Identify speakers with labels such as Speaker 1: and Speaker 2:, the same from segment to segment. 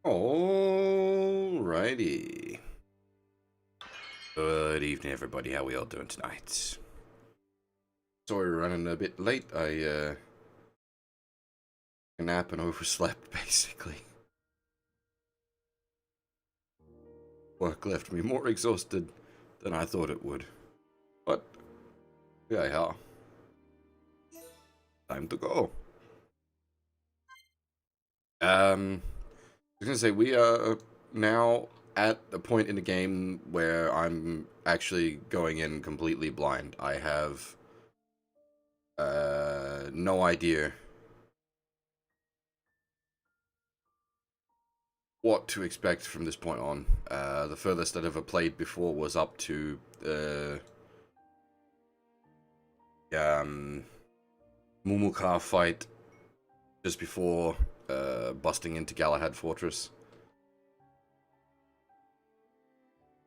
Speaker 1: Alrighty. Good evening, everybody. How we all doing tonight? Sorry, we're running a bit late. I took a nap and overslept, basically. Work left me more exhausted than I thought it would. But yeah, time to go. I was gonna say we are now at a point in the game where I'm actually going in completely blind. I have no idea what to expect from this point on. The furthest I'd ever played before was up to the Mumuka fight just before busting into Galahad Fortress.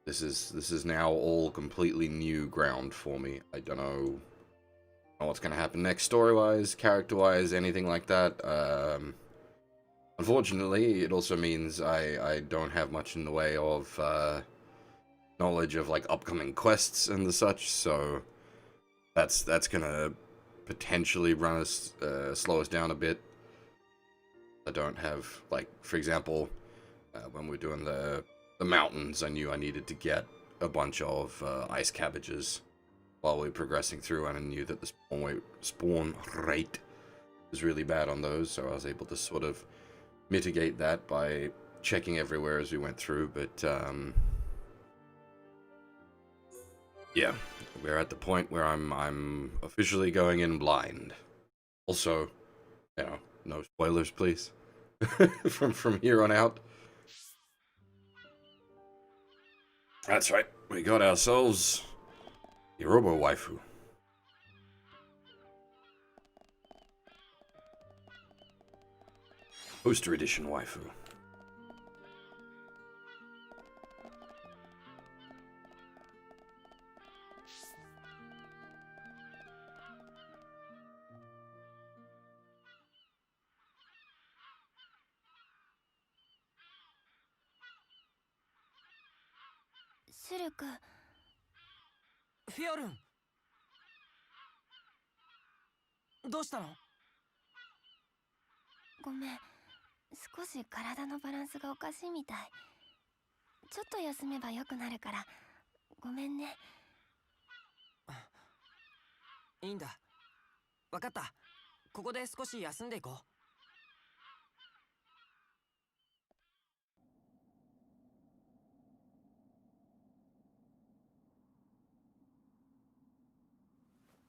Speaker 1: This is now all completely new ground for me. I don't know what's gonna happen next, story-wise, character-wise, anything like that. Unfortunately, it also means I don't have much in the way of knowledge of like upcoming quests and the such. So that's gonna potentially run us slow us down a bit. I don't have, like, for example, when we're doing the mountains, I knew I needed to get a bunch of ice cabbages while we were progressing through, and I knew that the spawn rate was really bad on those, so I was able to sort of mitigate that by checking everywhere as we went through. But yeah, we're at the point where I'm officially going in blind. Also, you know, no spoilers, please. from here on out. That's right. We got ourselves the Robo Waifu. Poster Edition Waifu.
Speaker 2: シルク。
Speaker 3: フィオルン、どうしたの？
Speaker 2: ごめん、少し体のバランスがおかしいみたい。ちょっと休めば良くなるからごめんね。
Speaker 3: いいんだ、分かった。ここで少し休んでいこう。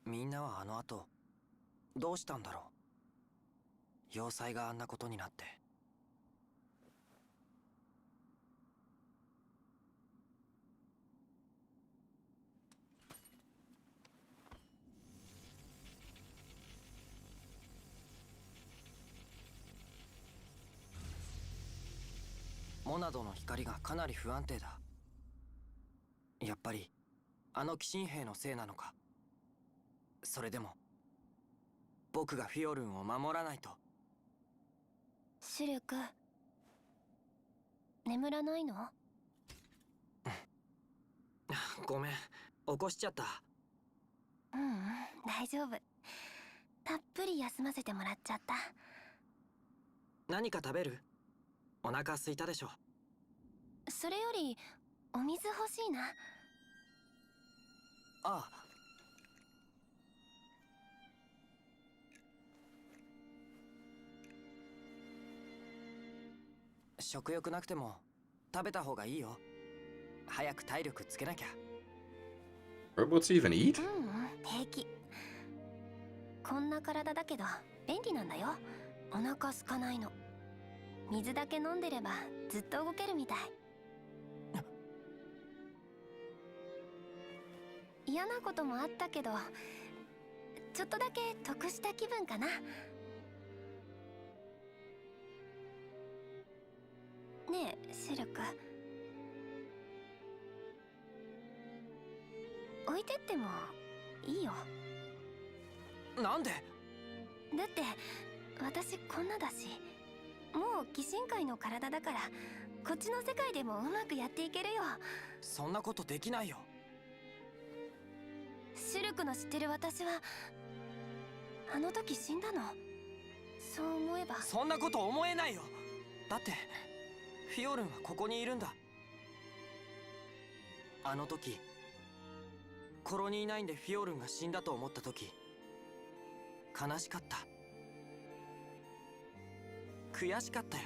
Speaker 3: みんなはあの後どうしたんだろう。要塞があんなことになって。モナドの光がかなり不安定だ。やっぱりあの鬼神兵のせいなのか。それでも僕がフィオルンを守らないと。
Speaker 2: シルク、眠らないの？
Speaker 3: ごめん、起こしちゃった。
Speaker 2: 大丈夫。たっぷり休ませてもらっちゃった。
Speaker 3: 何か食べる？お腹空いたでしょ。
Speaker 2: それよりお水欲しいな。
Speaker 3: ああ。食欲なくても食べた方がいいよ。早く体力つけなきゃ。
Speaker 1: Robots even eat?
Speaker 2: 平気。こんな体だけど便利なんだよ。お腹空かないの。水だけ飲んでればずっと動けるみたい。嫌なこともあったけど、ちょっとだけ得した気分かな。ねえ、シルク。置いてってもいいよ。
Speaker 3: なんで？
Speaker 2: だって私こんなだし。もう鬼神界の体だからこっちの世界でもうまくやっていけるよ。
Speaker 3: そんなことできないよ。
Speaker 2: シュルクの知ってる私はあの時死んだの。そう思えば。
Speaker 3: そんなこと思えないよ。だってフィオルンはここにいるんだ。あの時コロニー9でフィオルンが死んだと思った時悲しかった。悔しかったよ。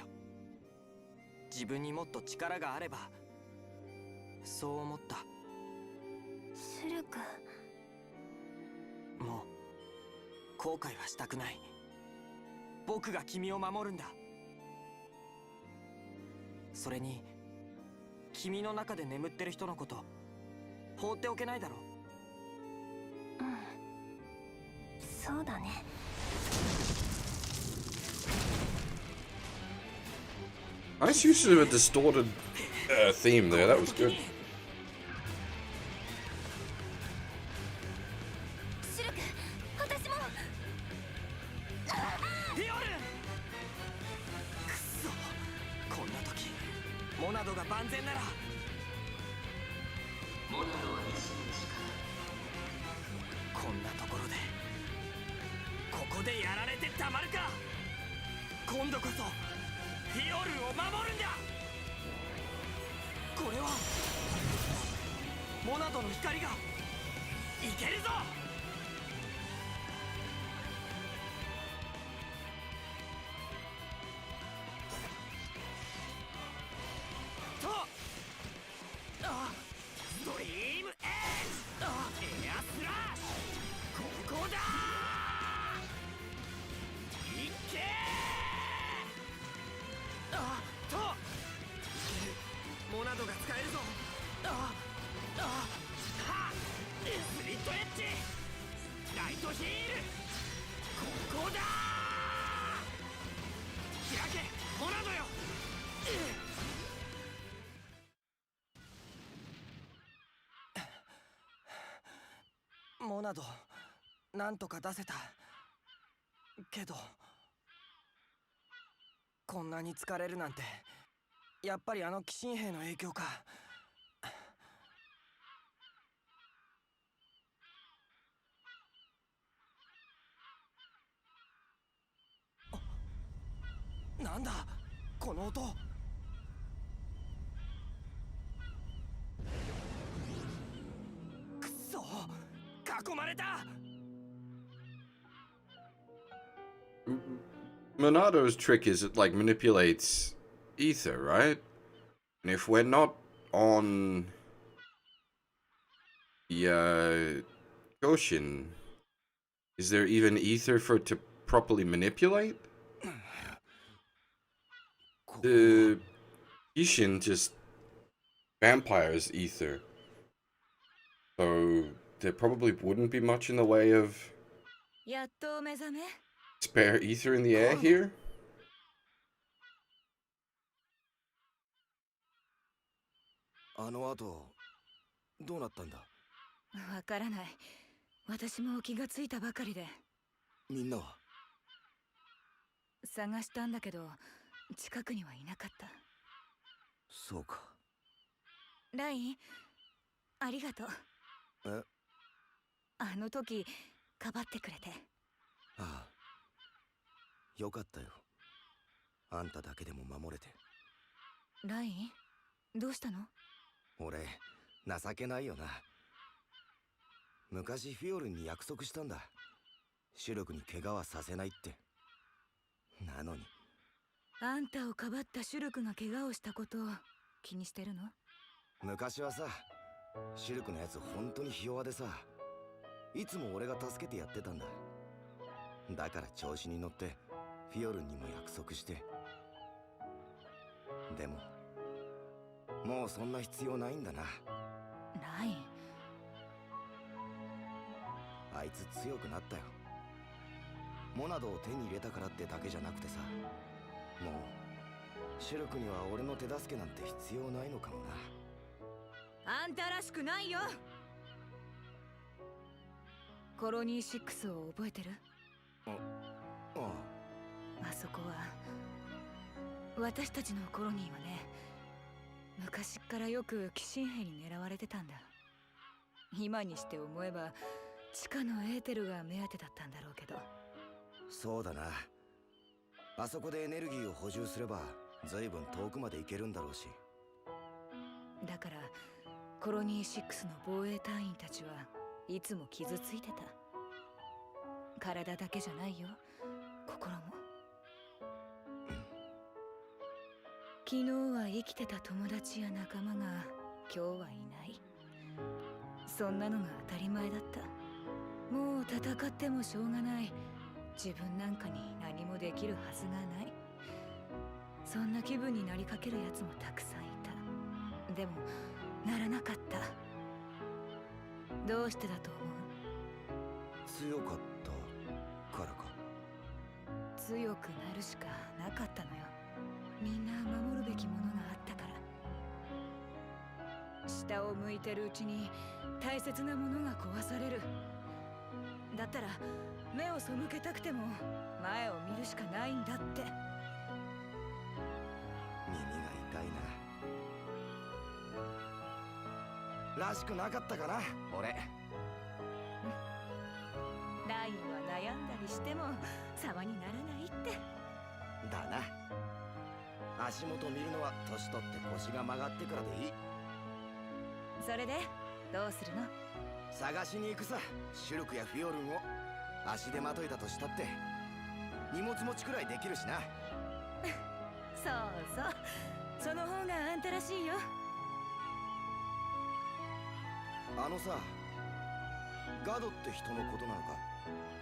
Speaker 3: 自分にもっと力があれば。そう思った。
Speaker 2: シュルク。
Speaker 3: もう後悔はしたくない。僕が君を守るんだ。それに君の中で眠ってる人のこと放っておけないだろ。
Speaker 2: うん、そうだね。
Speaker 1: Nice use of a distorted theme there. That was good.
Speaker 2: シュルク、私も。
Speaker 3: フィオルン！くそ、こんな時モナドが万全なら。モナドは意志の力。こんなところでここでやられてたまるか。今度こそフィオルンを守るんだ。これはモナドの光がいけるぞ。とストリームエッジ、エアスラッシュ、ここだ。いけとモナドが使えるぞ。はスリットエッジ、ライトヒール、ここだ。開けモナドよ。モナドなんとか出せたけど、こんなに疲れるなんてやっぱりあの鬼神兵の影響か。なんだこの音。くそ、囲まれた。
Speaker 1: Monado's trick is it like manipulates ether, right? And if we're not on the Goshin, is there even ether for it to properly manipulate? The Ishin just vampires ether. So there probably wouldn't be much in the way of spare ether in the air here.
Speaker 4: あの後どうなったんだ。
Speaker 5: わからない。私も気がついたばかりで。
Speaker 4: みんなは
Speaker 5: 探したんだけど近くにはいなかった。
Speaker 4: そうか。
Speaker 5: ライン、ありがとう。
Speaker 4: え、
Speaker 5: あの時かばってくれて。
Speaker 4: ああ、よかったよ。あんただけでも守れて。
Speaker 5: ライン、どうしたの？
Speaker 4: 俺情けないよな。昔フィオルンに約束したんだ。主力に怪我はさせないって。なのに
Speaker 5: あんたをかばったシュルクが怪我をしたことを気にしてるの？
Speaker 4: 昔はさ、シルクのやつ本当にひ弱でさ、いつも俺が助けてやってたんだ。だから調子に乗ってフィオルンにも約束して。でももうそんな必要ないんだな。
Speaker 5: ライン、
Speaker 4: あいつ強くなったよ。モナドを手に入れたからってだけじゃなくてさ、もうシュルクには俺の手助けなんて必要ないのかもな。
Speaker 5: あんたらしくないよ。コロニー6を覚えてる？
Speaker 4: ああ。
Speaker 5: あそこは私たちのコロニーはね、昔っからよく寄進兵に狙われてたんだ。今にして思えば地下のエーテルが目当てだったんだろうけど。
Speaker 4: そうだな。あそこでエネルギーを補充すれば随分遠くまで行けるんだろうし。
Speaker 5: だからコロニー6の防衛隊員たちはいつも傷ついてた。体だけじゃないよ、心も。昨日は生きてた友達や仲間が今日はいない。そんなのが当たり前だった。もう戦ってもしょうがない。自分なんかに何もできるはずがない。そんな気分になりかけるやつもたくさんいた。でもならなかった。どうしてだと思う？
Speaker 4: 強かったからか。
Speaker 5: 強くなるしかなかったのよ。みんな守るべきものがあったから。下を向いてるうちに大切なものが壊される。だったら目を背けたくても前を見るしかないんだって。
Speaker 4: 耳が痛いな。らしくなかったかな、俺。
Speaker 5: ラインは悩んだりしても様にならないって。
Speaker 4: だな。足元見るのは年取って腰が曲がってからでいい。
Speaker 5: それでどうするの？
Speaker 4: 探しに行くさ、シュルクやフィオルンを。足手まといだとしたって荷物持ちくらいできるしな。
Speaker 5: そうそう、その方があんたらしいよ。
Speaker 4: あのさ、ガドって人のことなのか、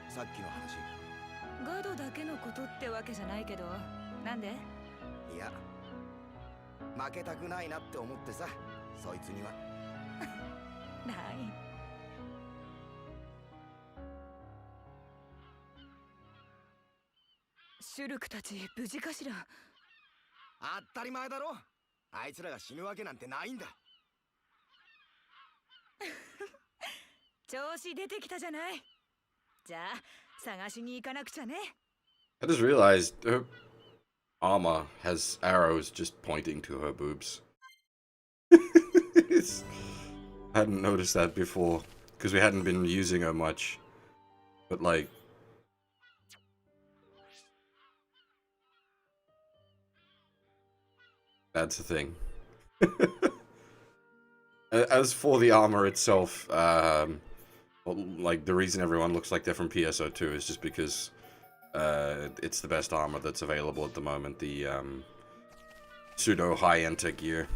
Speaker 4: さっきの話。
Speaker 5: ガドだけのことってわけじゃないけど、なんで？
Speaker 4: いや、負けたくないなって思ってさ、そいつには。
Speaker 5: ライン。シュルクたち無事かしら？
Speaker 4: 当たり前だろ。あいつらが死ぬわけなんてないんだ。
Speaker 5: 調子出てきたじゃない。じゃあ探しに行かなくちゃね。
Speaker 1: I just realized her armor has arrows just pointing to her boobs. I hadn't noticed that before because we hadn't been using her much. But like, that's the thing. As for the armor itself, well, like the reason everyone looks like they're from PSO2 is just because it's the best armor that's available at the moment. The pseudo high-enter gear.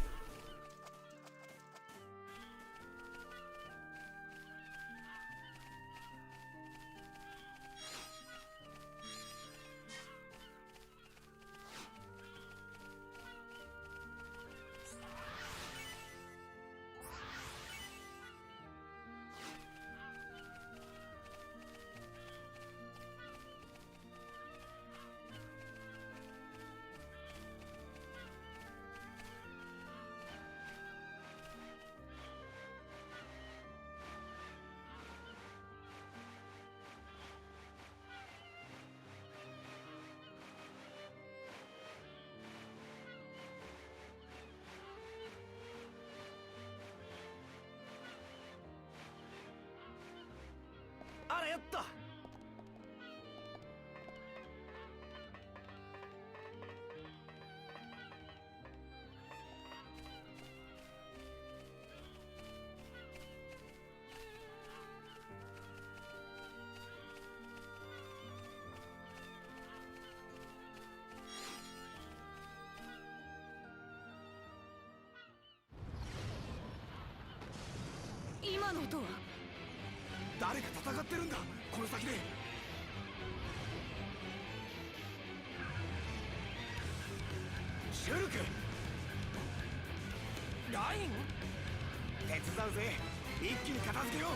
Speaker 4: やった。
Speaker 5: 今の音は？
Speaker 4: 誰か戦ってるんだ、この先で。シュルク、ライン、手伝うぜ。一気に片付けよう。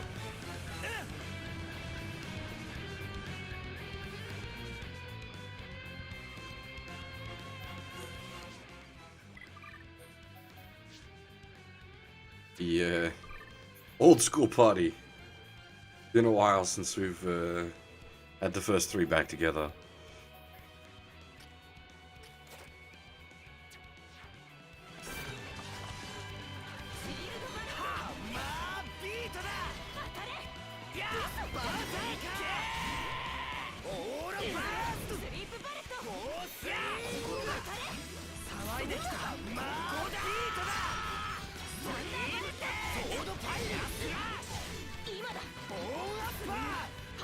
Speaker 1: The old school party. Been a while since we've had the first three back together.
Speaker 3: できた。まあここだ。ソードパイラス
Speaker 2: 今だ。
Speaker 3: ボーンアッパ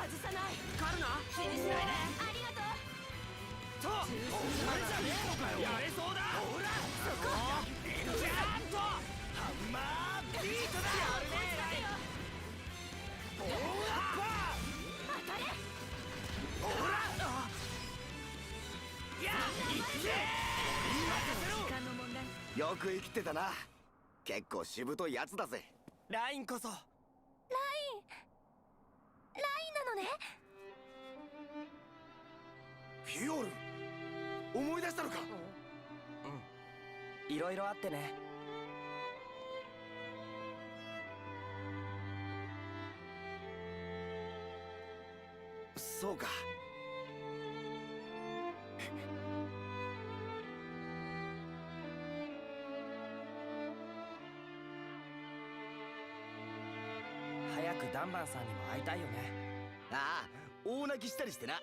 Speaker 3: ー
Speaker 2: 外さない。
Speaker 3: カルナ
Speaker 2: 気にしないで。ありがとう。
Speaker 3: とお前じゃねえのかよ。やれそうだ。ほらそこジャーンとハンマービートだ。やるねえライン。ボーンアッパー
Speaker 2: 当たれ。
Speaker 3: ほらやっいけ
Speaker 5: 時間の問題。
Speaker 4: よく生きてたな。結構しぶといやつだぜ。
Speaker 3: ラインこそ
Speaker 2: ラインなのね。
Speaker 4: フィオル思い出したのか。
Speaker 3: うんいろいろあってね。
Speaker 4: そうか。
Speaker 3: 早くダンバンさんにも会いたいよね。
Speaker 4: ああ、大泣きしたりしてな。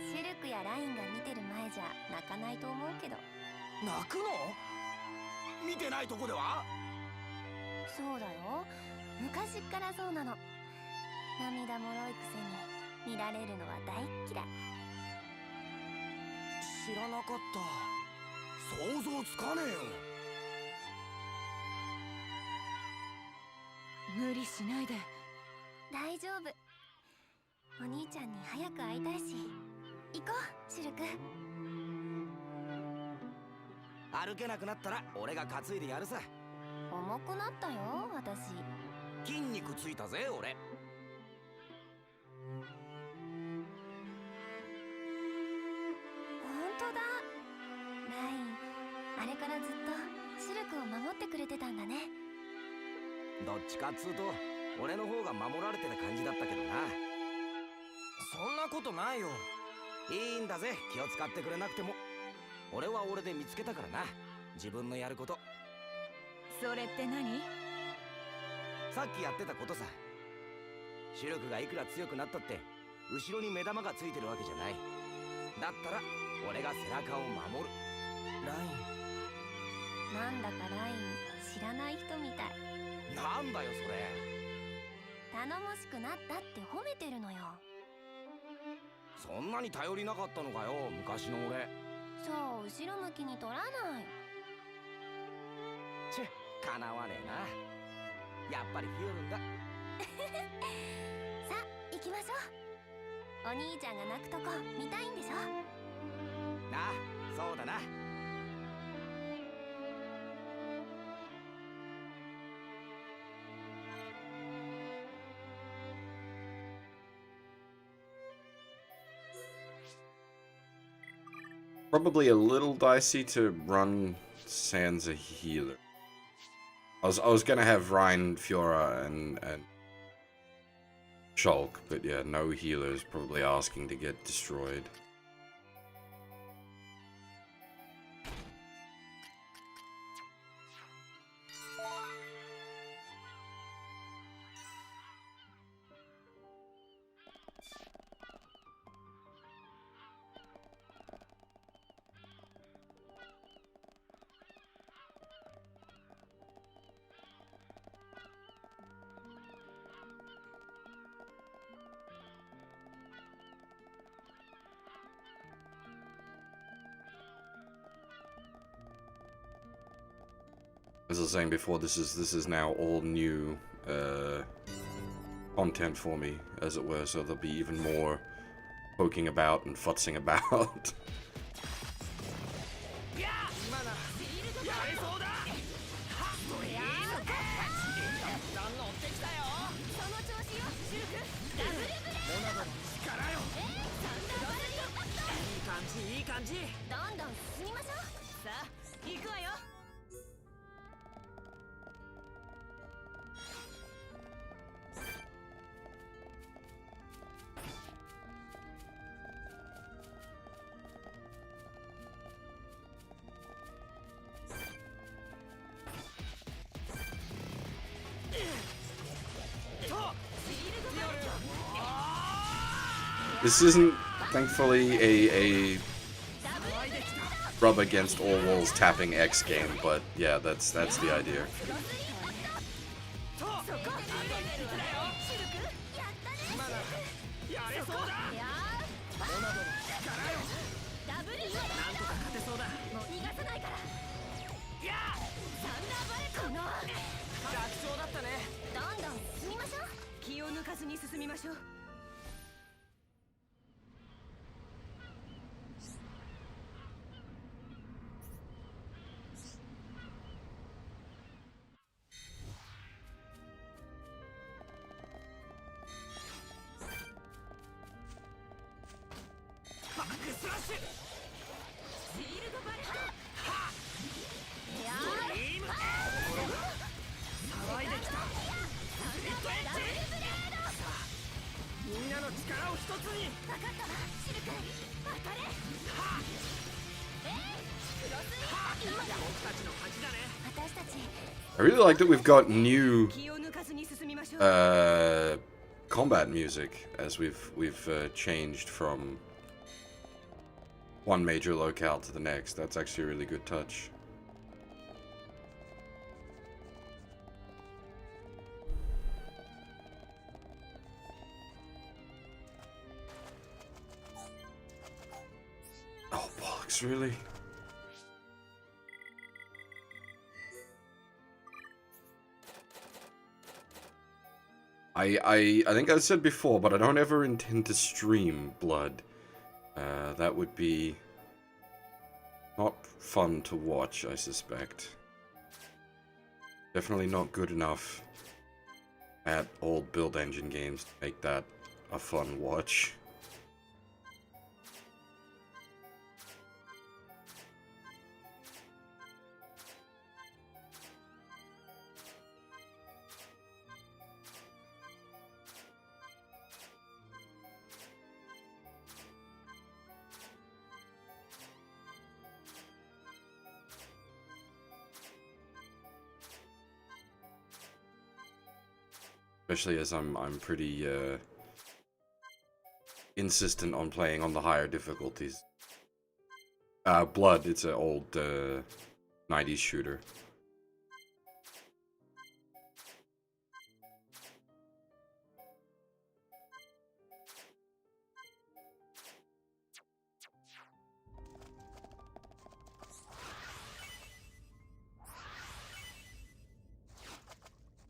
Speaker 2: シルクやラインが見てる前じゃ泣かないと思うけど。
Speaker 3: 泣くの？
Speaker 4: 見てないとこでは。
Speaker 2: そうだよ、昔っからそうなの。涙もろいくせに見られるのは大っ嫌い。
Speaker 3: 知らなかった。
Speaker 4: 想像つかねえよ。
Speaker 5: 無理しないで。
Speaker 2: 大丈夫。お兄ちゃんに早く会いたいし。行こうシルク。
Speaker 4: 歩けなくなったら俺が担いでやるさ。
Speaker 2: 重くなったよ私。
Speaker 4: 筋肉ついたぜ俺。
Speaker 2: ほんとだ。ラインあれからずっとシルクを守ってくれてたんだね。
Speaker 4: どっちかっつうと俺の方が守られてた感じだったけどな。
Speaker 3: そんなことないよ。
Speaker 4: いいんだぜ、気を使ってくれなくても。俺は俺で見つけたからな、自分のやること。
Speaker 5: それって何？
Speaker 4: さっきやってたことさ。シルクがいくら強くなったって後ろに目玉がついてるわけじゃない。だったら俺が背中を守る。
Speaker 3: ライ
Speaker 2: なんだかライン知らない人みたい。
Speaker 4: なんだよそれ。
Speaker 2: 頼もしくなったって褒めてるのよ。
Speaker 4: そんなに頼りなかったのかよ昔の俺。
Speaker 2: そう後ろ向きに取らない。
Speaker 4: チェ、かなわねえな。やっぱりフィオルンだ。
Speaker 2: さあ行きましょう。お兄ちゃんが泣くとこ見たいんでしょ。
Speaker 4: ああ、そうだな。
Speaker 1: Probably a little dicey to run Sans a healer. I was gonna have Rhine, Fiora, and Shulk, but yeah, no healers probably asking to get destroyed. As I was saying before, this is now all new content for me, as it were, so there'll be even more poking about and futzing about.
Speaker 3: いい感じ。
Speaker 2: どんどん進みましょう。さあ行くわよ。
Speaker 1: This isn't, thankfully, a rub against all walls tapping X game, but yeah, that's the idea. I really like that we've got new combat music as we've changed from one major locale to the next. That's actually a really good touch. Oh, bollocks, really? I think I said before, but I don't ever intend to stream Blood. That would be not fun to watch, I suspect. Definitely not good enough at old build engine games to make that a fun watch. Especially as I'm pretty insistent on playing on the higher difficulties. Blood, it's an old 90s shooter.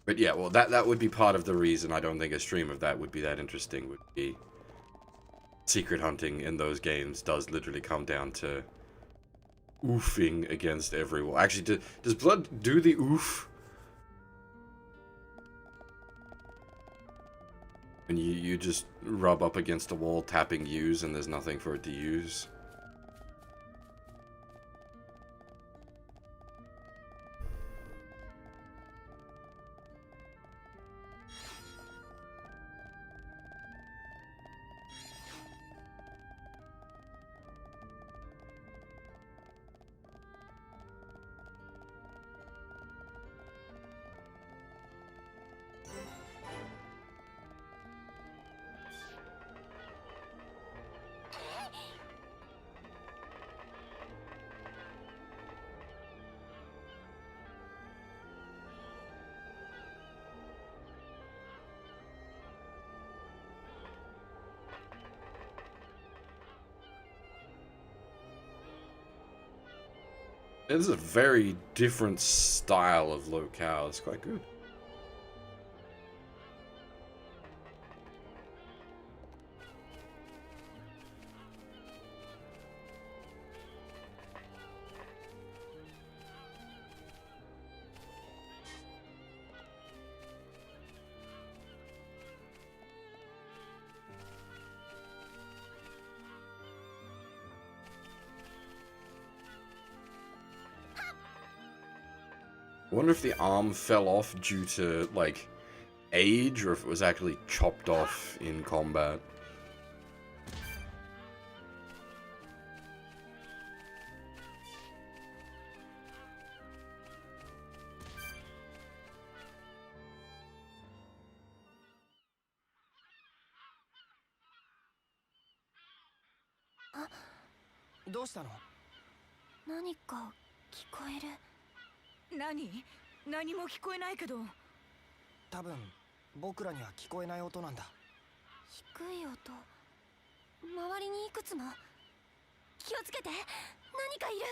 Speaker 1: But yeah, well, that would be part of the reason I don't think a stream of that would be that interesting. Would be secret hunting in those games does literally come down to oofing against every wall. Actually, does Blood do the oof? And you just rub up against a wall tapping use and there's nothing for it to use? This is a very different style of locale. It's quite good. I wonder if the arm fell off due to, like, age, or if it was actually chopped off in combat.
Speaker 2: 何か聞こえる。
Speaker 5: 何も聞こえないけど。
Speaker 3: 多分僕らには聞こえない音なんだ。
Speaker 2: 低い音、周りにいくつも。気をつけて、何かいる。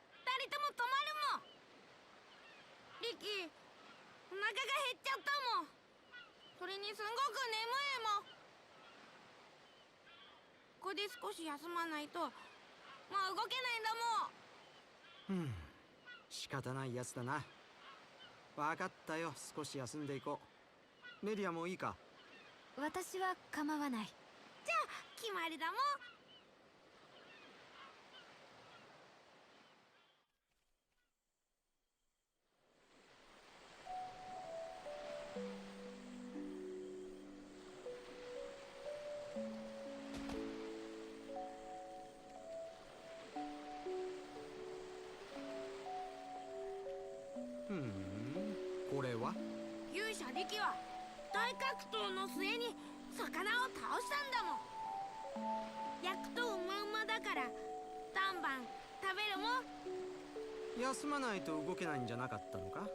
Speaker 6: 二人とも止まるもん。リキ、お腹が減っちゃったもん。それにすんごく眠いもん。ここで少し休まないともう動けないんだもん。
Speaker 7: 仕方ないやつだな。分かったよ、少し休んでいこう。メリアもいいか？
Speaker 2: 私は構わない。
Speaker 6: じゃあ決まりだもん。
Speaker 7: これは？
Speaker 6: 勇者リキは大格闘の末に魚を倒したんだもん。焼くとうまうまだから当番食べるもん。
Speaker 7: 休まないと動けないんじゃなかったのか？
Speaker 6: 動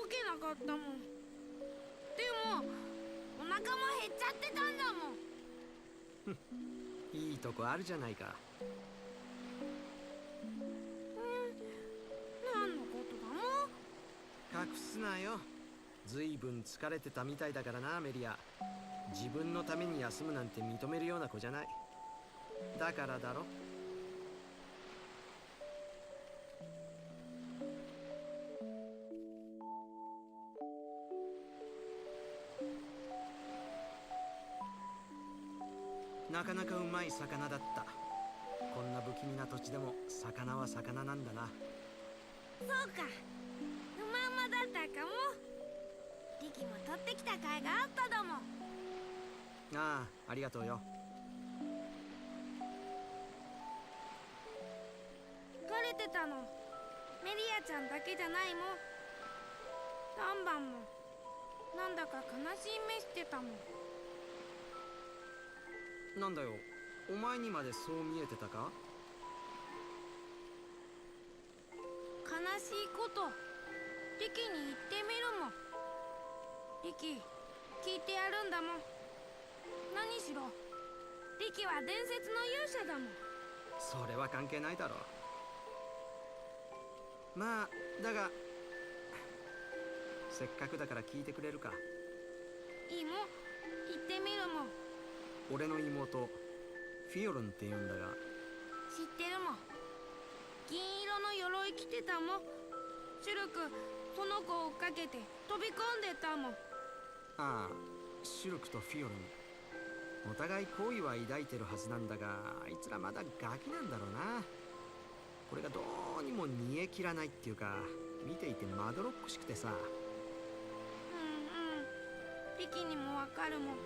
Speaker 6: けなかったもん。でもお腹も減っちゃってたんだもん。
Speaker 7: いいとこあるじゃないか。
Speaker 6: 何のことだもん。
Speaker 7: 隠すなよ。ずいぶん疲れてたみたいだからな、メリア。自分のために休むなんて認めるような子じゃない。だからだろ。なかなかうまい魚だった。こんな不気味な土地でも魚は魚なんだな。
Speaker 6: そうか、うまうまだったかも。リキも取ってきた甲斐があっただもん。
Speaker 7: ああ、ありがとうよ。
Speaker 6: 疲れてたのメリアちゃんだけじゃないもん。タンバンもなんだか悲しい目してたもん。
Speaker 7: なんだよ、お前にまでそう見えてたか？
Speaker 6: 悲しいことリキに言ってみるもん。リキ、聞いてやるんだもん。何しろリキは伝説の勇者だもん。
Speaker 7: それは関係ないだろう。まあだがせっかくだから聞いてくれるか？
Speaker 6: いいもん、言ってみるもん。
Speaker 7: 俺の妹フィオルンって言うんだが。
Speaker 6: 知ってるもん。銀色の鎧着てたもん。シュルクその子を追っかけて飛び込んでたもん。
Speaker 7: ああ、シュルクとフィオルン、お互い好意は抱いてるはずなんだが、あいつらまだガキなんだろうな。これがどうにも煮え切らないっていうか、見ていてまどろっこしくてさ。
Speaker 6: リキにもわかるもん。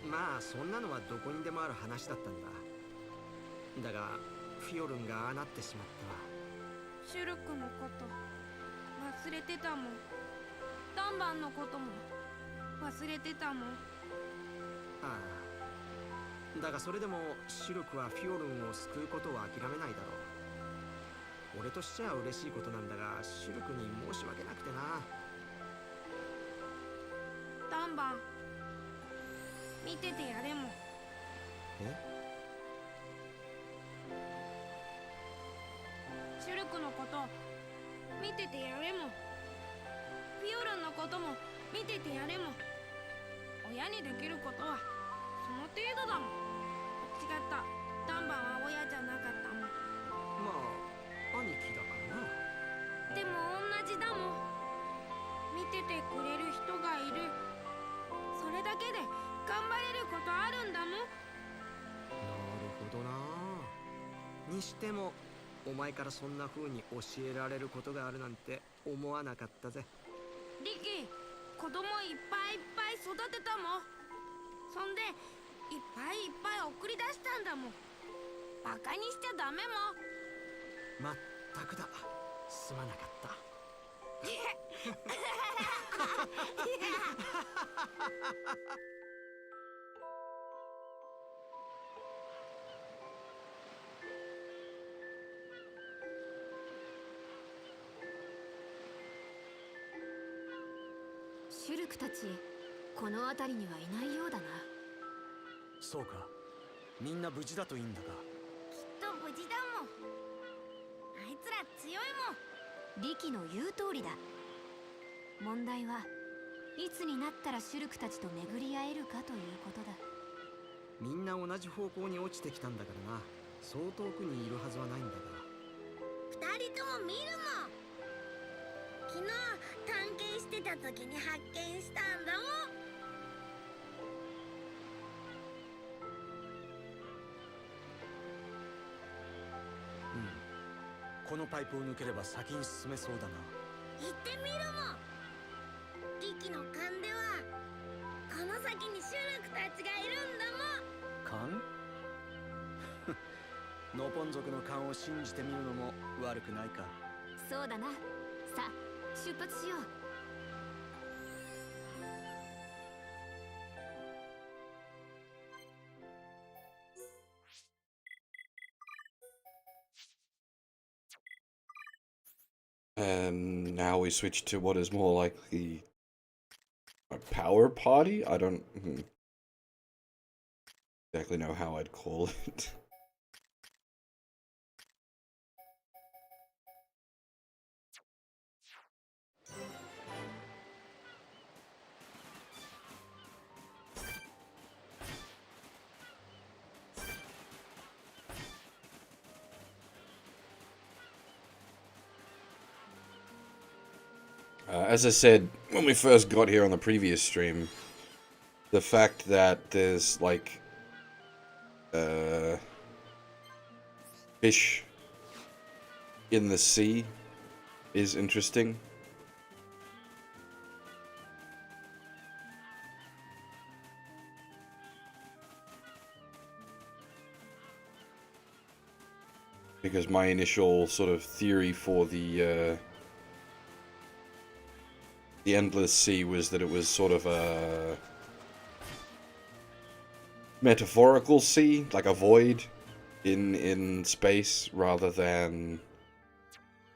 Speaker 7: まあそんなのはどこにでもある話だったんだ。だがフィオルンがああなってしまったわ。
Speaker 6: シュルクのこと忘れてたもん。ダンバンのことも忘れてたもん。
Speaker 7: ああ、だがそれでもシュルクはフィオルンを救うことを諦めないだろう。俺としちゃ嬉しいことなんだが、シュルクに申し訳なくてな。
Speaker 6: ダンバン見ててやれもん。シュルクのこと見ててやれもん。フィオルンのことも見ててやれもん。親にできることはその程度だもん。違った、ダンバンは親じゃなかったもん。
Speaker 7: まあ兄貴だからな。
Speaker 6: でも同じだもん。見ててくれる人がいる。それだけで頑張れることあるんだもん。
Speaker 7: なるほどな。にしてもお前からそんな風に教えられることがあるなんて思わなかったぜ。
Speaker 6: リキ、子供いっぱいいっぱい育てたもん。そんでいっぱいいっぱい送り出したんだもん。バカにしちゃダメもん。
Speaker 7: まったくだ。すまなかった。
Speaker 8: シュルクたちこの辺りにはいないようだな。
Speaker 9: そうか、みんな無事だといいんだが。
Speaker 6: きっと無事だもん。あいつら強いもん。
Speaker 8: リキの言う通りだ。問題はいつになったらシュルクたちと巡り合えるかということだ。
Speaker 7: みんな同じ方向に落ちてきたんだからな。そう遠くにいるはずはないんだが。
Speaker 6: 二人とも見るもん。昨日探検してた時に発見したんだもん。
Speaker 9: このパイプを抜ければ先に進めそうだな。
Speaker 6: 行ってみるもん。リキの勘ではこの先にシュルクたちがいるんだもん。
Speaker 9: 勘ノポン族の勘を信じてみるのも悪くないか。
Speaker 8: そうだな。さあ出発しよう。
Speaker 1: And now we switch to what is more like a power party? I don't exactly know how I'd call it. As I said when we first got here on the previous stream, the fact that there's like fish in the sea is interesting. Because my initial sort of theory for the endless sea was that it was sort of a metaphorical sea, like a void in space, rather than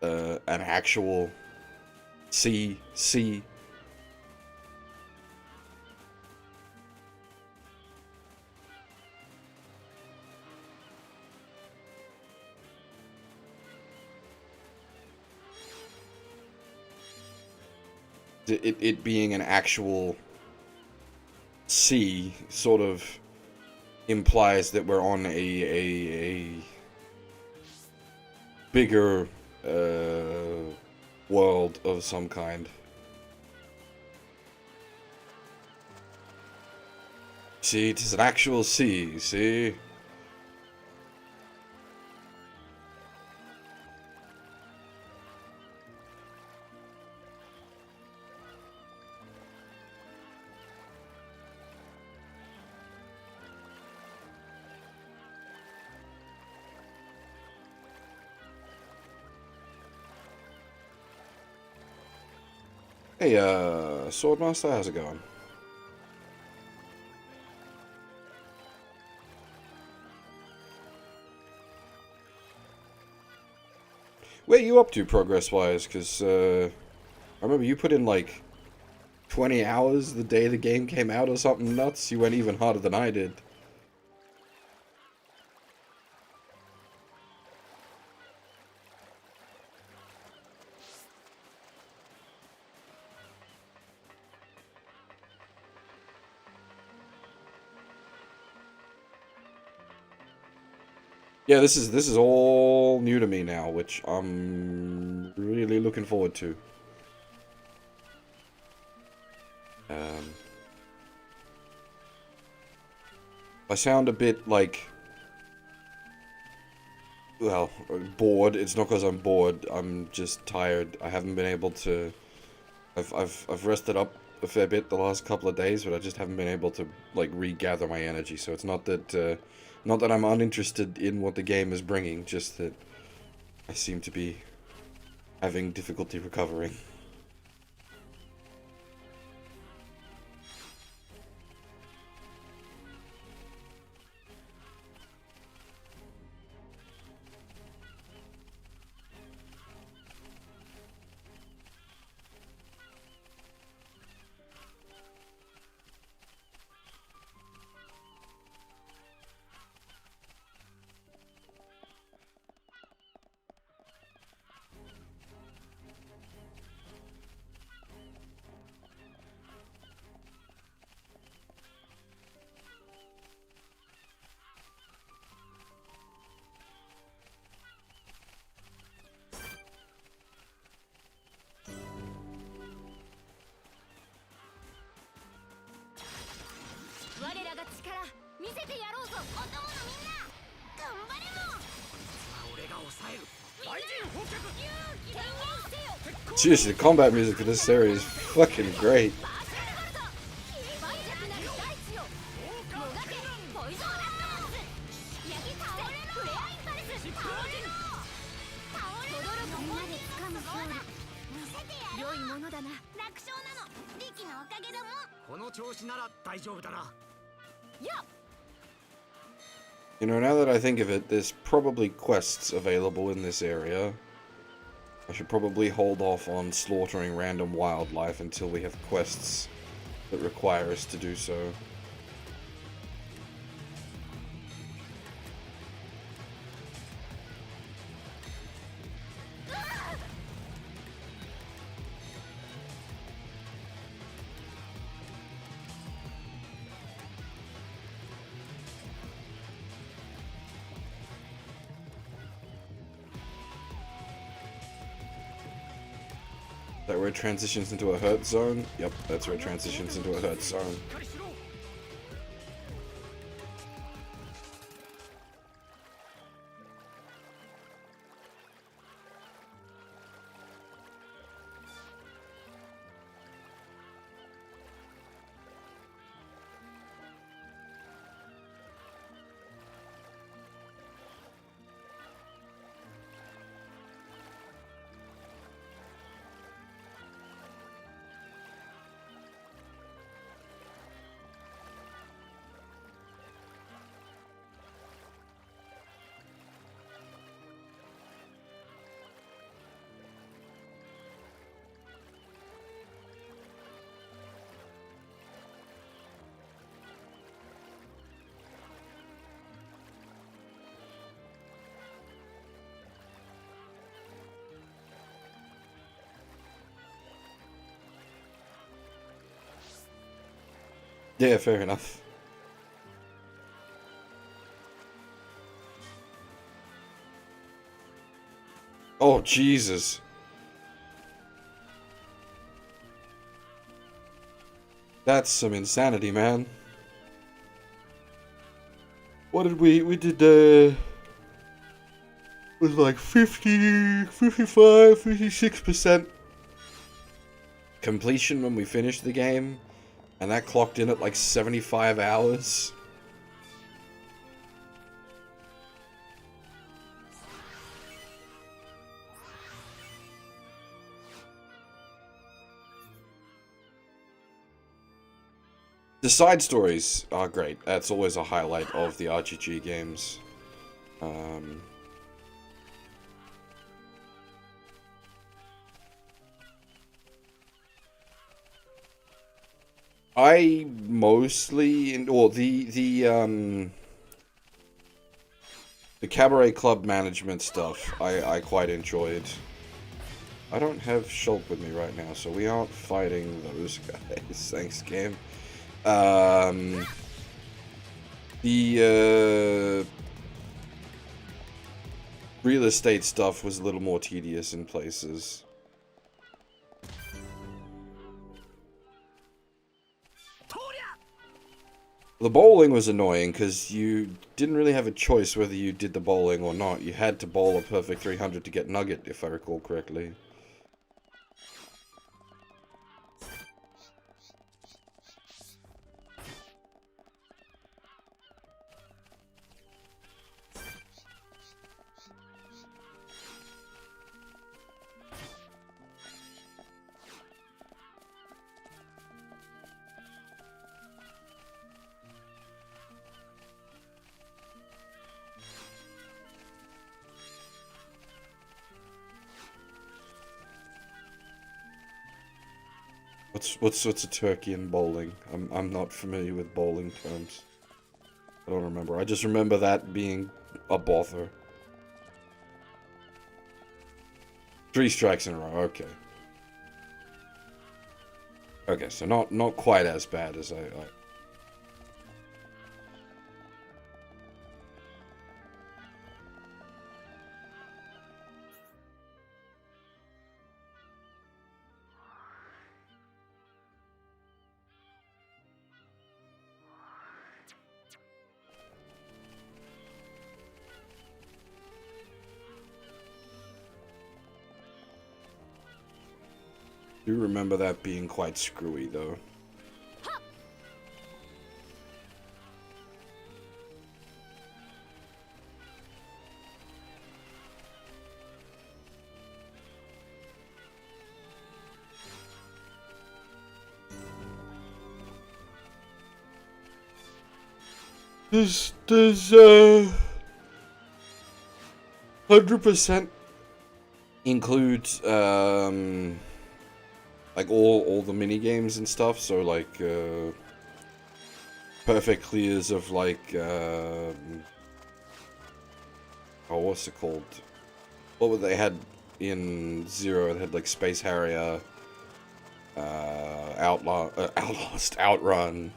Speaker 1: an actual sea. It being an actual sea sort of implies that we're on a bigger world of some kind. See, it is an actual sea, see? Hey, Swordmaster, how's it going? Where are you up to progress-wise? Because, I remember you put in, like, 20 hours the day the game came out or something nuts. You went even harder than I did. Yeah, this is all new to me now, which I'm really looking forward to. I sound a bit like, well, bored. It's not because I'm bored. I'm just tired. I haven't been able to. I've rested up a fair bit the last couple of days, but I just haven't been able to like regather my energy. So it's not that I'm uninterested in what the game is bringing, just that I seem to be having difficulty recovering. Seriously, the combat music for this area is fucking great. You know, now that I think of it, there's probably quests available in this area. I should probably hold off on slaughtering random wildlife until we have quests that require us to do so. Is that where it transitions into a hurt zone? Yep, that's where it transitions into a hurt zone. Yeah, fair enough. Oh, Jesus. That's some insanity, man. What did we did, was like 50, 55, 56% completion when we finished the game. And that clocked in at like 75 hours. The side stories are great. That's always a highlight of the RPG games. I mostly, or the Cabaret Club management stuff, I quite enjoyed. I don't have Shulk with me right now, so we aren't fighting those guys. Thanks, game. The real estate stuff was a little more tedious in places. The bowling was annoying because you didn't really have a choice whether you did the bowling or not. You had to bowl a perfect 300 to get Nugget, if I recall correctly. What's a turkey in bowling? I'm not familiar with bowling terms. I don't remember. I just remember that being a bother. 3 strikes in a row. Okay. Okay, so not quite as bad as I do remember that being quite screwy, though. Does 100% include like all the mini games and stuff? So like perfect clears of like oh, what's it called? What were they had in Zero? They had like Space Harrier, Outlast, Outrun.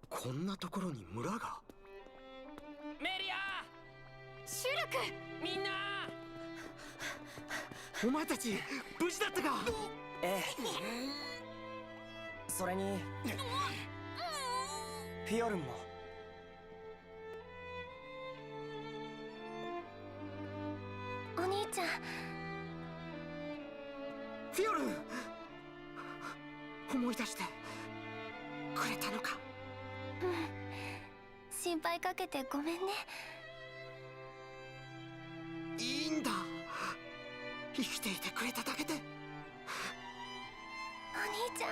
Speaker 7: こんなところに村が。
Speaker 3: メリア、
Speaker 8: シュルク、
Speaker 3: みんな。
Speaker 7: お前たち無事だったか。
Speaker 3: ええ。それにフィオルンも。
Speaker 2: お兄ちゃん。
Speaker 7: フィオルン、思い出してくれたのか。
Speaker 2: うん、心配かけてごめんね。
Speaker 7: いいんだ、生きていてくれただけで。お
Speaker 2: 兄ちゃん。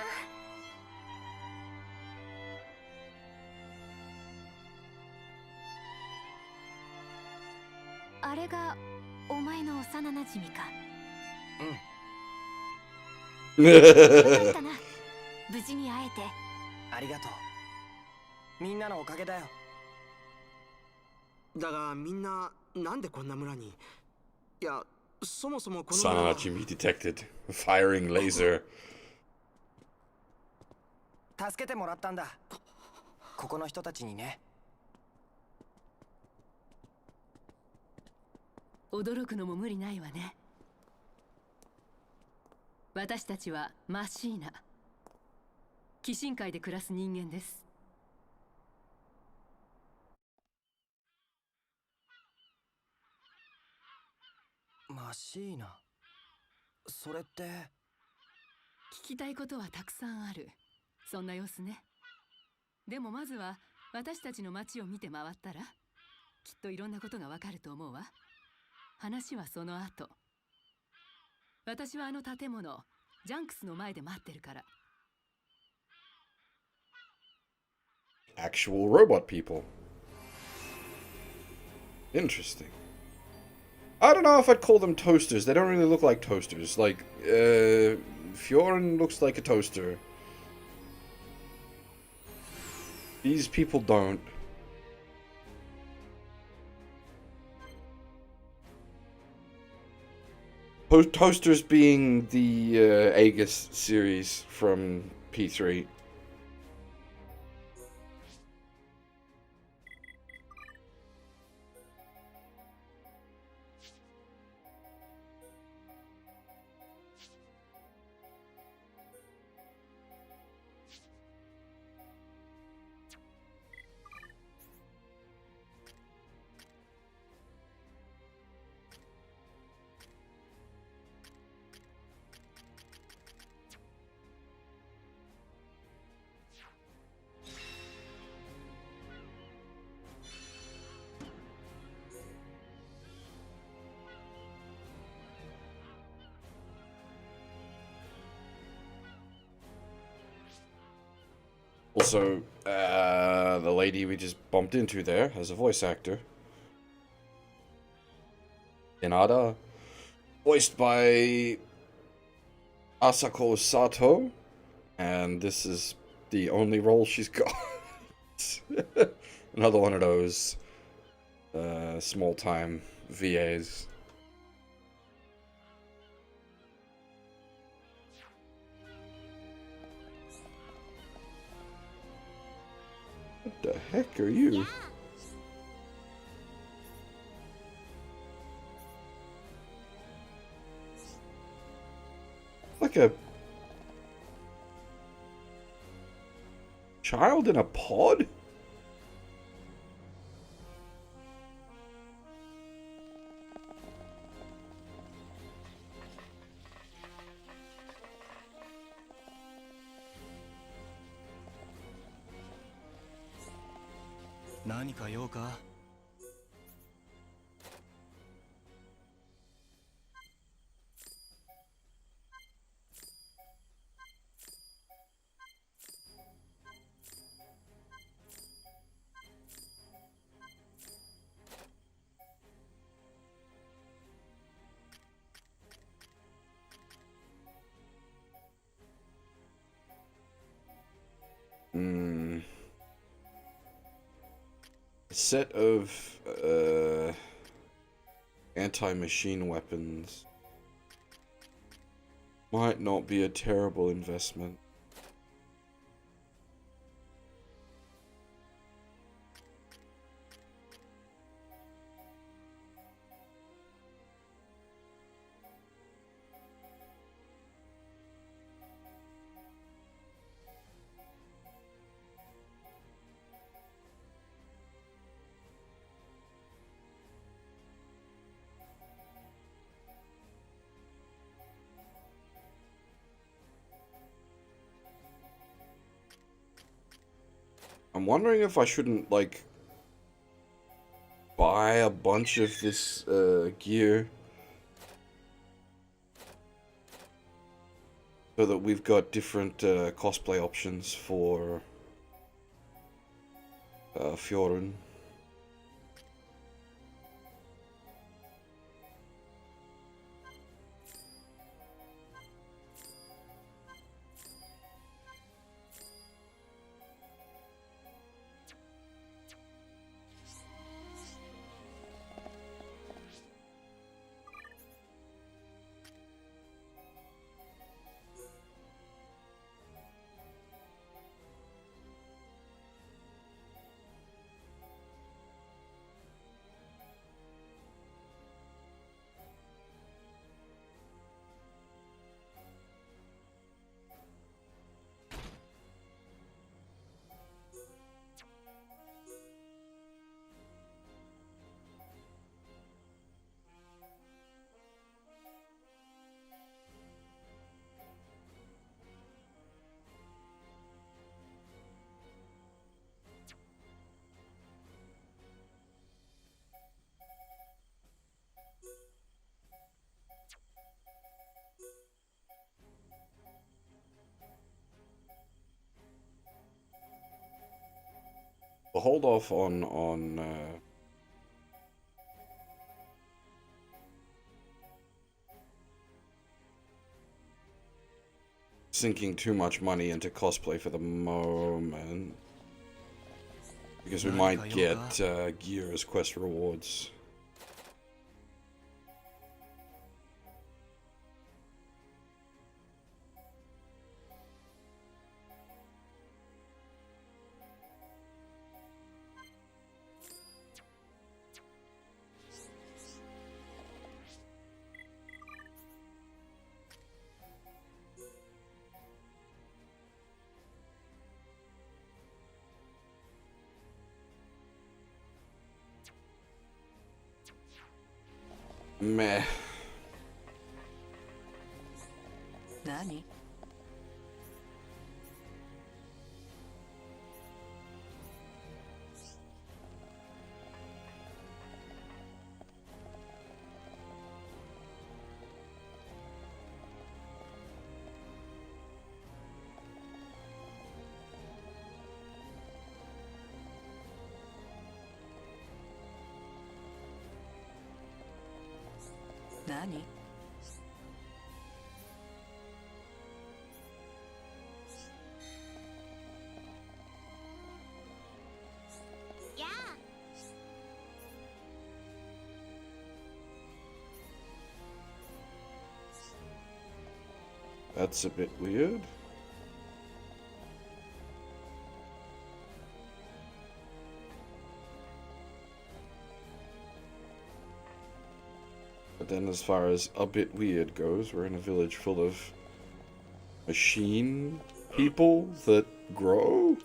Speaker 8: あれがお前の幼馴染か。
Speaker 3: うん。
Speaker 8: よかったな、無事に会えて。
Speaker 3: ありがとう。みんなのおかげだよ。
Speaker 7: だがみんななんでこんな村に。いや、そもそもこの村は。
Speaker 1: Sanachimi detected. Firing laser.
Speaker 3: 助けてもらったんだ。ここの人たちにね。
Speaker 10: 驚くのも無理ないわね。私たちはマシーナ、鬼神界で暮らす人間です。
Speaker 3: マシーナ、それって
Speaker 10: 聞きたいことはたくさんある。そんな様子ね。でもまずは私たちの街を見て回ったらきっといろんなことがわかると思うわ。話はその後。私はあの建物ジャンクスの前で待ってるから。
Speaker 1: Actual robot people. Interesting. I don't know if I'd call them toasters. They don't really look like toasters. Like, Fiorin looks like a toaster. These people don't. Toasters being the Aegis series from P3. Also, the lady we just bumped into there has a voice actor. Inada, voiced by Asako Sato, and this is the only role she's got. Another one of those small-time VAs. What the heck are you?
Speaker 6: Yeah.
Speaker 1: Like a child in a pod?
Speaker 9: 何か用か？A
Speaker 1: set of anti-machine weapons might not be a terrible investment. I'm wondering if I shouldn't, like, buy a bunch of this gear so that we've got different cosplay options for Fjorden. We'll hold off on sinking too much money into cosplay for the moment, because we might get gear as quest rewards. Meh.
Speaker 3: 何？ 何？
Speaker 2: やあ
Speaker 1: That's a bit weird. But then as far as a bit weird goes, we're in a village full of machine people that grow?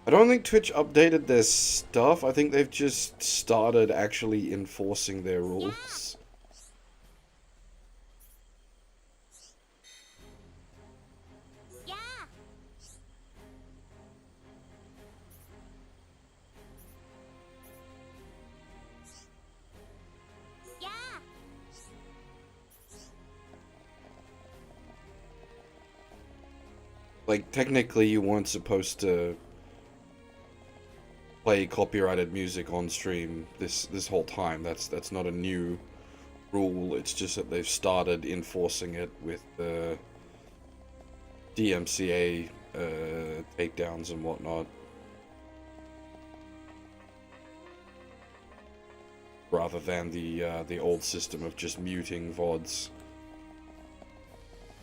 Speaker 1: I don't think Twitch updated their stuff. I think they've just started actually enforcing their rules.
Speaker 2: やあ やあ
Speaker 1: Like, technically you weren't supposed to play copyrighted music on stream this whole time. That's not a new rule. It's just that they've started enforcing it with the DMCA takedowns and whatnot, rather than the old system of just muting VODs.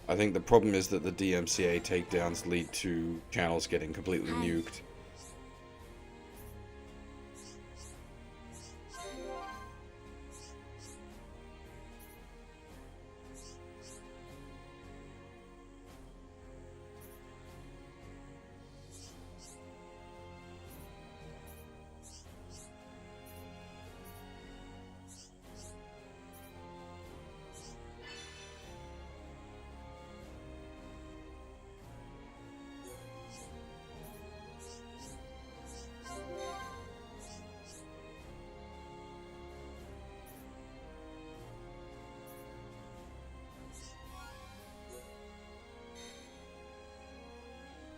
Speaker 1: I think the problem is that the DMCA takedowns lead to channels getting completely nuked.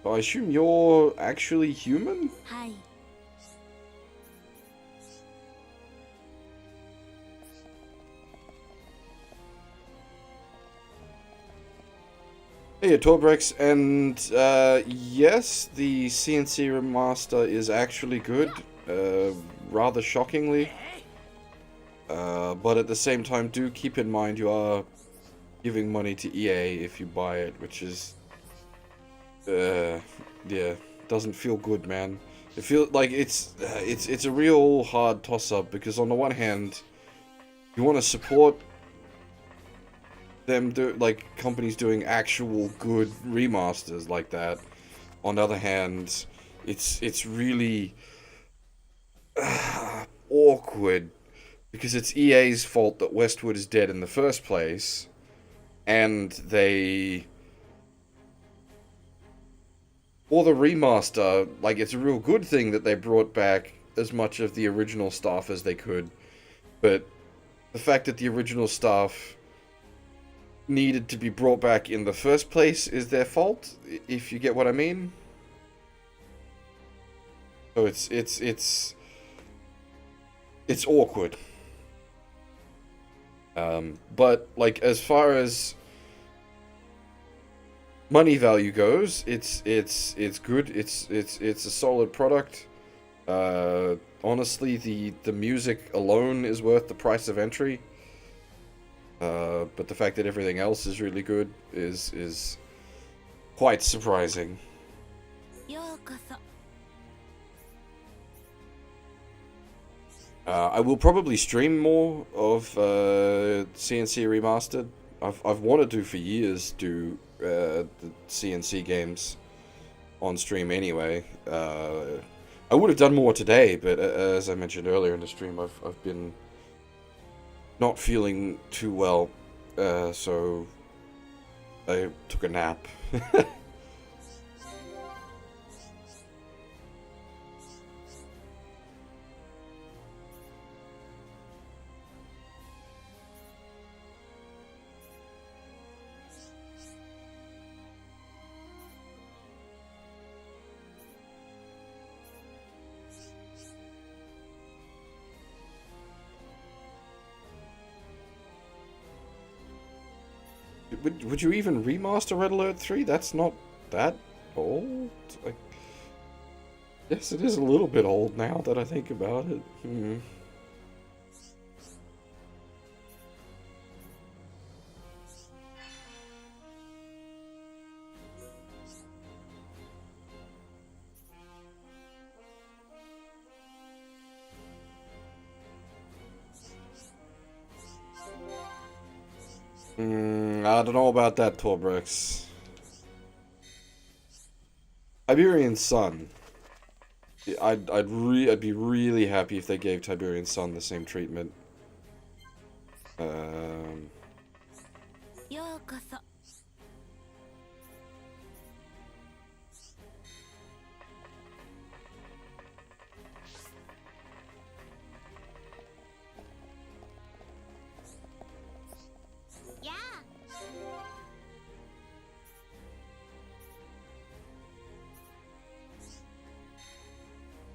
Speaker 1: I assume you're actually human?
Speaker 2: はい
Speaker 1: Hey, Torbrex, and yes, the CNC remaster is actually good, rather shockingly. But at the same time, do keep in mind you are giving money to EA if you buy it, which is, yeah, doesn't feel good, man. It feels like it's a real hard toss-up, because on the one hand, you want to support them companies doing actual good remasters like that. On the other hand, it's really awkward, because it's EA's fault that Westwood is dead in the first place, and they, for the remaster, like, it's a real good thing that they brought back as much of the original staff as they could, but the fact that the original staff needed to be brought back in the first place is their fault, if you get what I mean. So it's awkward. But like, as far as money value goes, it's good. It's a solid product. Honestly, the music alone is worth the price of entry. But the fact that everything else is really good is quite surprising.
Speaker 2: ようこそ
Speaker 1: I will probably stream more of CNC Remastered I've wanted to for years do the CNC games on stream anyway. I would have done more today, but as I mentioned earlier in the stream, I've been not feeling too well, so I took a nap. Would you even remaster Red Alert 3? That's not that old. Like, yes, it is a little bit old now that I think about it. I don't know about that, Torbrex. Tiberian Sun. I'd be really happy if they gave Tiberian Sun the same treatment.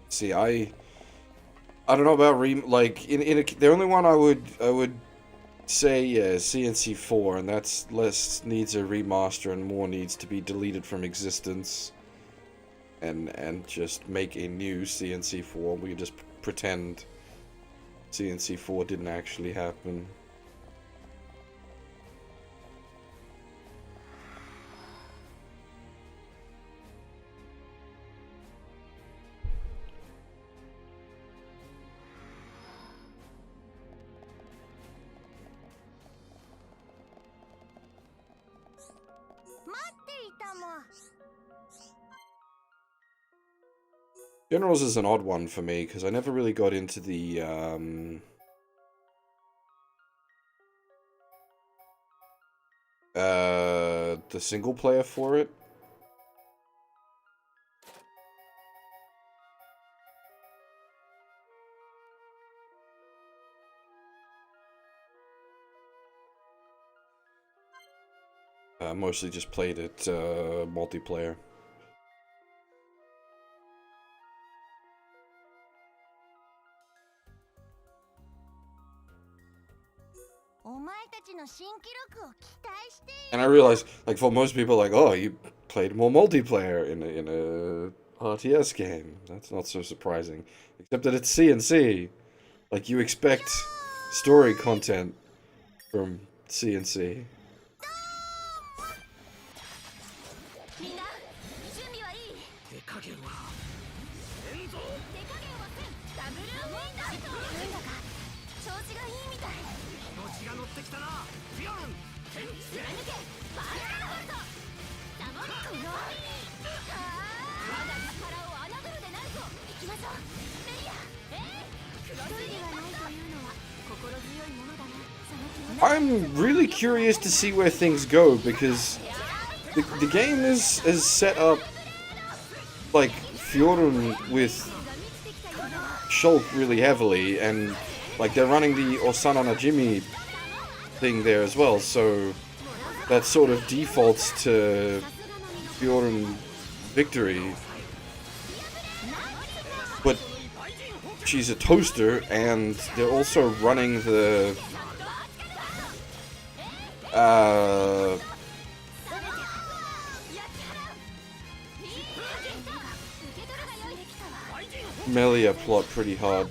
Speaker 1: See, I don't know about the only one I would say, yeah, CNC 4, and that's less needs a remaster and more needs to be deleted from existence, and just make a new CNC 4. We can just pretend CNC 4 didn't actually happen. Generals is an odd one for me, because I never really got into the single player for it. Mostly just played it multiplayer. And I realized, like, for most people, like, oh, you played more multiplayer in a RTS game. That's not so surprising. Except that it's CNC. Like, you expect story content from CNC. I'm really curious to see where things go, because the game is set up like Fjordan with Shulk really heavily, and like they're running the Osana Najimi thing there as well, so that sort of defaults to Fjordan victory. But she's a toaster, and they're also running the Melia plot pretty hard.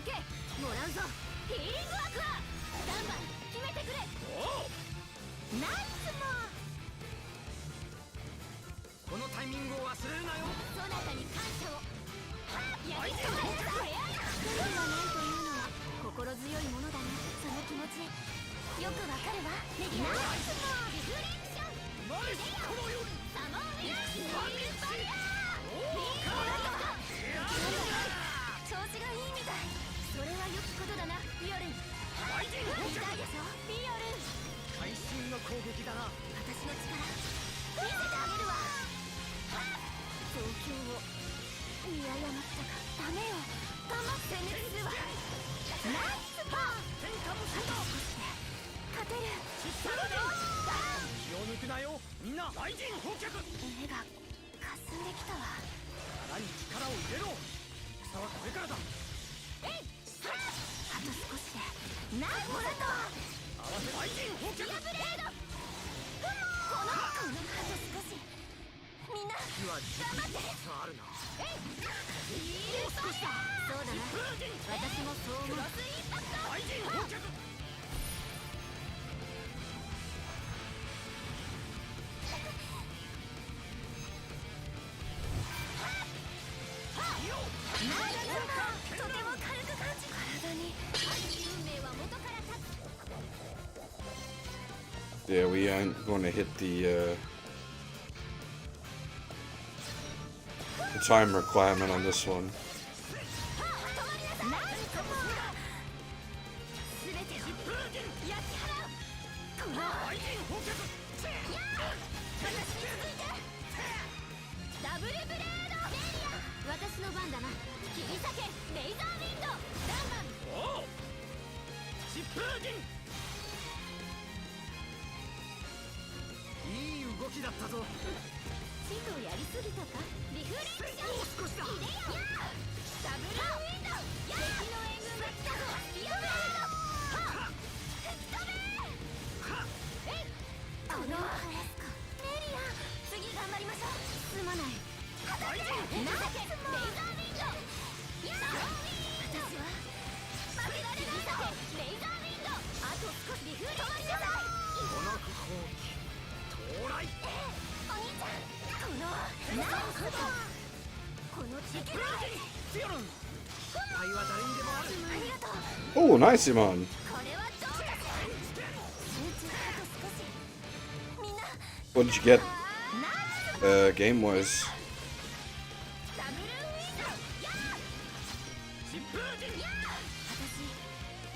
Speaker 8: けもらうぞヒーリングワークはガンバ決めてくれナイスも
Speaker 7: このタイミングを忘れるなよ。
Speaker 8: そなたに感謝をやりたまえたフェアルがないというのは心強いものだね。その気持ちよくわかるわ。ナイスもリフレクションナイスこのようにサマーウィンスバリア調子がいいみたい。それは良きことだなビオルン。見たいでしょビオルン。
Speaker 7: 会心の攻撃だな。
Speaker 8: 私の力見せてあげるわ。状況を見誤ったか。ダメよ頑張ってねするわ。ナイスパー天下もそうだ。勝てる。
Speaker 7: 気を抜くなよみんな。大臣放却。
Speaker 8: 目がかすんできたわ。
Speaker 7: 腹に力を入れろ。草はこれからだ。
Speaker 8: あと少しでナイスもらったわ。
Speaker 7: 合わせ大臣放却。
Speaker 8: ブレードこのあと少しみんな
Speaker 7: 火は
Speaker 8: 頑張って。
Speaker 7: あるな。
Speaker 8: もう少しだ。そうだな私もそう思う。クロスインパクト
Speaker 7: 大臣放却。
Speaker 8: とても軽く感じ体に運命は元から立つ。
Speaker 1: Yeah, we aren't going to hit the time requirement on this one.
Speaker 8: 私の番だな。切り裂けレイザーウィンドダンマン。おお疾風陣。
Speaker 7: いい動きだったぞ。
Speaker 8: 地図をやりすぎたか。リフレクション。もう少しだ。いでよダブルウィンド敵の援軍が来たぞ。ビアブレード吹き飛べ。このメリア次頑張りましょう。すまない。ナイスもレイザーウィンド。私は負けられない。レイザーウィンド。あと少しリフレクション。止まりなさい。
Speaker 7: この不法機到来。
Speaker 8: お兄ちゃんこのナイスだ。この地球
Speaker 7: フィオルン失敗は誰にでもある。
Speaker 8: ありがとう。
Speaker 1: Oh, nice, man.
Speaker 8: これはどうだ。集中あと少し。みんな
Speaker 1: What did you get, game-wise?
Speaker 8: ダブルウィンドヤー疾風陣ヤー。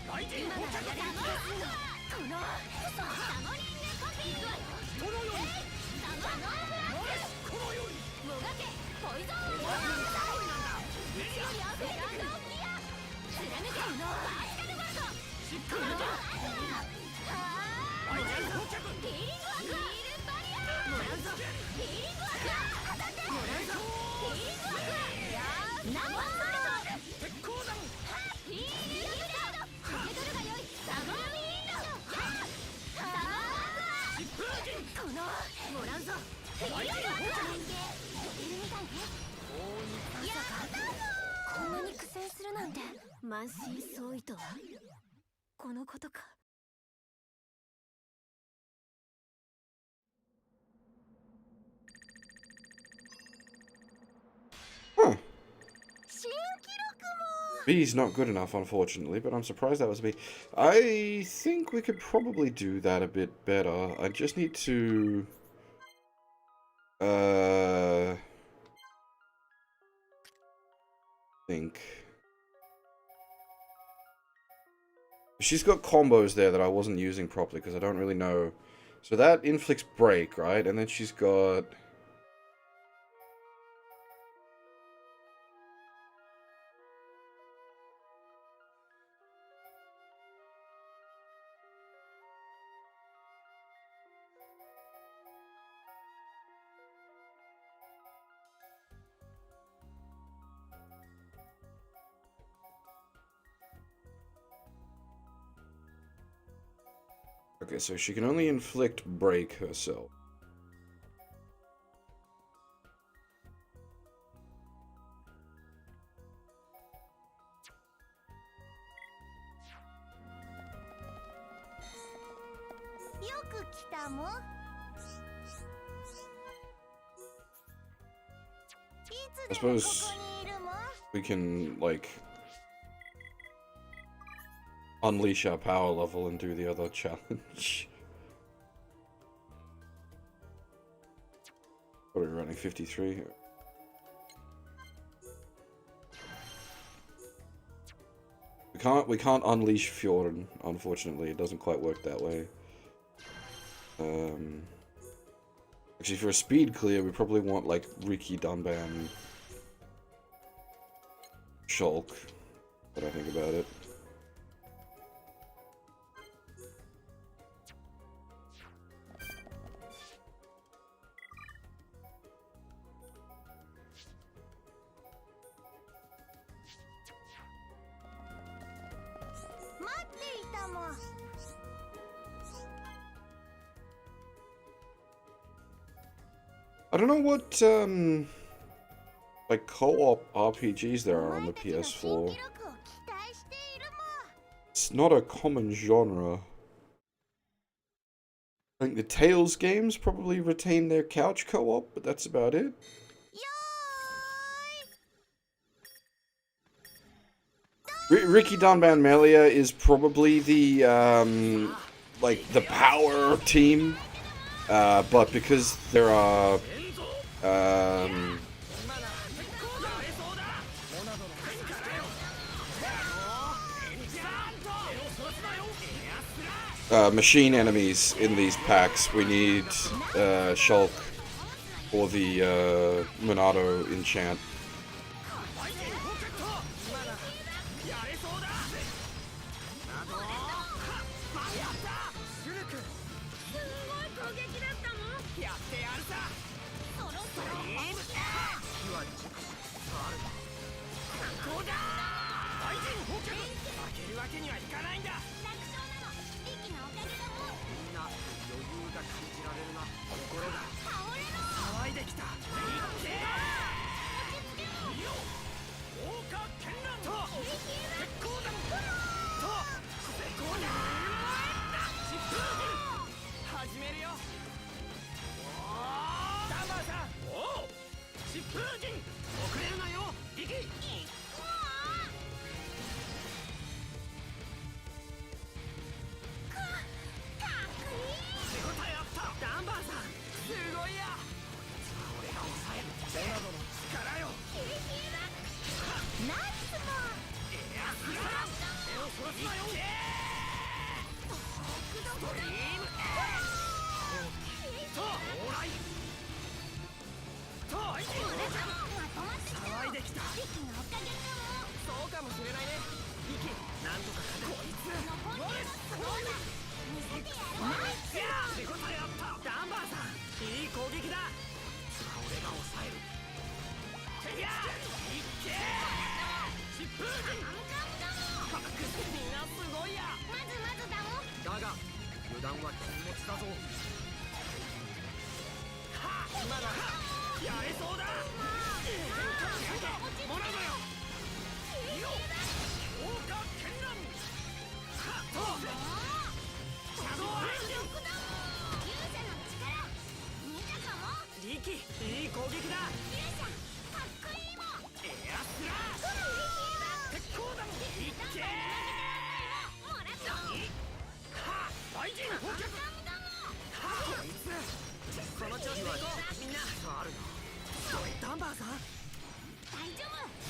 Speaker 8: 私今ならやれる気がするの。このサモリングコピー。
Speaker 7: このように
Speaker 8: サモノーブラック
Speaker 7: このように
Speaker 8: もがけポイゾンウィンドいつよりアフェランドギア貫けこのパスカルバート疾風陣。
Speaker 7: 大臣放却。
Speaker 8: ヒーリングワークヒールバリアもらうぞ。ヒーリングワーク当たってもらうぞ。ヒーリングワークナモンソルト
Speaker 7: 鉄鋼弾。
Speaker 8: ヒーリングブレード受け取るがよい。サマーウィンドサマーワーク
Speaker 7: 疾風陣。
Speaker 8: このもらうぞ。ヒーリングワーク連携いけるみたいね。やったぞ。こんなに苦戦するなんて満身創痍とはこのことか。
Speaker 1: Huh.
Speaker 8: 新記録も
Speaker 1: B's not good enough, unfortunately, but I'm surprised that was a B. I think we could probably do that a bit better. I just need to... think. She's got combos there that I wasn't using properly because I don't really know. So that inflicts break, right? And then she's got... Okay, so she can only inflict break herself.
Speaker 8: 来たも。い
Speaker 1: I
Speaker 8: つでもこ
Speaker 1: suppose
Speaker 8: こにいるも。
Speaker 1: we can, like, unleash our power level and do the other challenge. What are we running? 53? We can't unleash Fjorden, unfortunately. It doesn't quite work that way. Actually, for a speed clear, we probably want, like, Riki, Dunban, Shulk, what I think about it. I don't know what, like, co-op RPGs there are on the PS4. It's not a common genre. I think the Tales games probably retain their couch co-op, but that's about it. Ricky Dunban Melia is probably the, like, the power team, but because there are, machine enemies in these packs, we need, Shulk or the, Monado enchant.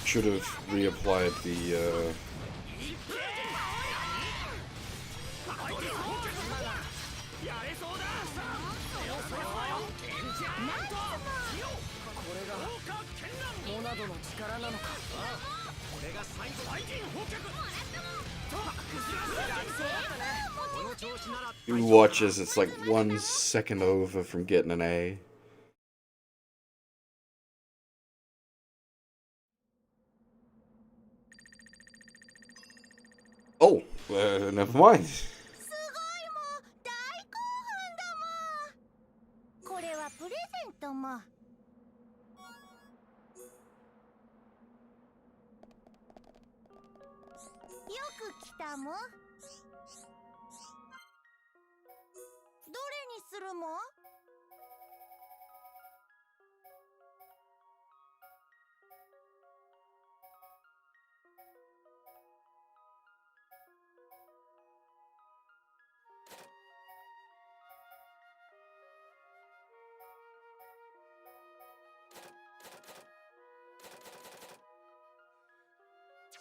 Speaker 1: Should have reapplied the, You watch as it's like 1 second over from getting an A. Oh, never mind.
Speaker 8: これはプレゼントも。よく来たも。どれにするもん？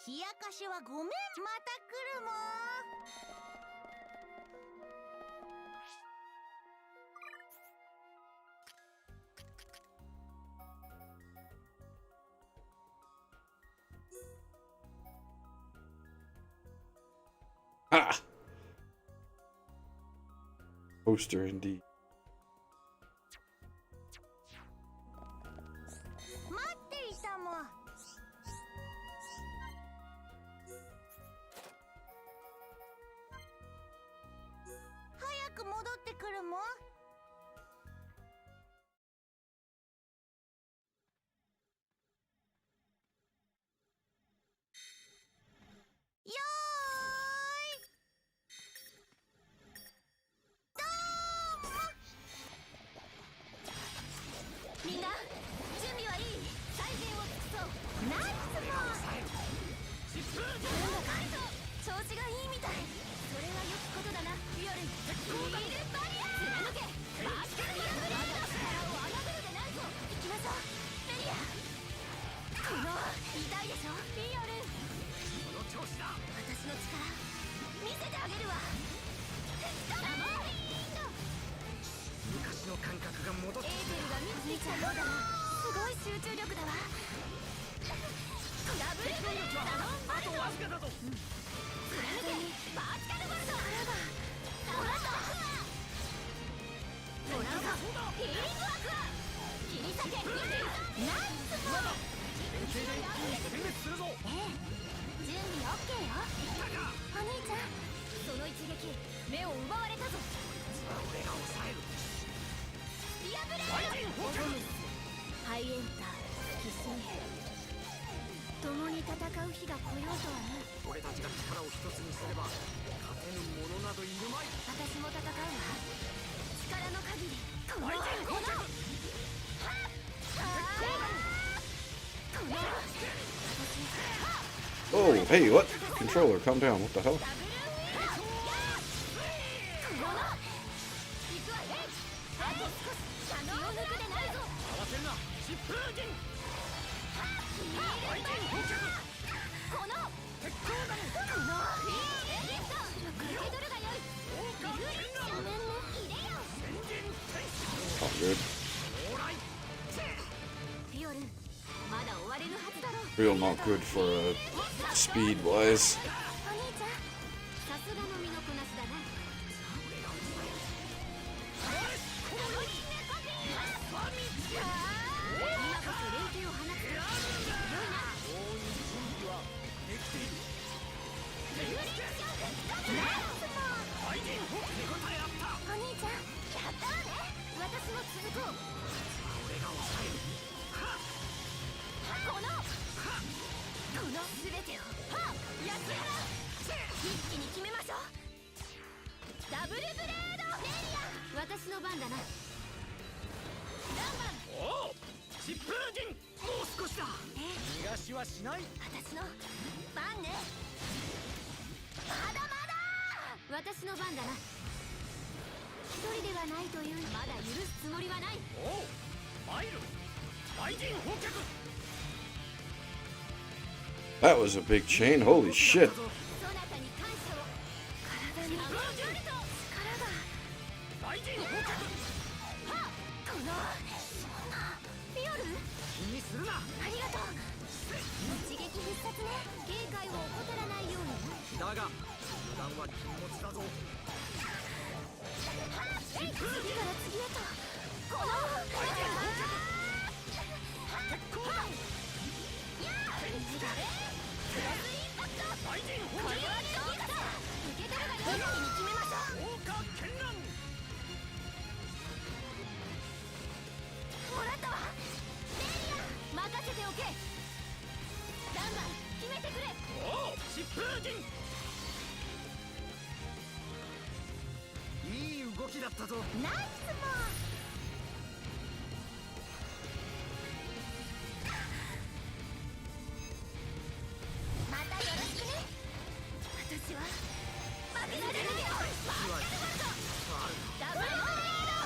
Speaker 8: 冷やかしはごめん。また来るもん。
Speaker 1: Ah! Poster indeed.
Speaker 8: 待っていたもん。早く戻ってくるもん。よーい、どーも。みんな準備はいい？最善を尽くそう。ナイスもん。調子がいいみたい。それは良きことだな。ビオルン、ヒールバリア貫け。バーシカルヤンブレード。力を侮るでないぞ。行きましょうメリア。この痛いでしょビオルン。この調子だ。私の力見せてあげるわ。ダモーリンド。
Speaker 7: 昔の感覚が戻って
Speaker 8: エーテルが見つけちゃうだな。すごい集中力だわ。ダブルブレード。あとわずかだぞ。貫けバーチカルボルト。もらったもらうか。ヒーリングアクア切り裂け。ナイスボール。
Speaker 7: 全滅するぞ。
Speaker 8: 準備オッケーよ。お兄ちゃん、その一撃目を奪われたぞ。
Speaker 7: 俺が抑える。
Speaker 8: ディアブレード。オドメス、ハイエンター、キスミヘ。共に戦う日が来ようとはな。
Speaker 7: 俺たちが力を一つにすれば勝てぬ者などいるまい。
Speaker 8: 私も戦うわ。力の限りこの
Speaker 1: Oh, hey, what? Controller, calm down. What the hell?
Speaker 8: ピオルン、まだ終われるはずだろう。
Speaker 1: Real not good for speed wise.
Speaker 8: お兄ちゃん、さすがの身のこなしだな。今こそ連携を放つ。良いな。お兄ちゃん、やったわね。私も続こう。俺が抑える。この全てをやってやろう。一気に決めましょう。ダブルブレードレイヤー。私の番だな。
Speaker 7: おお、疾風陣、もう少しだ。逃がしはしない。
Speaker 8: 私の番ね。まだまだ私の番だな。一人ではないという。まだ許すつもりはない。
Speaker 7: おう、参る。大陣放却。
Speaker 1: That was a big chain. Holy shit.
Speaker 8: そなたに感謝を。体に力が。
Speaker 7: 大陣放却。
Speaker 8: このピオル、
Speaker 7: 気にするな。
Speaker 8: ありがとう。一撃必殺ね。警戒を怠らないように。
Speaker 7: だが油断は禁物だぞ。
Speaker 8: 次から次へと。この
Speaker 7: 鉄鋼弾。
Speaker 8: クロスインパクト。
Speaker 7: 大陣放
Speaker 8: これ
Speaker 7: 却。
Speaker 8: はどうか。受け取るがよい。一気に決めましょう。
Speaker 7: 豪華絢爛。
Speaker 8: もらったわ。レイヤー、任せておけ。ダンマン、決めてくれ。
Speaker 7: おお、疾風陣。いい動時だったぞ。
Speaker 8: ナイスもまたよろしくね。私は負けられるよ。ダブルブレード。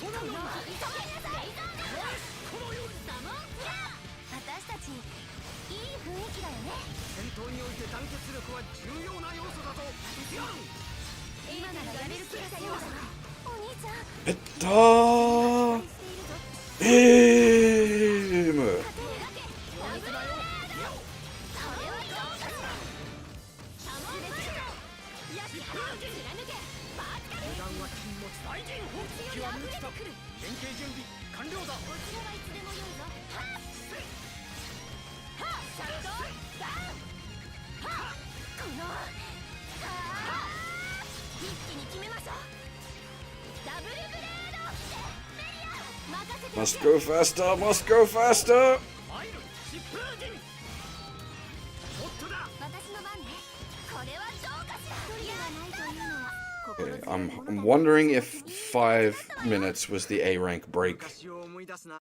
Speaker 8: この急ぎなさい。レイザーサモンキャー。私たちいい雰囲気だよね。
Speaker 7: 戦闘において団結力は重要な要素だぞ。
Speaker 8: 今ならやれる気がするわ。お兄ちゃん
Speaker 1: えっと
Speaker 7: 連携準備完了だ。
Speaker 8: こちらはいつでもよいぞ。はっはっシャットダウンはっこのはっ一気に決めましょう。ダブルブレードメリア任せて。
Speaker 1: Must go faster, must go faster!
Speaker 8: 私の番ね。これはどうかしら。一人ではないというのは
Speaker 1: Okay, I'm wondering if 5 minutes was the A rank break.
Speaker 7: 昔を思い出すな。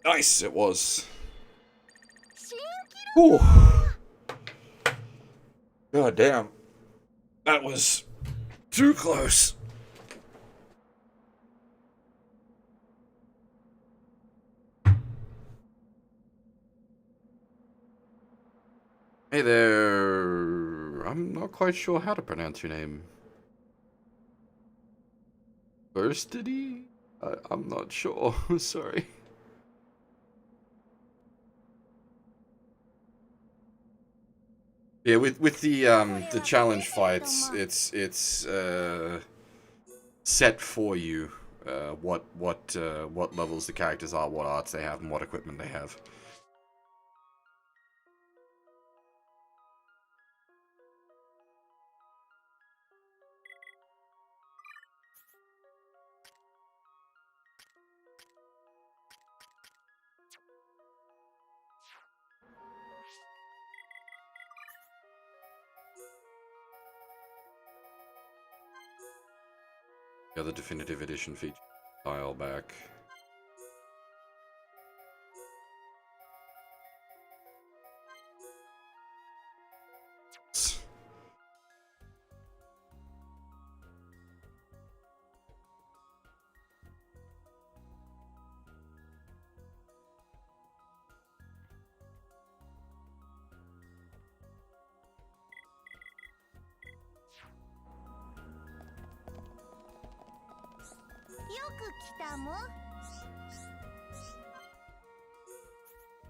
Speaker 1: Nice, it was. Whew. God damn. That was too close. Hey there. I'm not quite sure how to pronounce your name. Burstedy? I'm not sure. Sorry. Yeah, with the challenge fights, it's set for you what levels the characters are, what arts they have, and what equipment they have. Yeah, the definitive edition feature dial back.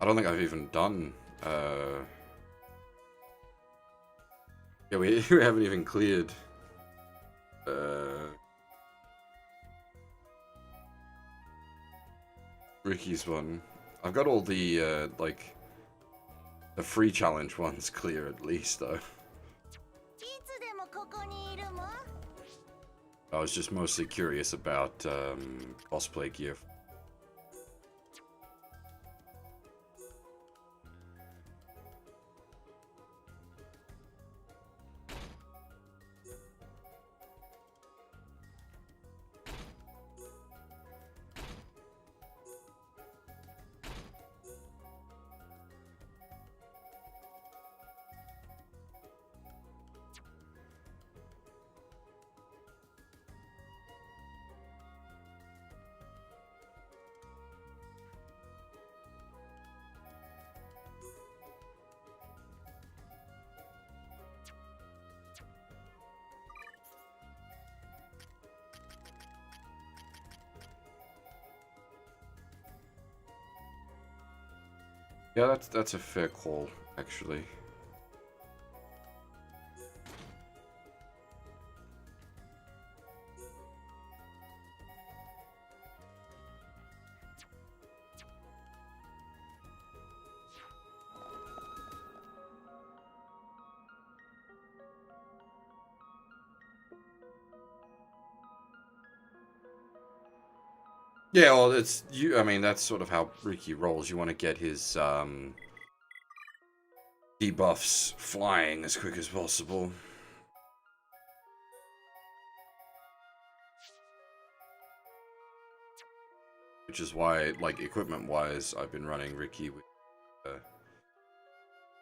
Speaker 1: I don't think I've even done, yeah, we haven't even cleared, Ricky's one. I've got all the, like, the free challenge ones clear at least, though. I was just mostly curious about, cosplay gear. Yeah, that's a fair call, actually. Yeah, well, it's you. I mean, that's sort of how Ricky rolls. You want to get his debuffs flying as quick as possible. Which is why, like, equipment-wise, I've been running Ricky with,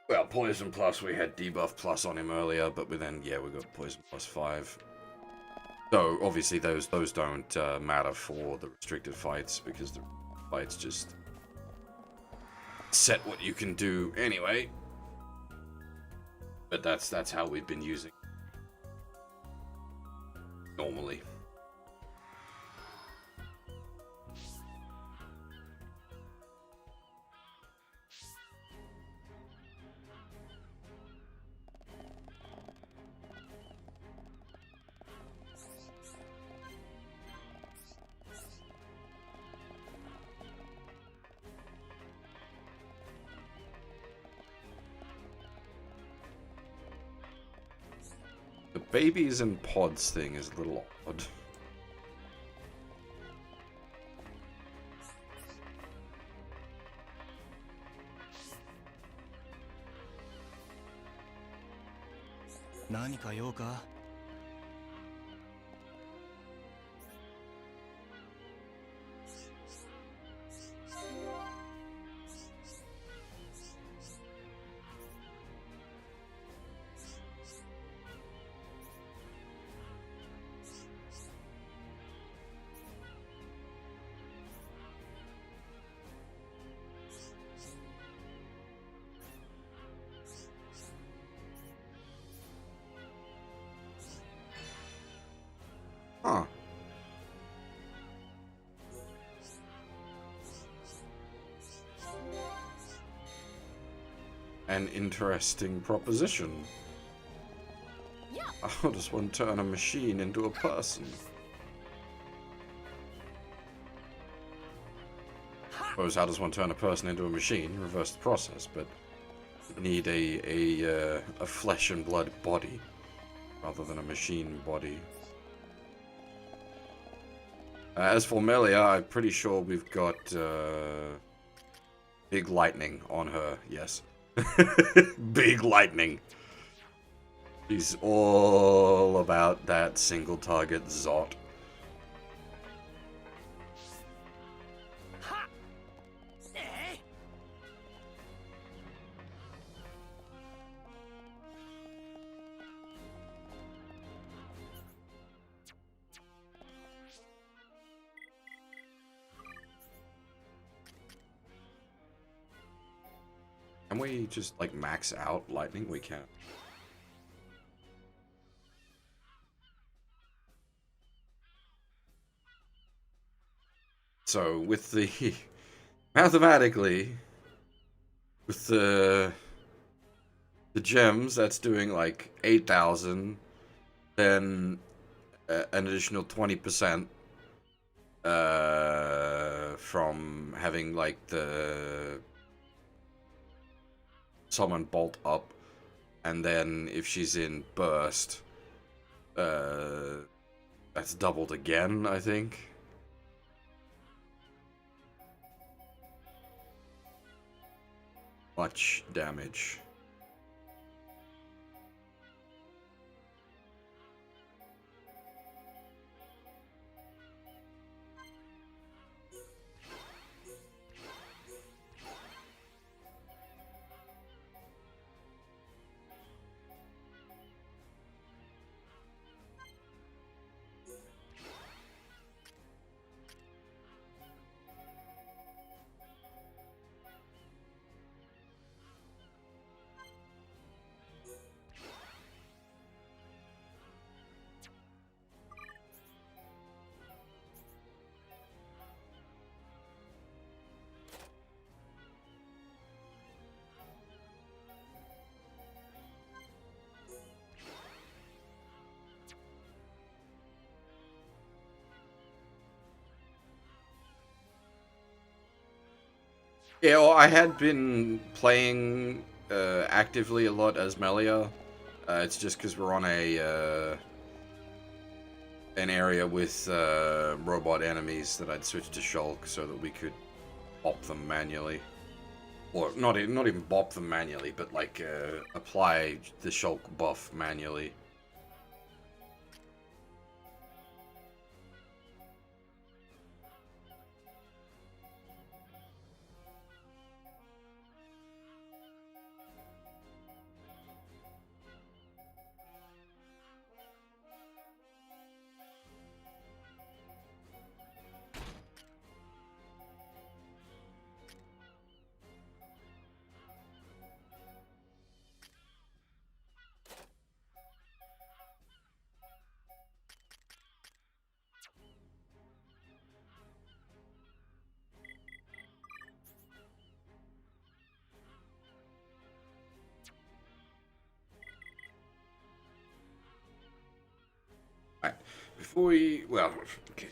Speaker 1: well, Poison Plus. We had Debuff Plus on him earlier, but then, yeah, we got Poison Plus 5. So, obviously, those don't matter for the restricted fights, because the fights just set what you can do anyway. But that's how we've been using normally. The babies and pods thing is a little odd. Huh. An interesting proposition. How does one turn a machine into a person? Suppose how does one turn a person into a machine? Reverse the process, but need a flesh and blood body rather than a machine body. As for Melia, I'm pretty sure we've got big lightning on her. Yes. Big lightning. She's all about that single target Zot. Can we just, like, max out lightning? We can't. So, with the... mathematically, with the gems, that's doing, like, 8,000. Then, an additional 20%. From having, like, the... summon bolt up, and then if she's in burst, that's doubled again, I think. Much damage. Yeah, well, I had been playing actively a lot as Melia. It's just because we're on an area with robot enemies that I'd switched to Shulk so that we could op them manually. or not even bop them manually, but like apply the shulk buff manually. Alright, before we, well, okay.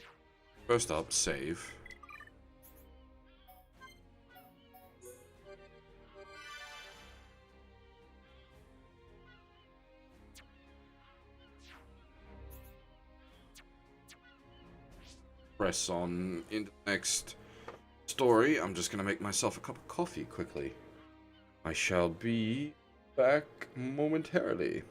Speaker 1: First up, save. Press on into the next story. I'm just gonna make myself a cup of coffee quickly. I shall be back momentarily.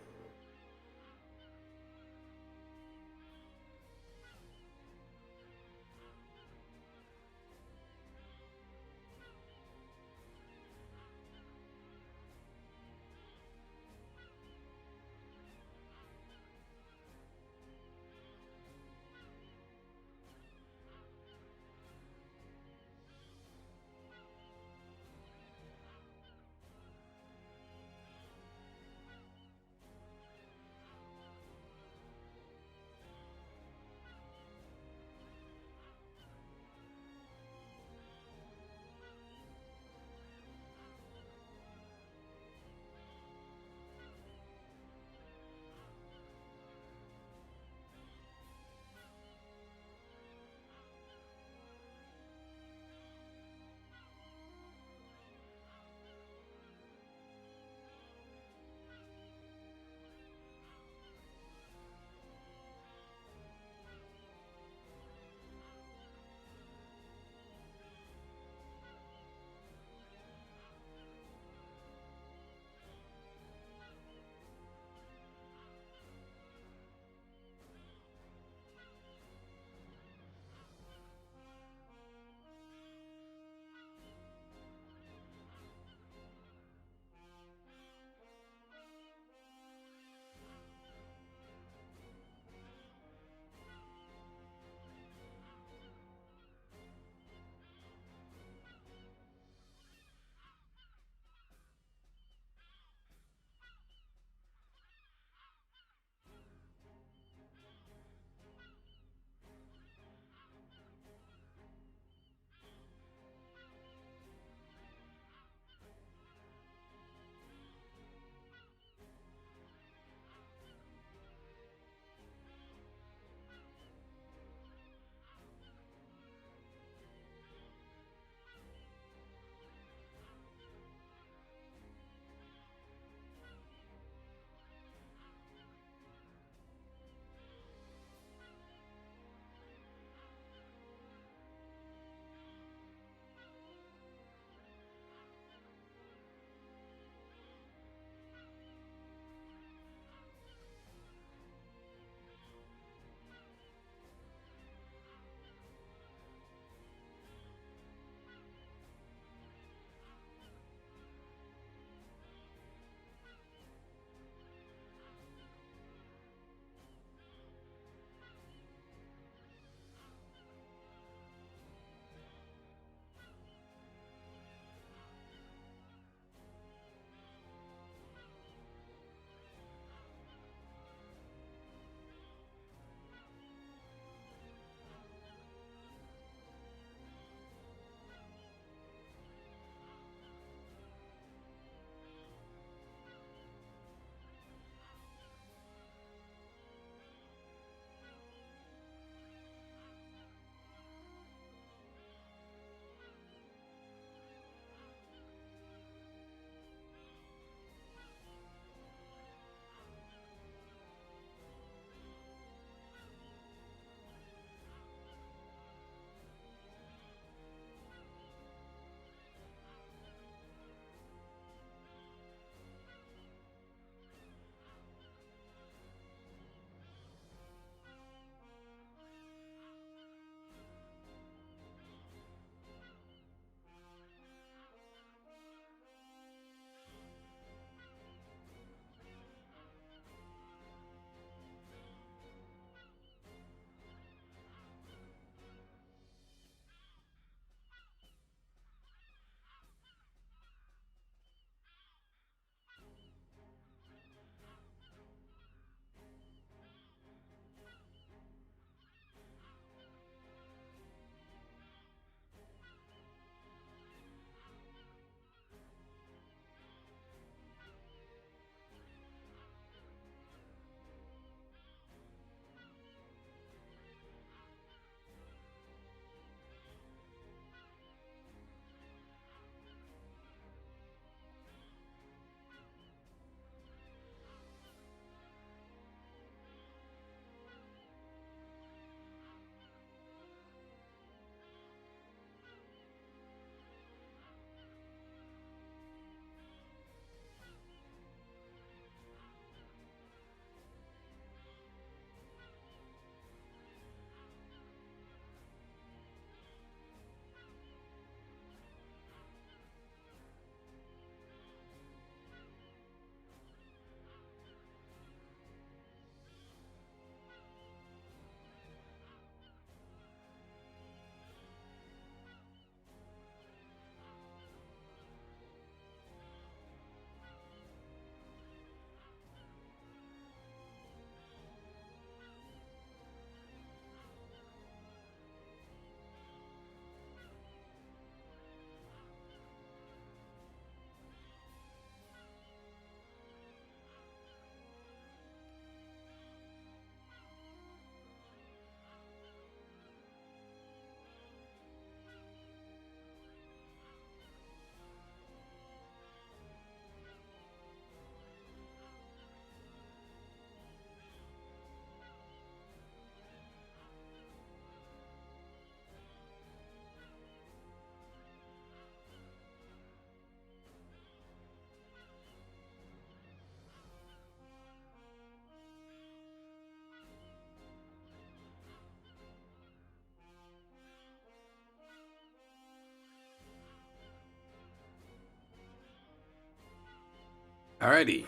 Speaker 1: Alrighty.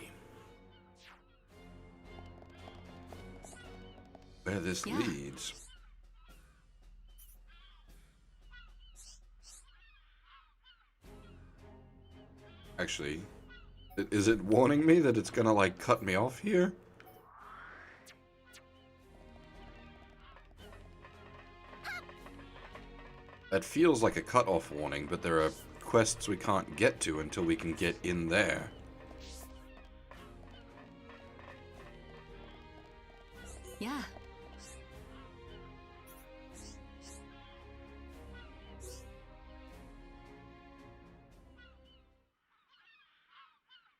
Speaker 1: Where this
Speaker 10: Yeah.
Speaker 1: leads. Actually, is it warning me that it's gonna, like, cut me off here? That feels like a cut-off warning, but there are quests we can't get to until we can get in there.
Speaker 10: Yeah.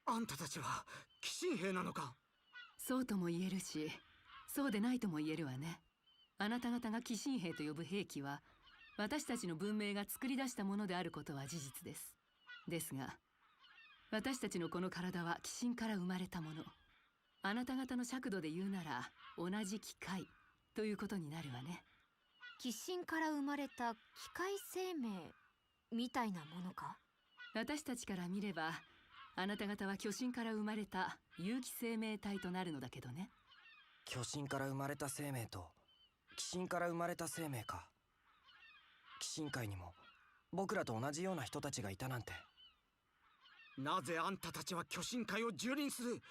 Speaker 7: あんたたちは鬼神兵なのか。
Speaker 10: そうとも言えるし、そうでないとも言えるわね。あなた方が鬼神兵と呼ぶ兵器は、私たちの文明が作り出したものであることは事実です。ですが、私たちのこの体は鬼神から生まれたもの。あなた方の尺度で言うなら、同じ機械ということになるわね。
Speaker 8: 鬼神から生まれた機械生命みたいなものか。
Speaker 10: 私たちから見れば、あなた方は巨神から生まれた有機生命体となるのだけどね。
Speaker 3: 巨神から生まれた生命と鬼神から生まれた生命か。鬼神界にも僕らと同じような人たちがいたなんて。
Speaker 7: なぜあんたたちは巨神界を蹂躙する。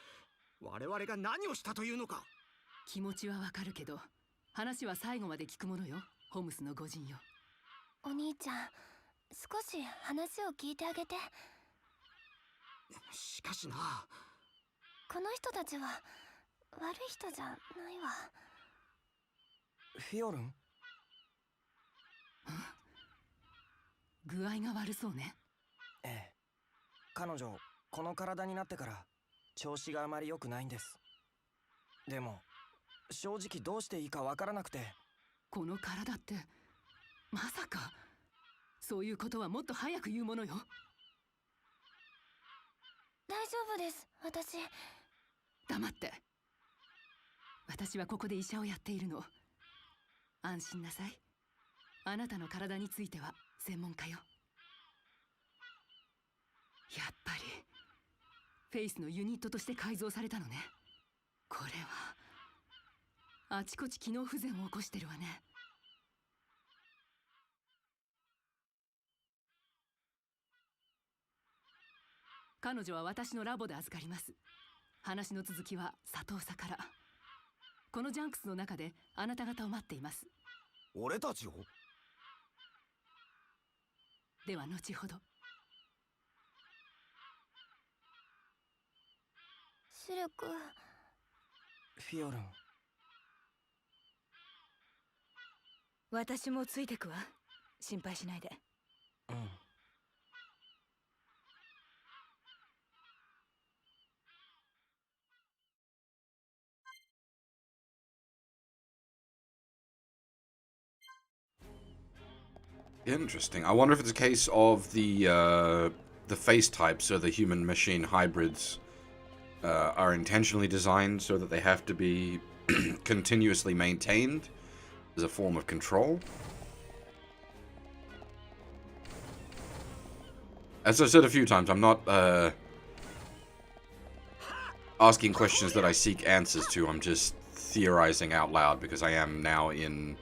Speaker 7: 我々が何をしたというのか。
Speaker 10: 気持ちはわかるけど、話は最後まで聞くものよ、ホームスの御人よ。
Speaker 2: お兄ちゃん、少し話を聞いてあげて。
Speaker 7: しかしな、
Speaker 2: この人たちは悪い人じゃないわ。
Speaker 3: フィオルン？
Speaker 10: 具合が悪そうね。
Speaker 3: ええ。彼女、この体になってから調子があまり良くないんです。でも、正直どうしていいかわからなくて。
Speaker 10: この体って、まさか、そういうことはもっと早く言うものよ。
Speaker 2: 大丈夫です、私。
Speaker 10: 黙って。私はここで医者をやっているの。安心なさい。あなたの体については専門家よ。やっぱりフェイスのユニットとして改造されたのね。これはあちこち機能不全を起こしてるわね。彼女は私のラボで預かります。話の続きは佐藤さから。このジャンクスの中であなた方を待っています。
Speaker 4: 俺たちを？
Speaker 10: では後ほど。
Speaker 2: シルク。
Speaker 3: フィオルン。
Speaker 5: 私もついてくわ。心配しないで。
Speaker 3: うん。
Speaker 1: Interesting. I wonder if it's a case of the face types, so the human-machine hybrids, are intentionally designed so that they have to be continuously maintained as a form of control. As I've said a few times, I'm not asking questions that I seek answers to. I'm just theorizing out loud because I am now in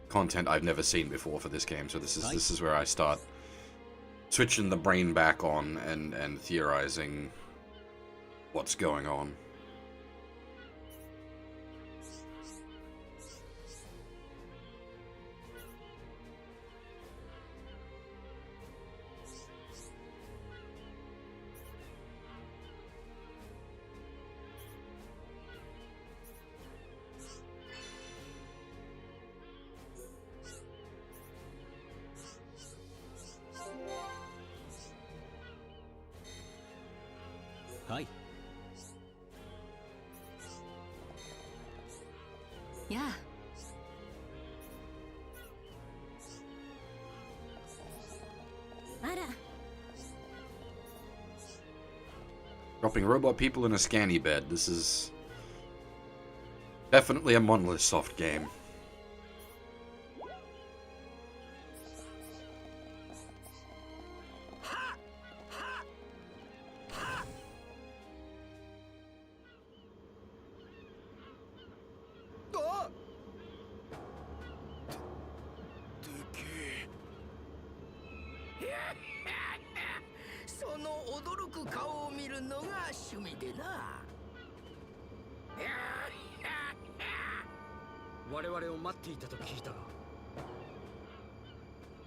Speaker 1: content I've never seen before for this game. So this is where I start switching the brain back on and theorizing what's going on.
Speaker 9: Hi.
Speaker 10: Yeah.
Speaker 1: Dropping robot people in a scanny bed. This is definitely a Monolith Soft game.
Speaker 11: その驚く顔を見るのが趣味でな。
Speaker 9: 我々を待っていたと聞いたが。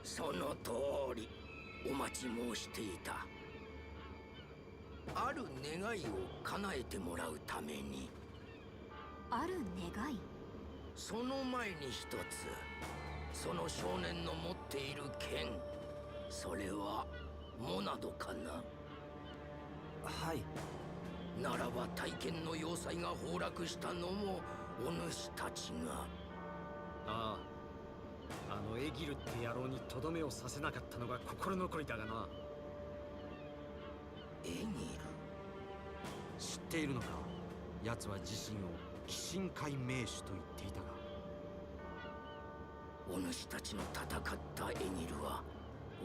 Speaker 11: その通り、お待ち申していた。ある願いを叶えてもらうために。
Speaker 8: ある願い？
Speaker 11: その前に一つ、その少年の持っている剣、それはモナドかな。
Speaker 3: はい。
Speaker 11: ならば大剣の要塞が崩落したのもお主たちが。
Speaker 9: ああ、あのエギルって野郎にとどめをさせなかったのが心残りだがな。
Speaker 11: エギル、
Speaker 9: 知っているのか。奴は自身を鬼神界名手と言っていたが。
Speaker 11: お主たちの戦ったエギルは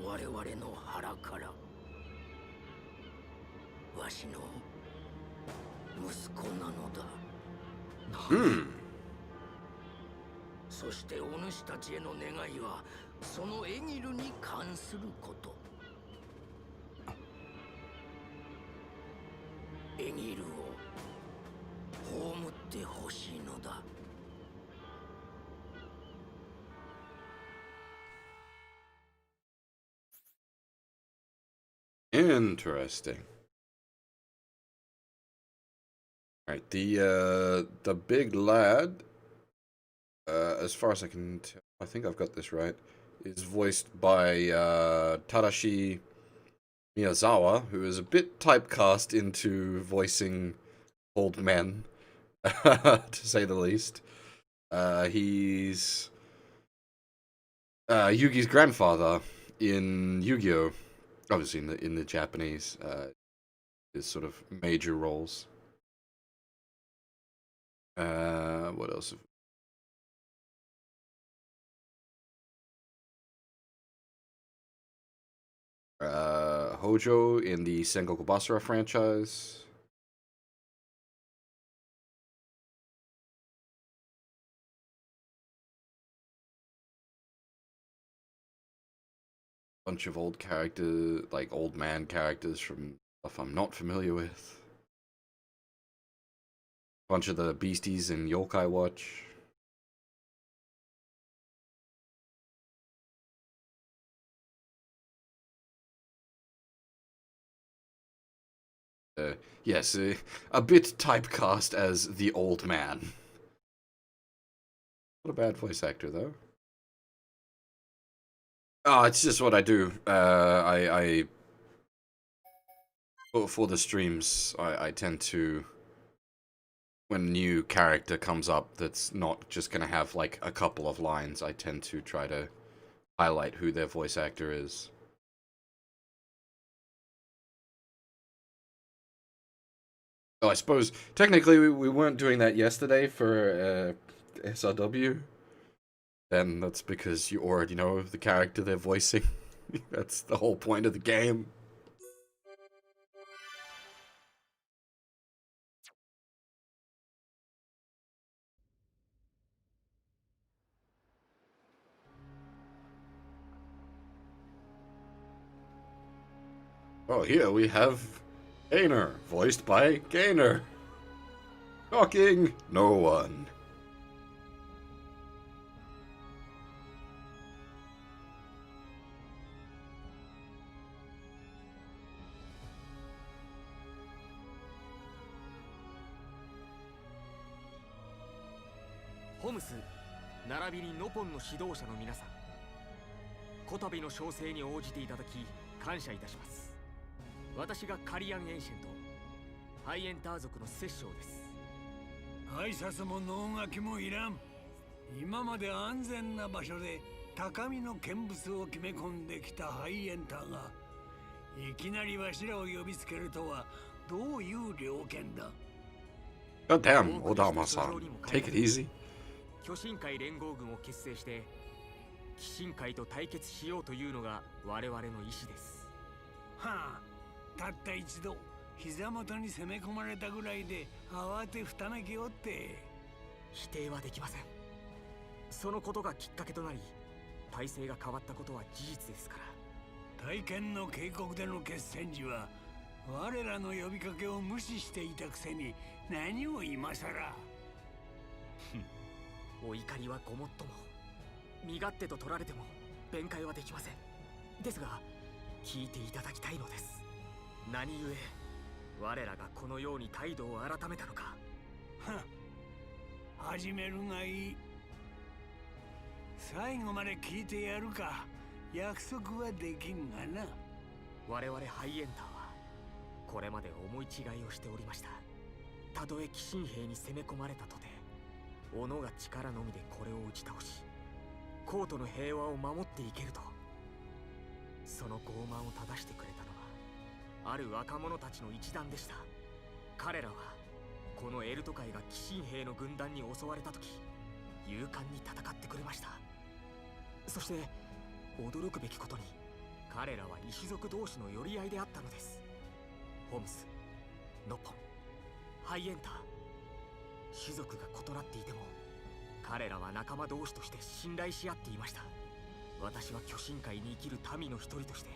Speaker 11: 我々の腹からわしの息子なのだ。そしてお主たちへの願いはそのエギルに関すること。エギルを葬ってほしいのだ。
Speaker 1: Interesting. Alright, the big lad, as far as I can tell, I think I've got this right, is voiced by Tadashi Miyazawa, who is a bit typecast into voicing old men, to say the least. He's Yugi's grandfather in Yu-Gi-Oh! Obviously in the Japanese, is sort of major roles. What else? Hojo in the Sengoku Basara franchise. Bunch of old characters, like old man characters from stuff I'm not familiar with. Bunch of the beasties in Yokai Watch. Yes, a bit typecast as the old man. Not a bad voice actor, though. Oh, it's just what I do. For the streams, I tend to, when a new character comes up that's not just gonna have like a couple of lines, I tend to try to highlight who their voice actor is. Oh, I suppose technically we weren't doing that yesterday for SRW. Then that's because you already know the character they're voicing. That's the whole point of the game. Oh, here we have Gainer, voiced by Gainer. Shocking no one.
Speaker 12: Homs 並びにノポンの指導者の皆さん、こたびの招請に応じていただき感謝いたします。私がカリアンエンシェント、ハイエンター族の摂政です。
Speaker 13: 挨拶も能書きもいらん。今まで安全な場所で高みの見物を決め込んできたハイエンターがいきなりわしらを呼びつけるとはどういう了見だ。
Speaker 1: God damn, Odama-san. Take it easy.
Speaker 12: 巨神会連合軍を結成して鬼神会と対決しようというのが我々の意思です。
Speaker 13: はあ、たった一度膝元に攻め込まれたぐらいで慌てふためきおって。
Speaker 12: 否定はできません。そのことがきっかけとなり体制が変わったことは事実ですか
Speaker 13: 大剣の渓谷での決戦時は我らの呼びかけを無視していたくせに何を今さら。
Speaker 12: お怒りはごもっとも。身勝手と取られても弁解はできません。ですが聞いていただきたいのです。何故我らがこのように態度を改めたのか。
Speaker 13: 始めるがいい。最後まで聞いてやるか。約束はできんがな。
Speaker 12: 我々ハイエンターはこれまで思い違いをしておりました。たとえ鬼神兵に攻め込まれたとて、己が力のみでこれを打ち倒しコートの平和を守っていけると。その傲慢を正してくれたのはある若者たちの一団でした。彼らはこのエルト海が鬼神兵の軍団に襲われた時勇敢に戦ってくれました。そして驚くべきことに彼らは異種族同士の寄り合いであったのです。ホムス、ノッポン、ハイエンター、種族が異なっていても彼らは仲間同士として信頼し合っていました。私は巨神界に生きる民の一人として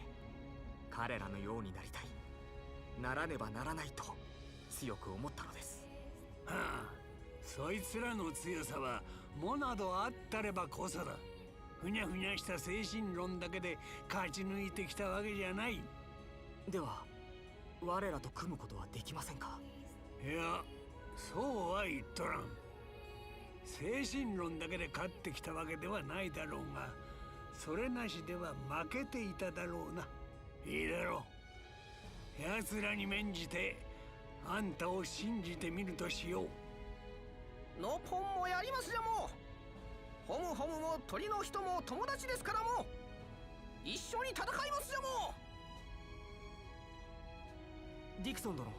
Speaker 12: 彼らのようになりたい、ならねばならないと強く思ったのです。
Speaker 13: はあ、そいつらの強さはモなどあったればこそだ。ふにゃふにゃした精神論だけで勝ち抜いてきたわけじゃない。
Speaker 12: では我らと組むことはできませんか。
Speaker 13: いや、そうは言っとらん。精神論だけで勝ってきたわけではないだろうが、それなしでは負けていただろうな。いいだろう。奴らに免じてあんたを信じてみるとしよう。
Speaker 7: ノポンもやりますじゃもう。ホムホムも鳥の人も友達ですからもう。一緒に戦いますじゃも
Speaker 12: う。ディクソン殿、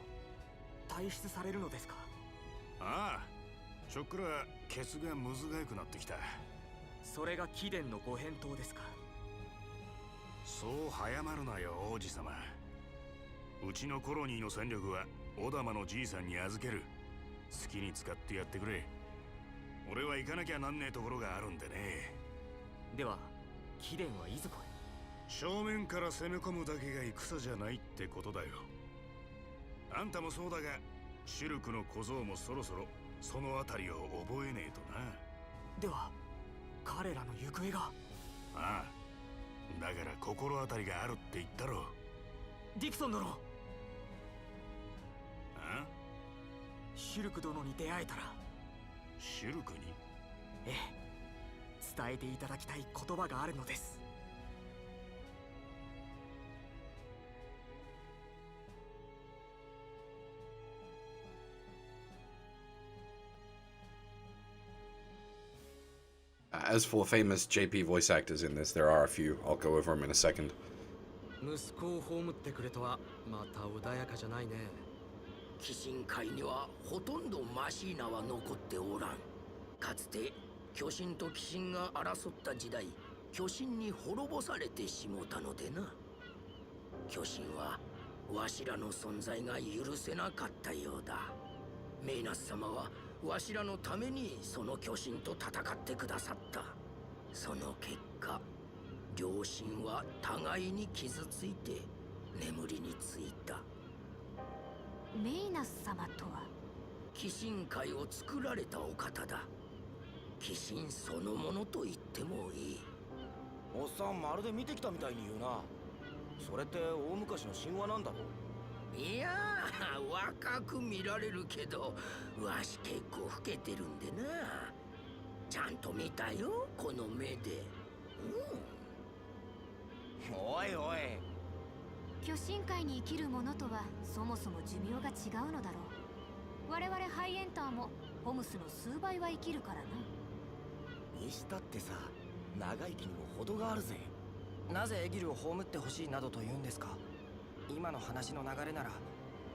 Speaker 12: 退出されるのですか。
Speaker 14: ああ、ちょっくらケツがむずがゆくなってきた。
Speaker 12: それが貴殿のご返答ですか。
Speaker 14: そう早まるなよ王子様。うちのコロニーの戦力はオダマのじいさんに預ける。好きに使ってやってくれ。俺は行かなきゃなんねえところがあるんでね。
Speaker 12: では貴殿はいずこへ。
Speaker 14: 正面から攻め込むだけが戦じゃないってことだよ。あんたもそうだがシルクの小僧もそろそろそのあたりを覚えねえとな。
Speaker 12: では彼らの行方が。
Speaker 14: ああ、だから心当たりがあるって言ったろ。
Speaker 12: ディクソン殿。
Speaker 14: ああ、
Speaker 12: シュルク殿に出会えたら。
Speaker 14: シュルクに？
Speaker 12: ええ、伝えていただきたい言葉があるのです。
Speaker 1: As for famous JP voice actors in this, there are a few. I'll go over them in a second.
Speaker 7: 息子を葬ってくれとはまた穏やかじゃないね。
Speaker 11: 鬼神界にはほとんどマシーナは残っておらん。かつて巨神と鬼神が争った時代、巨神に滅ぼされてしもうたのでな。巨神はわしらの存在が許せなかったようだ。メイナス様はわしらのためにその巨神と戦ってくださった。その結果、両親は互いに傷ついて眠りについた。
Speaker 8: メイナス様とは
Speaker 11: 鬼神界を作られたお方だ。鬼神そのものと言ってもいい。
Speaker 4: おっさんまるで見てきたみたいに言うな。それって大昔の神話なんだろ。
Speaker 11: いやー、若く見られるけどわし結構老けてるんでな。ちゃんと見たよこの目で。
Speaker 4: おいおい、
Speaker 8: 巨神界に生きる者とはそもそも寿命が違うのだろう。我々ハイエンターもホムスの数倍は生きるからな。
Speaker 4: にしたってさ、長生きにも程があるぜ。
Speaker 3: なぜエギルを葬ってほしいなどと言うんですか。今の話の流れなら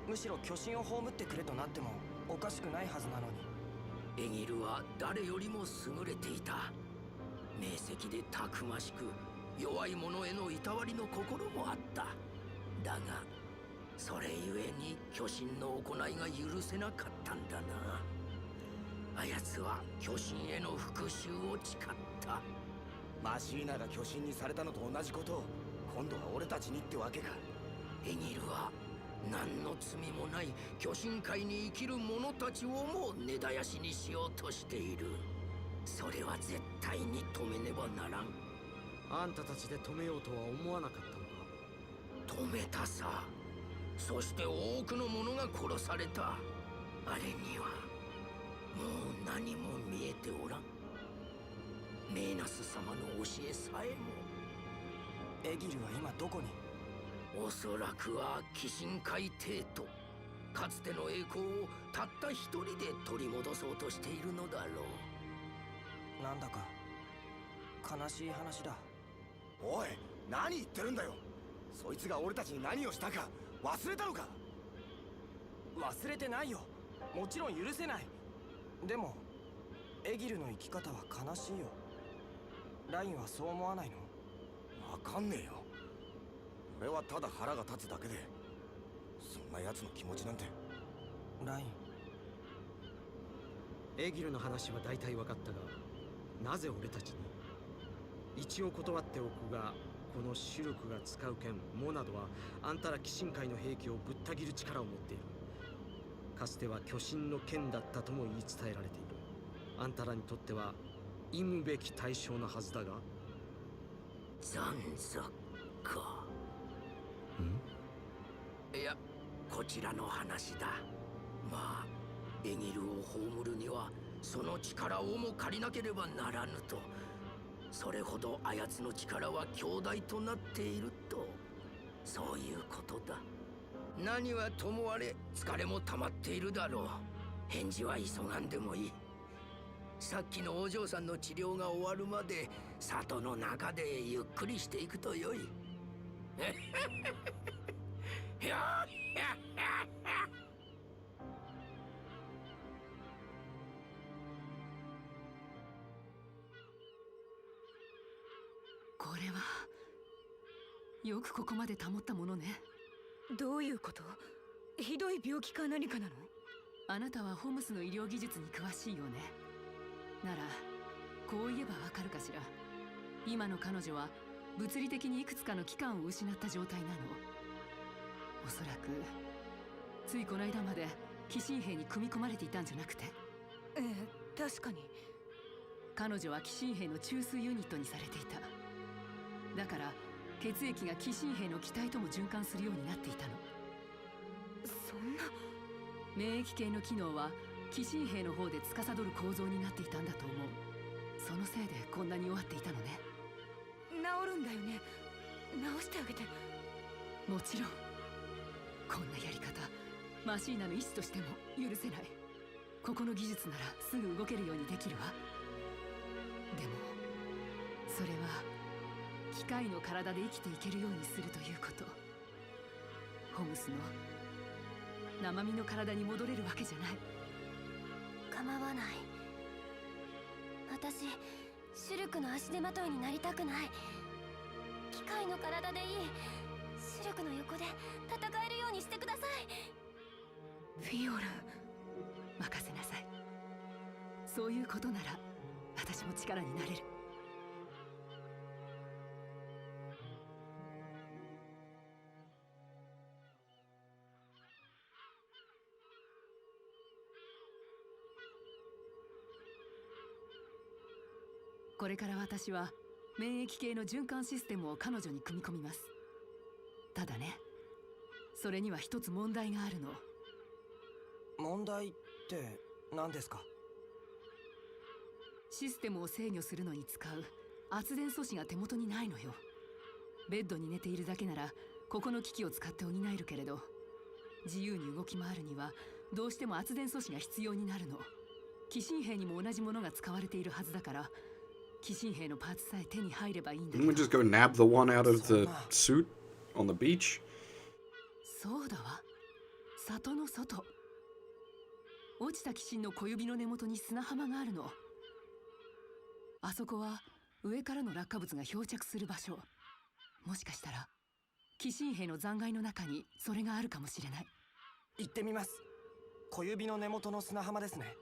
Speaker 3: むしろ巨神を葬ってくれとなってもおかしくないはずなのに。
Speaker 11: エギルは誰よりも優れていた。明晰でたくましく、弱い者へのいたわりの心もあった。だがそれゆえに巨神の行いが許せなかったんだな。あやつは巨神への復讐を誓った。
Speaker 4: マシーナが巨神にされたのと同じことを今度は俺たちにってわけか。
Speaker 11: エギルは何の罪もない巨神界に生きる者たちをも根絶やしにしようとしている。それは絶対に止めねばならん。
Speaker 7: あんたたちで止めようとは思わなかったのか。
Speaker 11: 止めたさ。そして多くの者が殺された。あれにはもう何も見えておらん。メーナス様の教えさえも。
Speaker 3: エギルは今どこに？
Speaker 11: おそらくは鬼神界帝都。かつての栄光をたった一人で取り戻そうとしているのだろう。
Speaker 3: なんだか悲しい話だ。
Speaker 4: おい、何言ってるんだよ。そいつが俺たちに何をしたか忘れたのか。
Speaker 3: 忘れてないよ。もちろん許せない。でもエギルの生き方は悲しいよ。ラインはそう思わないの？
Speaker 4: わかんねえよ。俺はただ腹が立つだけで、そんな奴の気持ちなんて。
Speaker 3: ライン、
Speaker 7: エギルの話は大体分かったが、なぜ俺たちに？一応断っておくが、このシュルクが使う剣モナドはあんたら鬼神界の兵器をぶった切る力を持っている。かつては巨神の剣だったとも言い伝えられている。あんたらにとっては忌むべき対象のはずだが。
Speaker 11: 残属か。いや、こちらの話だ。まあエギルを葬るにはその力をも借りなければならぬと。それほどあやつの力は強大となっていると。そういうことだ。何はともあれ疲れも溜まっているだろう。返事は急がんでもいい。さっきのお嬢さんの治療が終わるまで里の中でゆっくりしていくとよい。
Speaker 10: これはよくここまで保ったものね。
Speaker 5: どういうこと？ひどい病気か何かなの？
Speaker 10: あなたはホムスの医療技術に詳しいよね。ならこう言えばわかるかしら。今の彼女は物理的にいくつかの器官を失った状態なの。おそらくついこの間まで鬼神兵に組み込まれていたんじゃなくて。
Speaker 5: ええ、確かに。
Speaker 10: 彼女は鬼神兵の中枢ユニットにされていた。だから血液が鬼神兵の気体とも循環するようになっていたの。
Speaker 5: そんな。
Speaker 10: 免疫系の機能は鬼神兵の方で司る構造になっていたんだと思う。そのせいでこんなに弱っていたのね。
Speaker 5: 治るんだよね。治してあげて。
Speaker 10: もちろん。こんなやり方マシーナの意志としても許せない。ここの技術ならすぐ動けるようにできるわ。でもそれは機械の体で生きていけるようにするということ。ホムスの生身の体に戻れるわけじゃない。
Speaker 2: 構わない。私シュルクの足手まといになりたくない。機械の体でいい。シュルクの横で戦えるようにしてください。
Speaker 5: フィオル、
Speaker 10: 任せなさい。そういうことなら私も力になれる。これから私は免疫系の循環システムを彼女に組み込みます。ただね、それには一つ問題があるの。
Speaker 3: 問題って何ですか？
Speaker 10: システムを制御するのに使う圧電素子が手元にないのよ。ベッドに寝ているだけならここの機器を使って補えるけれど、自由に動き回るにはどうしても圧電素子が必要になるの。鬼神兵にも同じものが使われているはずだから、鬼神兵のパーツさえ手に入ればいいんだけど。
Speaker 1: Didn't we just go nab the one out of the suit on the beach?
Speaker 10: そうだわ。里の外。落ちた鬼神の小指の根元に砂浜があるの。あそこは上からの落下物が漂着する場所。もしかしたら鬼神兵の残骸の中にそれがあるかもしれない。
Speaker 3: 行ってみます。小指の根元の砂浜ですね。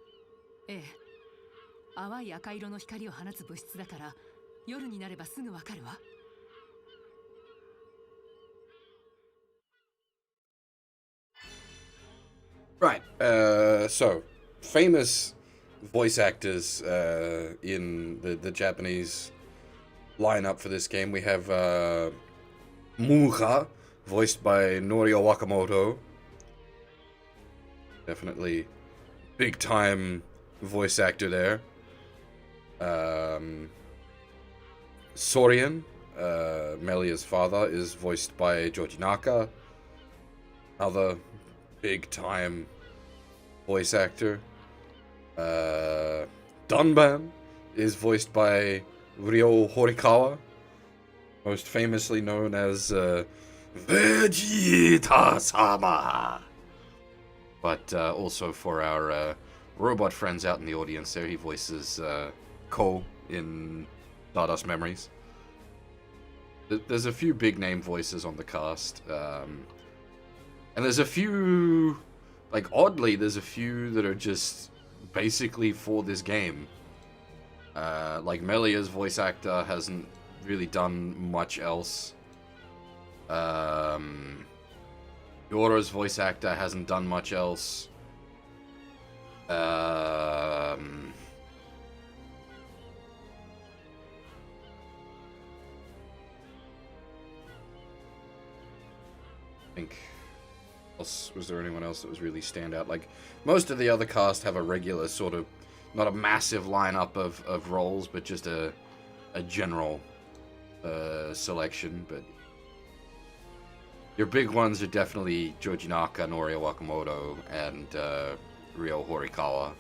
Speaker 10: ええ、淡い赤色の光を放つ物質だから夜になればすぐわかるわ。
Speaker 1: Right. So famous voice actors in the Japanese lineup for this game. We have Muha, voiced by Norio Wakamoto. Definitely big time voice actor there. Sorian, Melia's father, is voiced by Joji Naka. Another big time voice actor. Dunban is voiced by Ryo Horikawa, most famously known as Vegeta-sama. But also for our robot friends out in the audience there, he voices Ko in Stardust Memories. There's a few big name voices on the cast. And there's a few, like, oddly, there's a few that are just basically for this game. Like, Melia's voice actor hasn't really done much else. Yora's voice actor hasn't done much else. I think... Was there anyone else that was really stand out? Like, most of the other cast have a regular sort of, not a massive lineup of roles, but just a general selection. But your big ones are definitely Joji Naka, Norio Wakamoto, and Ryo Horikawa.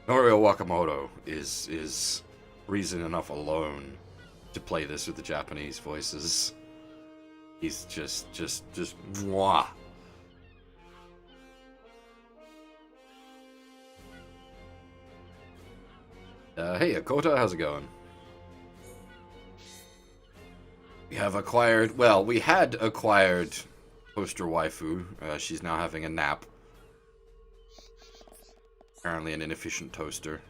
Speaker 1: Norio Wakamoto is reason enough alone to play this with the Japanese voices. He's just mwah. Hey Akota, how's it going? We have acquired, well, we had acquired Toaster Waifu. She's now having a nap. Apparently an inefficient toaster.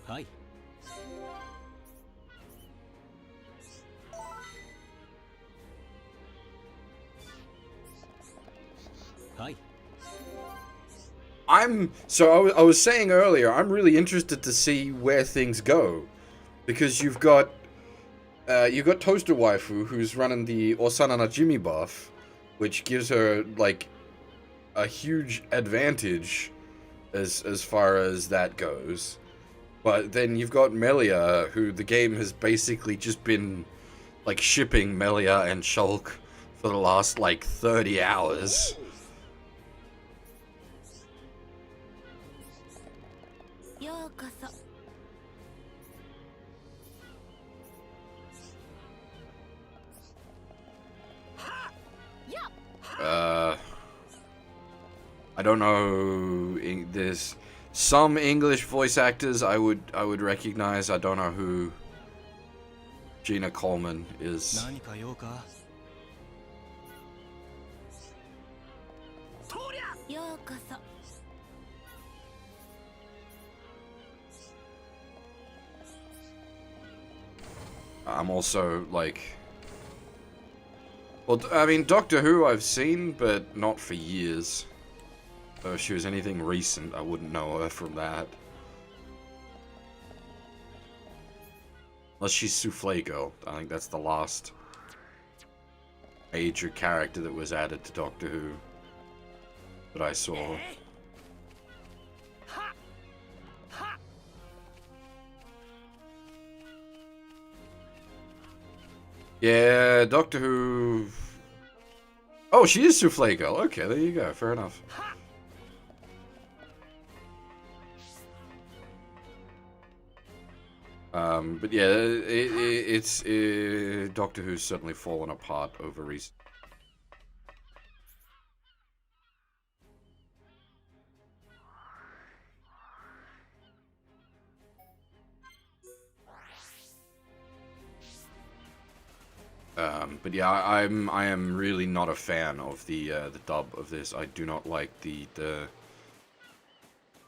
Speaker 3: Hi. Hi.
Speaker 1: I was saying earlier, I'm really interested to see where things go, because you've got Toaster Waifu, who's running the Osana Najimi buff, which gives her like a huge advantage as far as that goes. But then you've got Melia, who the game has basically just been like shipping Melia and Shulk for the last like 30 hours. I don't know. There's some English voice actors I would recognize. I don't know who Gina Coleman is. I'm also like, well, I mean, Doctor Who I've seen, but not for years. So if she was anything recent, I wouldn't know her from that. Unless she's Souffle Girl. I think that's the last major character that was added to Doctor Who that I saw. Yeah, Doctor Who... Oh, she is Souffle Girl. Okay, there you go. Fair enough. But yeah, it's Doctor Who's certainly fallen apart over recent. But yeah, I am really not a fan of the dub of this. I do not like the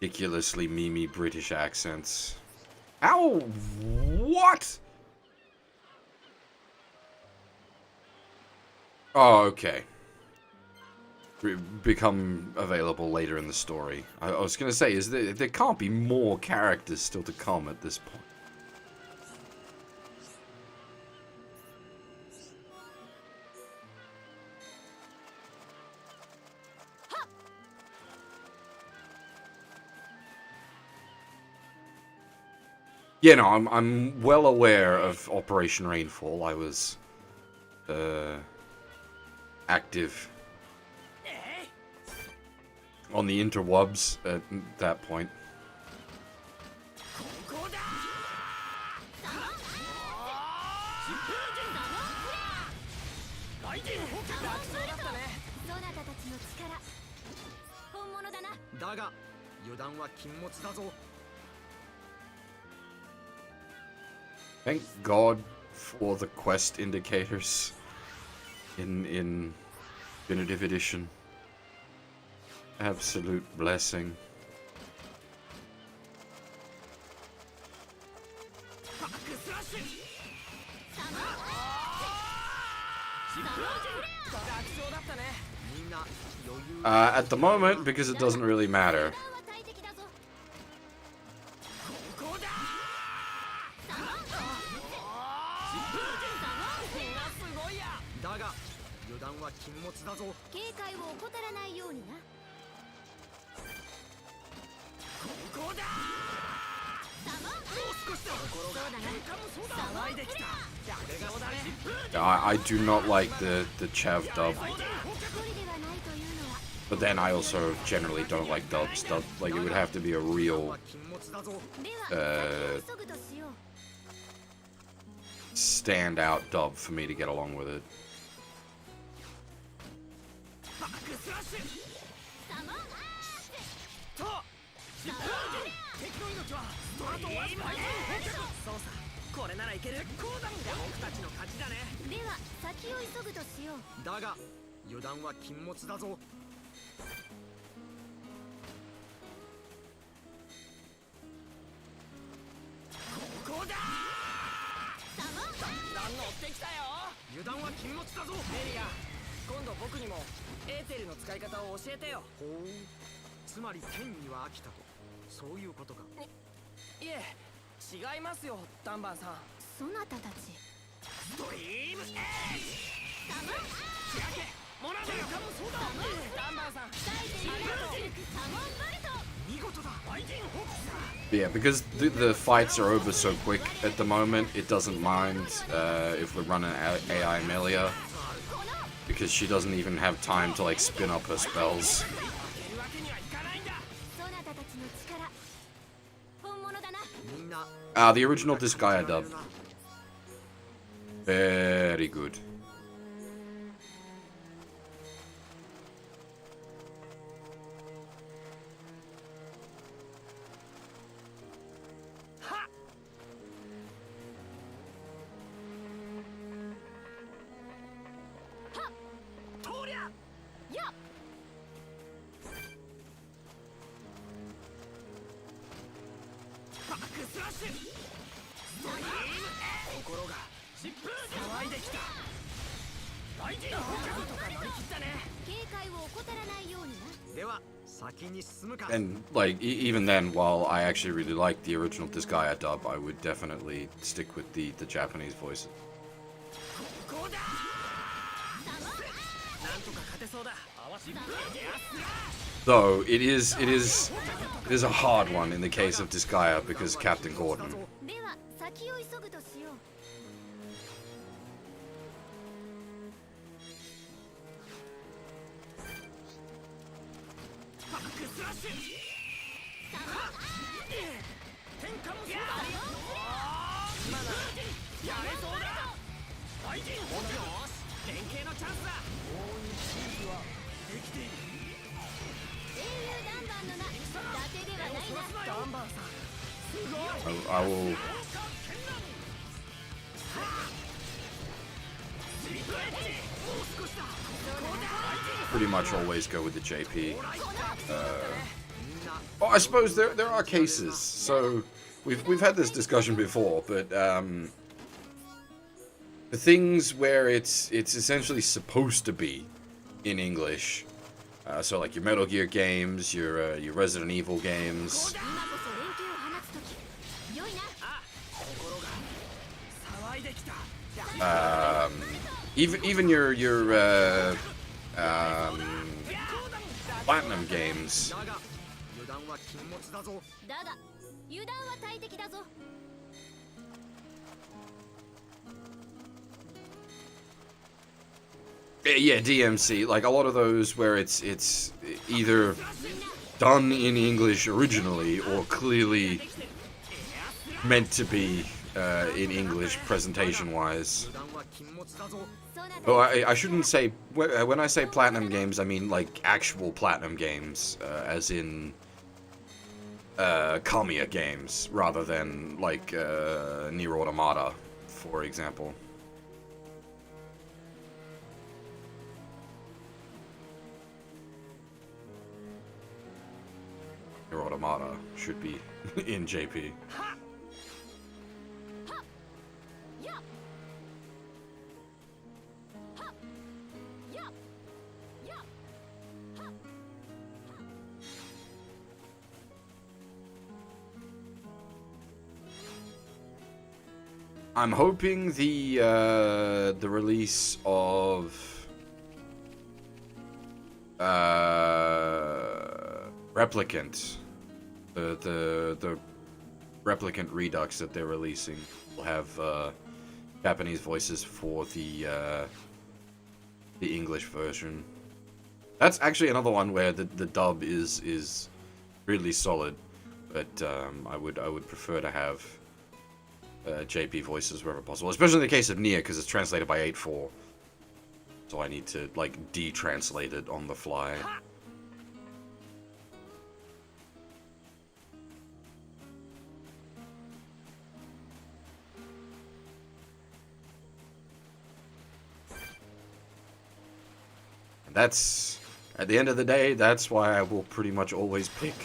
Speaker 1: ridiculously memey British accents. Ow! What? Oh, okay. Become available later in the story. I was gonna say, there can't be more characters still to come at this point. Yeah, no, I'm well aware of Operation Rainfall. I was active on the interwebs at that point. Thank God for the quest indicators in Definitive Edition. Absolute blessing. At the moment, because it doesn't really matter. I do not like the Chav dub. But then I also generally don't like dubs. Like, it would have to be a real standout dub for me to get along with it. Yeah, because the fights are over so quick at the moment, it doesn't mind if we're running AI Melia, because she doesn't even have time to like spin up her spells. The original Disgaea dub. Very good. And like even then, while I actually really like the original Disgaea dub, I would definitely stick with the Japanese voices. Though it is a hard one in the case of Disgaea because Captain Gordon. I will pretty much always go with the JP. Well, I suppose there are cases. So we've had this discussion before, but the things where it's essentially supposed to be in English. So like your Metal Gear games, your Resident Evil games. Even your Platinum games. Yeah, DMC, like a lot of those where it's either done in English originally or clearly meant to be in English presentation-wise. Oh, I shouldn't say, when I say Platinum games, I mean like actual Platinum games, as in Kamiya games, rather than like Nier Automata, for example. Nier Automata should be in JP. I'm hoping the release of Replicant, the Replicant Redux that they're releasing, will have Japanese voices for the English version. That's actually another one where the dub is really solid, but I would prefer to have JP voices wherever possible, especially in the case of Nier, because it's translated by 8.4. So I need to, like, de-translate it on the fly. And that's, at the end of the day, that's why I will pretty much always pick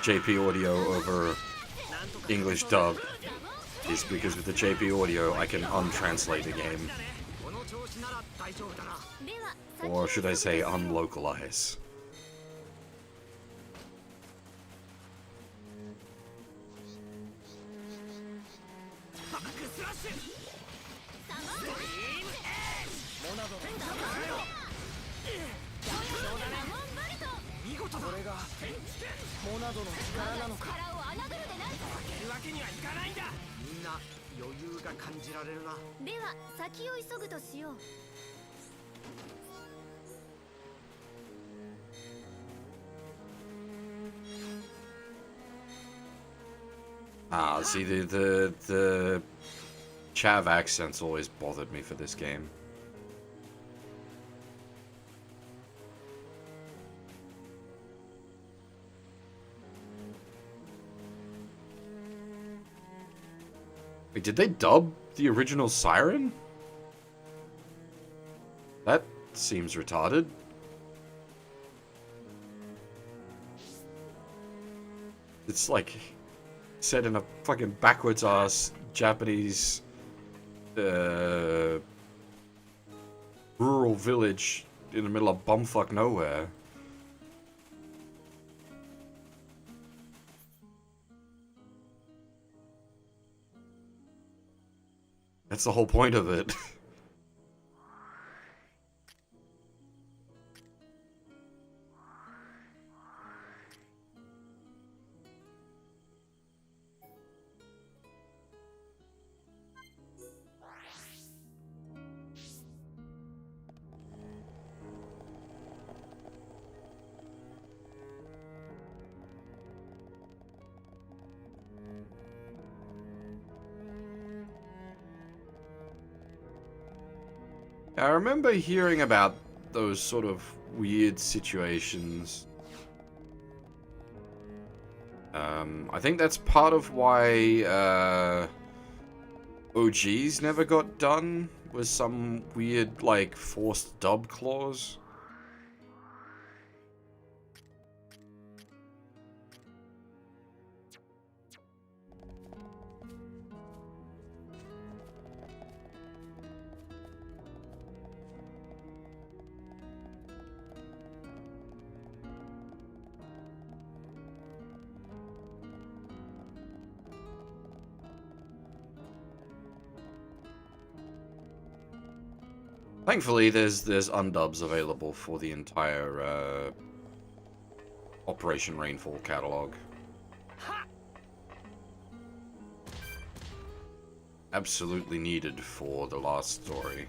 Speaker 1: JP audio over English dub. Is because with the JP audio, I can untranslate a game. Or should I say, unlocalize. Ah, see, the Chav accents always bothered me for this game. Wait, did they dub the original Siren? That seems retarded. It's like set in a fucking backwards ass Japanese rural village in the middle of bumfuck nowhere. That's the whole point of it. I remember hearing about those sort of weird situations. I think that's part of why OGs never got done, was some weird, like, forced dub clause. Thankfully, there's undubs available for the entire Operation Rainfall catalog. Absolutely needed for the last story.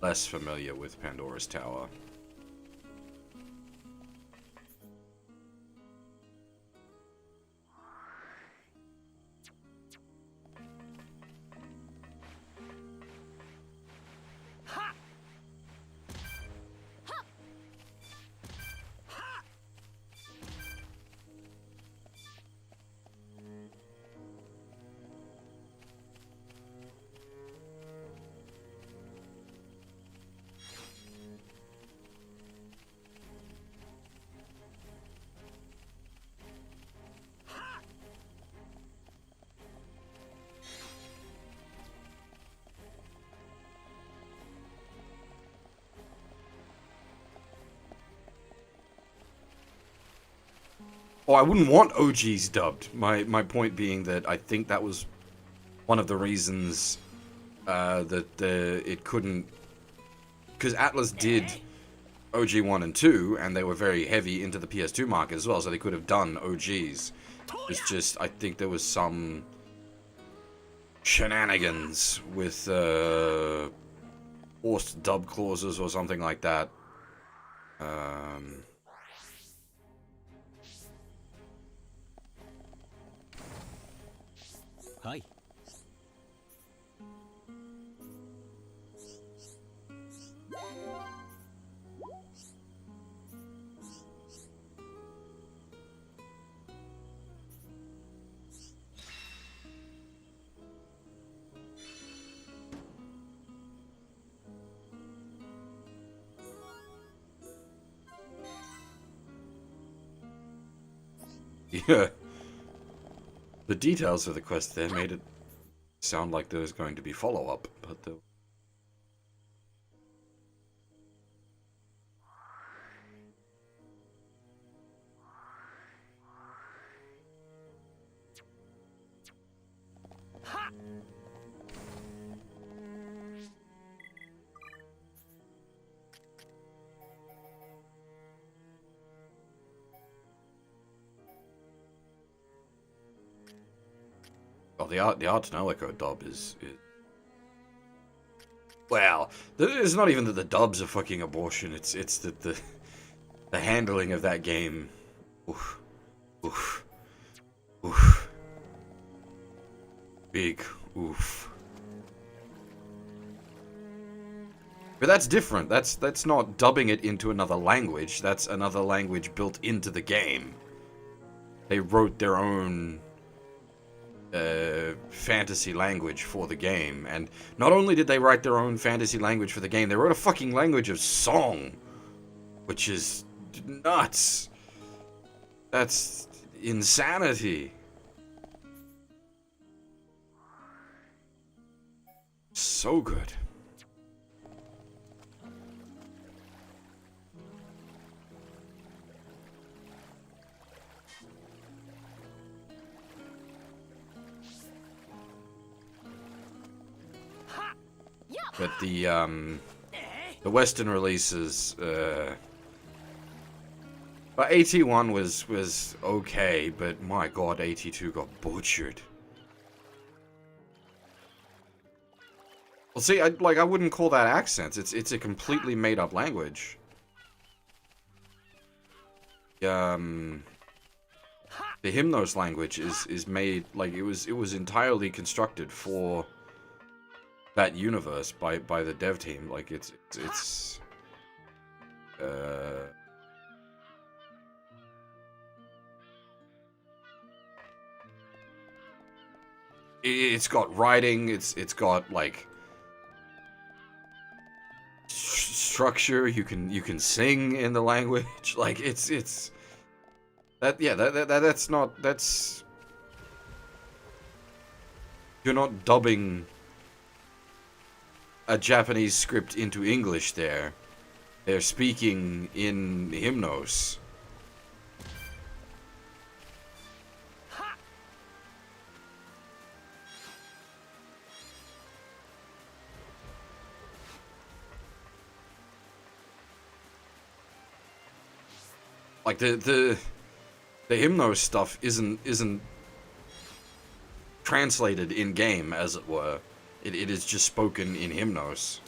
Speaker 1: Less familiar with Pandora's Tower. Oh, I wouldn't want OGs dubbed. My point being that I think that was one of the reasons that it couldn't... Because Atlas did OG 1 and 2, and they were very heavy into the PS2 market as well, so they could have done OGs. It's just, I think there was some shenanigans with forced dub clauses or something like that.
Speaker 15: Hi.
Speaker 1: Yeah. The details of the quest there made it sound like there was going to be follow-up, but the... Oh, the art no echo dub is... Well, it's not even that the dub's a fucking abortion, it's that the handling of that game... Oof. Oof. Oof. Big oof. But that's different, that's not dubbing it into another language, that's another language built into the game. They wrote their own... fantasy language for the game, and not only did they write their own fantasy language for the game, they wrote a fucking language of song, which is nuts. That's insanity. So good. But the Western releases, but AT1 was okay, but my god, AT2 got butchered. Well, see, I wouldn't call that accents. It's a completely made up language. The Hymnos language is made like it was entirely constructed for that universe by the dev team. Like it's got writing, it's got like structure. You can sing in the language. Like it's that yeah that's not that's you're not dubbing a Japanese script into English there. They're speaking in Hymnos. Like the Hymnos stuff isn't translated in game, as it were. It is just spoken in Hymnos.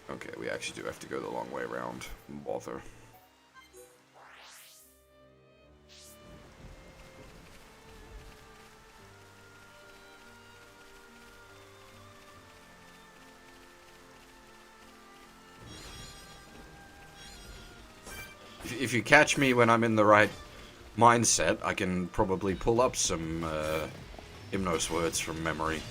Speaker 1: Okay, we actually do have to go the long way around. Bother. If you catch me when I'm in the right mindset, I can probably pull up some Hymnos words from memory.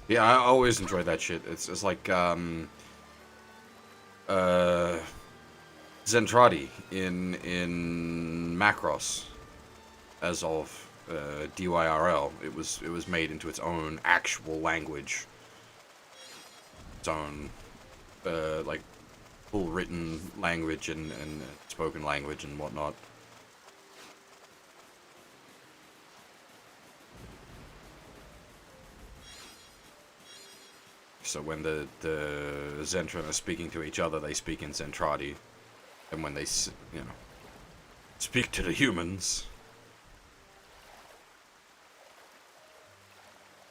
Speaker 1: Yeah, I always enjoy that shit. It's like Zentradi in Macross as of DYRL. It was made into its own actual language. Its own like full written language and spoken language and whatnot. So when the Zentran are speaking to each other, they speak in Zentradi, and when they, speak to the humans.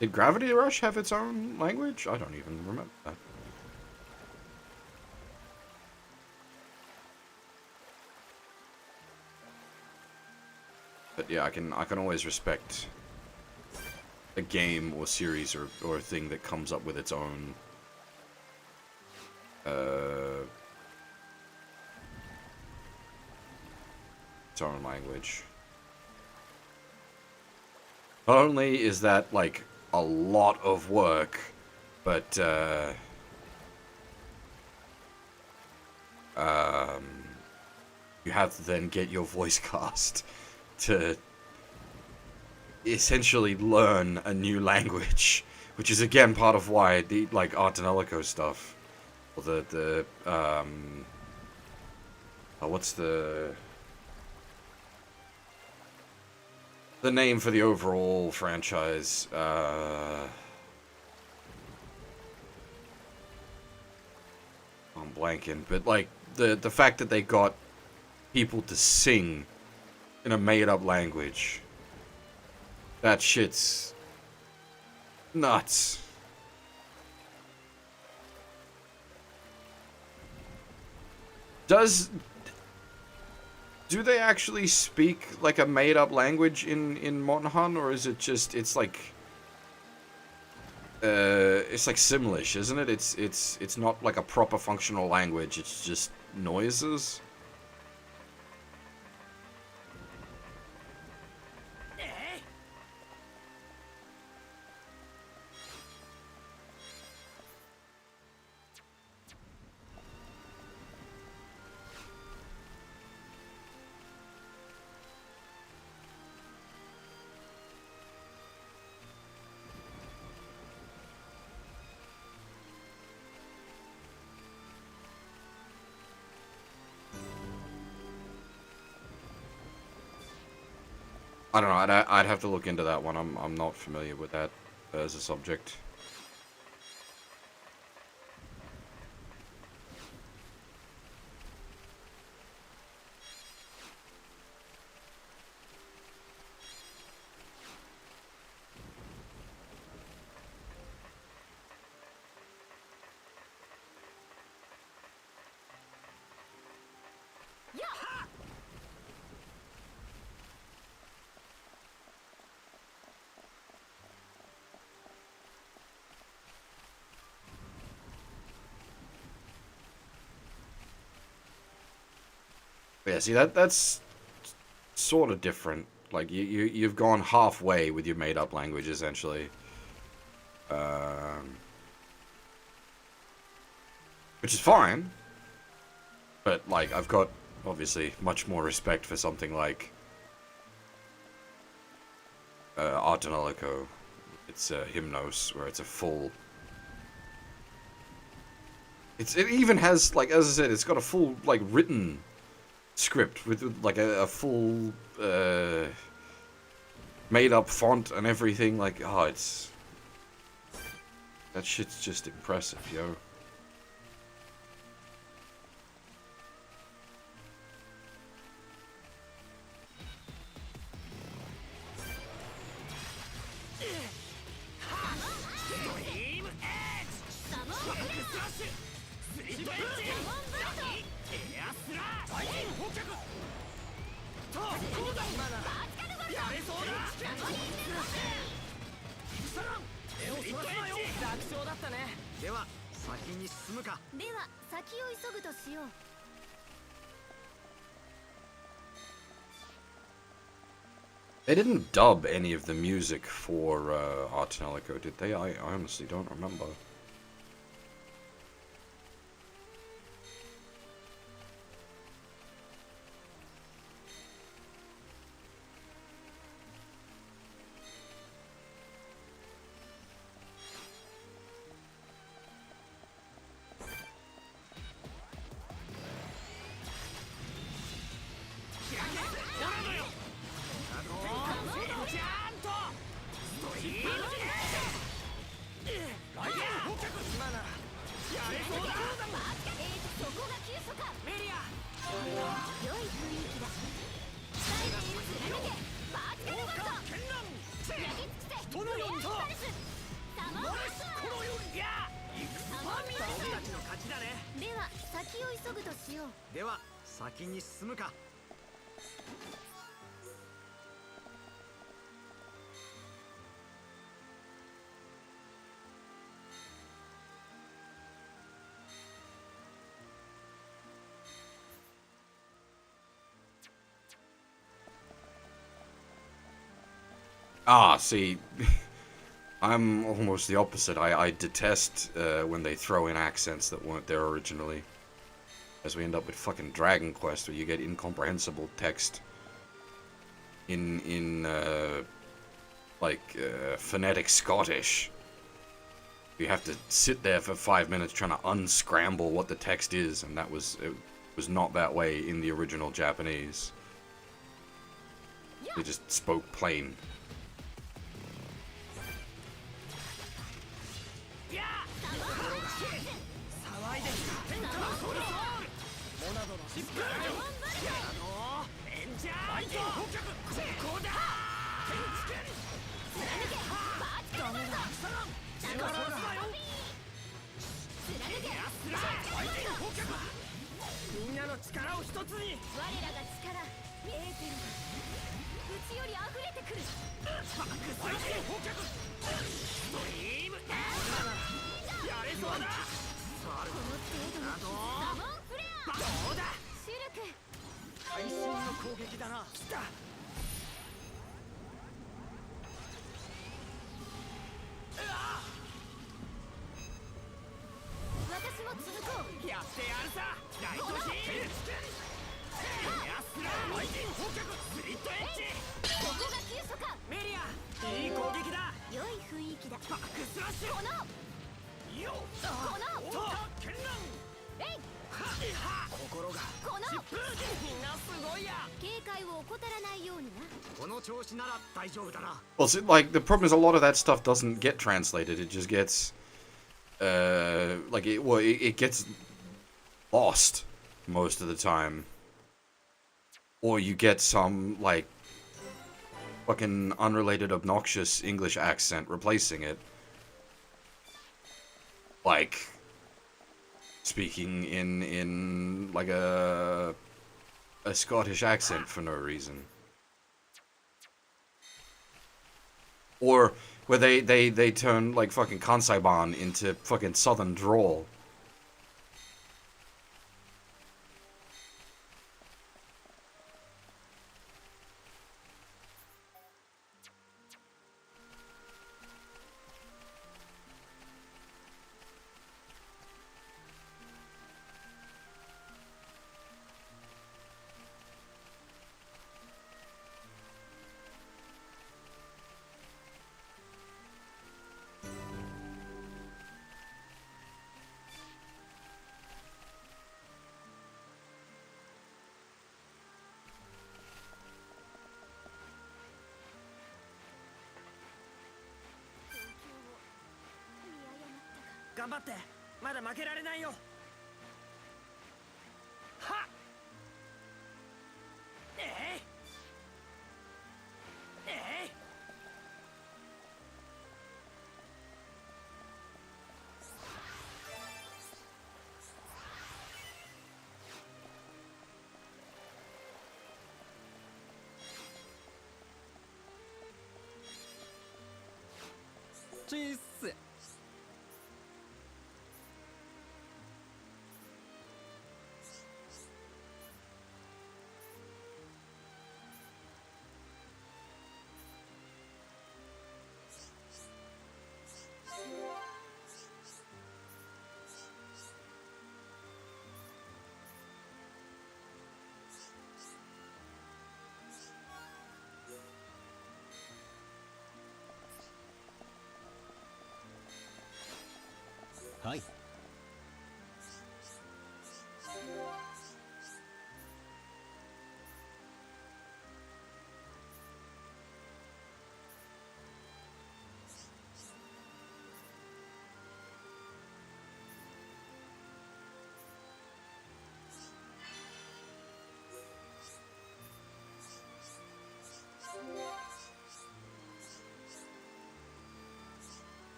Speaker 1: Did Gravity Rush have its own language? I don't even remember that. But yeah, I can always respect a game or series or a thing that comes up with its own language. Not only is that like a lot of work, but you have to then get your voice cast to essentially learn a new language, which is again part of why the like Artanelico stuff, or what's the name for the overall franchise? I'm blanking, but like the fact that they got people to sing in a made-up language. That shit's nuts. Do they actually speak like a made-up language in Monhan, or is it just it's like Simlish, isn't it? It's not like a proper functional language. It's just noises. I don't know. I'd have to look into that one. I'm not familiar with that as a subject. Yeah, see that's sort of different. Like you've gone halfway with your made up language essentially. Which is fine. But like I've got obviously much more respect for something like Artanolico. It's a Hymnos where it's a full. It even has, like, as I said, it's got a full, like, written script with like a full made up font and everything. Like, oh, it's that shit's just impressive, yo. They didn't dub any of the music for Artanolico, did they? I honestly don't remember. Ah, see, I'm almost the opposite. I detest when they throw in accents that weren't there originally. As we end up with fucking Dragon Quest, where you get incomprehensible text in phonetic Scottish. You have to sit there for 5 minutes trying to unscramble what the text is, and it was not that way in the original Japanese. They just spoke plain. Well, see, like, the problem is a lot of that stuff doesn't get translated. It just gets, it gets lost most of the time. Or you get some, like, fucking unrelated, obnoxious English accent replacing it. Like, speaking in like, a Scottish accent for no reason. Or where they turn, like, fucking Kansaiban into fucking Southern drawl.
Speaker 3: 頑張って。まだ負けられないよ。はっ。
Speaker 15: チーッス。
Speaker 16: はい。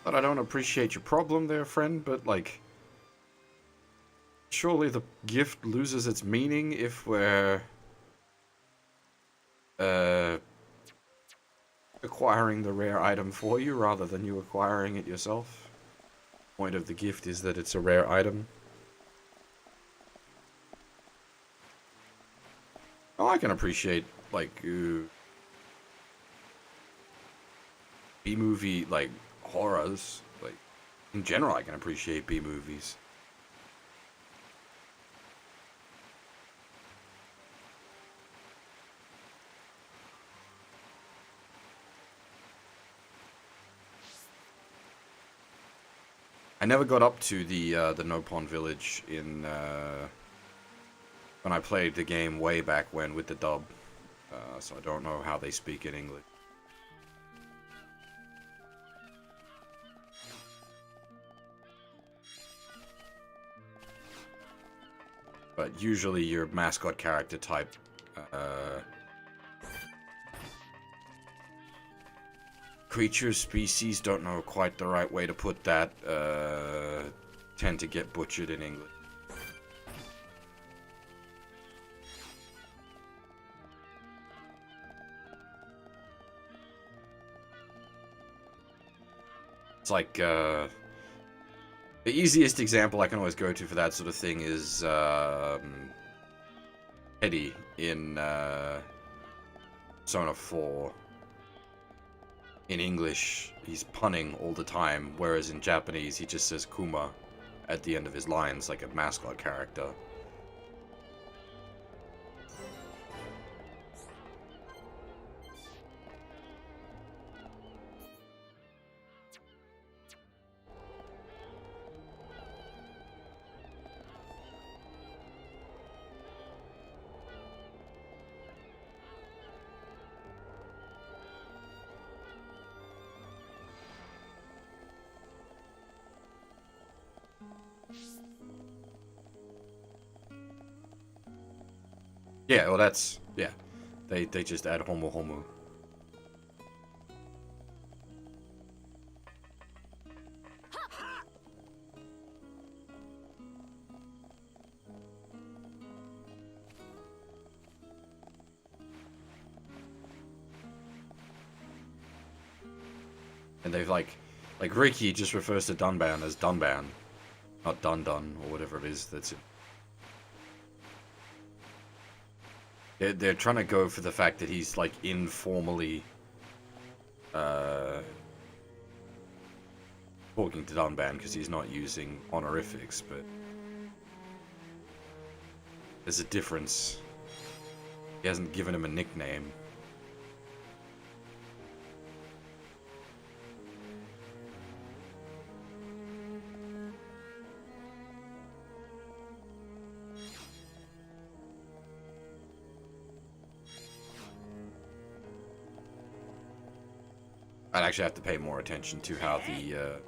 Speaker 1: But I don't appreciate your problem there, friend, but like, surely the gift loses its meaning if we're acquiring the rare item for you rather than you acquiring it yourself. The point of the gift is that it's a rare item. Oh, I can appreciate, like, B-movie, like, horrors. Like, in general, I can appreciate B-movies. I never got up to the Nopon village in, when I played the game way back when with the dub. So I don't know how they speak in English. But usually your mascot character type, creatures, species, don't know quite the right way to put that, tend to get butchered in English. It's like, the easiest example I can always go to for that sort of thing is, Eddie in, Persona 4. In English, he's punning all the time, whereas in Japanese, he just says Kuma at the end of his lines, like a mascot character. Yeah, well that's, yeah. They just add homo homo. And they've like Ricky just refers to Dunban as Dunban, not Dun Dun or whatever it is that's it. They're trying to go for the fact that he's, like, informally, talking to Dunban because he's not using honorifics, but there's a difference. He hasn't given him a nickname. I'd actually have to pay more attention to how the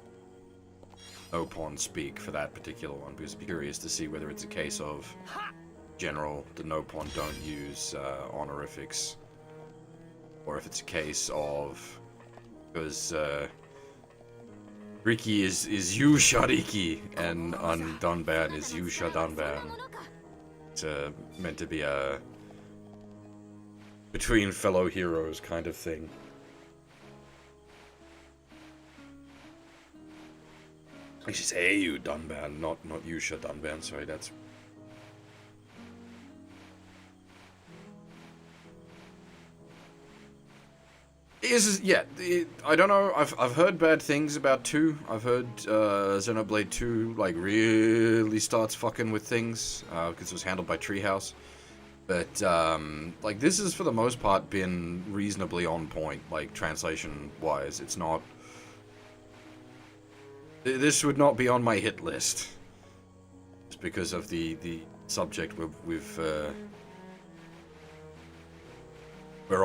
Speaker 1: Opon speak for that particular one, because I'm curious to see whether it's a case of general, the Nopon don't use honorifics, or if it's a case of, because Riki is Yusha Riki, and Dunban is Yusha Dunban. It's meant to be a between fellow heroes kind of thing. I should say you Dunban, not Yusha Dunban. Sorry, that's. I don't know. I've heard bad things about 2. I've heard Xenoblade 2 like really starts fucking with things because it was handled by Treehouse. But like this has for the most part been reasonably on point, like translation wise. It's not. This would not be on my hit list, just because of the subject we're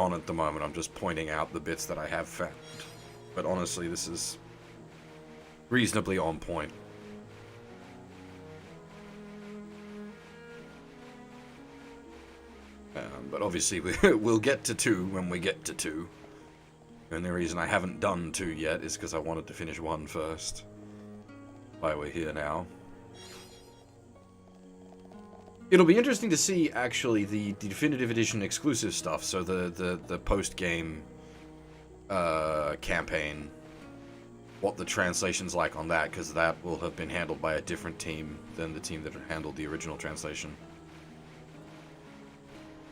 Speaker 1: on at the moment. I'm just pointing out the bits that I have found, but honestly, this is reasonably on point. But obviously, we'll get to 2 when we get to 2. And the reason I haven't done 2 yet is because I wanted to finish 1 first. Why we're here now. It'll be interesting to see, actually, the Definitive Edition exclusive stuff. So the post-game campaign. What the translation's like on that, because that will have been handled by a different team than the team that handled the original translation.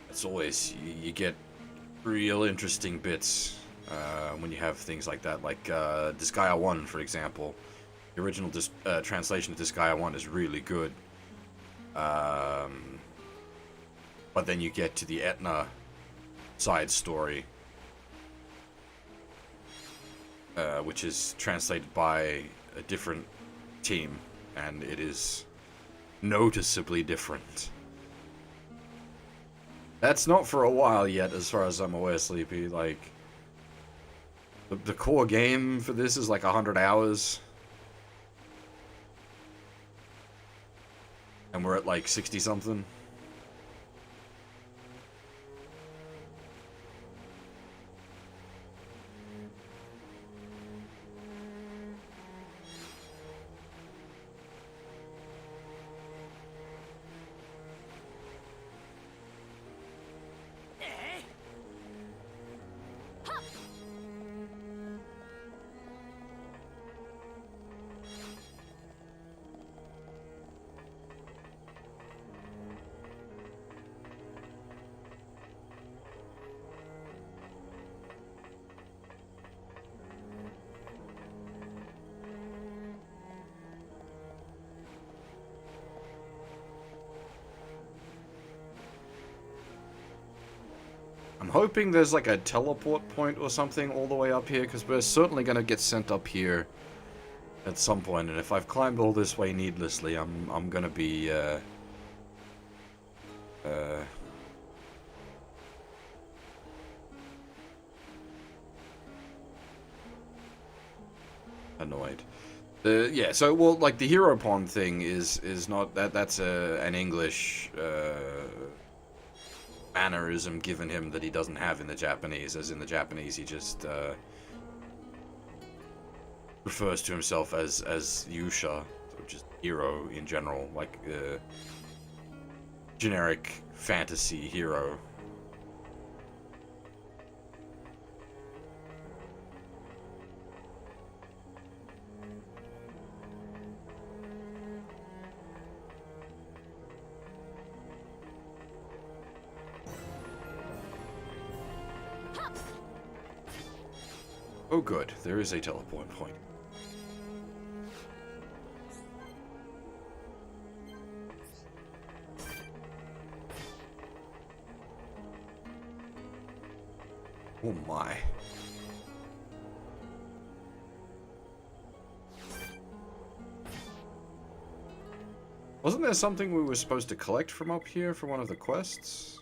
Speaker 1: It's always, you get real interesting bits when you have things like that. Like Disgaea 1, for example. The original translation of Disgaea 1 is really good. But then you get to the Etna side story, which is translated by a different team, and it is noticeably different. That's not for a while yet, as far as I'm aware, Sleepy. Like, the core game for this is like 100 hours. And we're at like 60-something. I'm hoping there's like a teleport point or something all the way up here, because we're certainly going to get sent up here at some point, and if I've climbed all this way needlessly, I'm going to be annoyed. Yeah, so well, like the hero pawn thing is not that's an English mannerism given him that he doesn't have in the Japanese. As in the Japanese, he just refers to himself as Yusha, which is hero in general, like generic fantasy hero. Oh good, there is a teleport point. Oh my. Wasn't there something we were supposed to collect from up here for one of the quests?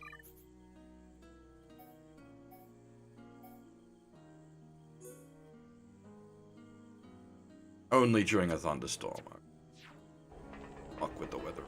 Speaker 1: Only during a thunderstorm. Fuck with the weather.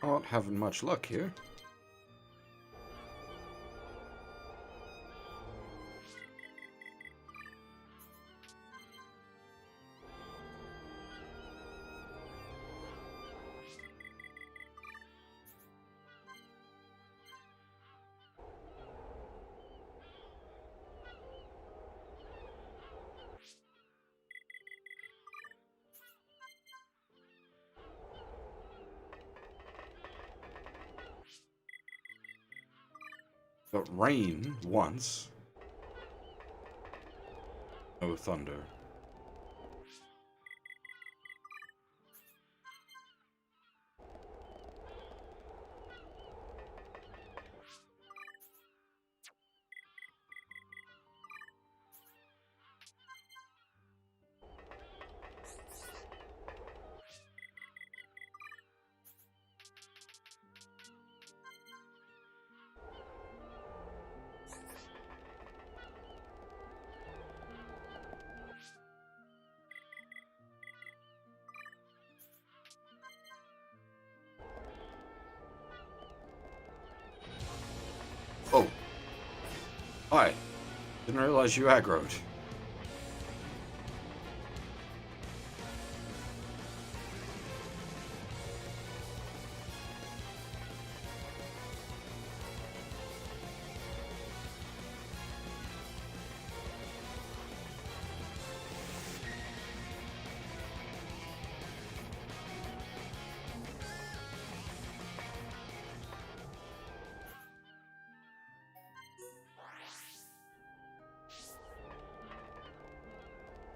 Speaker 1: Not having much luck here. But rain once. No thunder. Oh. Hi. Didn't realize you aggroed.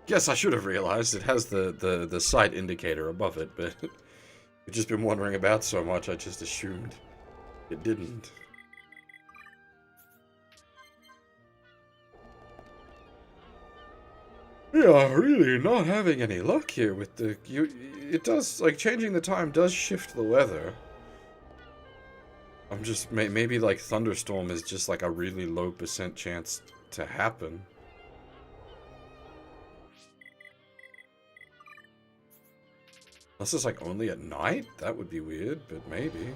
Speaker 1: Yes, I should have realized it has the sight indicator above it, but I've just been wondering about so much, I just assumed it didn't. We are really not having any luck here with the... it does, like, changing the time does shift the weather. I'm just... maybe, like, thunderstorm is just, like, a really low % chance to happen. Unless it's like only at night? That would be weird, but maybe.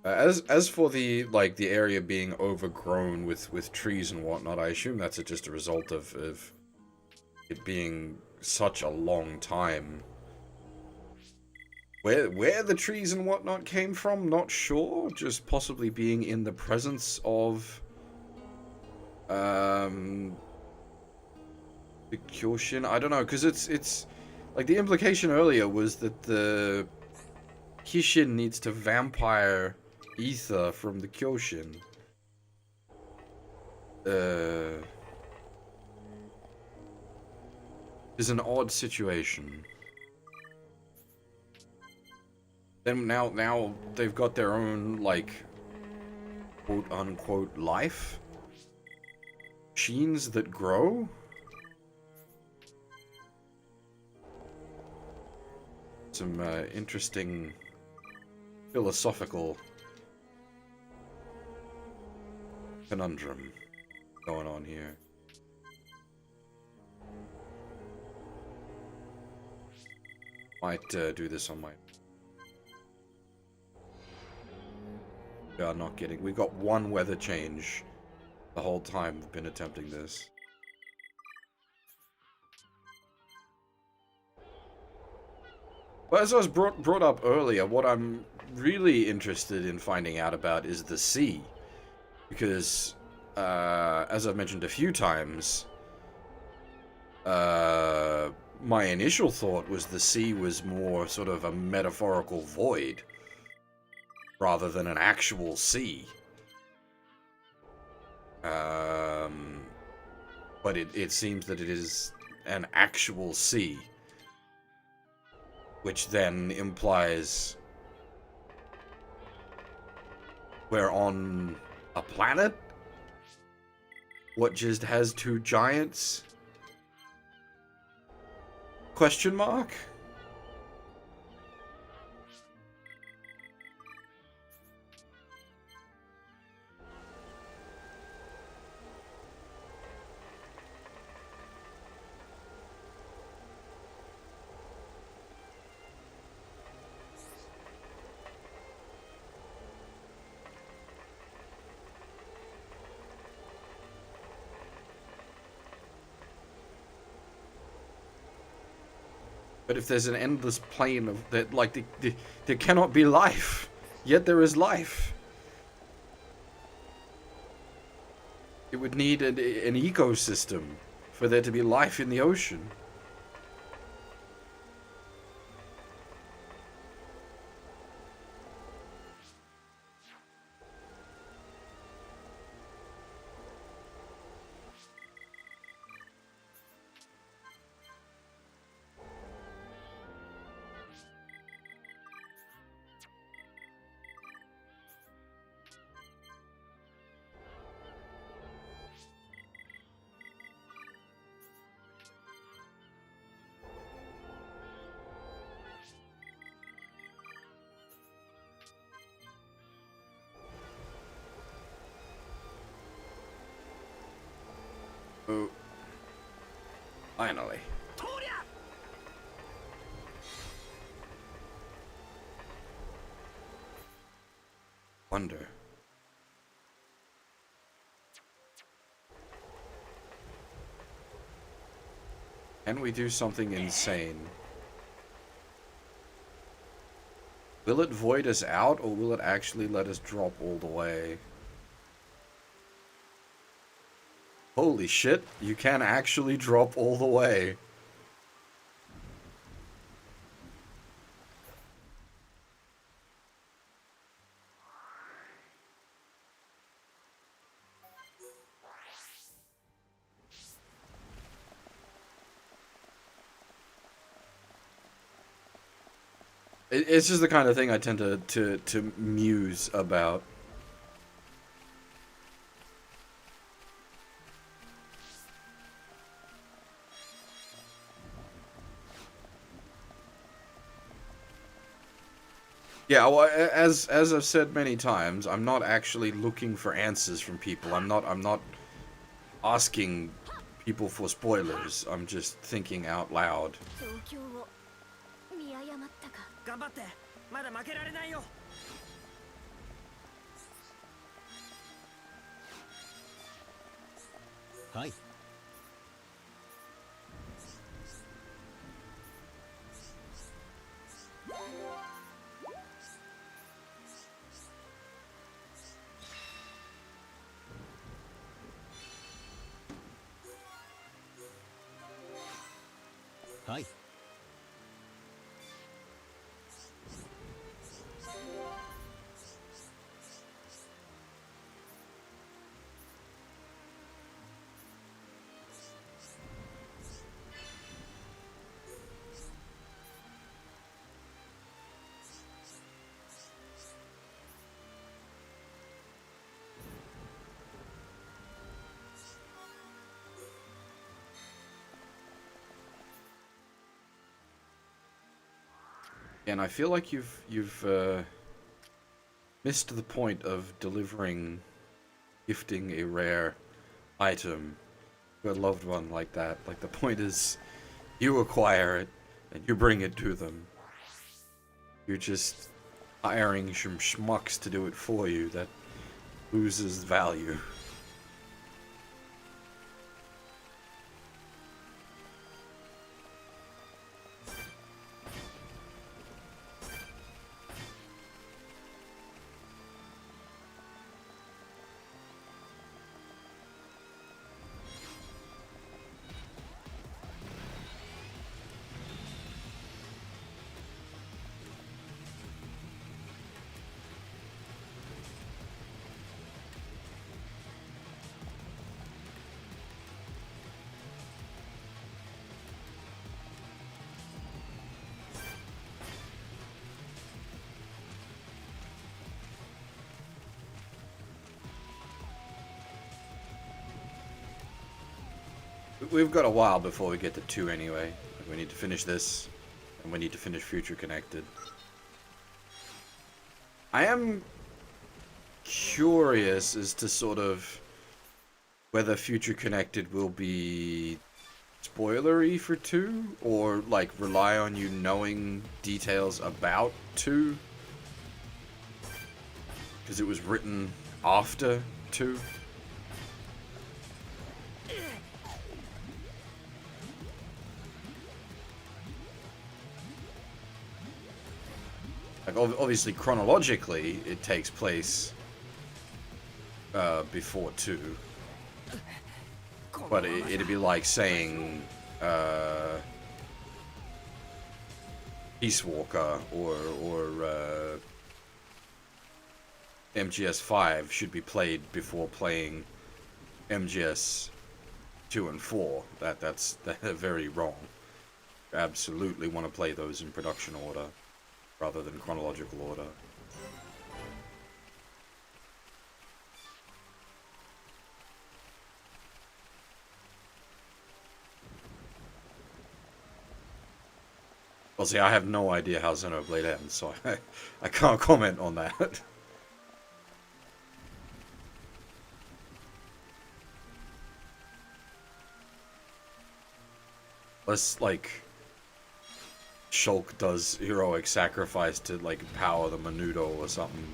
Speaker 1: As for the the area being overgrown with trees and whatnot, I assume that's just a result of it being such a long time. Where the trees and whatnot came from, not sure. Just possibly being in the presence of the Kyoshin. I don't know, because it's like the implication earlier was that the Kishin needs to vampire ether from the Kyoshin. Is an odd situation. Then now they've got their own, like, quote unquote life. Machines that grow. Some interesting philosophical conundrum going on here. Might do this on my... We are not getting... We got one weather change the whole time we've been attempting this. Well, as I was brought up earlier, what I'm really interested in finding out about is the sea. Because, as I've mentioned a few times, my initial thought was the sea was more sort of a metaphorical void, rather than an actual sea. But it seems that it is an actual sea. Which then implies we're on a planet? What just has two giants? Question mark? But if there's an endless plane of that, like there cannot be life, yet there is life. It would need an ecosystem for there to be life in the ocean. Oh. Finally. Wonder. Can we do something insane? Will it void us out, or will it actually let us drop all the way? Holy shit, you can actually drop all the way. It's just the kind of thing I tend to muse about. Yeah, well, as I've said many times, I'm not actually looking for answers from people. I'm not asking people for spoilers. I'm just thinking out loud.
Speaker 8: 状況を見誤ったか。
Speaker 3: 頑張って、まだ負けられないよ。
Speaker 16: はい。はい。
Speaker 1: And I feel like you've missed the point of delivering, gifting a rare item to a loved one like that. Like, the point is, you acquire it and you bring it to them. You're just hiring some schmucks to do it for you. That loses value. We've got a while before we get to 2 anyway. We need to finish this, and we need to finish Future Connected. I am curious as to sort of whether Future Connected will be spoilery for 2, or like rely on you knowing details about 2, because it was written after 2. Like, obviously, chronologically, it takes place before 2. But it'd be like saying Peace Walker or MGS 5 should be played before playing MGS 2 and 4. That's very wrong. You absolutely want to play those in production order rather than chronological order. Well, see, I have no idea how Xenoblade ends, so I can't comment on that. Unless, like, Shulk does heroic sacrifice to, like, power the Menudo or something.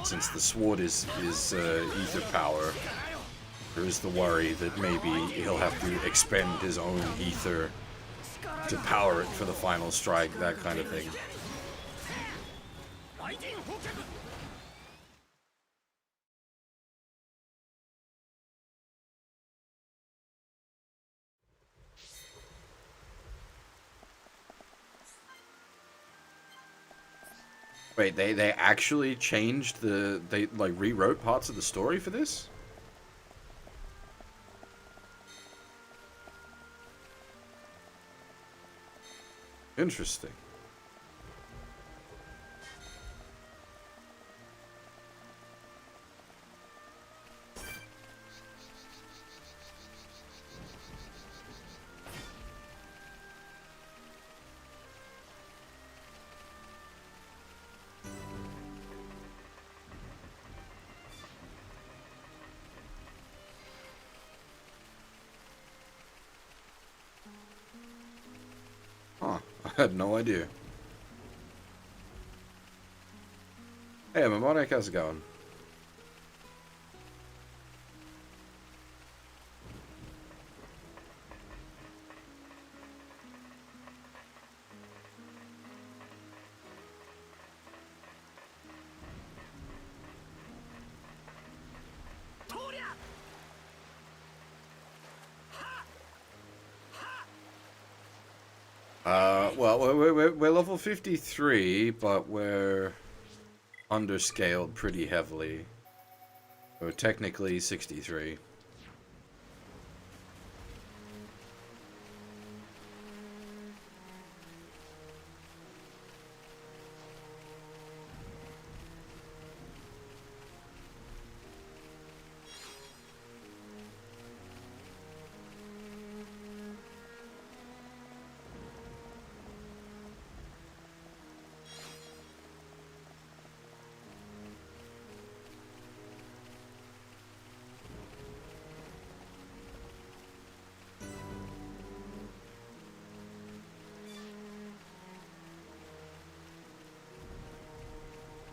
Speaker 1: Since the sword is ether power, there is the worry that maybe he'll have to expend his own ether to power it for the final strike, that kind of thing. Wait, they actually changed they like rewrote parts of the story for this? Interesting. Huh, I had no idea. Hey, Mnemonic, how's it going? Well, we're level 53, but we're underscaled pretty heavily. We're technically 63.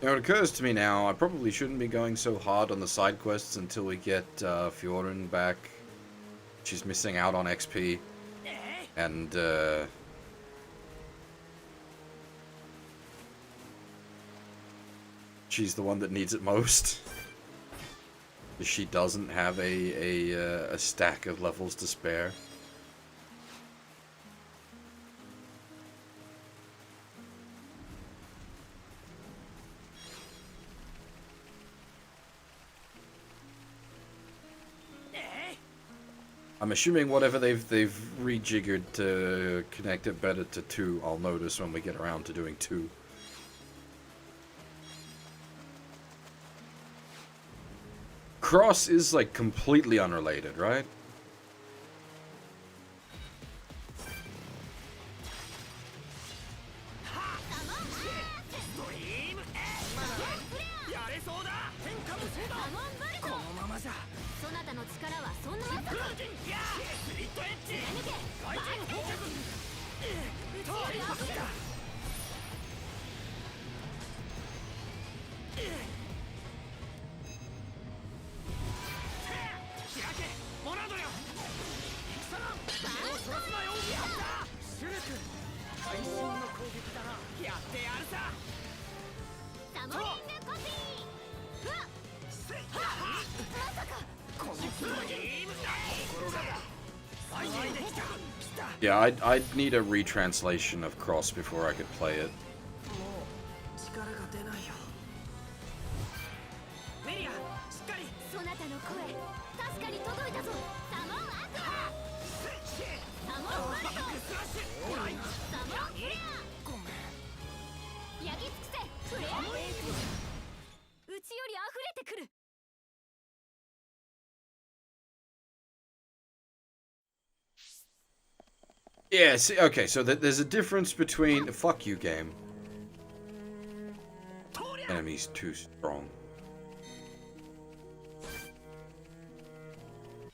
Speaker 1: You know, it occurs to me now, I probably shouldn't be going so hard on the side quests until we get Fjorden back. She's missing out on XP. And, she's the one that needs it most. She doesn't have a stack of levels to spare. I'm assuming whatever they've rejiggered to connect it better to 2, I'll notice when we get around to doing 2. Cross is like completely unrelated, right? Yeah, I'd need a retranslation of Cross before I could play it. Yeah, see, okay, so there's a difference between... Fuck you, game. Enemy's too strong.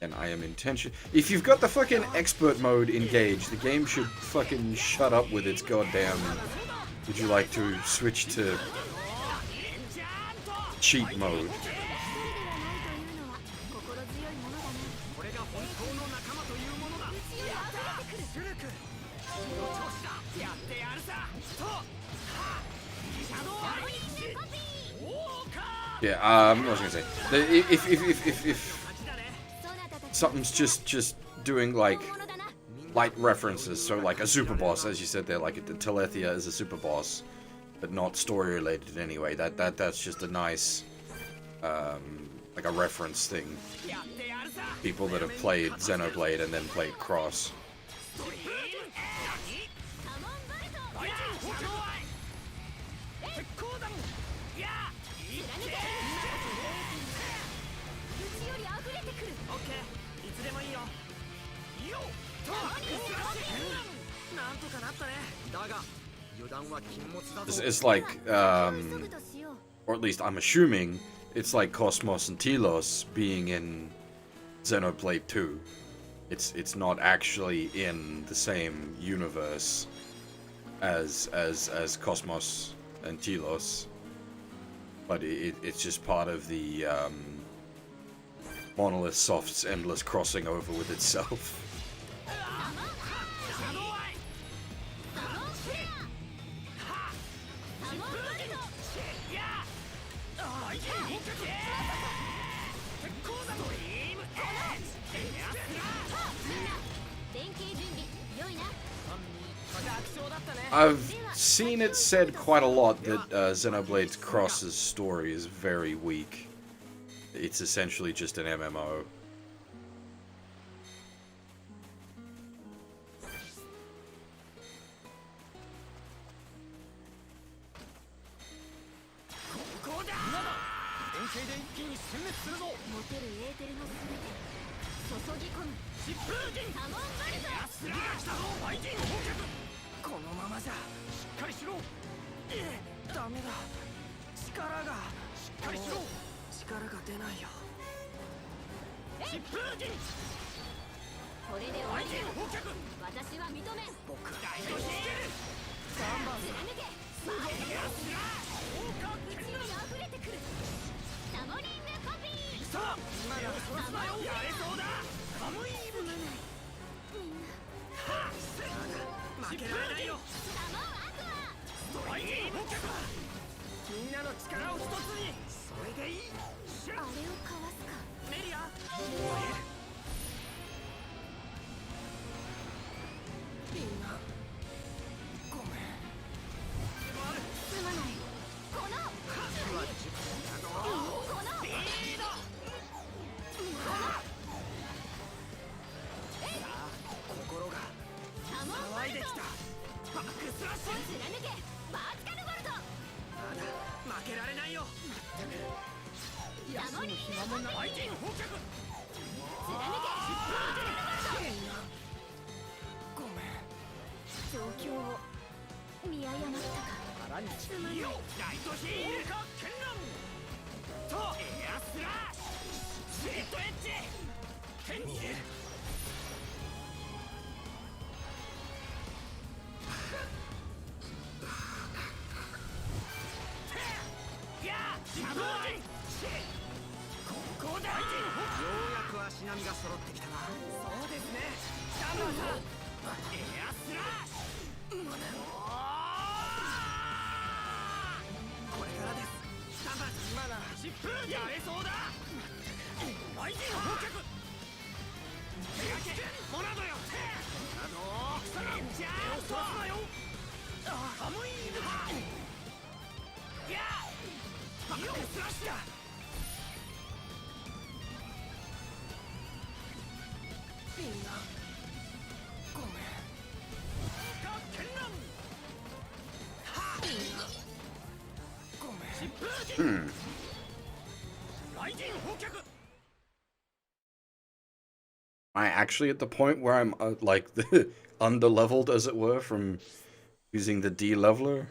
Speaker 1: And I am intention... If you've got the fucking expert mode engaged, the game should fucking shut up with its goddamn... Would you like to switch to... cheat mode? Yeah, what was I gonna say? If something's just doing like light references, so like a super boss, as you said there, like the Telethia is a super boss, but not story related anyway. That's just a nice like a reference thing. People that have played Xenoblade and then played Cross. It's like, or at least I'm assuming, it's like Cosmos and Telos being in Xenoblade 2. It's not actually in the same universe as Cosmos and Telos, but it's just part of the Monolith Soft's endless crossing over with itself. I've seen it said quite a lot that Xenoblade Cross's story is very weak. It's essentially just an MMO. Am I actually at the point where I'm like under-leveled, as it were, from using the D-leveler?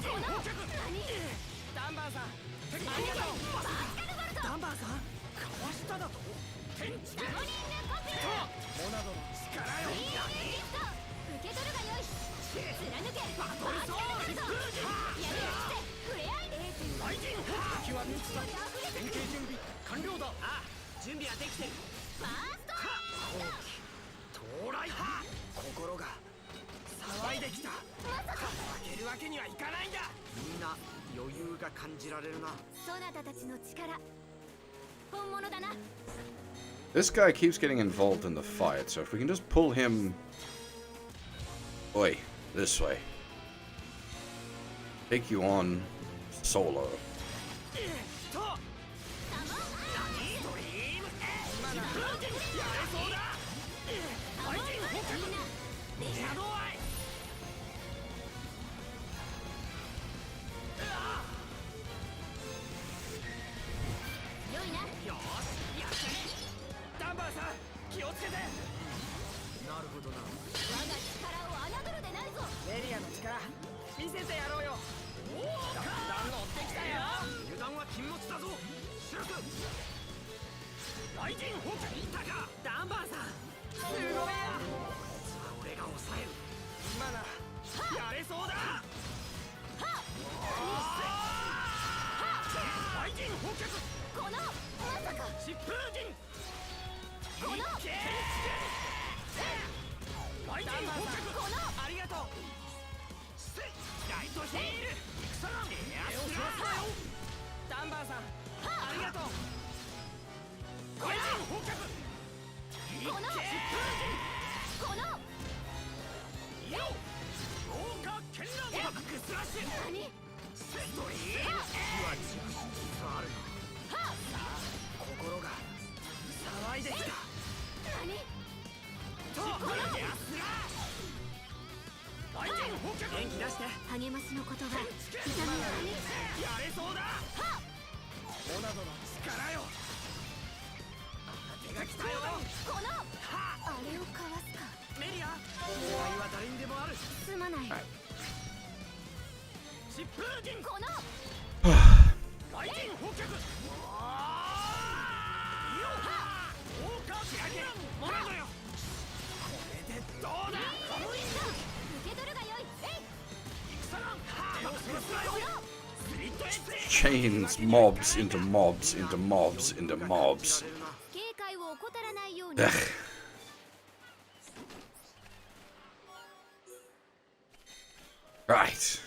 Speaker 3: ダンバーさんありがとう。ダンバーさんかわしただと天地でモナドの力よ。
Speaker 8: 受け取るがよい。貫け
Speaker 3: バトルソール
Speaker 8: やりやして触れ合い
Speaker 3: 雷神敵は満ちた。連携準備完了だ。ああ準備はできてる。
Speaker 8: ファースト
Speaker 3: 到来。心が騒いできた。
Speaker 8: まさか
Speaker 3: 負けるわけにはいかないんだ。みんな余裕が感じられるな。
Speaker 8: そなたたちの力本物だな。
Speaker 1: This guy keeps getting involved in the fight, so if we can just pull him... Oi, this way. Take you on solo.
Speaker 3: ダンバーさん気をつけて。なるほどな。
Speaker 8: 我が力を侮るでないぞ。
Speaker 3: メリアの力見せてやろうよ。だんだん乗ってきたよ。油断は禁物だぞ。シルク雷神砲火いたか。ダンバーさんすごいや。実は俺が抑える。今ならやれそうだ。雷神砲火
Speaker 8: このまさか
Speaker 3: 疾風陣
Speaker 8: この
Speaker 3: 雷神砲火ありがとう。ライトヒール戦なんでやすらダンバーさんありがとう。雷神砲火
Speaker 8: このこの
Speaker 3: よ豪華絢爛バックスラッシュ。
Speaker 8: 何
Speaker 3: ストリームは実があるな。心が騒いできた。
Speaker 8: 何
Speaker 3: とやすら雷神砲火元気出して。
Speaker 8: 励ましの言葉痛みは
Speaker 3: やれそうだ。モナドの力よ。手が来たよ。
Speaker 8: このあれをかわすか。
Speaker 3: メリア時代は誰にでもある。
Speaker 8: すまない。
Speaker 3: 疾風陣
Speaker 8: この
Speaker 3: 雷神砲火モナドよ。これでどうだ。
Speaker 8: 受け取るがよい。
Speaker 3: 戦なん手をそらすなよ。スリットエッジ
Speaker 1: Chains mobs into mobs into mobs into mobs.
Speaker 8: 警戒を怠らないように。
Speaker 1: Ugh. Right.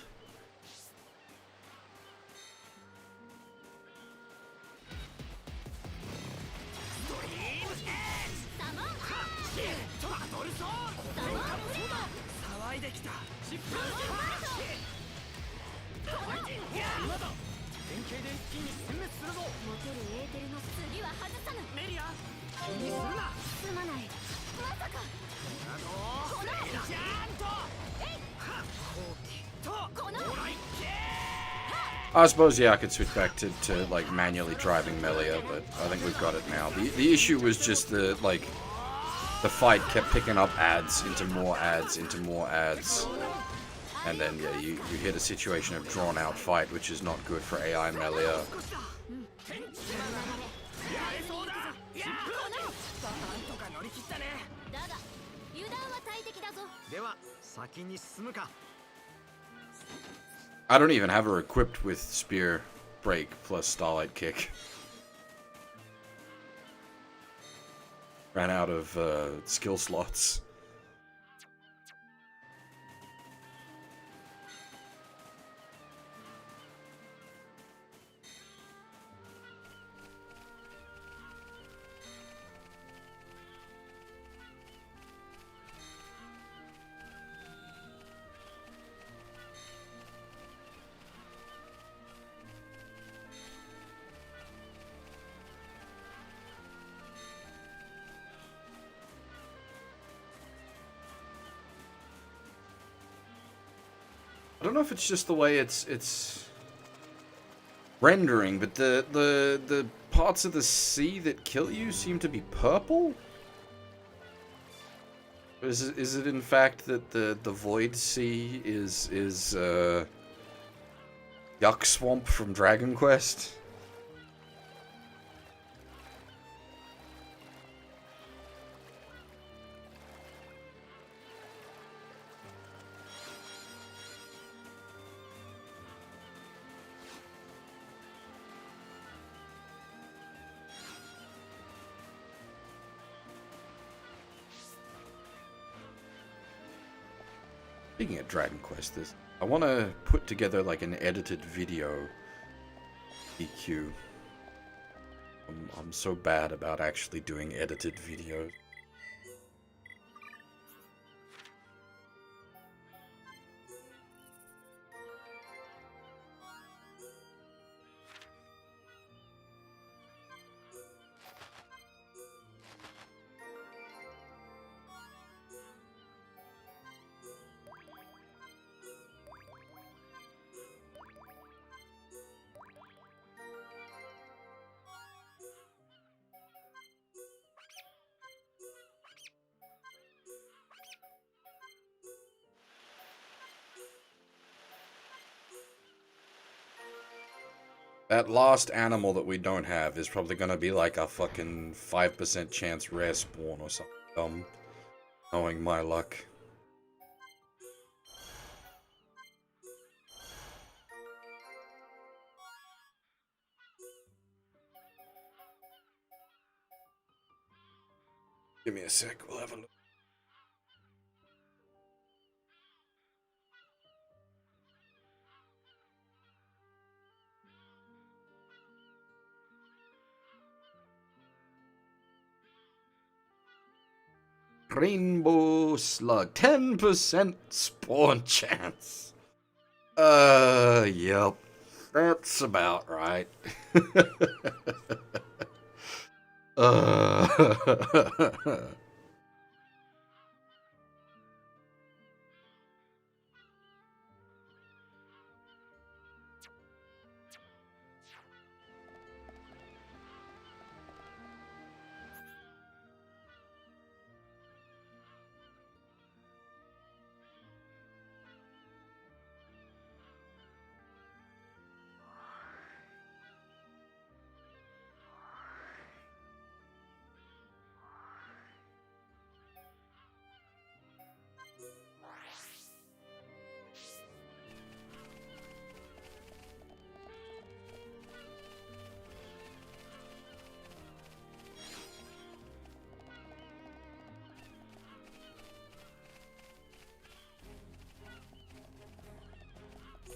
Speaker 1: I suppose, yeah, I could switch back to like manually driving Melia, but I think we've got it now. The issue was just the fight kept picking up ads into more ads into more ads. And then, yeah, you hit a situation of drawn-out fight, which is not good for AI Melia.
Speaker 7: では先に進むか。
Speaker 1: I don't even have her equipped with Spear, Break, plus Starlight Kick. Ran out of skill slots. I don't know if it's just the way it's rendering, but the parts of the sea that kill you seem to be purple. Is it in fact that the Void Sea is Yuck Swamp from Dragon Quest. Speaking of Dragon Quest, I want to put together like an edited video EQ. I'm so bad about actually doing edited videos. That last animal that we don't have is probably gonna be like a fucking 5% chance rare spawn or something dumb. Knowing my luck. Give me a sec, we'll have a look. Rainbow Slug, 10% spawn chance. Yep. That's about right.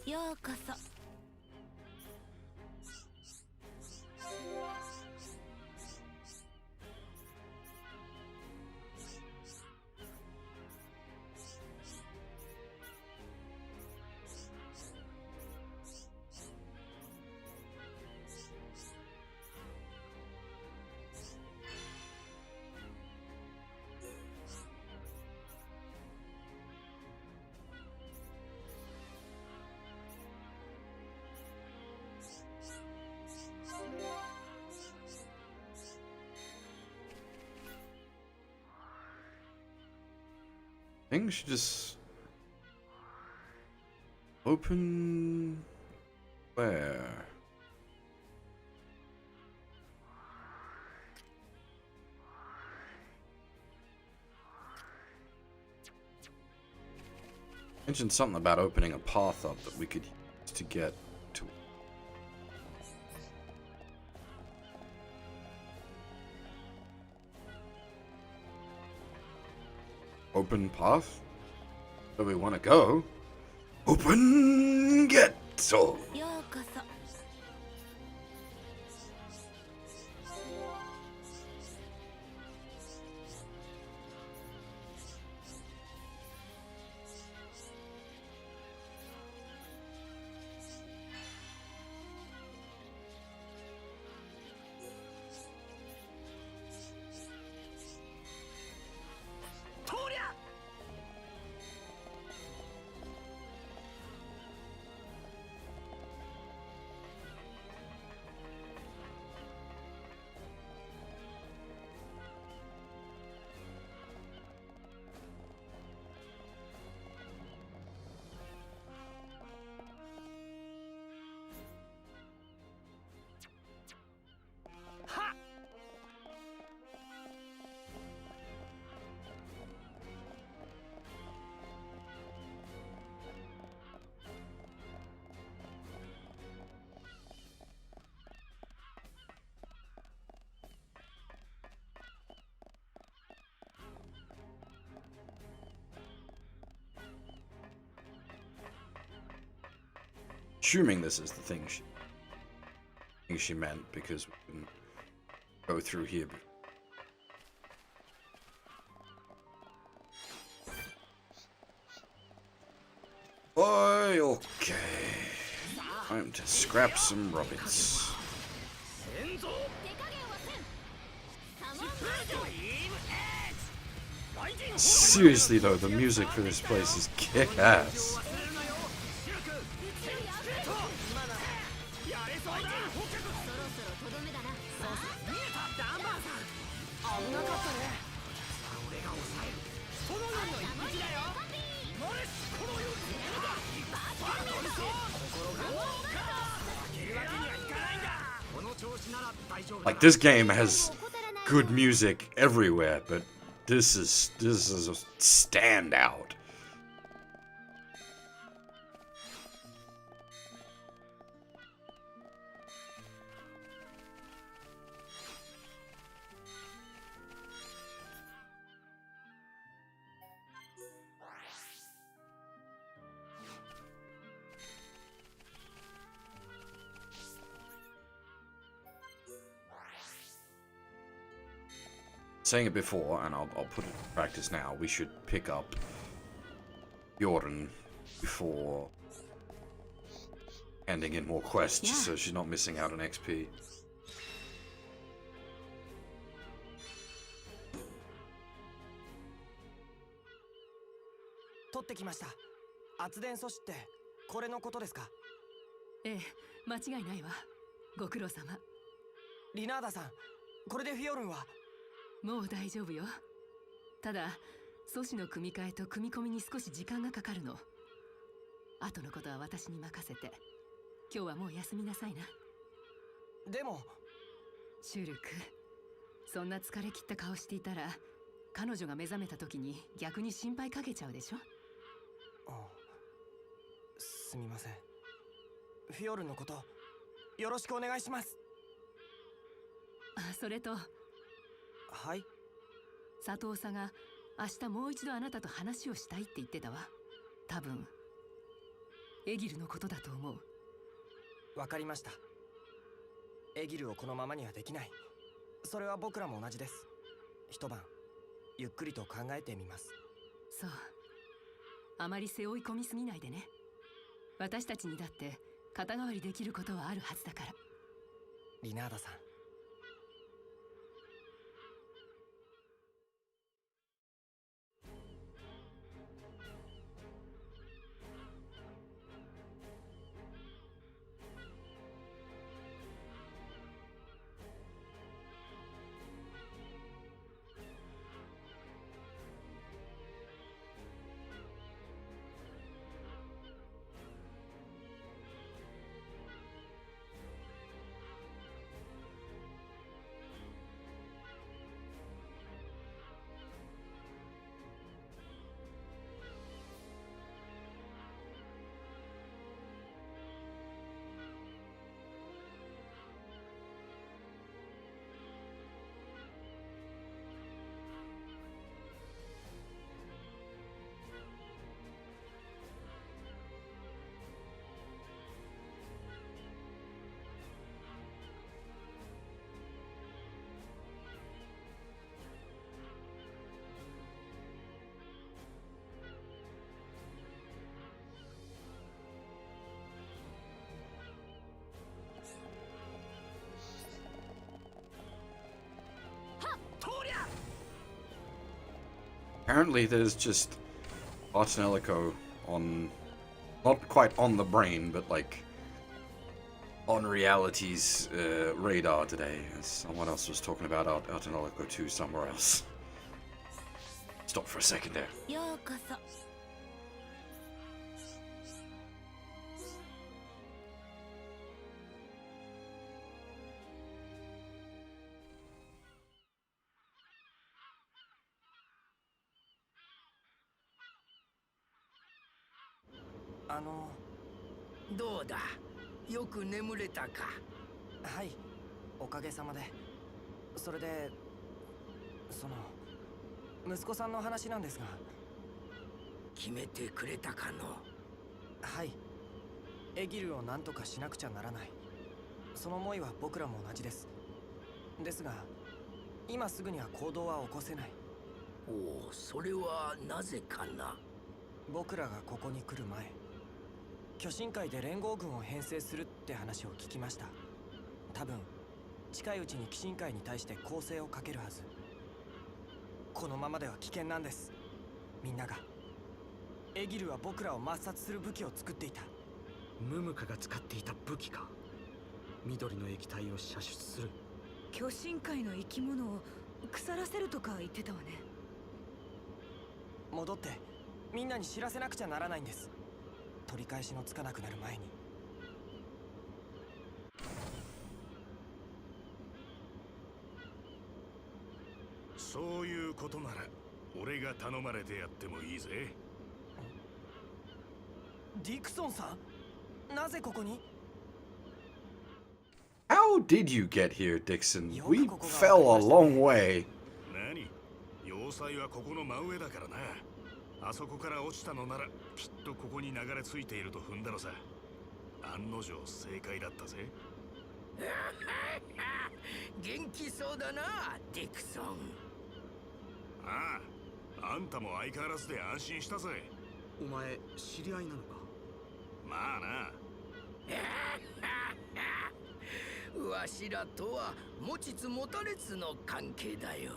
Speaker 8: ようこそ。
Speaker 1: I think we should just open where? Mentioned something about opening a path up that we could use to get to. Open path? Where we want to go? Open ghetto! assuming this is the thing she meant, because we can go through here. Boy, okay. Time to scrap some robots. Seriously though, the music for this place is kick-ass. Like, this game has good music everywhere, but this is a standout. Saying it before, and I'll put it in practice now, we should pick up Jordan before handing in more quests, so she's not missing out on XP.
Speaker 3: 取ってきました。圧電素子ってこれのことですか？
Speaker 10: ええ、間違いないわ。ご苦労様。
Speaker 3: リナーダさん、これでフィオルンは？
Speaker 10: もう大丈夫よ。ただ素子の組み替えと組み込みに少し時間がかかるの。後のことは私に任せて。今日はもう休みなさいな。
Speaker 3: でも
Speaker 10: シュルク、そんな疲れ切った顔していたら彼女が目覚めた時に逆に心配かけちゃうでしょ。
Speaker 3: すみません。フィオルンのことよろしくお願いします。
Speaker 10: それと、
Speaker 3: はい。
Speaker 10: 佐藤さんが明日もう一度あなたと話をしたいって言ってたわ。多分エギルのことだと思う。
Speaker 3: わかりました。エギルをこのままにはできない。それは僕らも同じです。一晩ゆっくりと考えてみます。
Speaker 10: そう、あまり背負い込みすぎないでね。私たちにだって肩代わりできることはあるはずだから。
Speaker 3: リナーダさん、
Speaker 1: Apparently there's just Artanelico on, not quite on the brain, but like on reality's radar today. Someone else was talking about Artanelico 2 somewhere else. Stop for a second there.
Speaker 8: ようこそ。
Speaker 11: どうだ、よく眠れたか？
Speaker 3: はい、おかげさまで。それで息子さんの話なんですが。
Speaker 11: 決めてくれたかの？
Speaker 3: はい、エギルを何とかしなくちゃならない。その思いは僕らも同じです。ですが今すぐには行動は起こせない。
Speaker 11: おお、それはなぜかな。
Speaker 3: 僕らがここに来る前、巨神会で連合軍を編成するって話を聞きました。多分近いうちに鬼神会に対して攻勢をかけるはず。このままでは危険なんです。みんなが。エギルは僕らを抹殺する武器を作っていた。
Speaker 7: ムムカが使っていた武器か。緑の液体を射出する。
Speaker 5: 巨神界の生き物を腐らせるとか言ってたわね。
Speaker 3: 戻ってみんなに知らせなくちゃならないんです。取り返しのつかなくなる前に。
Speaker 14: そういうことなら俺が頼まれてやってもいいぜ。
Speaker 3: ディクソンさん、なぜここに？
Speaker 1: How did you get here, Dixon? We fell a long way.
Speaker 14: 何？要塞はここの真上だからな。あそこから落ちたのならきっとここに流れ着いていると踏んだろさ。案の定正解だったぜ。
Speaker 11: 元気そうだな、ディクソン。
Speaker 14: ああ、あんたも相変わらずで安心したぜ。
Speaker 7: お前知り合いなのか？
Speaker 14: まあな。
Speaker 11: わしらとは持ちつ持たれつの関係だよ。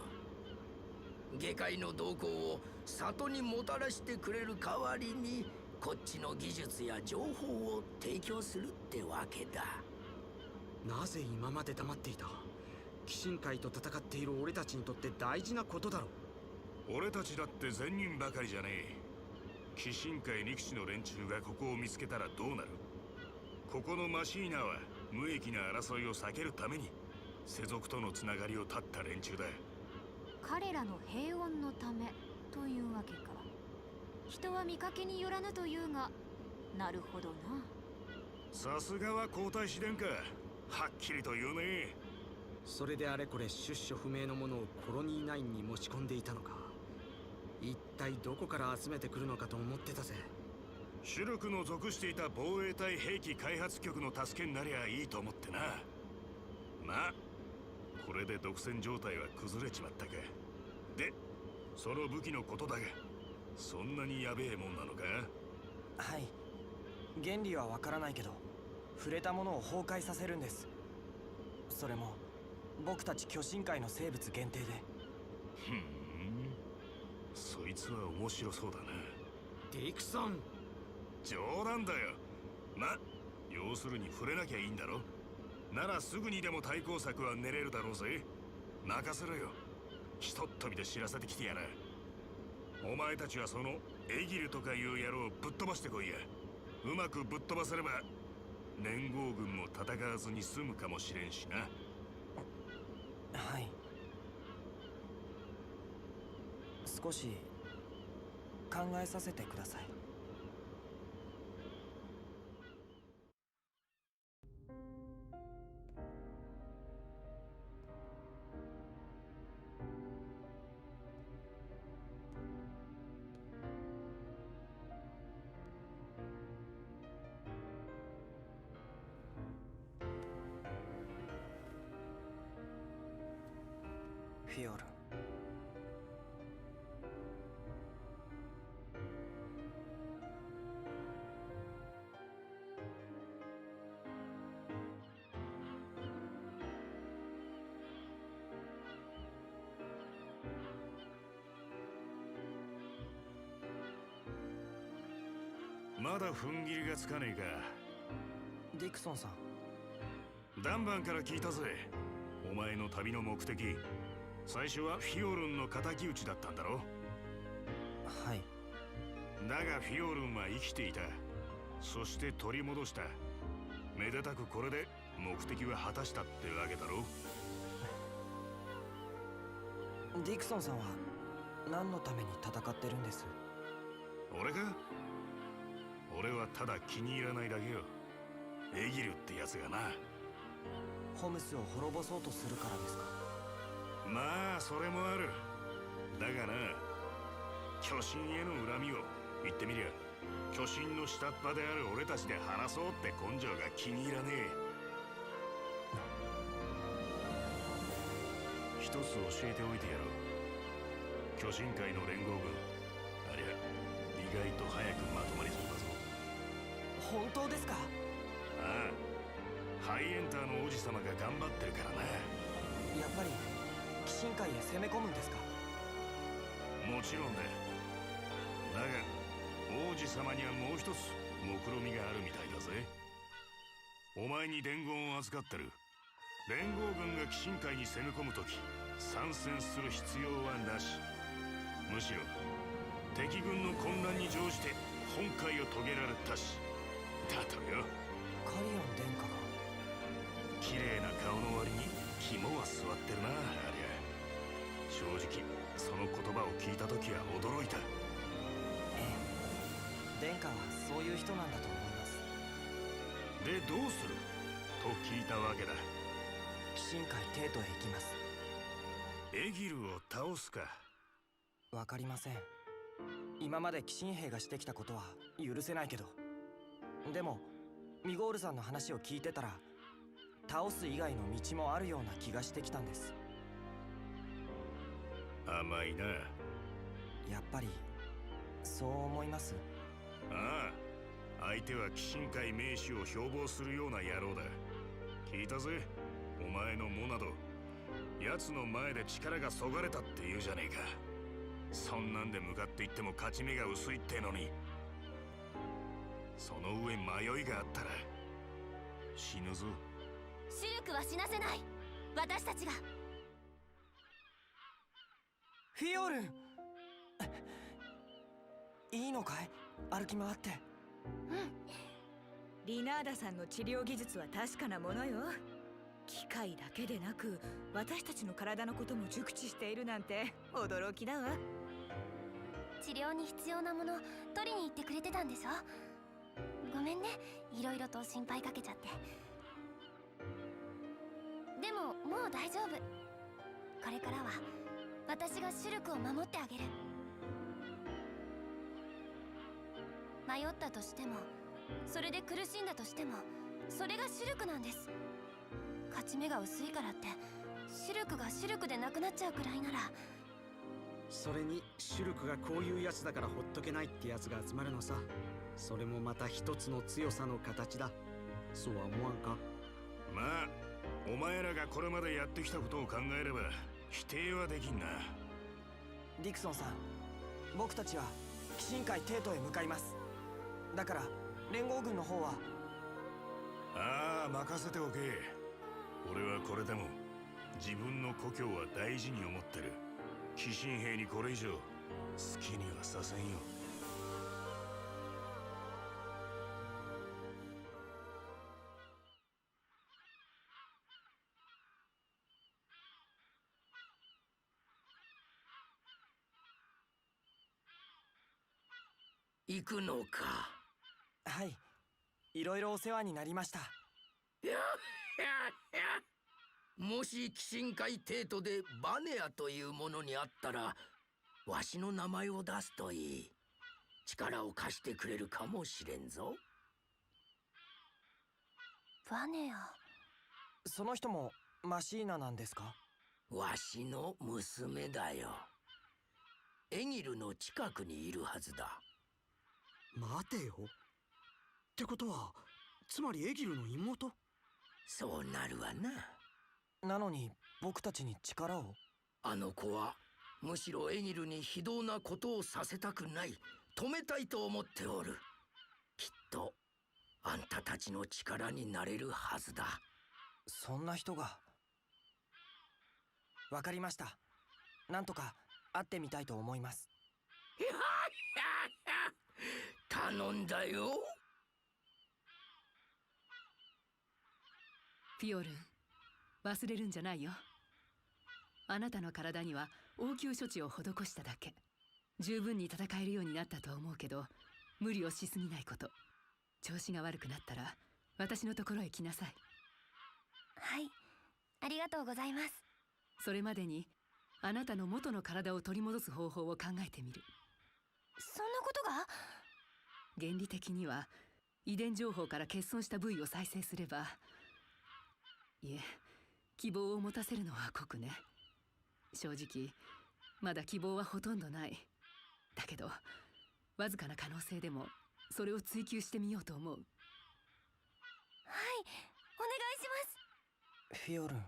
Speaker 11: 下界の動向を里にもたらしてくれる代わりにこっちの技術や情報を提供するってわけだ。
Speaker 7: なぜ今まで黙っていた？鬼神界と戦っている俺たちにとって大事なことだろう。
Speaker 14: 俺たちだって善人ばかりじゃねえ。鬼神界力士の連中がここを見つけたらどうなる？ここのマシーナは無益な争いを避けるために世俗とのつながりを断った連中だ。
Speaker 8: 彼らの平穏のためというわけか。人は見かけによらぬというが、なるほどな。
Speaker 14: さすがは皇太子殿下、はっきりと言うね。
Speaker 7: それであれこれ出所不明のものをコロニー9に持ち込んでいたのか。一体どこから集めてくるのかと思ってたぜ。
Speaker 14: シュルクの属していた防衛隊兵器開発局の助けになりゃいいと思ってな。まあこれで独占状態は崩れちまったか。でその武器のことだが、そんなにやべえもんなのか？
Speaker 3: はい、原理はわからないけど触れたものを崩壊させるんです。それも僕たち巨神界の生物限定で。
Speaker 14: ふん、そいつは面白そうだな。
Speaker 7: ディクソン、
Speaker 14: 冗談だよ。ま、要するに触れなきゃいいんだろ。ならすぐにでも対抗策は練れるだろうぜ。任せろよ。ひとっ飛びで知らせてきてやら。お前たちはそのエギルとかいう野郎をぶっ飛ばしてこいや。うまくぶっ飛ばせれば連合軍も戦わずに済むかもしれんしな。
Speaker 3: はい、少し考えさせてください。フィオルン、
Speaker 14: まだ踏ん切りがつかねえか。
Speaker 3: ディクソンさん、
Speaker 14: ダンバンから聞いたぜ。お前の旅の目的、最初はフィオルンの敵討ちだったんだろ。
Speaker 3: はい。
Speaker 14: だがフィオルンは生きていた。そして取り戻した。めでたくこれで目的は果たしたってわけだろ。
Speaker 3: ディクソンさんは何のために戦ってるんです？
Speaker 14: 俺か？俺はただ気に入らないだけよ。エギルってやつがな。
Speaker 3: ホムスを滅ぼそうとするからですか？
Speaker 14: まあそれもある。だがな、巨神への恨みを言ってみりゃ巨神の下っ端である俺たちで話そうって根性が気に入らねえ。一つ教えておいてやろう。巨神界の連合軍、ありゃ意外と早くまとまりそうだぞ。
Speaker 3: 本当ですか？
Speaker 14: ああ、ハイエンターの王子様が頑張ってるからな。
Speaker 3: やっぱり鬼神界へ攻め込むんですか？
Speaker 14: もちろんだ。だが王子様にはもう一つ目論みがあるみたいだぜ。お前に伝言を預かってる。連合軍が鬼神界に攻め込むとき参戦する必要はなし。むしろ敵軍の混乱に乗じて本海を遂げられたし。だとよ。
Speaker 3: カリオン殿下が。
Speaker 14: 綺麗な顔の割に肝は据わってるな、ありゃ。正直その言葉を聞いたときは驚いた。
Speaker 3: 殿下はそういう人なんだと思います。
Speaker 14: でどうすると聞いたわけだ。
Speaker 3: 鬼神界帝都へ行きます。
Speaker 14: エギルを倒すか。
Speaker 3: わかりません。今まで鬼神兵がしてきたことは許せないけど、でもミゴールさんの話を聞いてたら倒す以外の道もあるような気がしてきたんです。
Speaker 14: 甘いな。
Speaker 3: やっぱりそう思います？
Speaker 14: ああ、相手は鬼神界名士を標榜するような野郎だ。聞いたぜ、お前のモナド。奴の前で力がそがれたって言うじゃねえか。そんなんで向かっていっても勝ち目が薄いってのに。その上迷いがあったら死ぬぞ。
Speaker 8: シルクは死なせない。私たちが。
Speaker 3: フィオルンいいのかい、歩き回って。
Speaker 5: リナーダさんの治療技術は確かなものよ。機械だけでなく私たちの体のことも熟知しているなんて驚きだわ。
Speaker 2: 治療に必要なもの取りに行ってくれてたんでしょ。ごめんね、いろいろと心配かけちゃって。でももう大丈夫。これからは私がシュルクを守ってあげる。迷ったとしても、それで苦しんだとしても、それがシュルクなんです。勝ち目が薄いからってシュルクがシュルクでなくなっちゃうくらいなら。
Speaker 7: それにシュルクがこういうやつだからほっとけないってやつが集まるのさ。それもまた一つの強さの形だ。そうは思わんか？
Speaker 14: まあお前らがこれまでやってきたことを考えれば否定はできんな。
Speaker 3: ディクソンさん、僕たちは鬼神界帝都へ向かいます。だから連合軍の方は。
Speaker 14: ああ、任せておけ。俺はこれでも自分の故郷は大事に思ってる。鬼神兵にこれ以上好きにはさせんよ。
Speaker 11: 行くのか？
Speaker 3: はい、いろいろお世話になりました。
Speaker 11: もし鬼神界帝都でバネアというものにあったら、わしの名前を出すといい。力を貸してくれるかもしれんぞ。
Speaker 2: バネア。
Speaker 3: その人もマシーナなんですか？
Speaker 11: わしの娘だよ。エギルの近くにいるはずだ。
Speaker 7: 待てよ。ってことはつまりエギルの妹？
Speaker 11: そうなるわな。
Speaker 3: なのに僕たちに力を？
Speaker 11: あの子はむしろエギルに非道なことをさせたくない、止めたいと思っておる。きっとあんたたちの力になれるはずだ。
Speaker 3: そんな人が。わかりました。なんとか会ってみたいと思います。
Speaker 11: 頼んだよ。
Speaker 10: フィオルン、忘れるんじゃないよ。あなたの体には応急処置を施しただけ。十分に戦えるようになったと思うけど、無理をしすぎないこと。調子が悪くなったら私のところへ来なさい。
Speaker 2: はい、ありがとうございます。
Speaker 10: それまでにあなたの元の体を取り戻す方法を考えてみる。
Speaker 2: そんなことが？
Speaker 10: 原理的には遺伝情報から欠損した部位を再生すれば、いえ、希望を持たせるのは酷ね。正直まだ希望はほとんどない。だけどわずかな可能性でもそれを追求してみようと思う。
Speaker 2: はい、お願いします。
Speaker 3: フィオルン、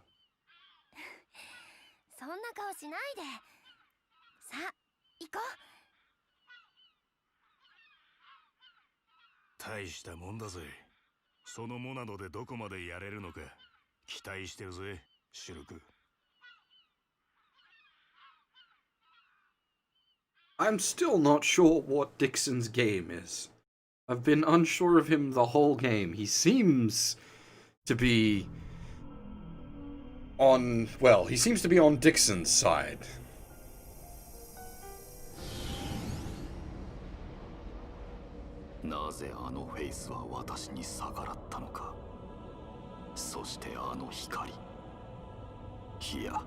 Speaker 2: そんな顔しないで。さあ行こう。
Speaker 14: 大したもんだぜ。そのモナドでどこまでやれるのか期待してるぜ、シュルク。
Speaker 1: I'm still not sure what Dixon's game is. I've been unsure of him the whole game. He seems to be on, well, he seems to be on Dixon's side.
Speaker 17: なぜあのフェイスは私に逆らったのか。そしてあの光。いや、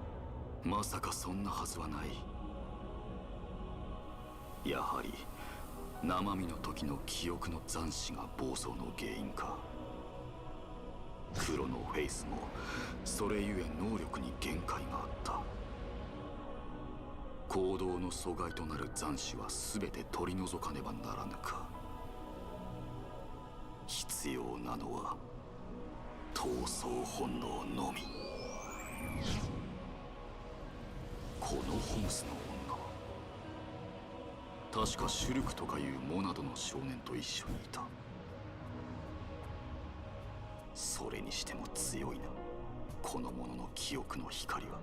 Speaker 17: まさかそんなはずはない。やはり生身の時の記憶の残滓が暴走の原因か。黒のフェイスもそれゆえ能力に限界があった。行動の阻害となる残滓は全て取り除かねばならぬか。必要なのは闘争本能のみ。このホムスの女、確かシュルクとかいうモナドの少年と一緒にいた。それにしても強いな、この者の記憶の光は。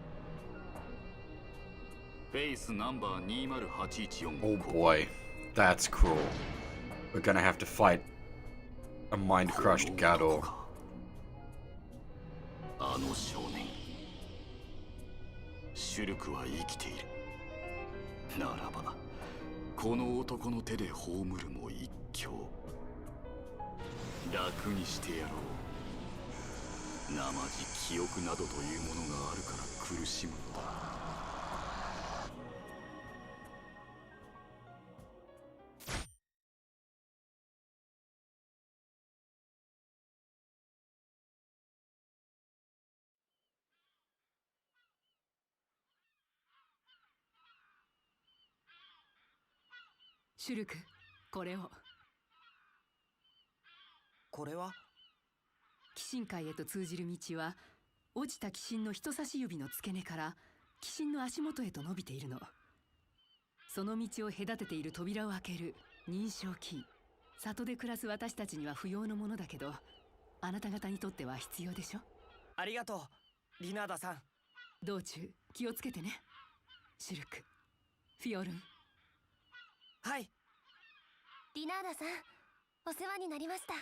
Speaker 17: フェイスナンバー20814。
Speaker 1: Oh boy, that's cruel. We're gonna have to fight a mind-crushed Gadol.
Speaker 17: あの少年、シュルクは生きている。ならばこの男の手で葬るも一興。楽にしてやろう。生地記憶などというものがあるから苦しむのだ。
Speaker 10: シュルク、これを。
Speaker 3: これは？
Speaker 10: 鬼神界へと通じる道は落ちた鬼神の人差し指の付け根から鬼神の足元へと伸びているの。その道を隔てている扉を開ける認証キー。里で暮らす私たちには不要のものだけど、あなた方にとっては必要でしょ。
Speaker 3: ありがとう、リナーダさん。
Speaker 10: 道中気をつけてね、シュルク、フィオルン。
Speaker 3: はい。
Speaker 2: リナーダさん、お世話になりました。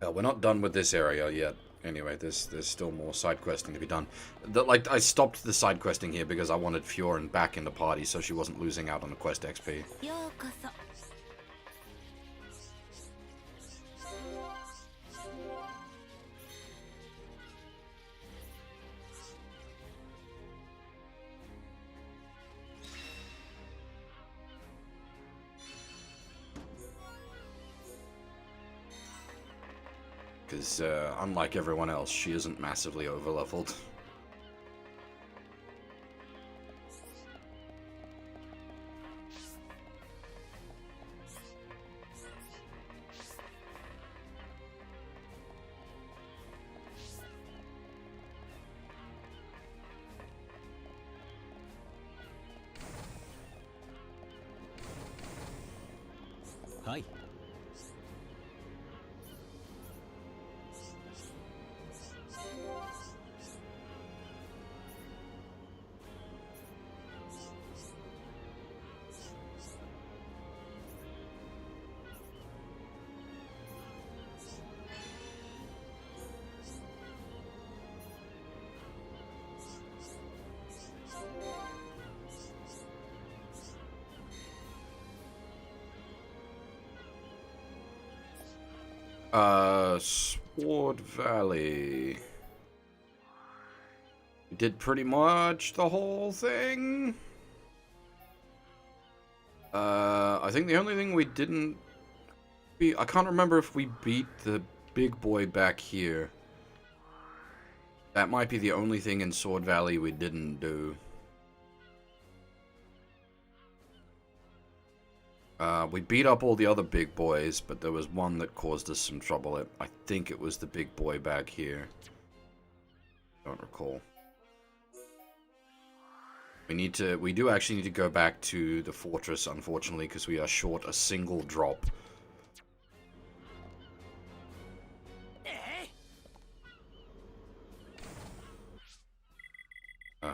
Speaker 1: We're not done with this area yet. Anyway, there's still more side questing to be done. I stopped the side questing here because I wanted Fiorin back in the party so she wasn't losing out on the quest XP.
Speaker 2: ようこそ。
Speaker 1: Because unlike everyone else, she isn't massively overleveled. Sword Valley. We did pretty much the whole thing. I think the only thing we didn't I can't remember if we beat the big boy back here. That might be the only thing in Sword Valley we didn't do. We beat up all the other big boys, but there was one that caused us some trouble. I think it was the big boy back here. Don't recall. We do actually need to go back to the fortress, unfortunately, because we are short a single drop. I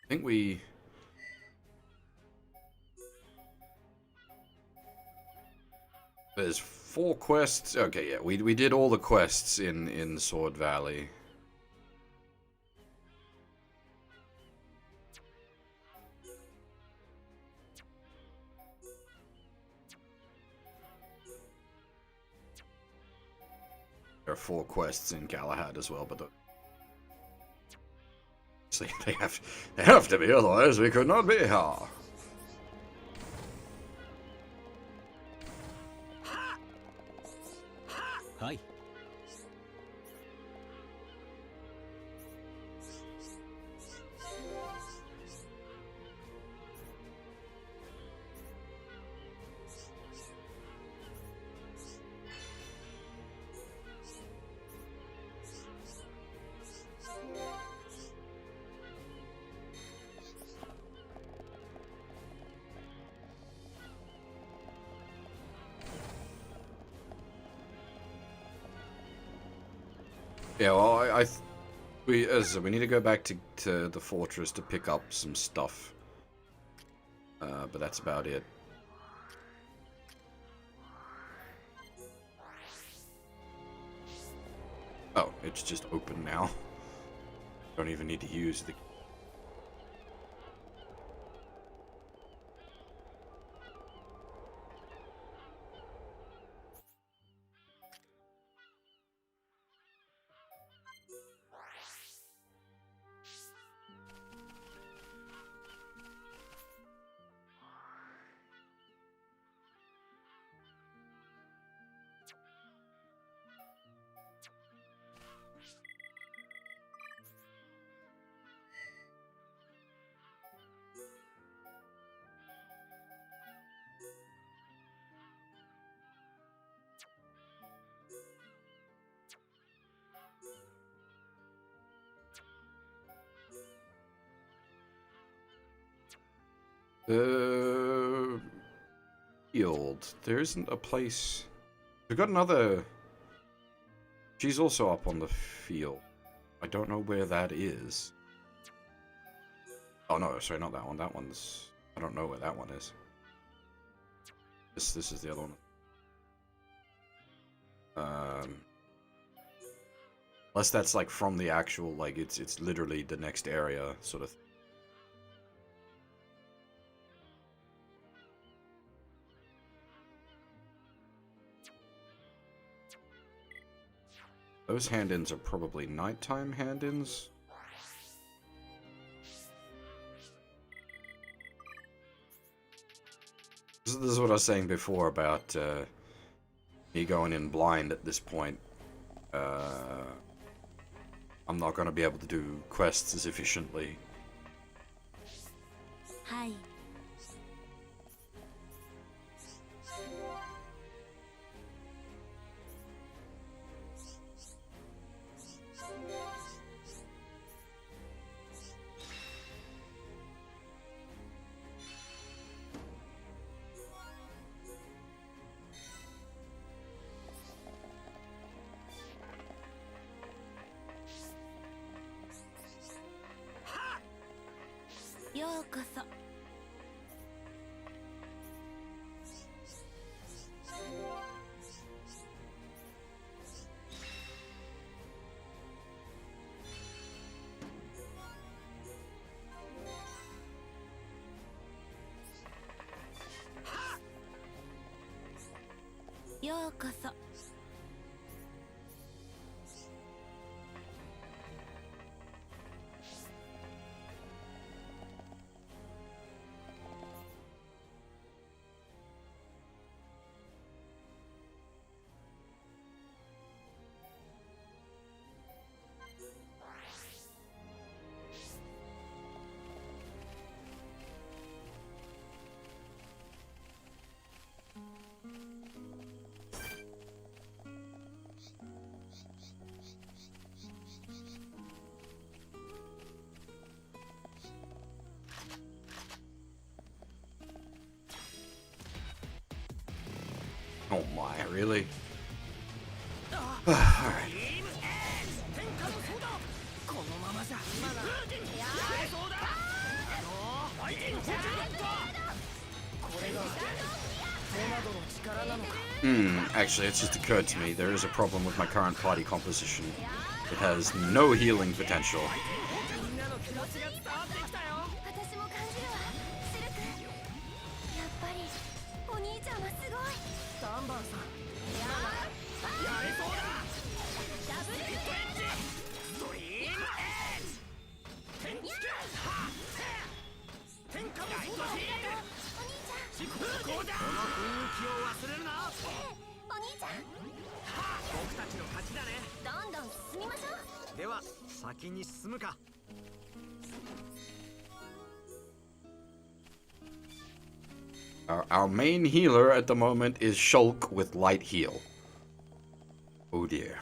Speaker 1: think we... There's 4 quests. Okay, yeah, we did all the quests in Sword Valley. There are 4 quests in Galahad as well, but see, they have to be, otherwise we could not be here.
Speaker 16: Hi.
Speaker 1: Yeah, well, we need to go back to the fortress to pick up some stuff. But that's about it. Oh, it's just open now. Don't even need to use the... Field. There isn't a place... We've got another... She's also up on the field. I don't know where that is. Oh no, sorry, not that one. That one's... I don't know where that one is. This is the other one. Unless that's like from the actual, like it's literally the next area sort of. Those hand-ins are probably nighttime hand-ins. This is what I was saying before about me going in blind at this point. I'm not going to be able to do quests as efficiently.
Speaker 8: Hi.ようこそ。よ
Speaker 2: ようこそ。
Speaker 1: Oh my, really? Alright.
Speaker 3: このままじゃ今だ。これがモナドの力なのか。
Speaker 1: Actually, it's just occurred to me there is a problem with my current party composition. It has no healing potential.
Speaker 2: みんなの気持ちが伝わってきたよ。私も感じるわ。シルク。やっぱりお兄ちゃんはすごい。
Speaker 3: ダンバーさん。
Speaker 2: やれそうだ。ダブルエッジ。
Speaker 3: ストリームエッジ。天地天下のライトヒール。
Speaker 2: お兄ちゃん。
Speaker 3: ここだ。この雰囲気を忘れるな。
Speaker 2: お兄ちゃん。
Speaker 3: 僕たちの勝ちだね。
Speaker 2: どんどん進みましょう。
Speaker 7: では先に進むか。
Speaker 1: Our main healer at the moment is Shulk with light heal. Oh dear.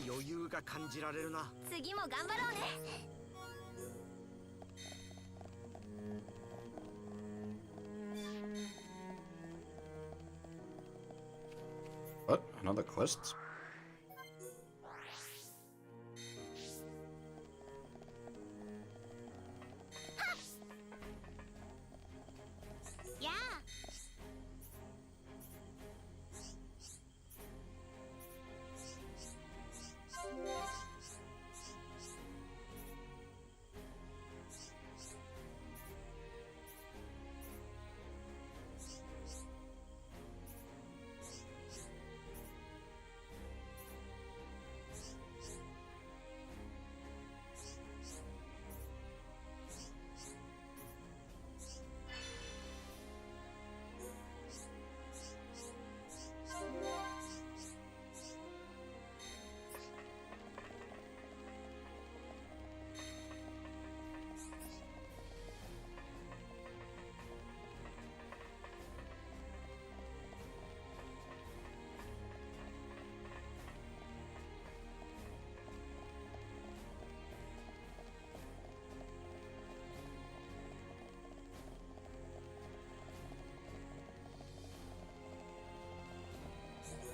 Speaker 7: 余裕が感じられるな。
Speaker 2: 次も頑張ろうね。
Speaker 1: What? Another quest?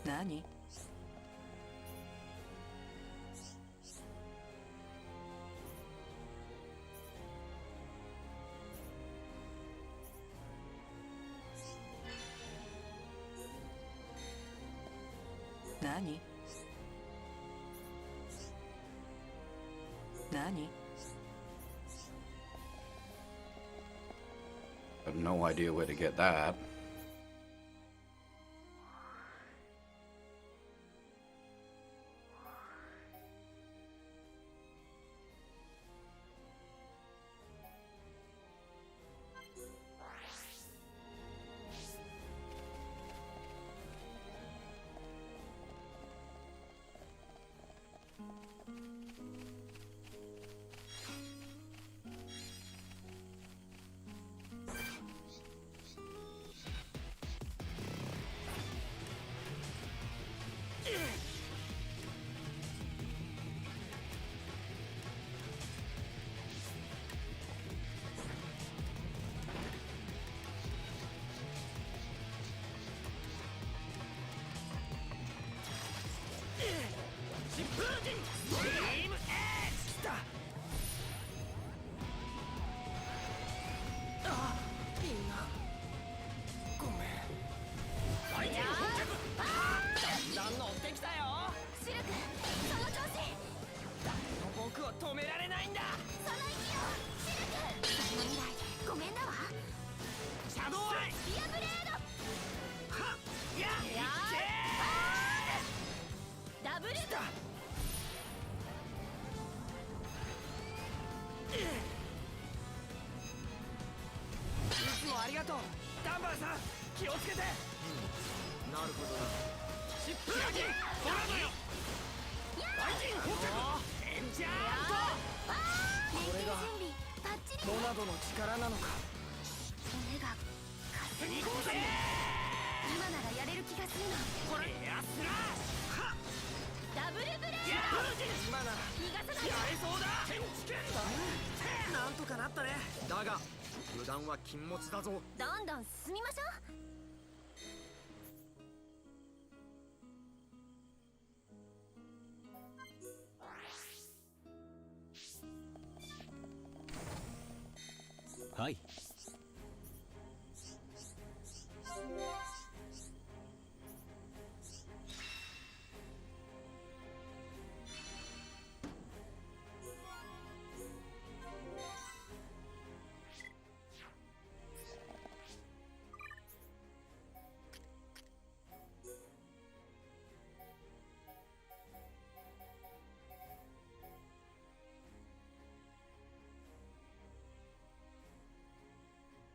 Speaker 10: 何？何？何？
Speaker 1: I have no idea where to get that.
Speaker 3: りがとうダンバーさん気をつけて。
Speaker 7: なるほどな。
Speaker 3: シップラギトラドよバイキンホテルエンジャート。これがモナドの力なのか。
Speaker 2: 目が勝手に
Speaker 3: 行こうぜ。
Speaker 2: 今ならやれる気がするの。
Speaker 3: これエアスラッ
Speaker 2: ダブルブレー
Speaker 3: 今なら
Speaker 2: 逃がさない。
Speaker 3: やれそうだ。天地剣なんとかなったね。だが油断は禁物だぞ。
Speaker 2: どんどん進みましょう。
Speaker 16: はい。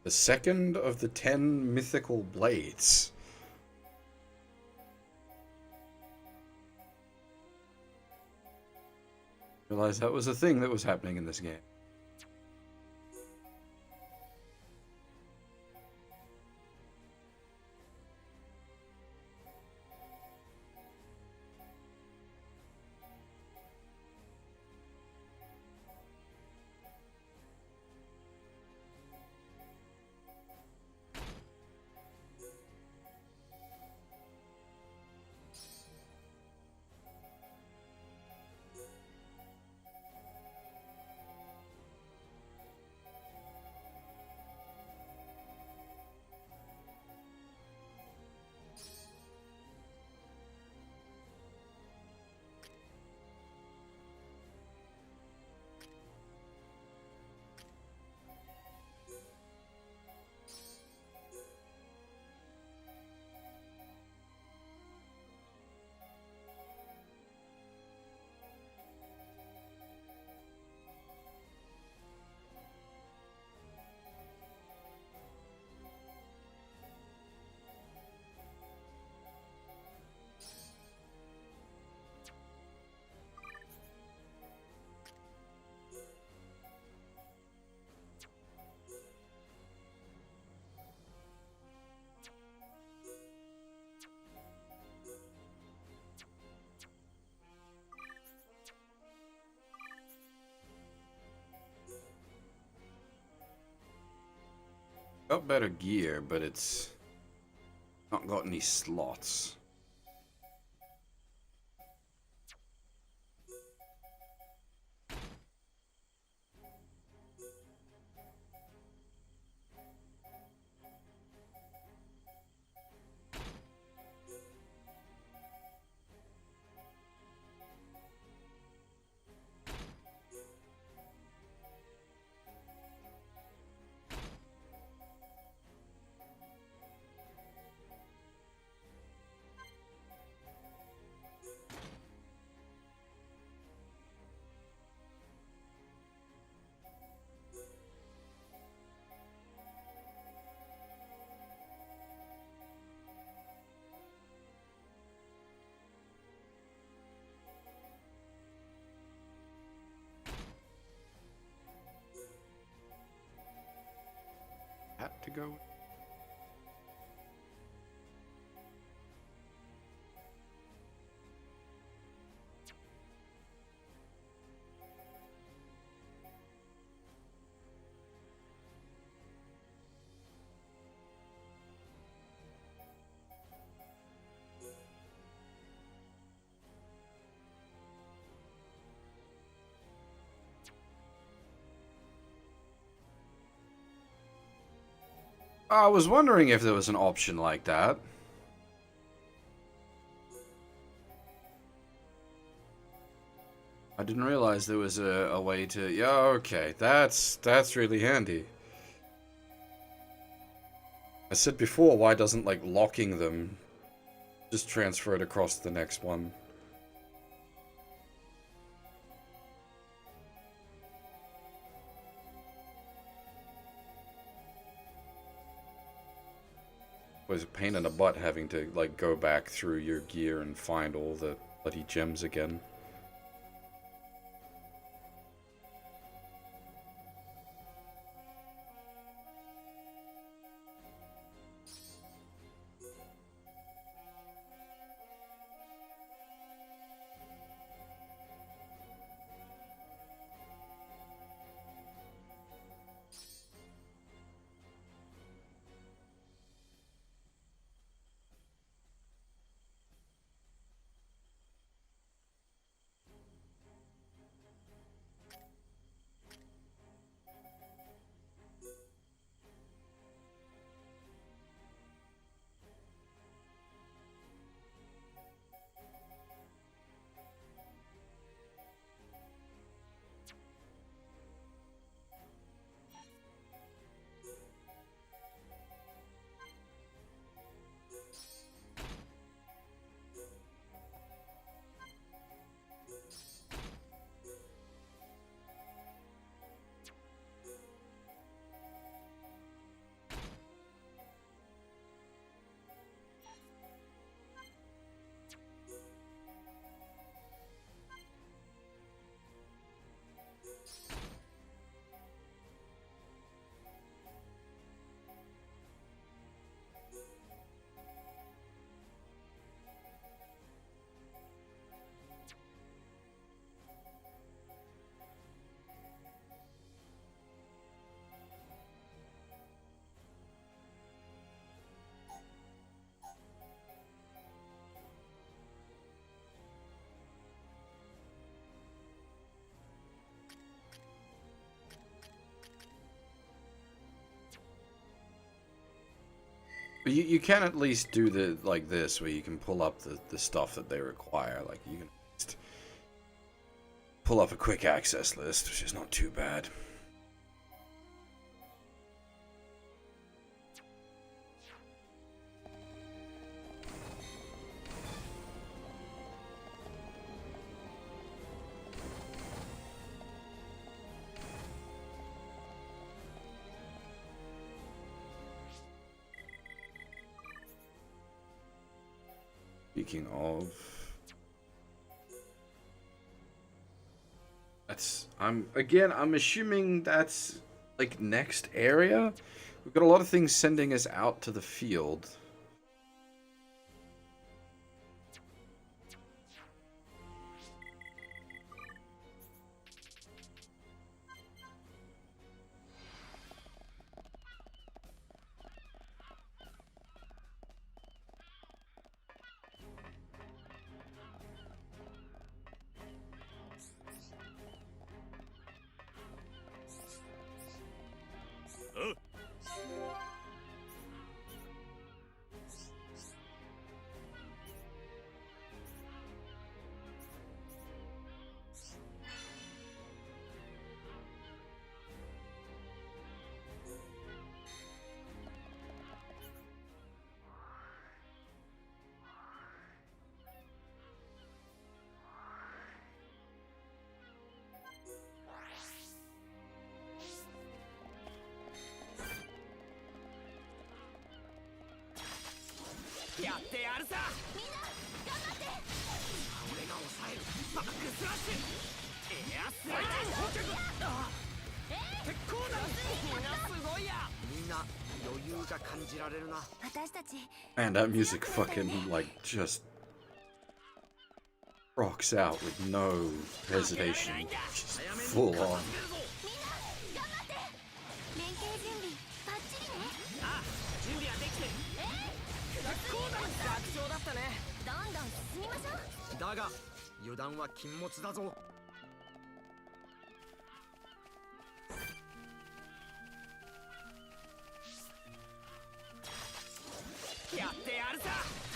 Speaker 1: The second of the 10 mythical blades. Realized that was a thing that was happening in this game. Got better gear, but it's not got any slots. Had to go. I was wondering if there was an option like that. I didn't realize there was a way to... Yeah, okay. That's really handy. I said before, why doesn't, like, locking them just transfer it across to the next one? was a pain in the butt having to like go back through your gear and find all the bloody gems again. But you can at least do the like this, where you can pull up the stuff that they require. Like you can just pull up a quick access list, which is not too bad. Speaking of, I'm assuming that's like next area. We've got a lot of things sending us out to the field.
Speaker 11: やってやるさ。みんな頑張って。俺が抑える。バックスラッシュ。エアスライディング攻撃。鉄鋼弾。みんなすごいや。みんな余裕が感じられるな。
Speaker 2: 私たち。
Speaker 1: And that music fucking like just rocks out with no hesitation. Just full on.
Speaker 7: だが油断は禁物だぞ。
Speaker 11: やってやるさ。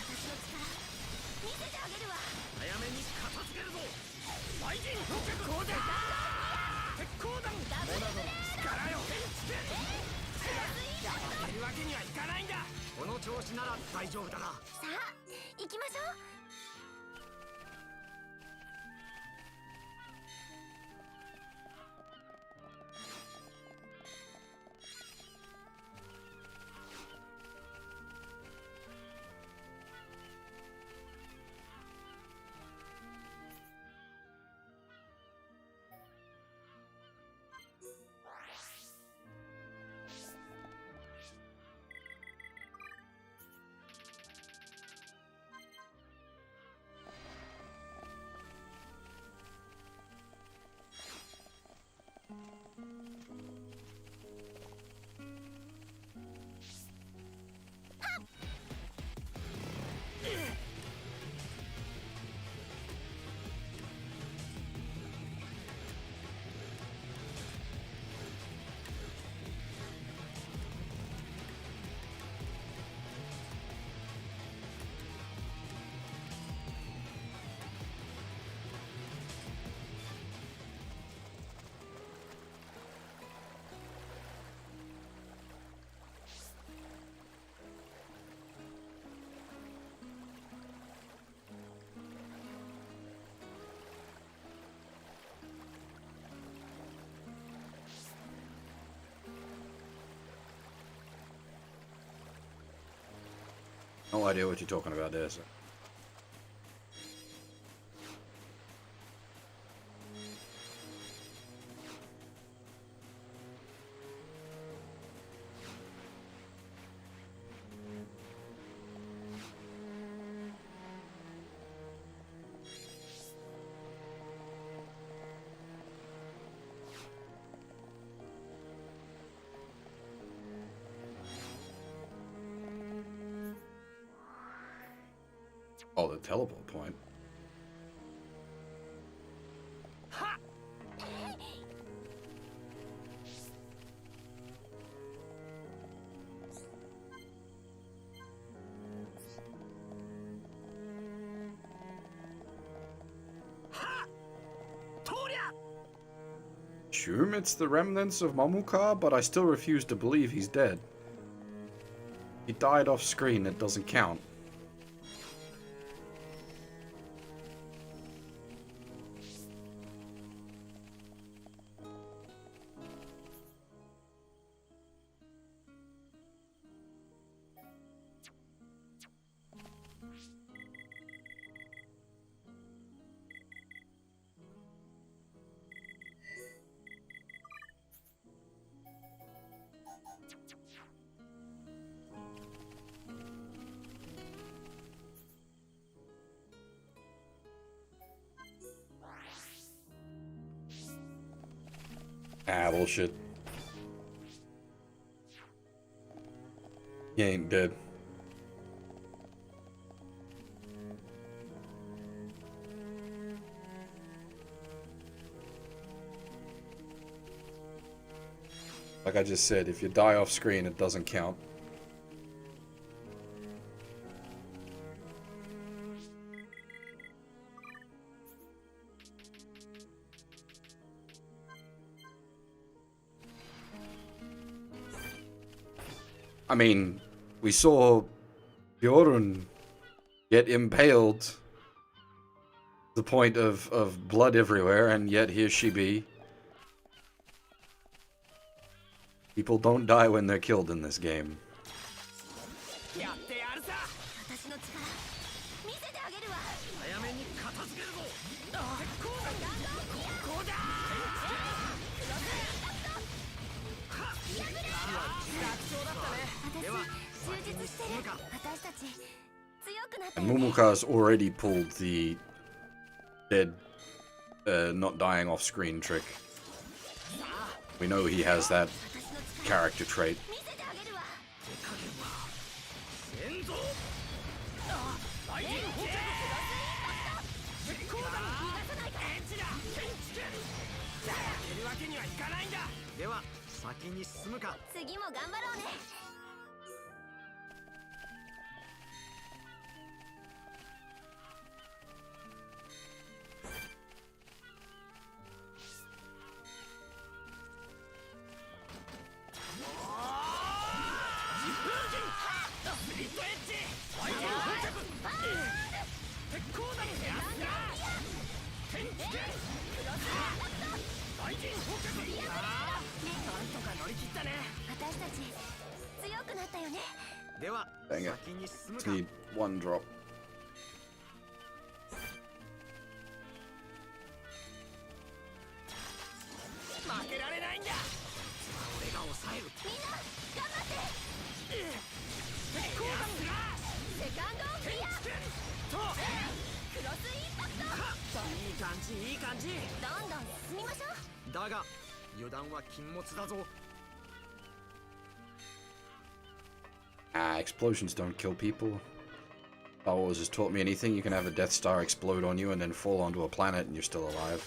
Speaker 11: 私の力見せてあげるわ。早めに片付けるぞ。雷神鉄鋼弾。鉄鋼弾。モナドの力よ。負けるわけにはいかないんだ。
Speaker 7: この調子なら大丈夫だな。
Speaker 2: さあ行きましょう。
Speaker 1: No idea what you're talking about there, sir. Oh, the teleport point. Assume it's the remnants of Momukar, but I still refuse to believe he's dead. He died off screen, it doesn't count. Ah, bullshit. He ain't dead. Like I just said, if you die off screen, it doesn't count. I mean, we saw Bjorn get impaled to the point of blood everywhere, and yet here she be. People don't die when they're killed in this game. And Momoka's already pulled the dead, not dying off screen trick. We know he has that character trait. Dang it. Just need one drop. Explosions don't kill people. Star Wars has taught me anything. You can have a Death Star explode on you and then fall onto a planet and you're still alive.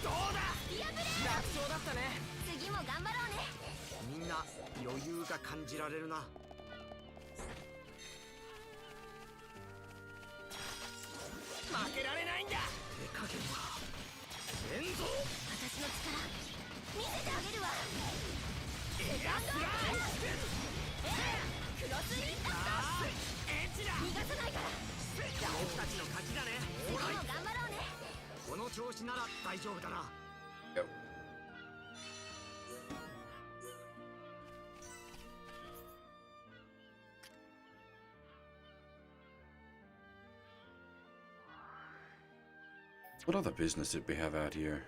Speaker 7: どうだ楽勝だったね。
Speaker 2: 次も頑張ろうね。
Speaker 7: みんな余裕が感じられるな。負けられないんだ。手加減は先祖。
Speaker 2: 私の力見せてあげるわ。
Speaker 7: エアスラ
Speaker 2: クロスインパクト。
Speaker 7: エッチだ。
Speaker 2: 逃がさないから。
Speaker 7: 僕たちの勝ちだね。
Speaker 2: 次も頑張ろうね。
Speaker 7: この調子なら大丈夫だな。
Speaker 1: What other business did we have out here?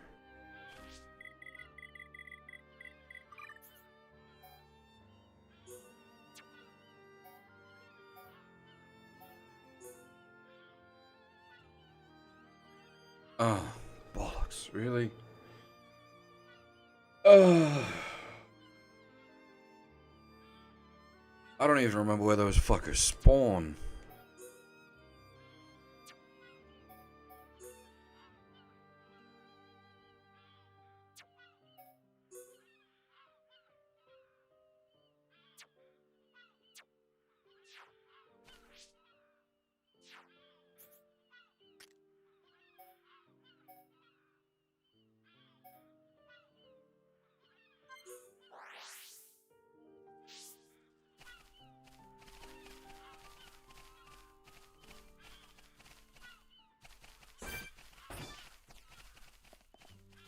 Speaker 1: Oh, bollocks, really? I don't even remember where those fuckers spawn.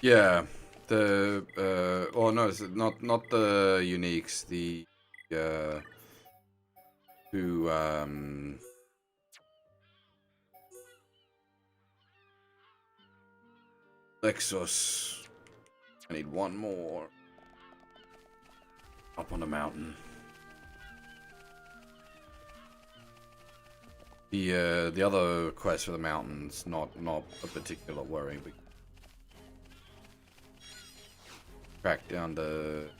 Speaker 1: Yeah, the oh no, it's not the uniques, the two Lexus. I need one more up on the mountain. The other quest for the mountains, not a particular worry, but track down the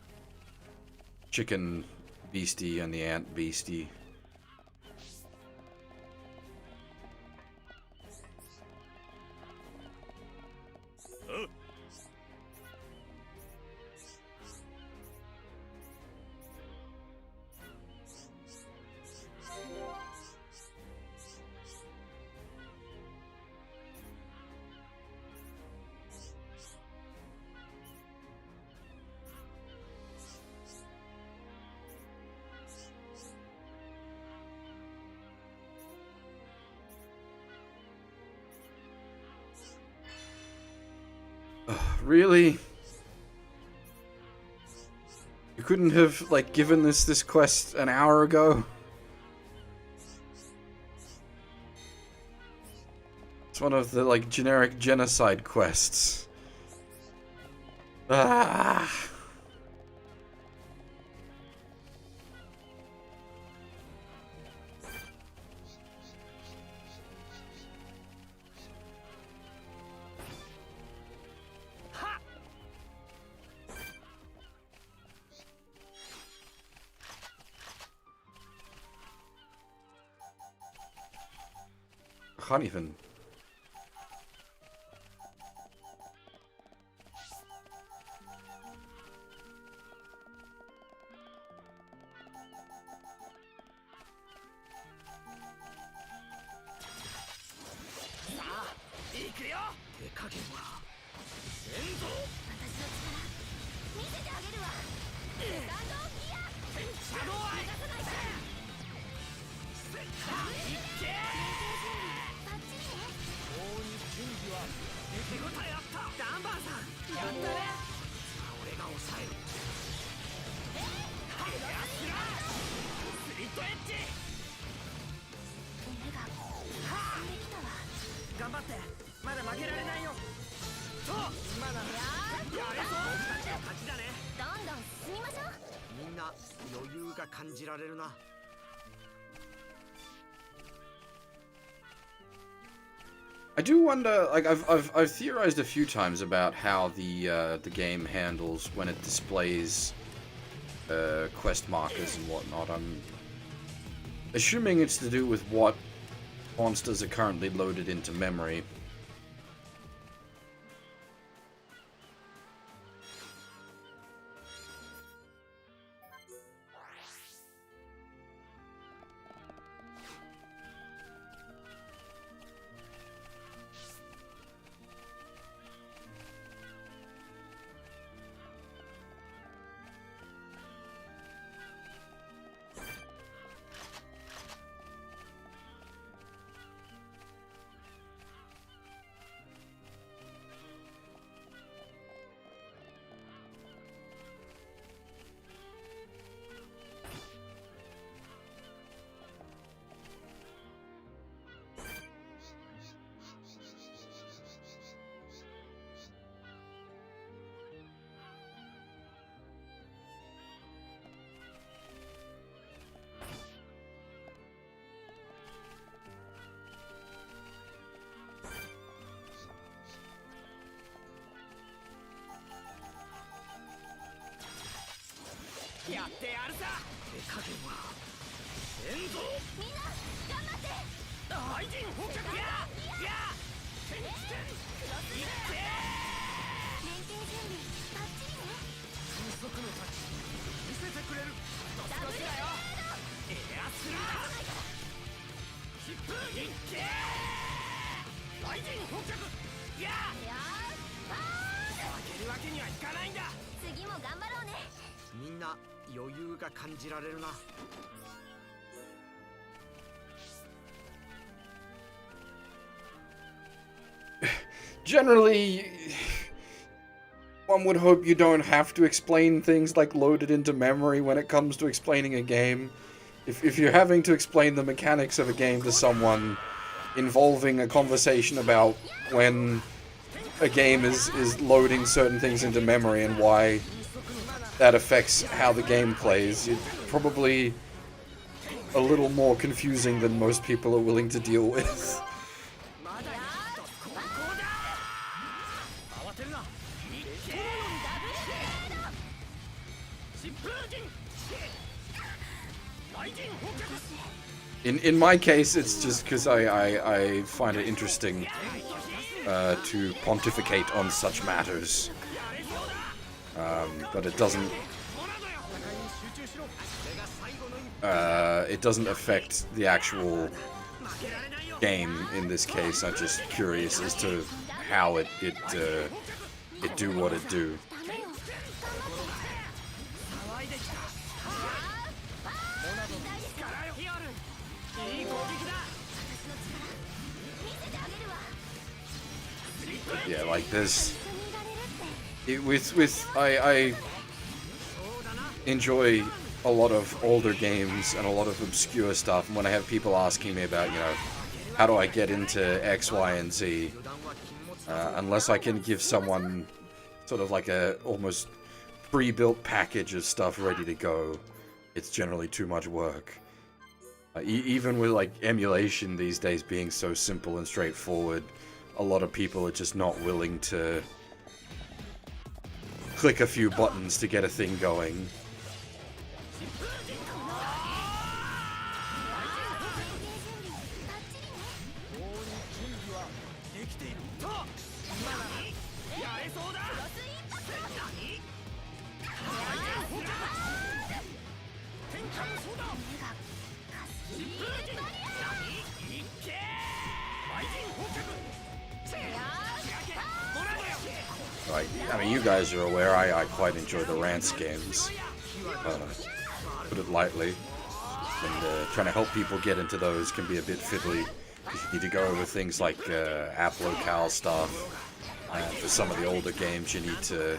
Speaker 1: chicken beastie and the ant beastie. Really? You couldn't have, like, given this quest an hour ago? It's one of the, like, generic genocide quests. Ah! Can't even. I do wonder, like, I've theorized a few times about how the game handles when it displays quest markers and whatnot. I'm assuming it's to do with what monsters are currently loaded into memory.
Speaker 2: 次も頑張ろうね。
Speaker 7: みんな余裕が感じられるな。
Speaker 1: Generally, one would hope you don't have to explain things like loaded into memory when it comes to explaining a game. If you're having to explain the mechanics of a game to someone involving a conversation about when a game is loading certain things into memory and why that affects how the game plays, it's probably a little more confusing than most people are willing to deal with. In my case, it's just because I find it interesting to pontificate on such matters. But it doesn't affect the actual game in this case. I'm just curious as to how it do what it do. Yeah, like this. I enjoy a lot of older games and a lot of obscure stuff, and when I have people asking me about, you know, how do I get into X, Y, and Z, unless I can give someone sort of like a almost pre-built package of stuff ready to go, it's generally too much work. Even with like emulation these days being so simple and straightforward, a lot of people are just not willing to click a few buttons to get a thing going. I mean, you guys are aware I quite enjoy the rants games, put it lightly, and trying to help people get into those can be a bit fiddly, because you need to go over things like app locale stuff. For some of the older games, you need to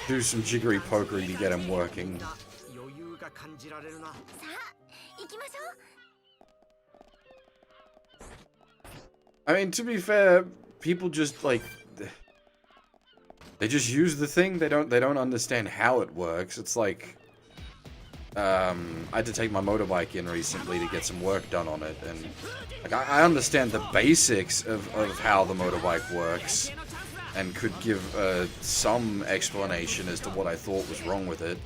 Speaker 1: do some jiggery pokery to get them working. I mean, to be fair, people just like they just use the thing. They don't understand how it works. It's like I had to take my motorbike in recently to get some work done on it, and like I understand the basics of how the motorbike works, and could give some explanation as to what I thought was wrong with it.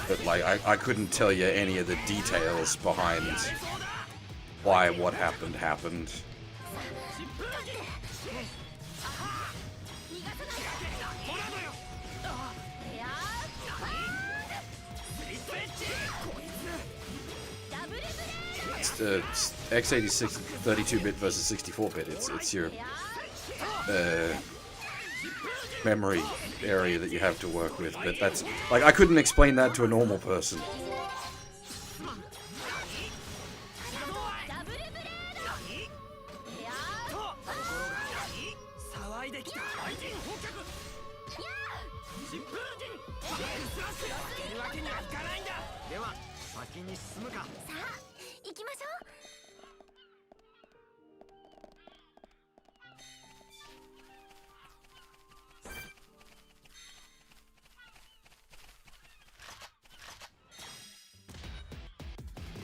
Speaker 1: But like I couldn't tell you any of the details behind why what happened. It's x86 32-bit versus 64-bit. It's your memory area that you have to work with, but that's like I couldn't explain that to a normal person.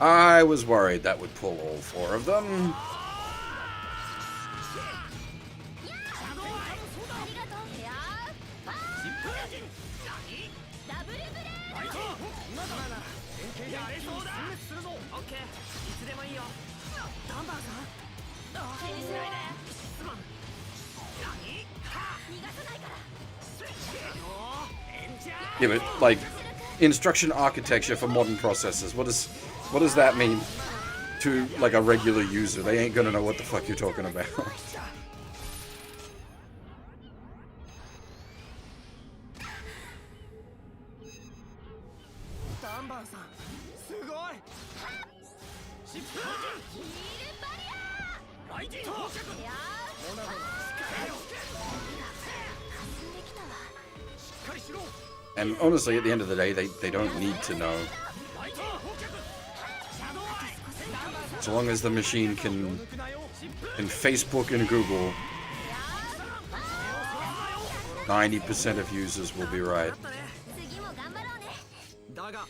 Speaker 1: I was worried that would pull all four of them.
Speaker 6: ダブルブレード今なら連携やれそうだするぞオッケーいつでもいいよダンバーさん気にしないで質問何逃がさないから
Speaker 1: Yeah, but like instruction architecture for modern processors. What does that mean to like a regular user? They ain't gonna know what the fuck you're talking about.
Speaker 6: ダンバーさんすごい疾風ヒールバリアライティングモナドの力よ霞んできたわしっかりしろ
Speaker 1: And honestly, at the end of the day, they don't need to know. As long as the machine can Facebook and Google, 90% of users will be right.
Speaker 6: 次も頑張ろうねだが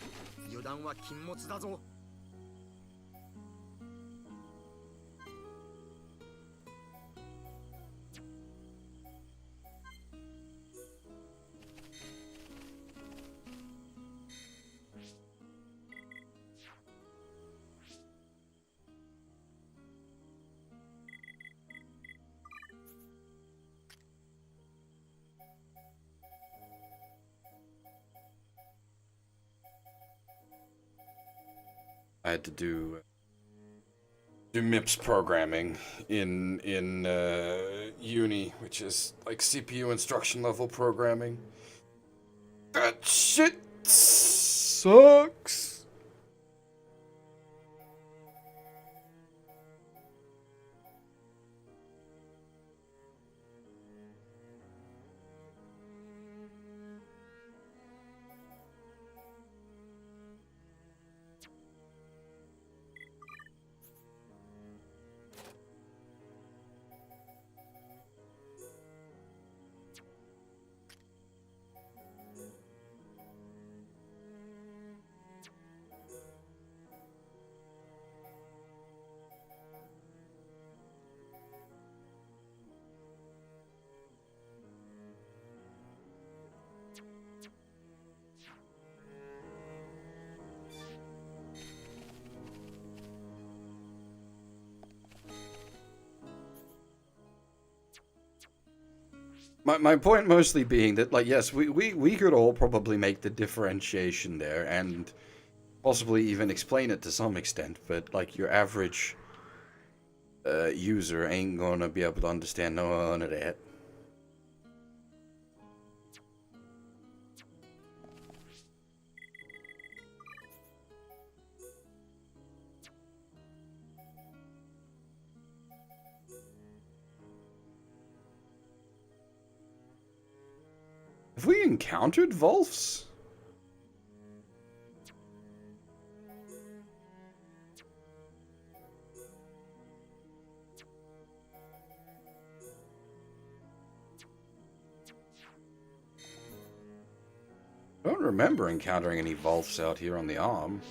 Speaker 6: 油断は禁物だぞ
Speaker 1: I had to do MIPS programming in uni, which is like CPU instruction level programming. That shit sucks. My point mostly being that, like, yes, we could all probably make the differentiation there and possibly even explain it to some extent, but, like, your average user ain't gonna be able to understand none of that. Have we encountered Volfs? I don't remember encountering any Volfs out here on the arm.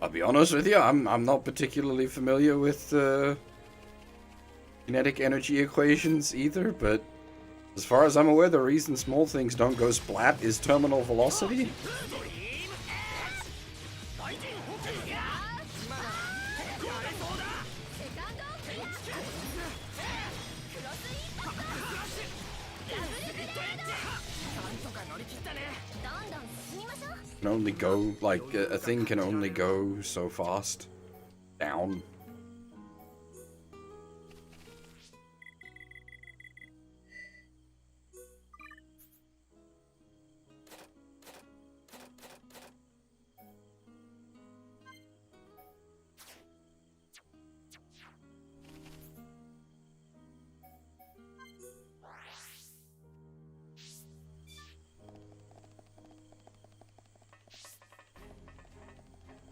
Speaker 1: I'll be honest with you, I'm not particularly familiar with kinetic energy equations either, but as far as I'm aware, the reason small things don't go splat is terminal velocity. Can only go, like, a thing can only go so fast down.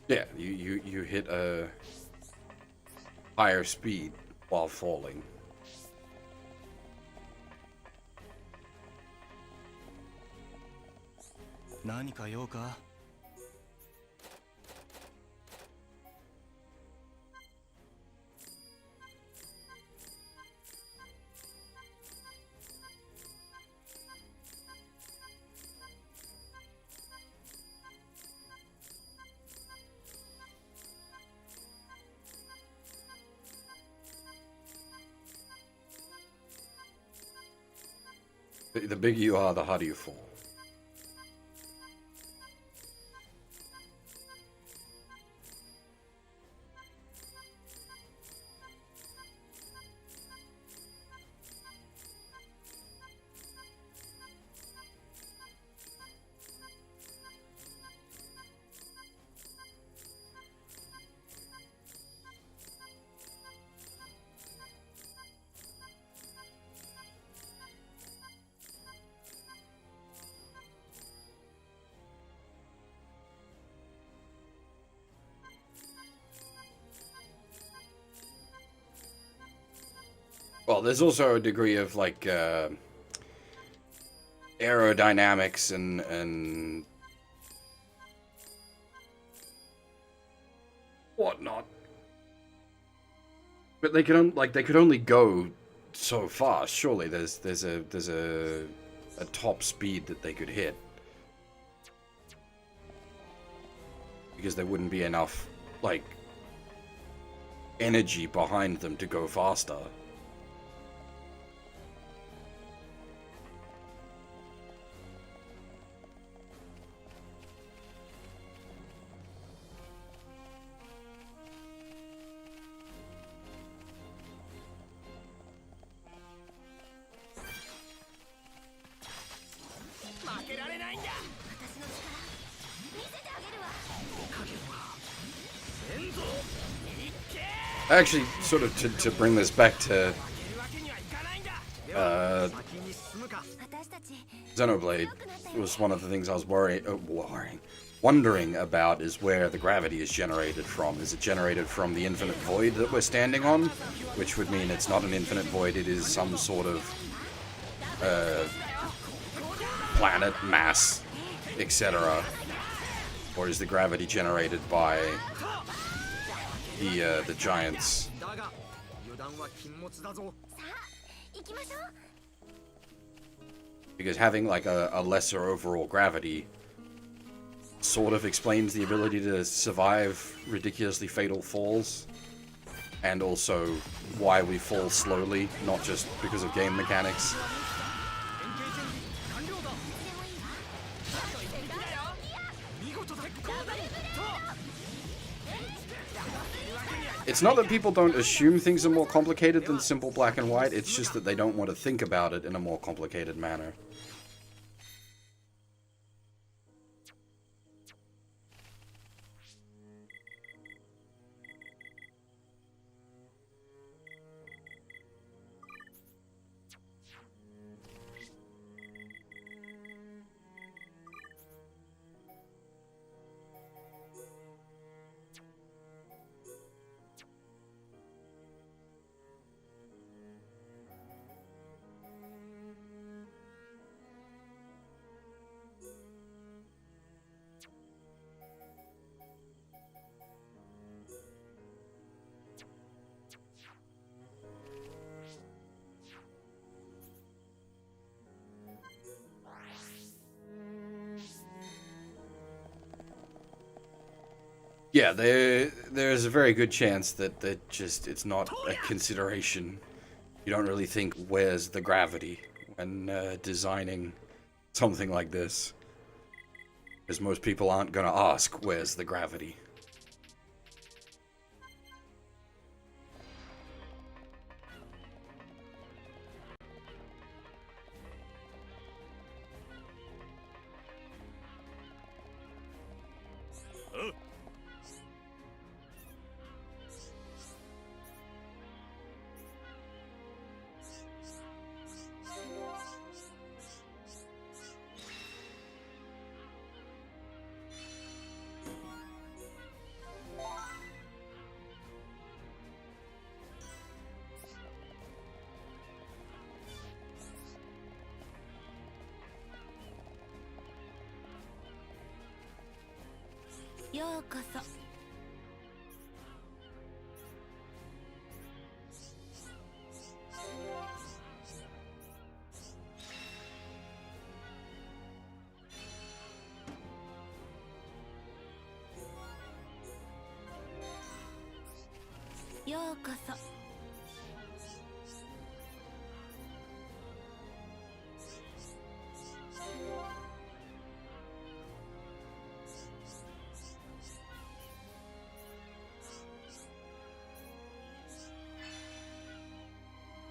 Speaker 1: Yeah, you hit a higher speed while falling. The bigger you are, the harder you fall. Well, there's also a degree of like aerodynamics and whatnot, but they could only go so fast. Surely there's a top speed that they could hit, because there wouldn't be enough like energy behind them to go faster. Actually, sort of to bring this back to Xenoblade, was one of the things I was wondering about, is where the gravity is generated from. Is it generated from the infinite void that we're standing on? Which would mean it's not an infinite void, it is some sort of planet, mass, etc. Or is the gravity generated by the giants? Because having like a lesser overall gravity sort of explains the ability to survive ridiculously fatal falls, and also why we fall slowly, not just because of game mechanics. It's not that people don't assume things are more complicated than simple black and white, it's just that they don't want to think about it in a more complicated manner. Yeah, there's a very good chance that it's not a consideration. You don't really think, where's the gravity when designing something like this. Because most people aren't going to ask, where's the gravity?
Speaker 2: ようこそ。ようこそ。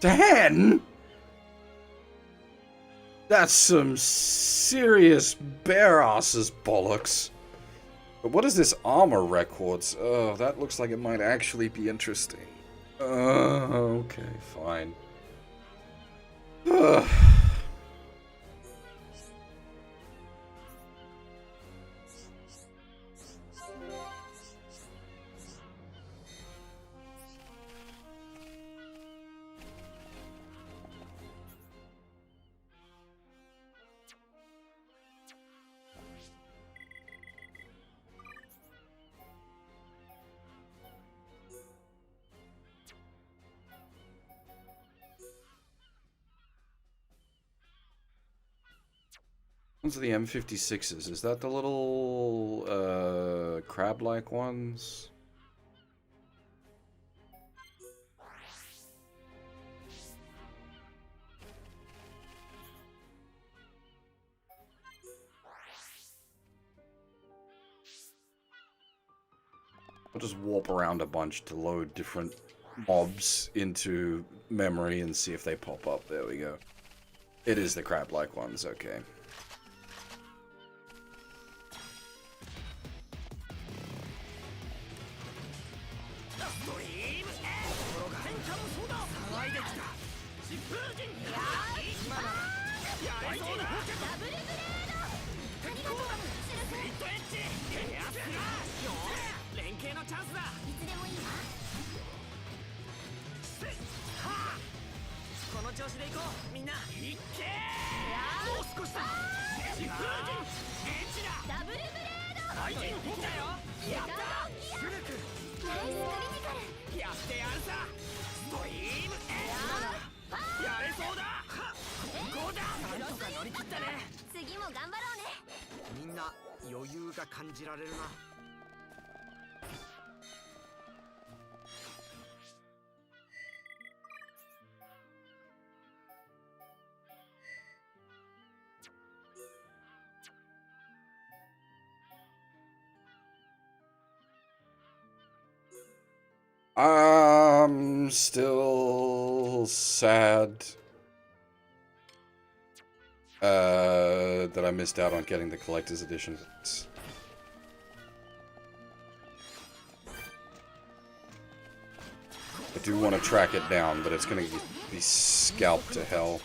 Speaker 1: 10? That's some serious bare asses bollocks. But what is this armor records? Oh, that looks like it might actually be interesting. Okay, fine. Ugh. Ones are the M56s. Is that the little crab-like ones? I'll just warp around a bunch to load different mobs into memory and see if they pop up. There we go. It is the crab-like ones, okay. I'm still sad that I missed out on getting the collector's edition. I do want to track it down, but it's going to be scalped to hell.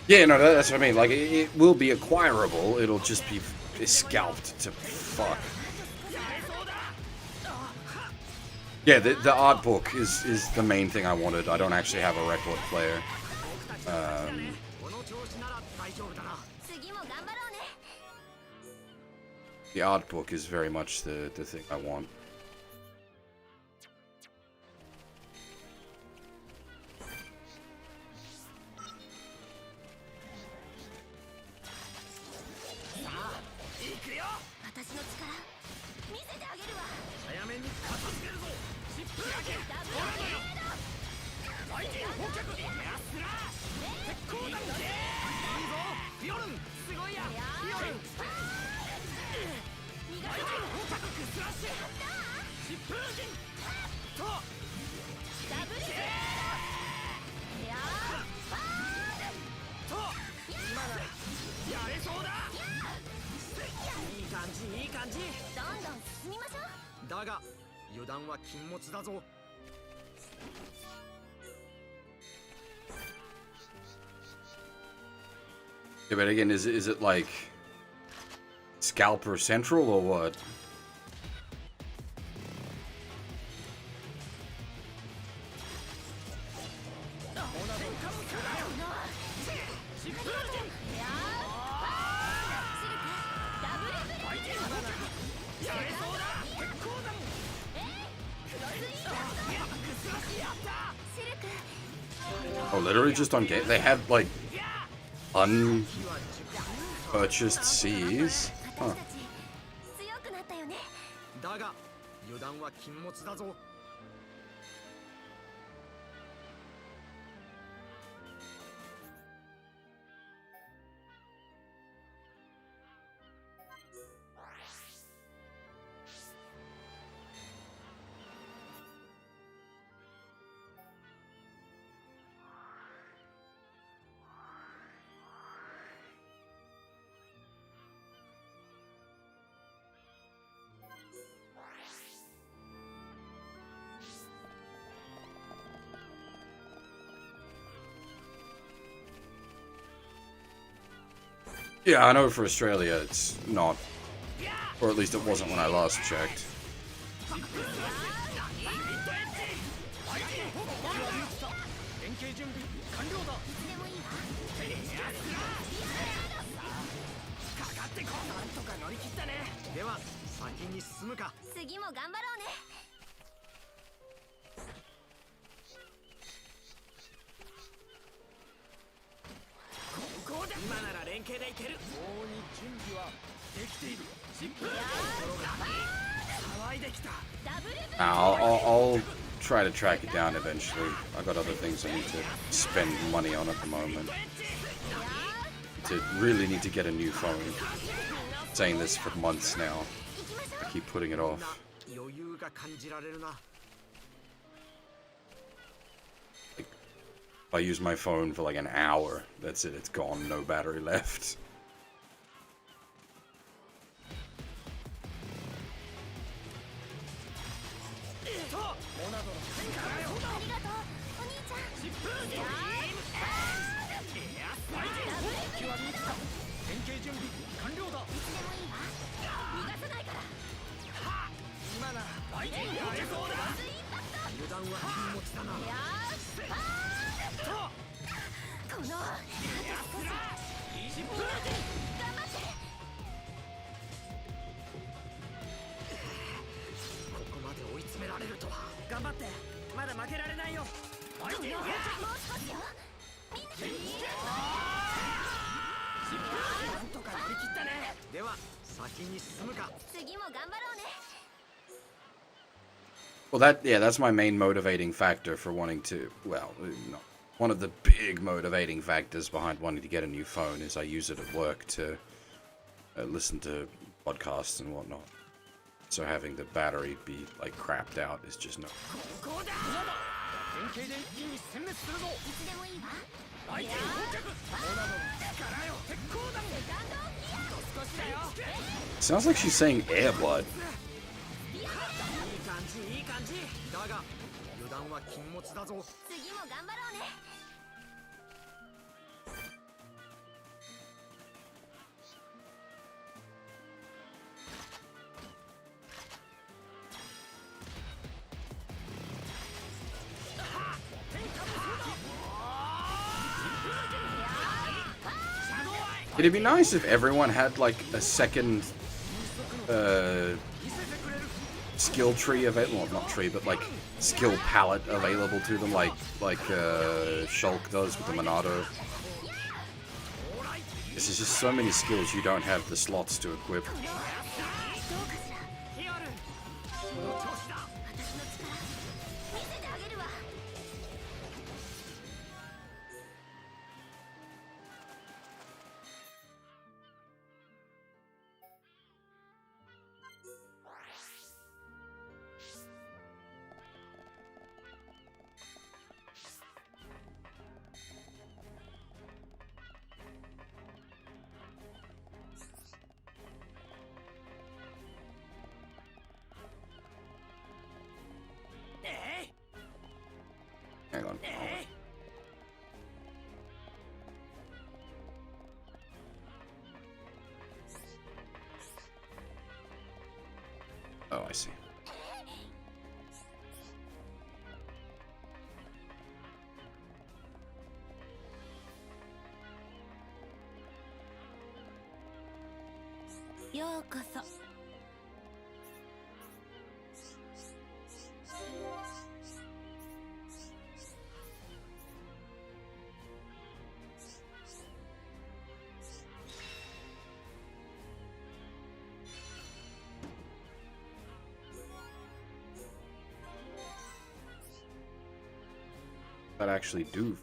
Speaker 1: Yeah, no, that's what I mean. Like, it will be acquirable. It'll just be scalped to fuck. Yeah, the art book is the main thing I wanted. I don't actually have a record player. The art book is very much the thing I want.
Speaker 7: 油断は禁物だぞ。
Speaker 1: Yeah, but again, is it like Scalper Central or what? Oh, literally just on game. They had like unpurchased Cs. Huh.
Speaker 7: だが油断は禁物だぞ。
Speaker 1: Yeah, I know for Australia it's not, or at least it wasn't when I last checked. I'll try to track it down eventually. I've got other things I need to spend money on at the moment. Really need to get a new phone. I'm saying this for months now. I keep putting it off. Like, if I use my phone for like an hour, that's it. It's gone. No battery left. Well, that's my main motivating factor for wanting to, well, not, one of the big motivating factors behind wanting to get a new phone is I use it at work to listen to podcasts and whatnot. So having the battery be, like, crapped out is just no. Sounds like she's saying airbud. It'd be nice if everyone had like a second skill tree available, well, not tree, but like skill palette available to them, like Shulk does with the Monado. This is just so many skills you don't have the slots to equip. on. Oh, I see. That actually do.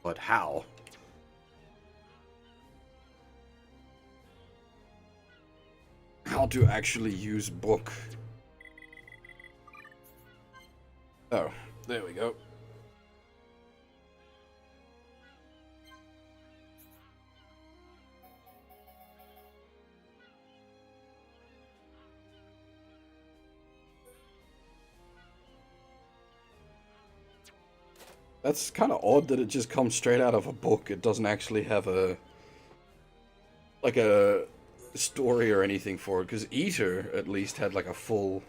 Speaker 1: But how? How to actually use book? Oh, there we go. That's kind of odd that it just comes straight out of a book. It doesn't actually have a story or anything for it. Because Eater at least had like a full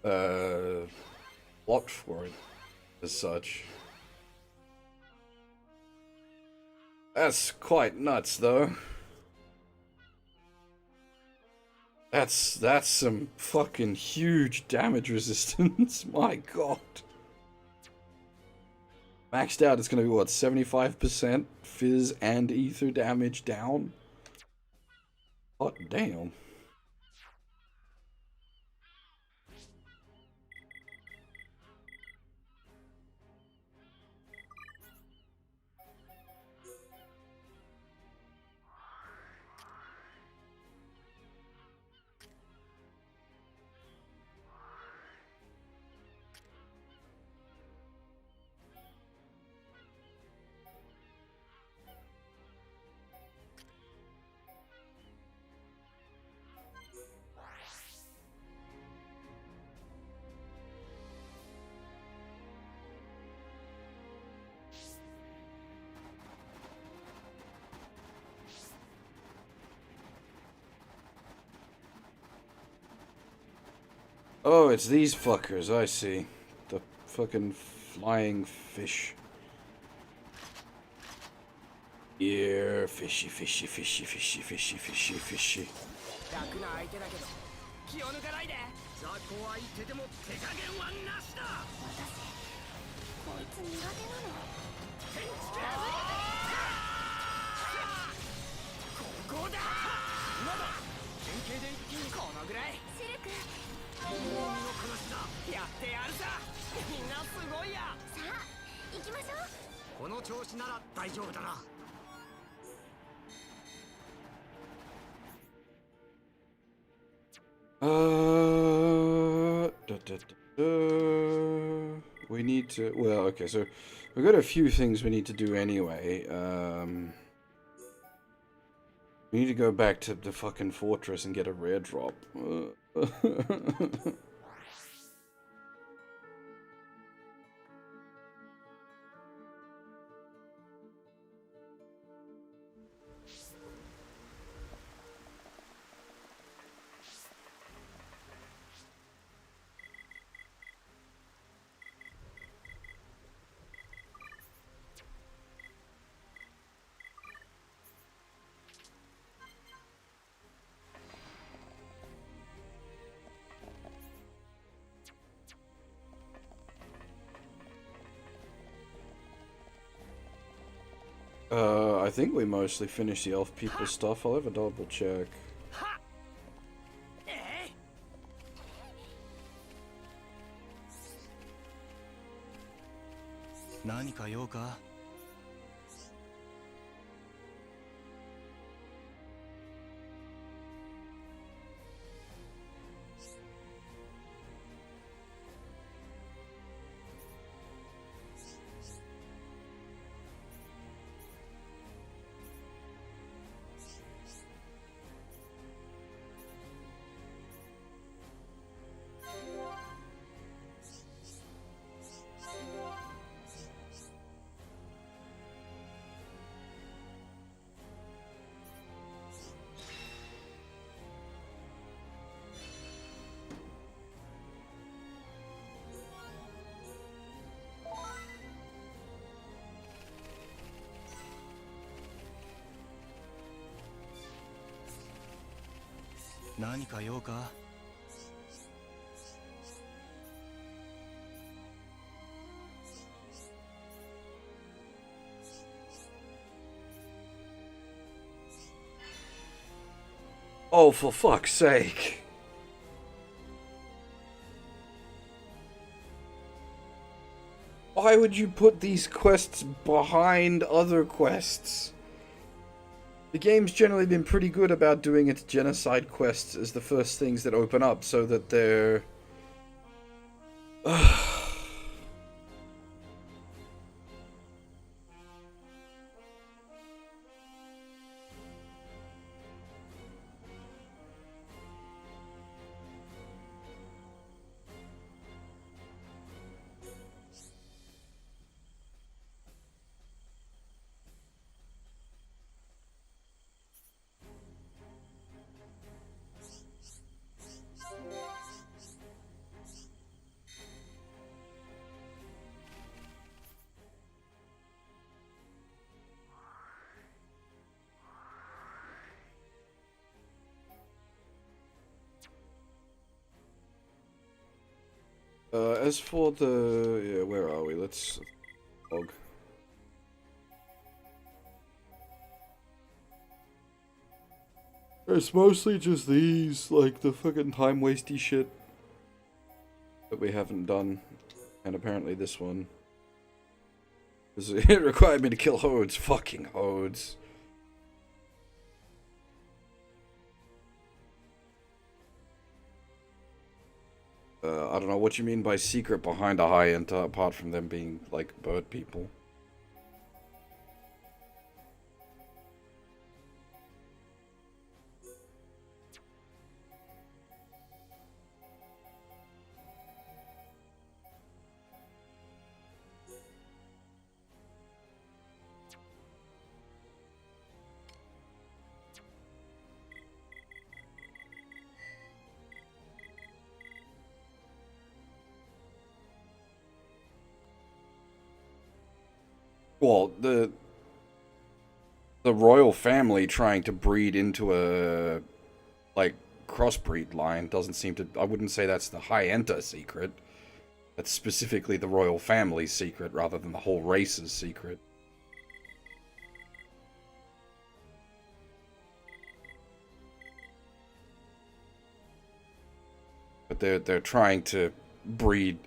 Speaker 1: plot for it as such. That's quite nuts, though. That's some fucking huge damage resistance. My god. Maxed out, it's gonna be what, 75% fizz and ether damage down? Oh, damn. Oh, it's these fuckers, I see. The fucking flying fish. Yeah, fishy, fishy, fishy, fishy, fishy, fishy, fishy.
Speaker 7: 楽な相手だけど気を抜かないで雑魚相手でも手加減はなしだ
Speaker 2: 私こいつ苦手なの
Speaker 7: 天地でここだ今だ変形で一気にこのぐらい
Speaker 2: シルク
Speaker 7: 身のこなしだやってやるさみんなすごいや
Speaker 2: さあ行きましょう
Speaker 7: この調子なら大丈夫だな
Speaker 1: We need to, well, okay, so we've got a few things we need to do anyway. We need to go back to the fucking fortress and get a rare drop. I think we mostly finished the elf people stuff. I'll have a double check.
Speaker 17: 何か用か
Speaker 16: 何か用か？
Speaker 1: Oh, for fuck's sake. Why would you put these quests behind other quests? The game's generally been pretty good about doing its genocide quests as the first things that open up, so that they're... As for the... yeah, where are we? Let's... log. It's mostly just these, like, the fucking time-wasty shit that we haven't done. And apparently this one. It required me to kill Hodes. Fucking Hodes. I don't know what you mean by secret behind a high enter, apart from them being, like, bird people. Well, the royal family trying to breed into a, like, crossbreed line doesn't seem to... I wouldn't say that's the high-enter secret. That's specifically the royal family's secret, rather than the whole race's secret. But they're trying to breed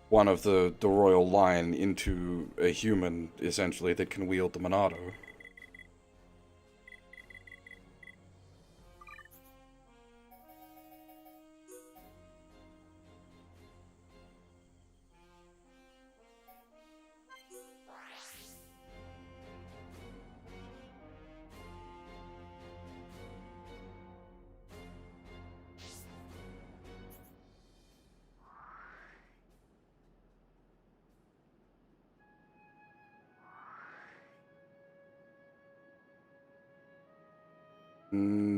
Speaker 1: one of the royal line into a human, essentially, that can wield the Monado.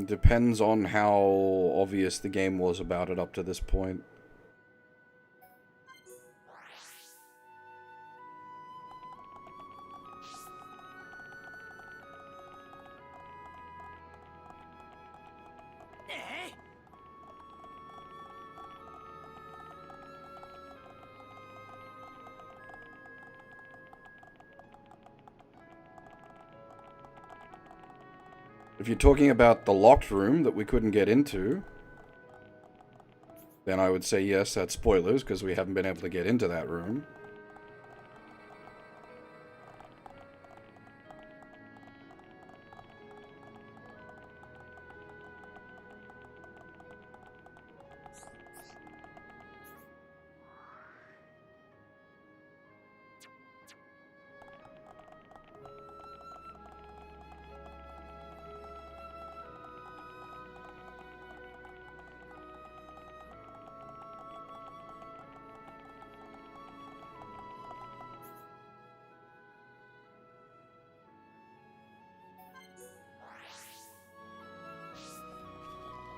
Speaker 1: Depends on how obvious the game was about it up to this point. If you're talking about the locked room that we couldn't get into, then I would say yes, that's spoilers, because we haven't been able to get into that room.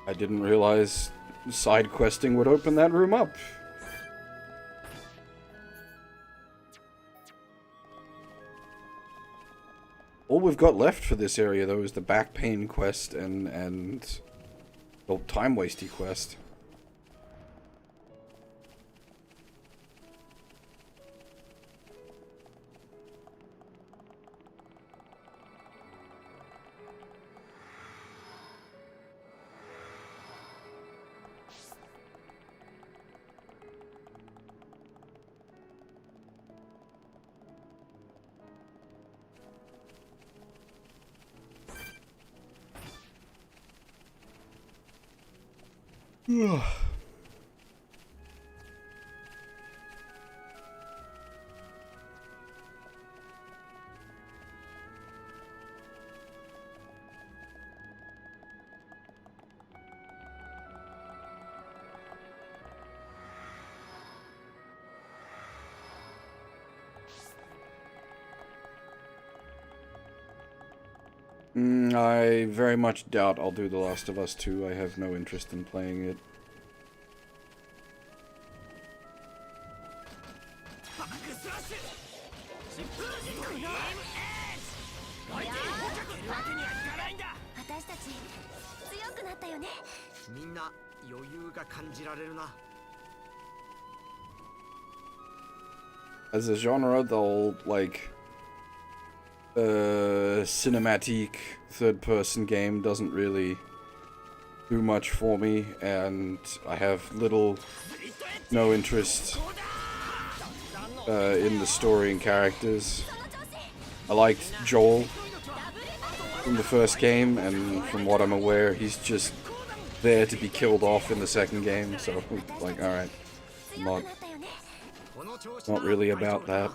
Speaker 1: I didn't realize side questing would open that room up. All we've got left for this area, though, is the back pain quest and Well, time wasty quest. I very much doubt I'll do The Last of Us 2. I have no interest in playing it. As a genre, they'll, like, cinematic third-person game doesn't really do much for me, and I have no interest in the story and characters. I liked Joel from the first game, and from what I'm aware, he's just there to be killed off in the second game, so, like, alright, not really about that.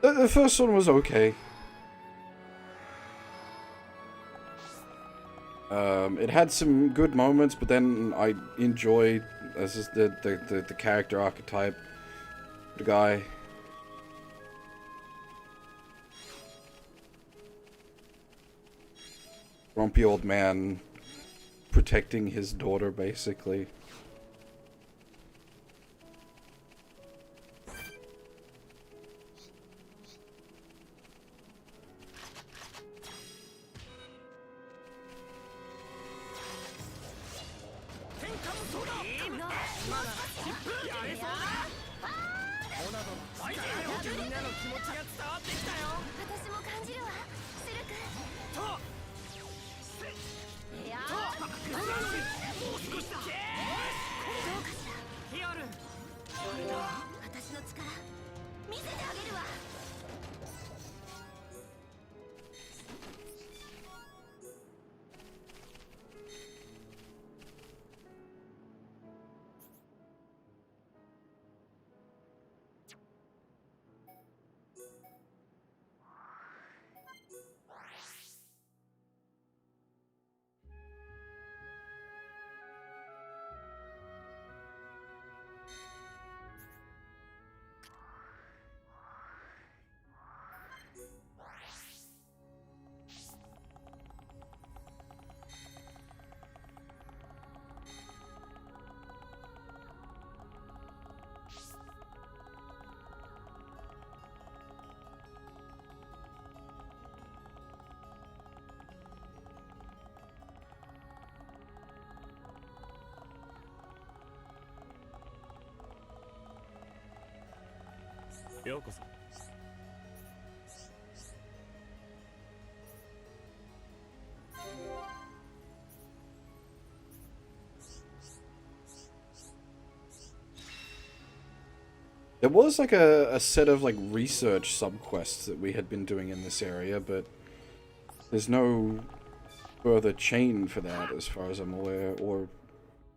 Speaker 1: The first one was okay. It had some good moments, but then I enjoyed the character archetype, the guy. Grumpy old man protecting his daughter, basically.
Speaker 12: ようこそ。
Speaker 1: There was like a set of like research subquests that we had been doing in this area, but there's no further chain for that as far as I'm aware, or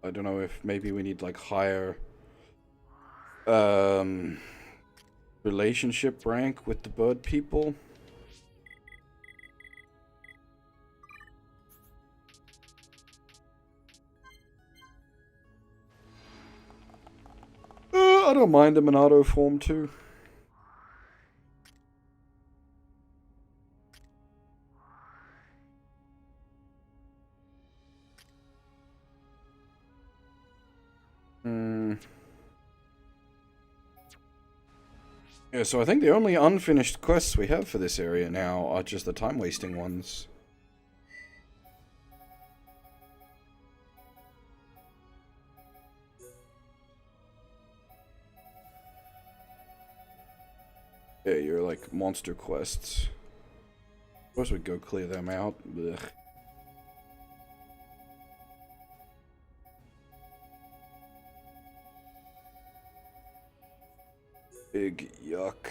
Speaker 1: I don't know if maybe we need like higher Relationship rank with the bird people. I don't mind them in auto form too. Yeah, so I think the only unfinished quests we have for this area now are just the time-wasting ones. Yeah, you're like monster quests. Suppose we'd go clear them out. Ugh. Big yuck.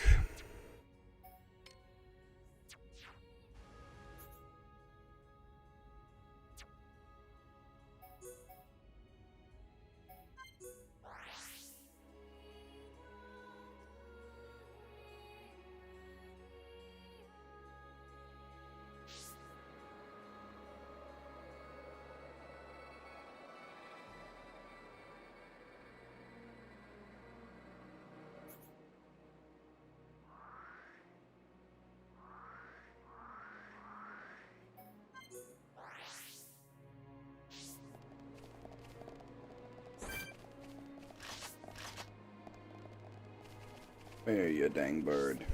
Speaker 1: There, you dang bird.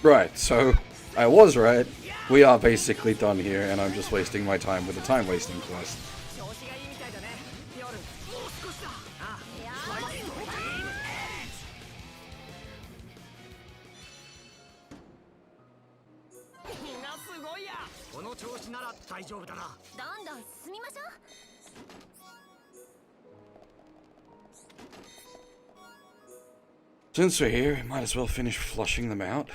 Speaker 1: Right, so I was right. We are basically done here, and I'm just wasting my time with a time-wasting quest. Since we're here, we might as well finish flushing them out.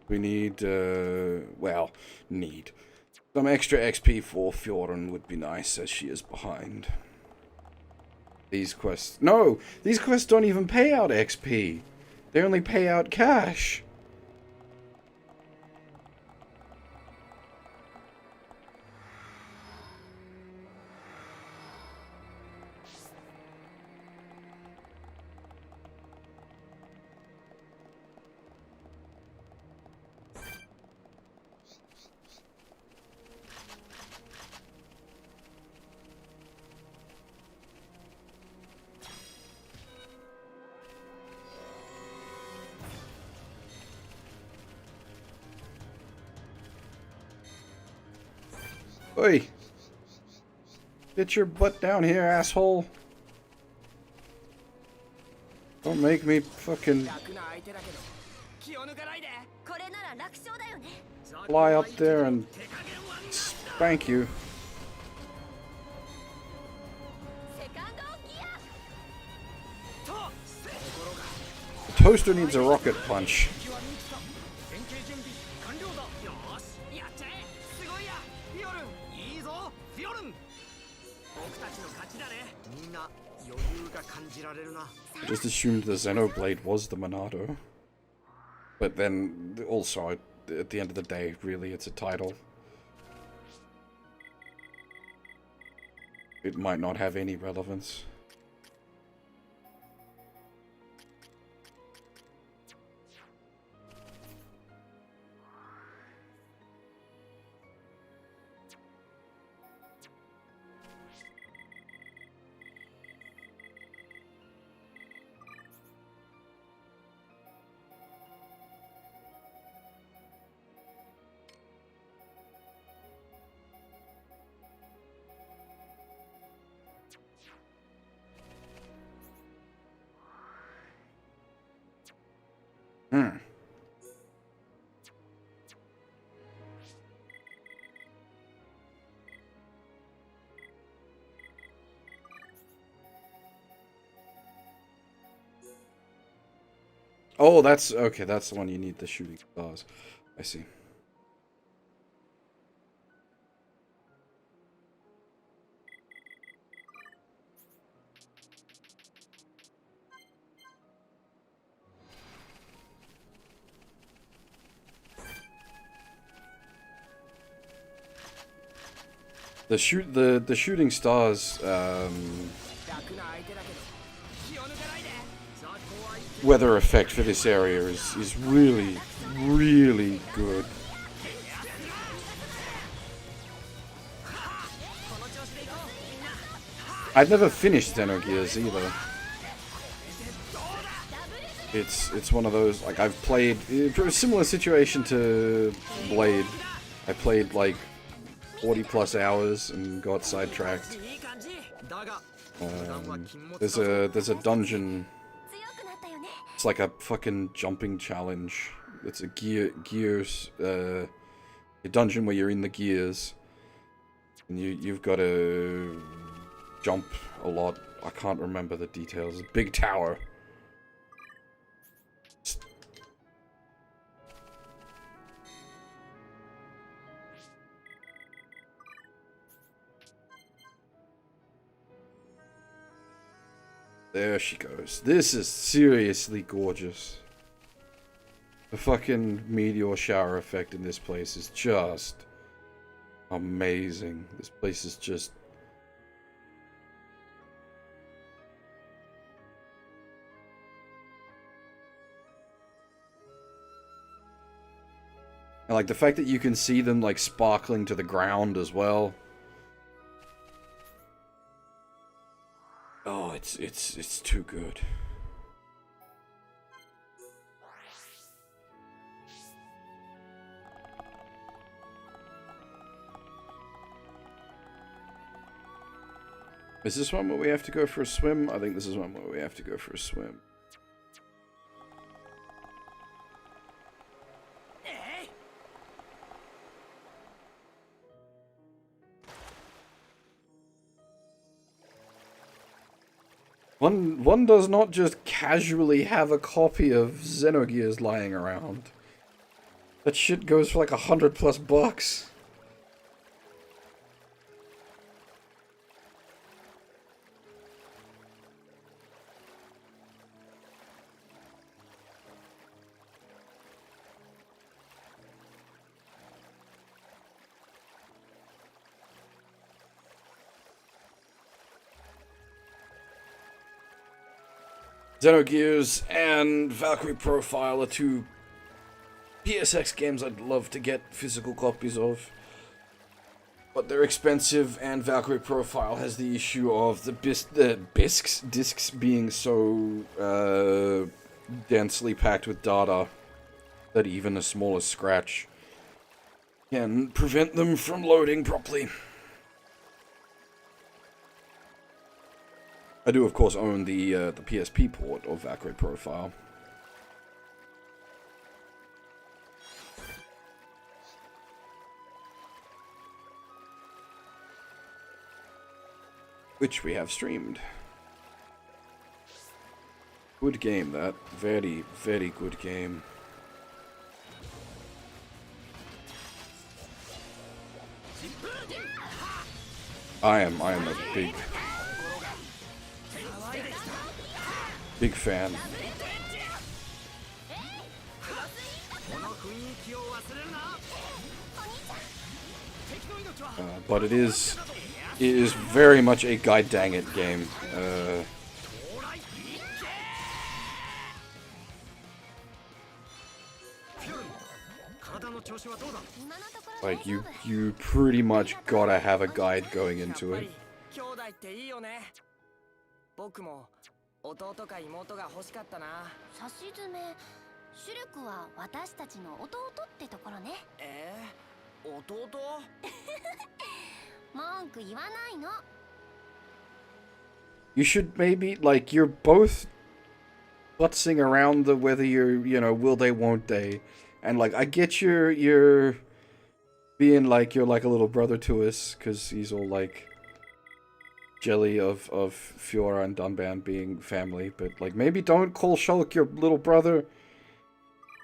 Speaker 1: We need, well, need. Some extra XP for Fjorden would be nice, as she is behind. These quests... No! These quests don't even pay out XP! They only pay out cash! Oi! Get your butt down here, asshole! Don't make me fucking fly up there and spank you. The toaster needs a rocket punch. I just assumed the Xenoblade was the Monado. But then, also, at the end of the day, really, it's a title. It might not have any relevance. Oh, that's okay. That's the one you need the shooting stars. I see. The shooting stars weather effect for this area is really, really good. I've never finished Xenogears either. It's one of those, like, I've played a similar situation to Blade. I played like 40 plus hours and got sidetracked. There's a dungeon. It's like a fucking jumping challenge. It's a gears a dungeon where you're in the gears and you've got to jump a lot. I can't remember the details. Big tower. There she goes. This is seriously gorgeous. The fucking meteor shower effect in this place is just amazing. This place is just... And like the fact that you can see them like sparkling to the ground as well. Oh, it's too good. Is this one where we have to go for a swim? I think this is one where we have to go for a swim. One does not just casually have a copy of Xenogears lying around. That shit goes for like $100+. Xenogears and Valkyrie Profile are two PSX games I'd love to get physical copies of. But they're expensive, and Valkyrie Profile has the issue of the discs being so densely packed with data that even a smallest scratch can prevent them from loading properly. I do, of course, own the PSP port of Valkyrie Profile. Which we have streamed. Good game, that. Very, very good game. I am a big fan. But it is very much a god dang it game. Like you pretty much gotta have a guide going into it.
Speaker 3: 僕も弟か妹が欲しかったな。
Speaker 2: 差し詰め、シュルクは私たちの弟ってところね。
Speaker 3: 弟？
Speaker 2: 文句言わないの。
Speaker 1: You should maybe, like, you're both butzing around the whether you're, you know, will they, won't they. And, like, I get you're being like, you're like a little brother to us, because he's all, like, jelly of Fiora and Dunban being family. But, like, maybe don't call Shulk your little brother,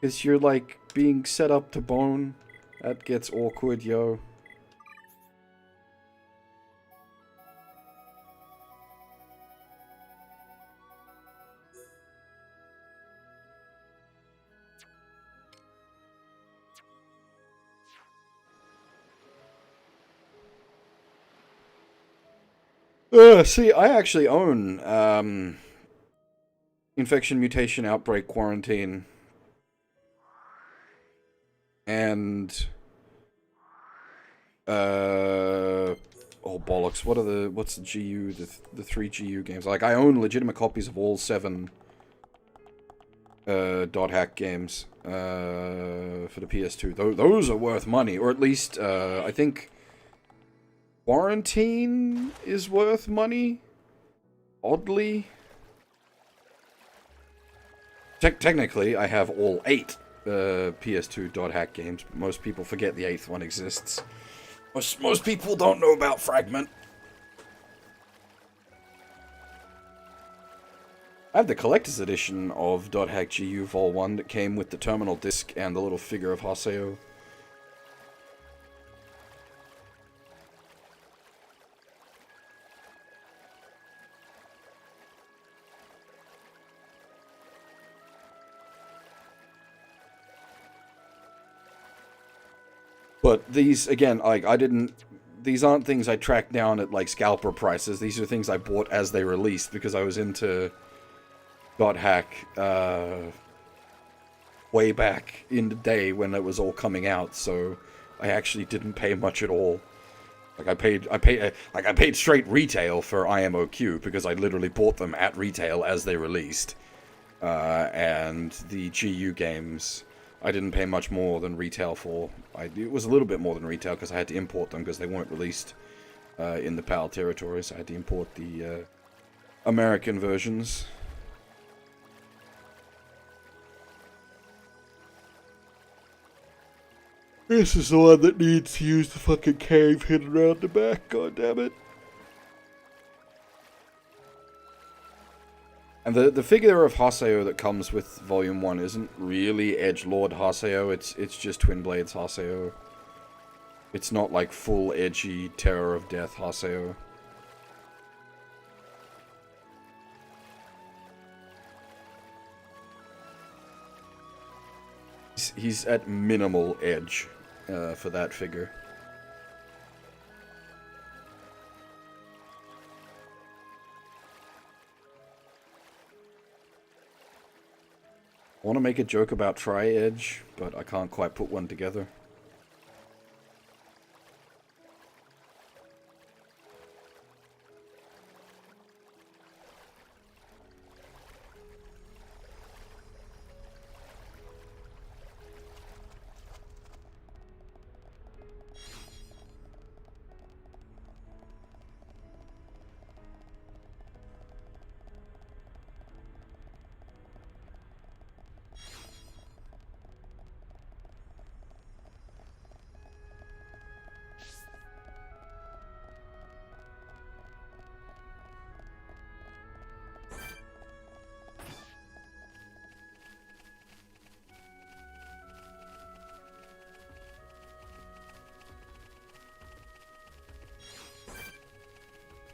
Speaker 1: because you're, like, being set up to bone. That gets awkward, yo. See, I actually own Infection, Mutation, Outbreak, Quarantine, and oh bollocks! What's the GU? The 3 GU games. Like, I own legitimate copies of all 7 dot hack games for the PS2. Those are worth money, or at least I think. Quarantine is worth money, oddly. Technically, I have all 8 PS2 dot hack games. Most people forget the 8th one exists. Most people don't know about Fragment. I have the collector's edition of dot hack GU Vol 1 that came with the terminal disc and the little figure of Haseo. But these, again, like, these aren't things I tracked down at, like, scalper prices. These are things I bought as they released because I was into dot hack way back in the day when it was all coming out, so I actually didn't pay much at all. Like, I paid straight retail for IMOQ because I literally bought them at retail as they released. And the GU games, I didn't pay much more than retail for. It was a little bit more than retail because I had to import them because they weren't released in the PAL territory, so I had to import the American versions. This is the one that needs to use the fucking cave hidden around the back, goddammit. And the figure of Haseo that comes with Volume 1 isn't really Edgelord Haseo, it's just Twin Blades Haseo. It's not like full edgy Terror of Death Haseo. He's at minimal edge for that figure. I want to make a joke about Tri-Edge, but I can't quite put one together.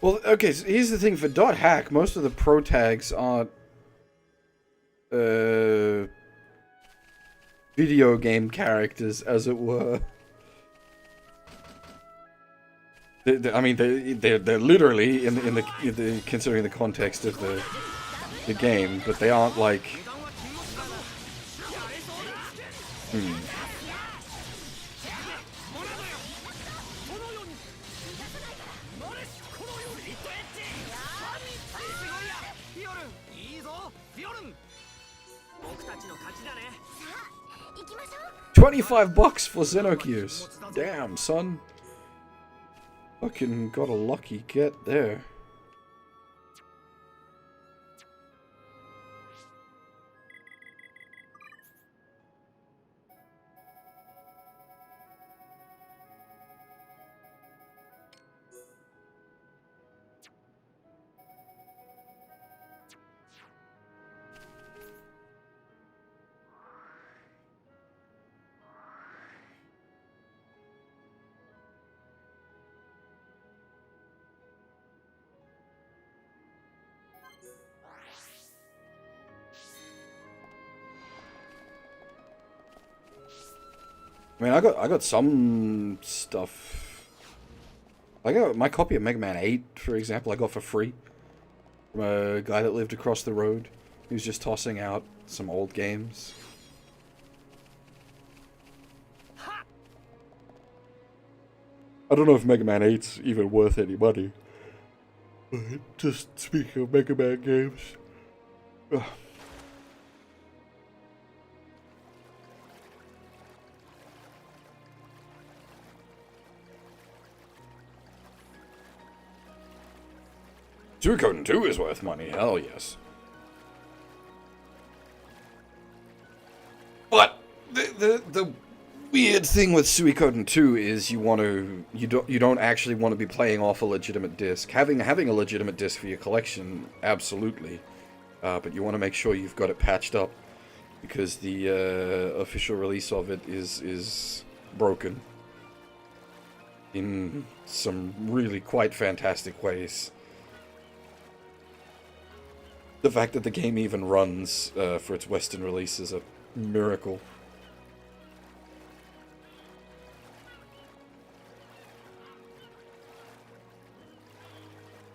Speaker 1: Well, okay, so here's the thing for .hack, most of the pro tags aren't video game characters, as it were. I mean, they're literally in the considering the context of the game, but they aren't like. $25 for Xenogears. Damn, son. Fucking got a lucky get there. I mean, I got some stuff. I got my copy of Mega Man 8, for example, I got for free from a guy that lived across the road. He was just tossing out some old games. I don't know if Mega Man 8's even worth any money. But just speaking of Mega Man games. Suikoden 2 is worth money, hell yes. But the weird thing with Suikoden 2 is you don't actually want to be playing off a legitimate disc. Having a legitimate disc for your collection, absolutely. But you want to make sure you've got it patched up because the official release of it is broken in some really quite fantastic ways. The fact that the game even runs for its Western release is a miracle.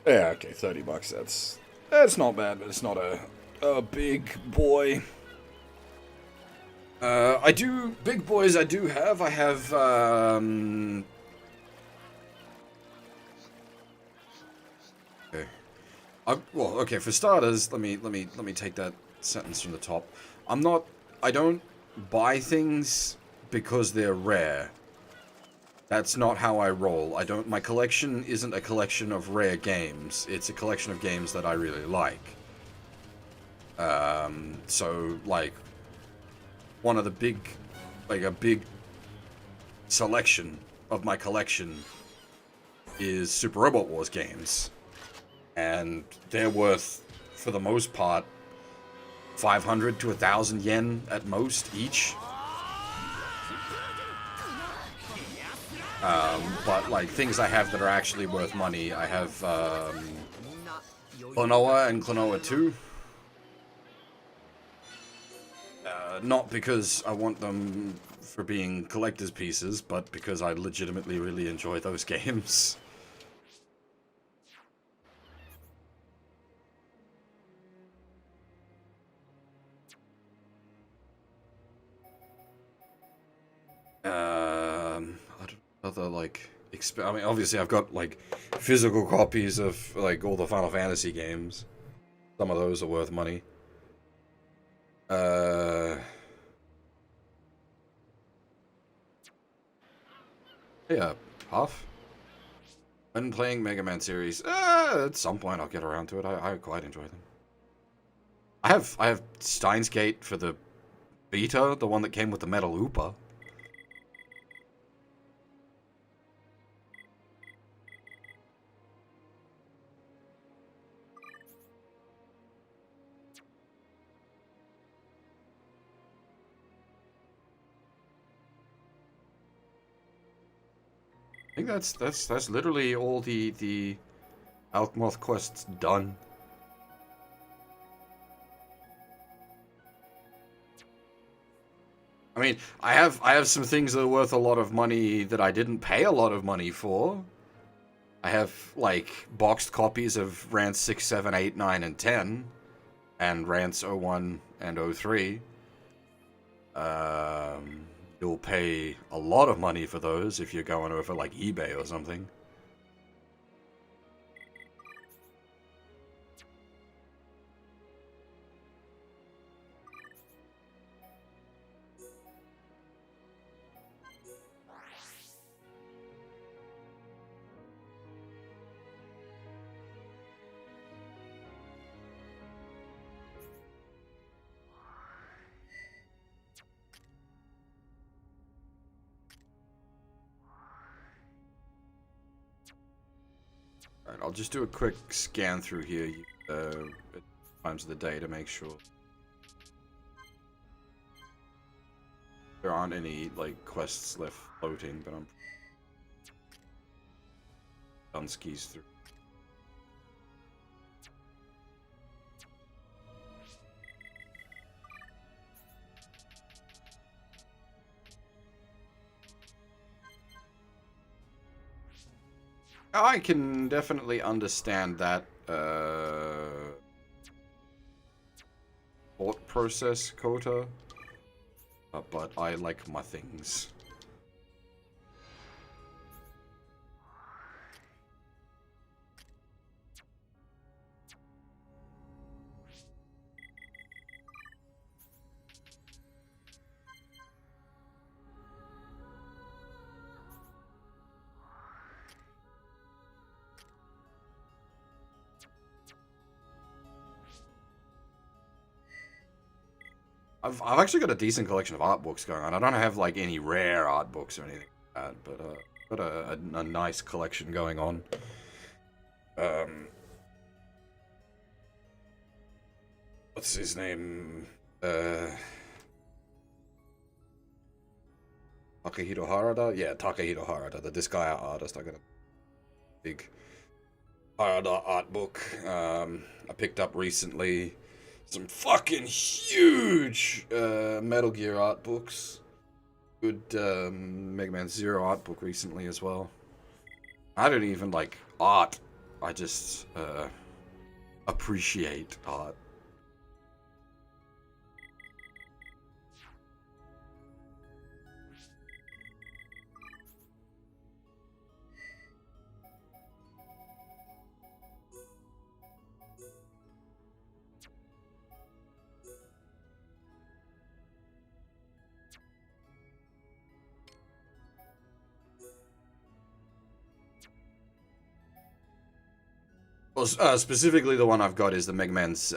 Speaker 1: Yeah, okay, $30. That's not bad, but it's not a big boy. Big boys I do have. I have well, okay, for starters, let me take that sentence from the top. I don't buy things because they're rare. That's not how I roll. My collection isn't a collection of rare games. It's a collection of games that I really like. So, like, a big selection of my collection is Super Robot Wars games. And they're worth, for the most part, 500 to 1,000 yen at most each. But like things I have that are actually worth money, I have Klonoa and Klonoa 2. Not because I want them for being collector's pieces, but because I legitimately really enjoy those games. Other like, I mean, obviously I've got like physical copies of like all the Final Fantasy games. Some of those are worth money. Yeah, Huff. When playing Mega Man series, at some point I'll get around to it. I quite enjoy them. I have Steins Gate for the Vita, the one that came with the Metal Oopa. I think that's literally all the Alkmoth quest's done. I mean, I have some things that are worth a lot of money that I didn't pay a lot of money for. I have, like, boxed copies of Rants 6, 7, 8, 9, and 10. And Rants 01 and 03. You'll pay a lot of money for those if you're going over, like, eBay or something. Alright, I'll just do a quick scan through here at times of the day to make sure there aren't any, like, quests left floating, but I'm done skis through. I can definitely understand that thought process, Kota, but I like my things. I've actually got a decent collection of art books going on. I don't have, like, any rare art books or anything like that, but got a nice collection going on. What's his name? Takahito Harada? Yeah, Takahito Harada, the Disgaea artist. I got a big Harada art book I picked up recently. Some fucking huge Metal Gear art books. Good Mega Man Zero art book recently as well. I don't even like art. I just appreciate art. Well, specifically the one I've got is the Mega Man's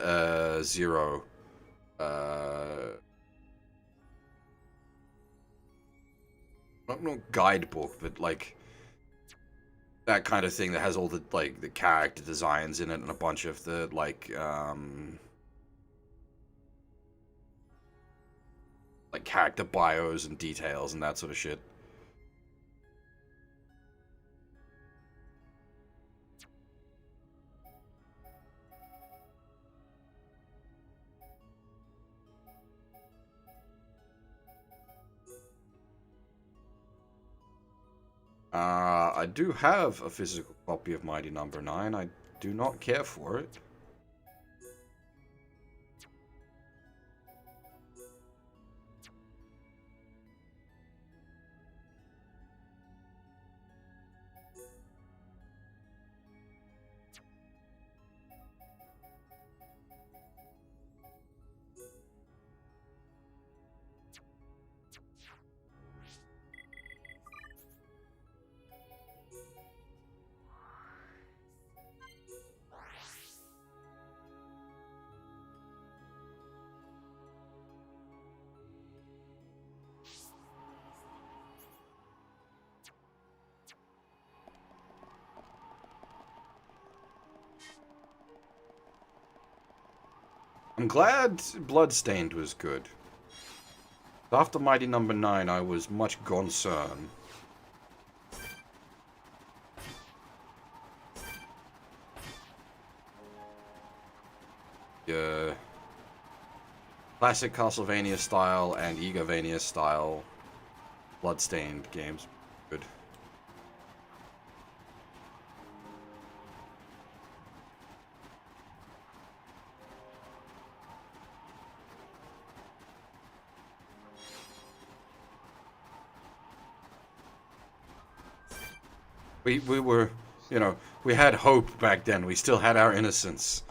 Speaker 1: Zero. Not guidebook, but like that kind of thing that has all the like the character designs in it and a bunch of the like character bios and details and that sort of shit. I do have a physical copy of Mighty Number 9. I do not care for it. I'm glad Bloodstained was good. After Mighty Number 9, I was much concerned. classic Castlevania style and Egovania style Bloodstained games. Good. We were, you know, we had hope back then. We still had our innocence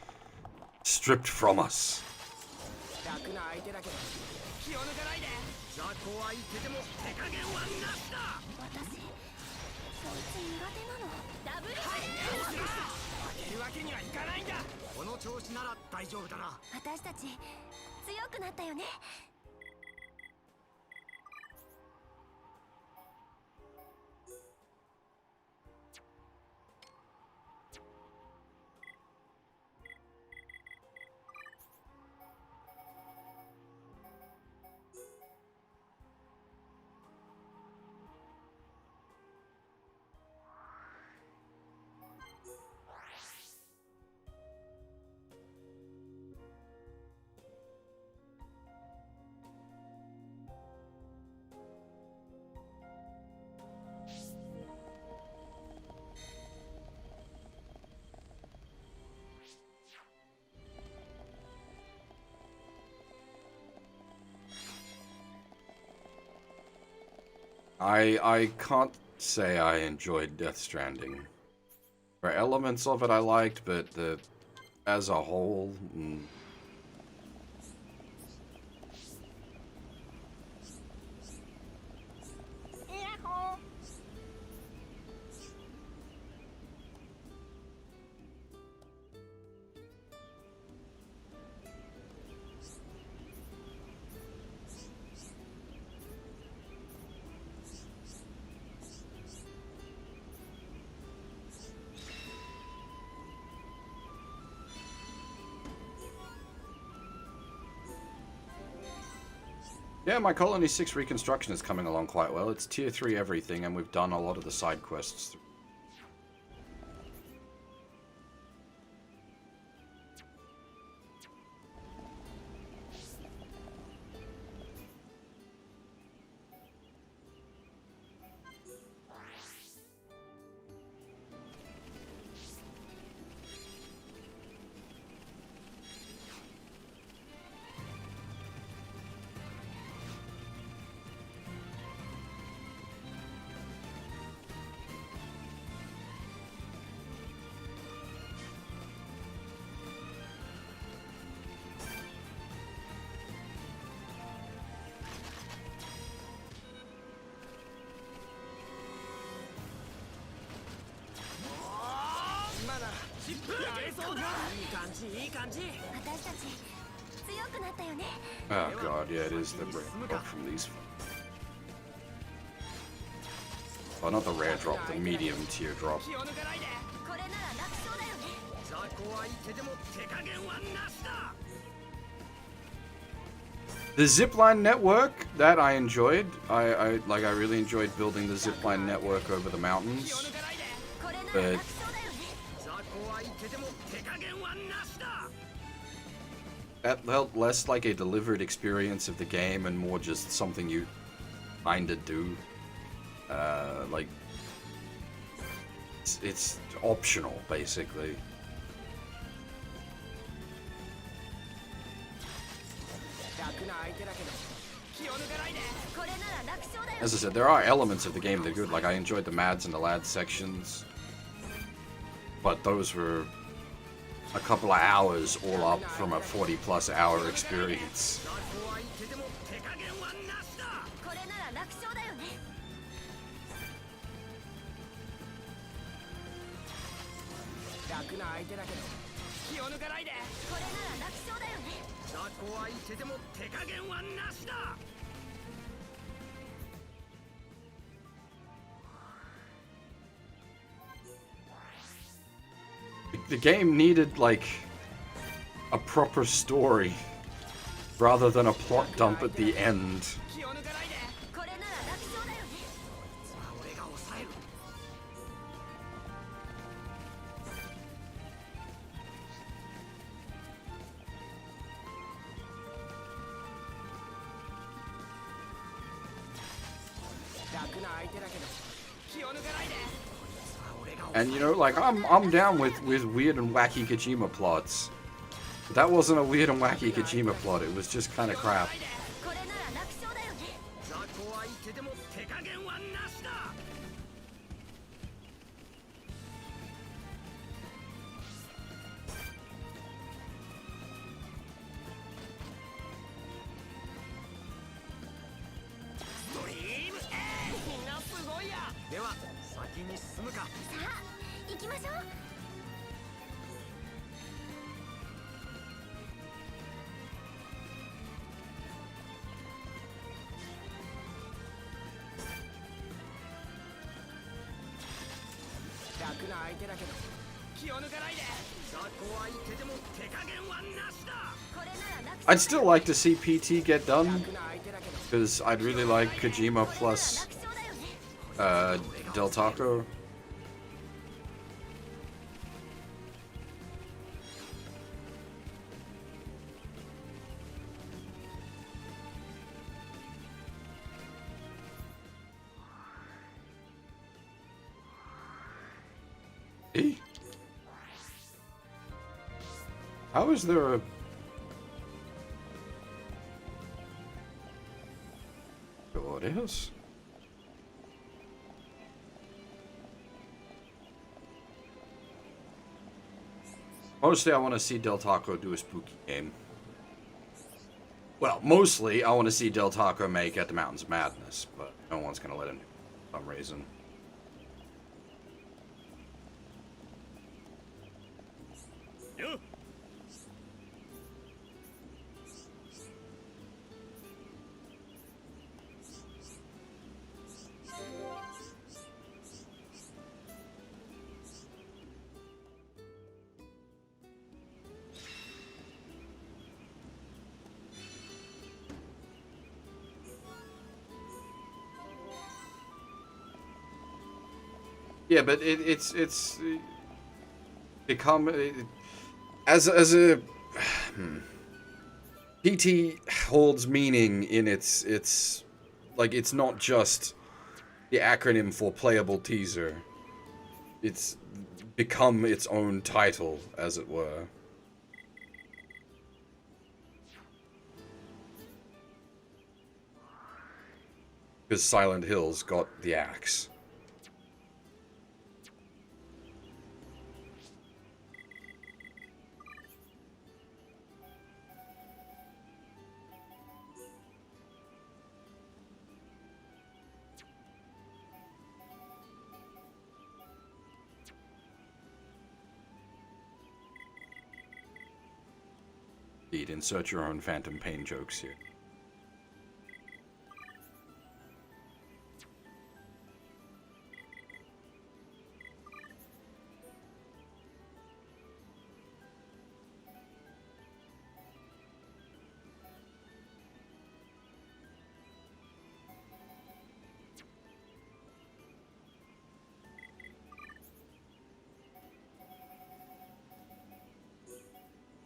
Speaker 1: stripped from us.
Speaker 6: 楽な相手だけど気を抜かないで。雑魚は言ってても手加減はなしだ。
Speaker 2: 私そいつ苦手なの。ダブル
Speaker 6: 負けるわけにはいかないんだ。この調子なら大丈夫だな。
Speaker 2: 私たち強くなったよね。
Speaker 1: I can't say I enjoyed Death Stranding. There are elements of it I liked, but as a whole, yeah, my Colony 6 reconstruction is coming along quite well. It's tier 3 everything, and we've done a lot of the side quests. Oh god, yeah, it is the rare drop from these. Oh, not the rare drop, the medium tier drop. The zipline network, that I enjoyed. I really enjoyed building the zipline network over the mountains. But that felt less like a delivered experience of the game and more just something you kinda do. Like, it's optional, basically. As I said, there are elements of the game that are good. Like, I enjoyed the Mads and the Lads sections. But those were a couple of hours all up from a 40+ hour experience. The game needed, like, a proper story rather than a plot dump at the end. And you know, like I'm down with weird and wacky Kojima plots. But that wasn't a weird and wacky Kojima plot. It was just kind of crap. I'd still like to see PT get done, because I'd really like Kojima plus Del Taco. How is there a... Oh, it is? Mostly I want to see Del Taco do a spooky game. Well, mostly I want to see Del Taco make At the Mountains of Madness, but no one's going to let him do it for some reason. Yeah, but it's become as a PT holds meaning in its like it's not just the acronym for playable teaser. It's become its own title, as it were. Because Silent Hill's got the axe. Insert your own Phantom Pain jokes here.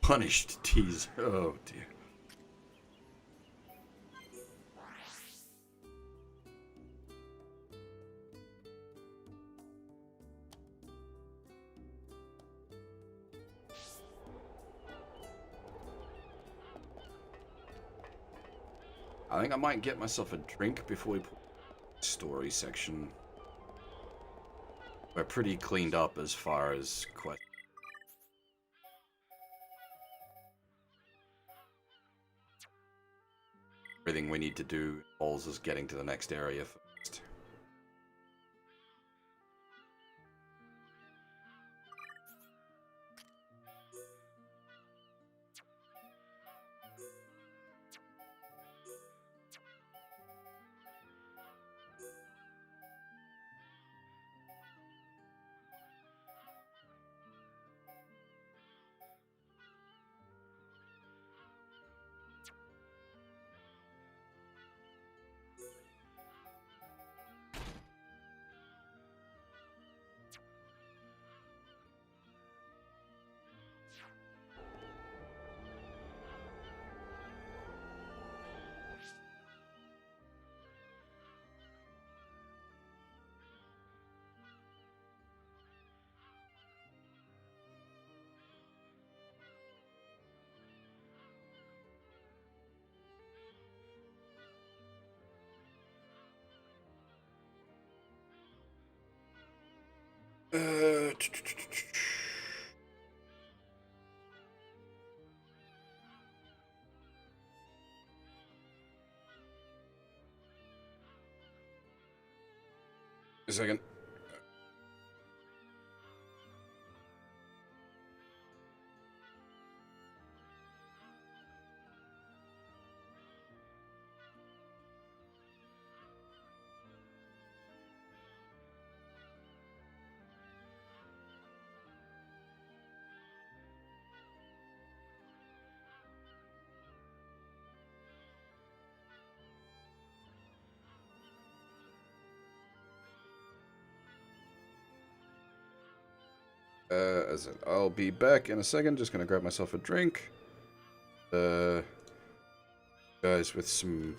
Speaker 1: Punished teaser. Oh dear. I think I might get myself a drink before we put the story section. We're pretty cleaned up as far as questions. Everything we need to do involves us getting to the next area first. Uh, a second. As in, I'll be back in a second. Just gonna grab myself a drink. Guys, with some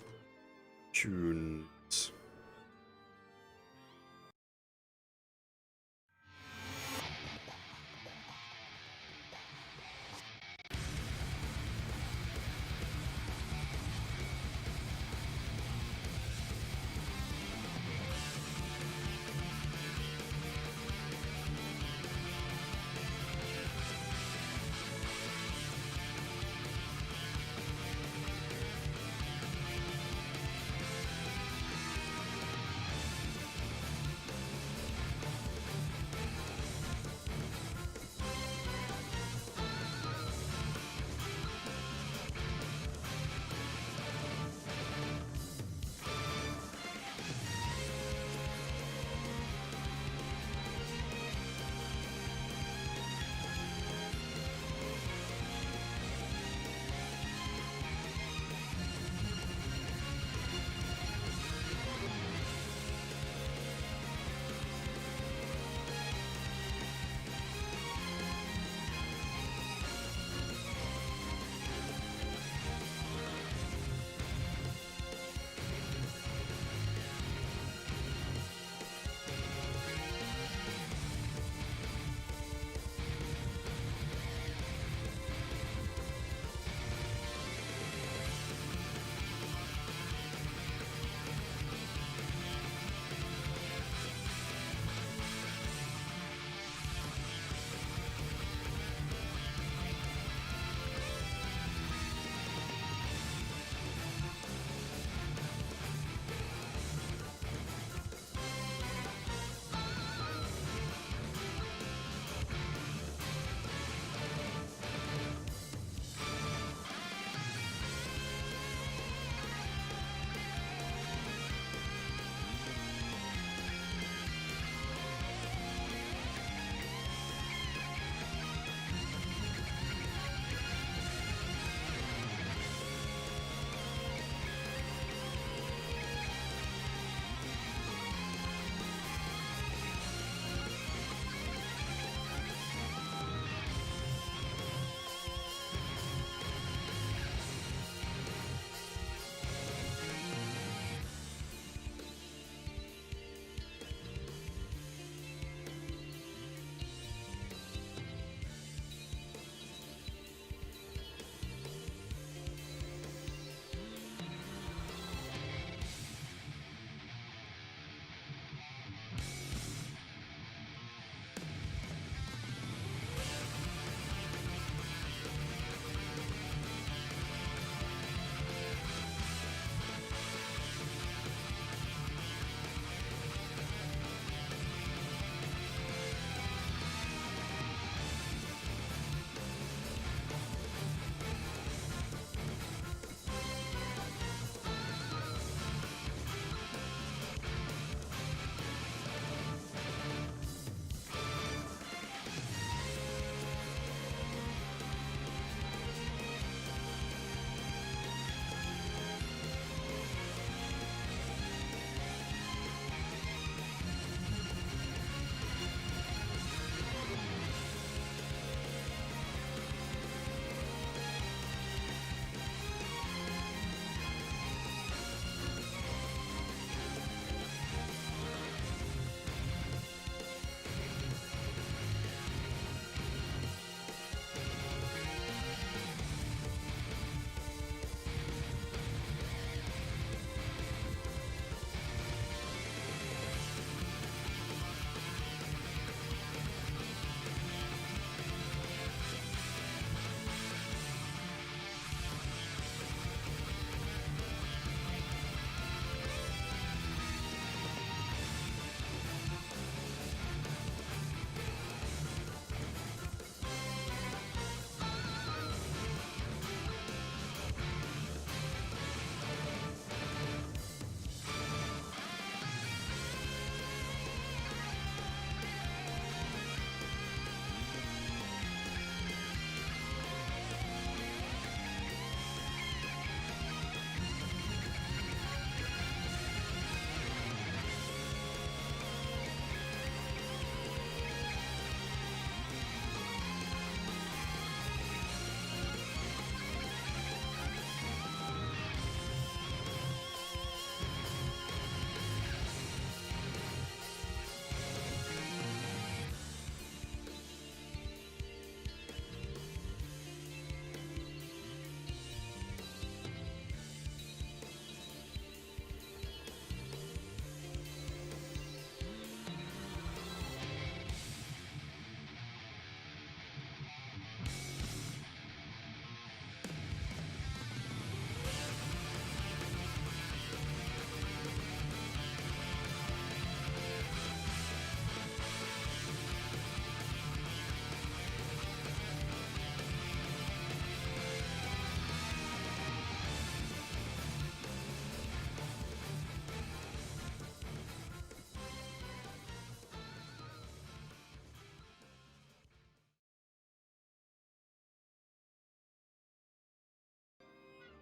Speaker 1: tunes.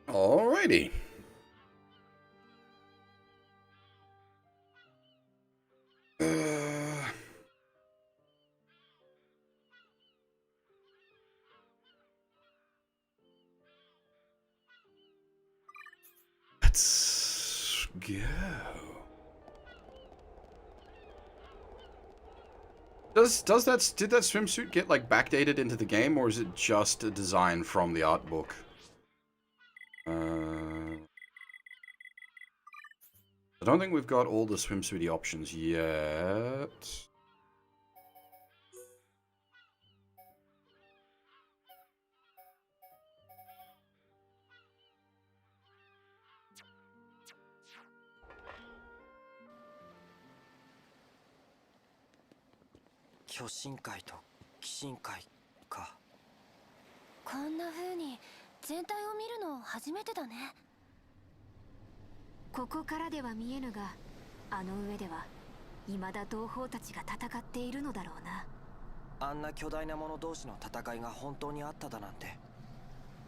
Speaker 1: Alrighty. Let's go. Did that swimsuit get like backdated into the game, or is it just a design from the art book? I don't think we've got all the swimsuity options yet. .
Speaker 2: こんな風に全体を見るの初めてだね。
Speaker 8: ここからでは見えぬが、あの上では未だ同胞たちが戦っているのだろうな。
Speaker 3: あんな巨大な者同士の戦いが本当にあっただなんて、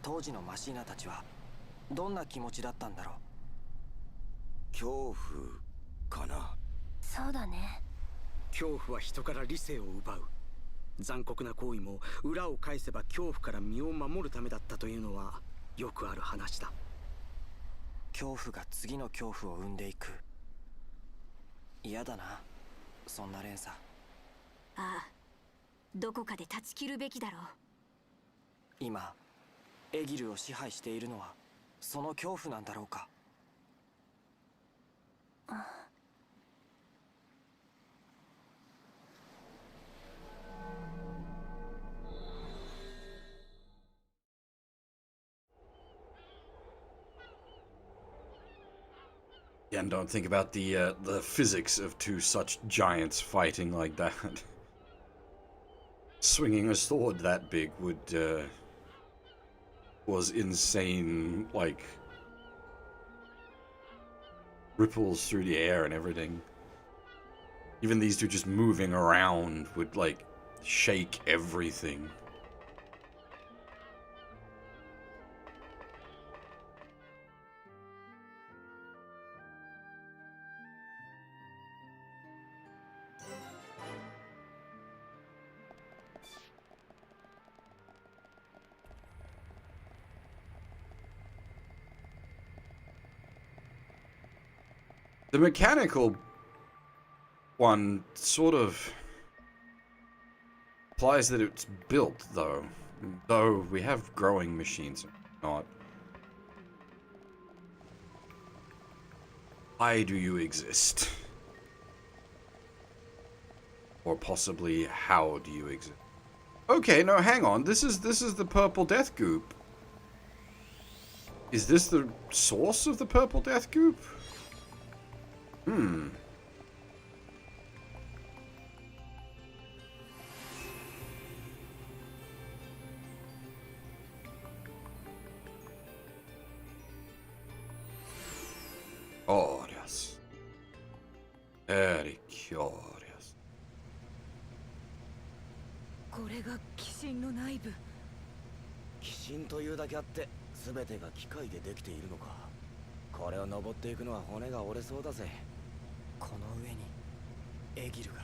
Speaker 3: 当時のマシーナたちはどんな気持ちだったんだろう。
Speaker 4: 恐怖かな。
Speaker 2: そうだね。
Speaker 7: 恐怖は人から理性を奪う。残酷な行為も裏を返せば恐怖から身を守るためだったというのはよくある話だ。
Speaker 3: 恐怖が次の恐怖を生んでいく。嫌だな、そんな連鎖。
Speaker 8: ああ、どこかで断ち切るべきだろう。
Speaker 3: 今エギルを支配しているのはその恐怖なんだろうか。
Speaker 1: Yeah, and don't think about the physics of two such giants fighting like that. Swinging a sword that big would was insane, like ripples through the air and everything. Even these two just moving around would like shake everything. The mechanical one sort of implies that it's built, though. Though we have growing machines, not. Why do you exist? Or possibly, how do you exist? Okay, no, hang on. This is the purple death goop. Is this the source of the purple death goop? Hmm. Curious. Very curious.
Speaker 5: これが鬼神の内部。
Speaker 4: 鬼神というだけあって全てが機械でできているのか。これを登っていくのは骨が折れそうだぜ。
Speaker 3: この上にエギルが。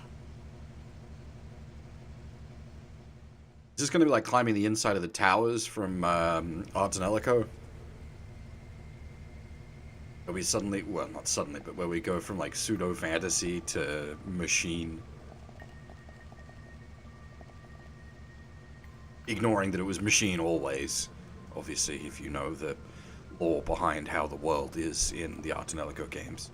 Speaker 1: Is this going to be like climbing the inside of the towers from Arts and Ellico? Where we suddenly, well, not suddenly, but where we go from like pseudo fantasy to machine. Ignoring that it was machine always. Obviously, if you know the lore behind how the world is in the Art and Ellico games.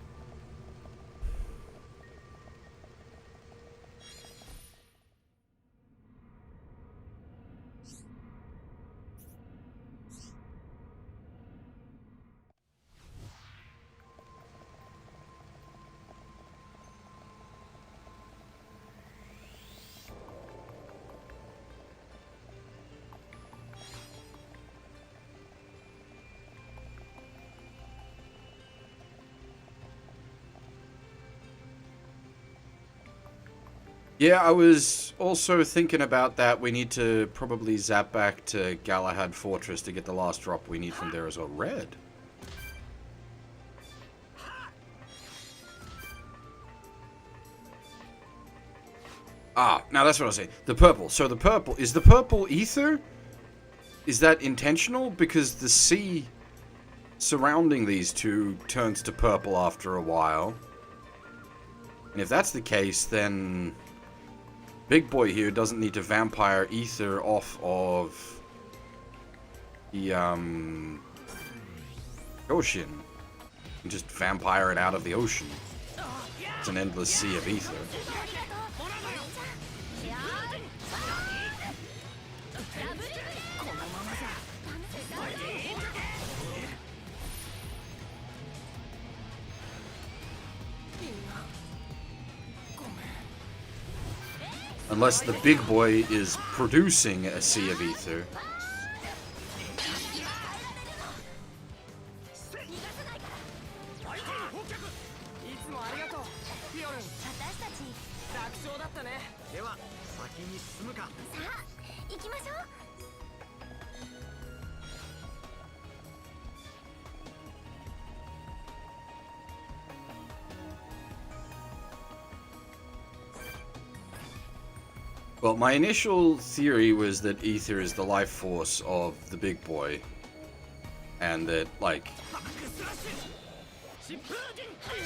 Speaker 1: Yeah, I was also thinking about that. We need to probably zap back to Galahad Fortress to get the last drop we need from there as well. Red. Ah, now that's what I was saying. The purple. So the purple, is the purple ether? Is that intentional? Because the sea surrounding these two turns to purple after a while. And if that's the case, then Big Boy here doesn't need to vampire ether off of the ocean. You can just vampire it out of the ocean. It's an endless sea of ether. Unless the big boy is producing a sea of ether. Well, my initial theory was that ether is the life force of the big boy. And that, like,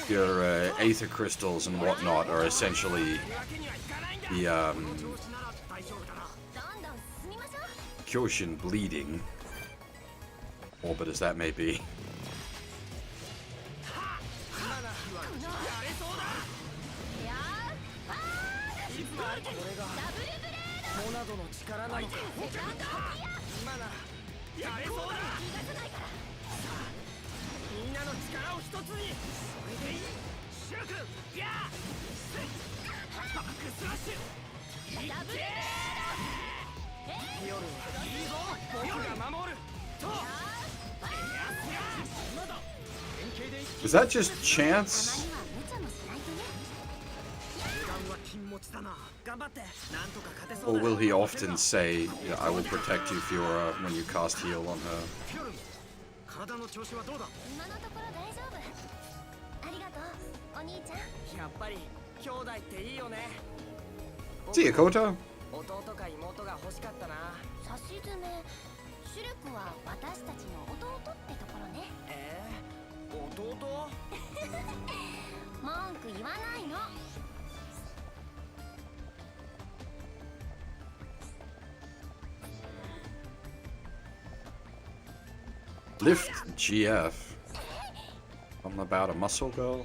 Speaker 1: your aether crystals and whatnot are essentially the Kyoshin bleeding, morbid as that may be. Was that just chance? Or will he often say, yeah, I will protect you, Fiora, when you cast heal on her? See you, Koto.
Speaker 2: シュルクは私たちの弟ってところね。
Speaker 3: 弟？
Speaker 2: 文句言わないの。
Speaker 1: Lift GF. Something about a muscle girl.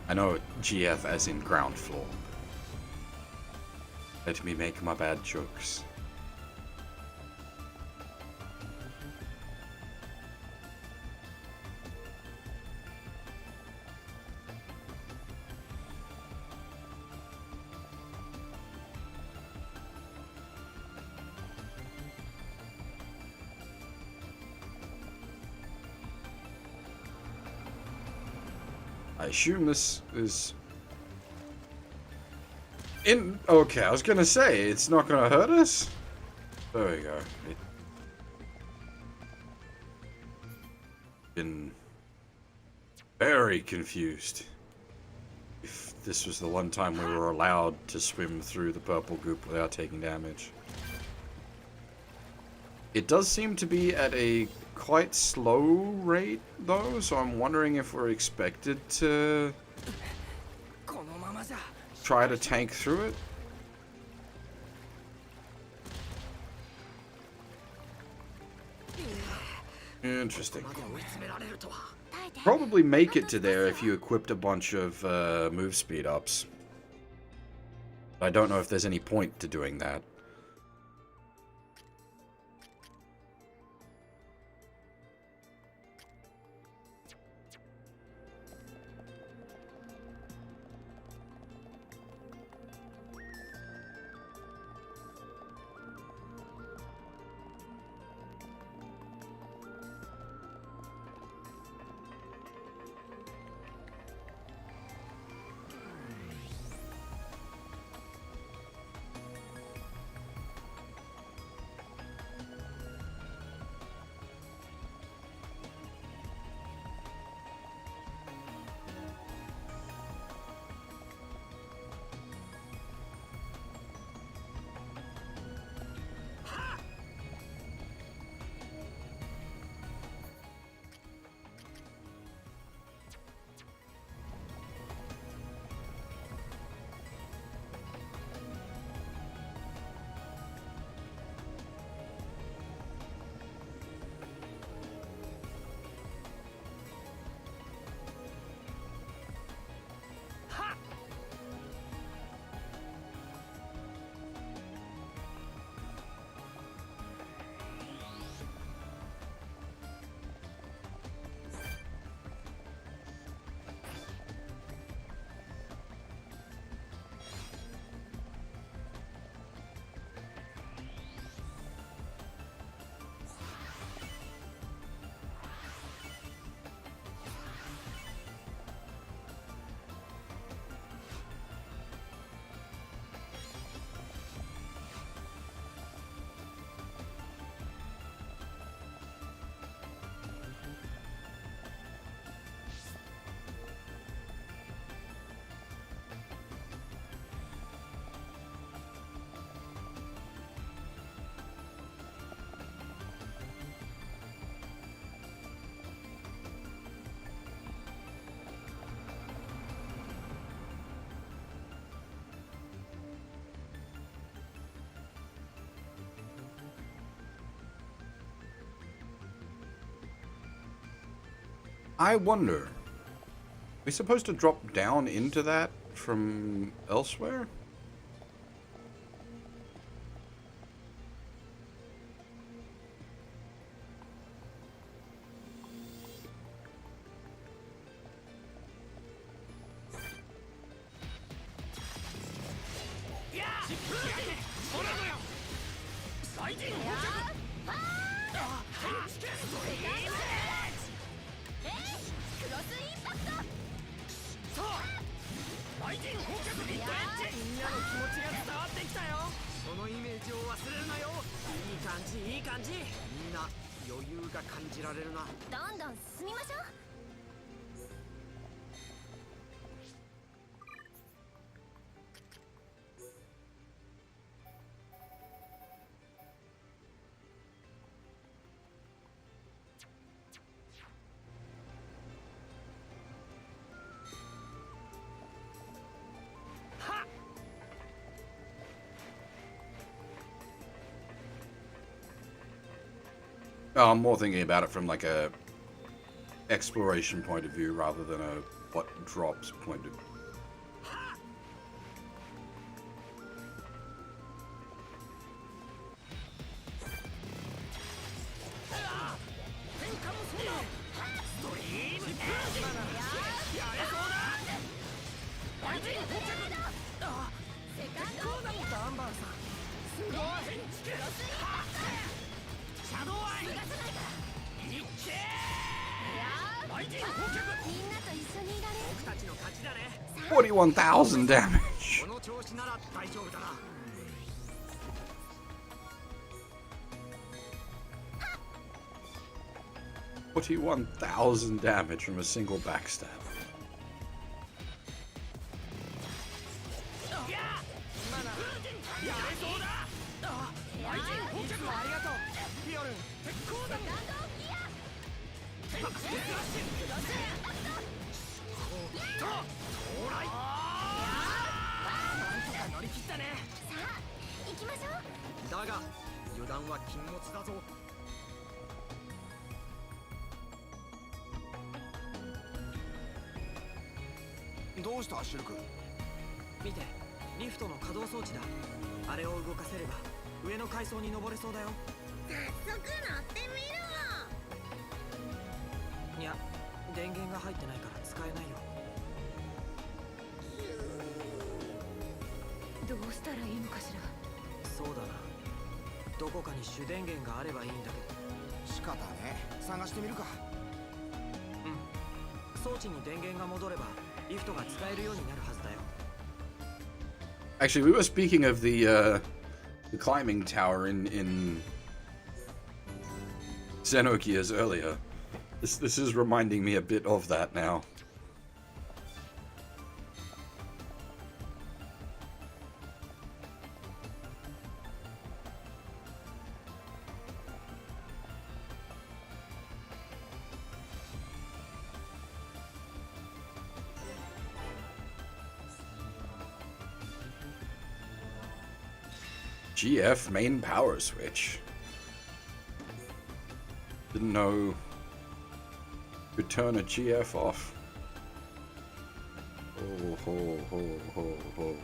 Speaker 1: I know GF as in ground floor. Let me make my bad jokes. I assume this is in. Okay, I was gonna say it's not gonna hurt us. There we go. Been very confused if this was the one time we were allowed to swim through the purple goop without taking damage. It does seem to be at a quite slow rate though, so I'm wondering if we're expected to try to tank through it. Interesting. Probably make it to there if you equipped a bunch of move speed ups. I don't know if there's any point to doing that. I wonder, are we supposed to drop down into that from elsewhere? I'm more thinking about it from like a exploration point of view rather than a what drops point of view. $41,000 damage. $41,000 damage from a single backstab. Actually, we were speaking of the climbing tower in Xenogears earlier. This is reminding me a bit of that now. GF main power switch. Didn't know you could turn a GF off. Oh, ho, ho, ho, ho.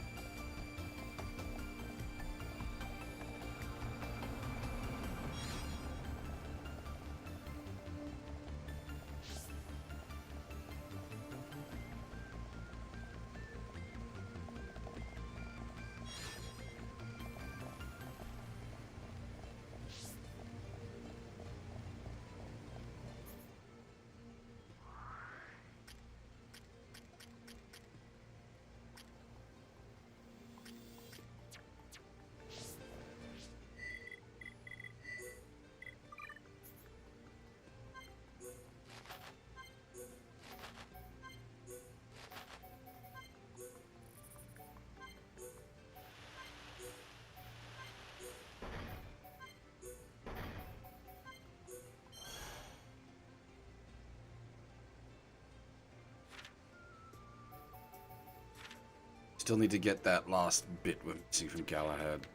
Speaker 1: Still need to get that last bit we're missing from Galahad.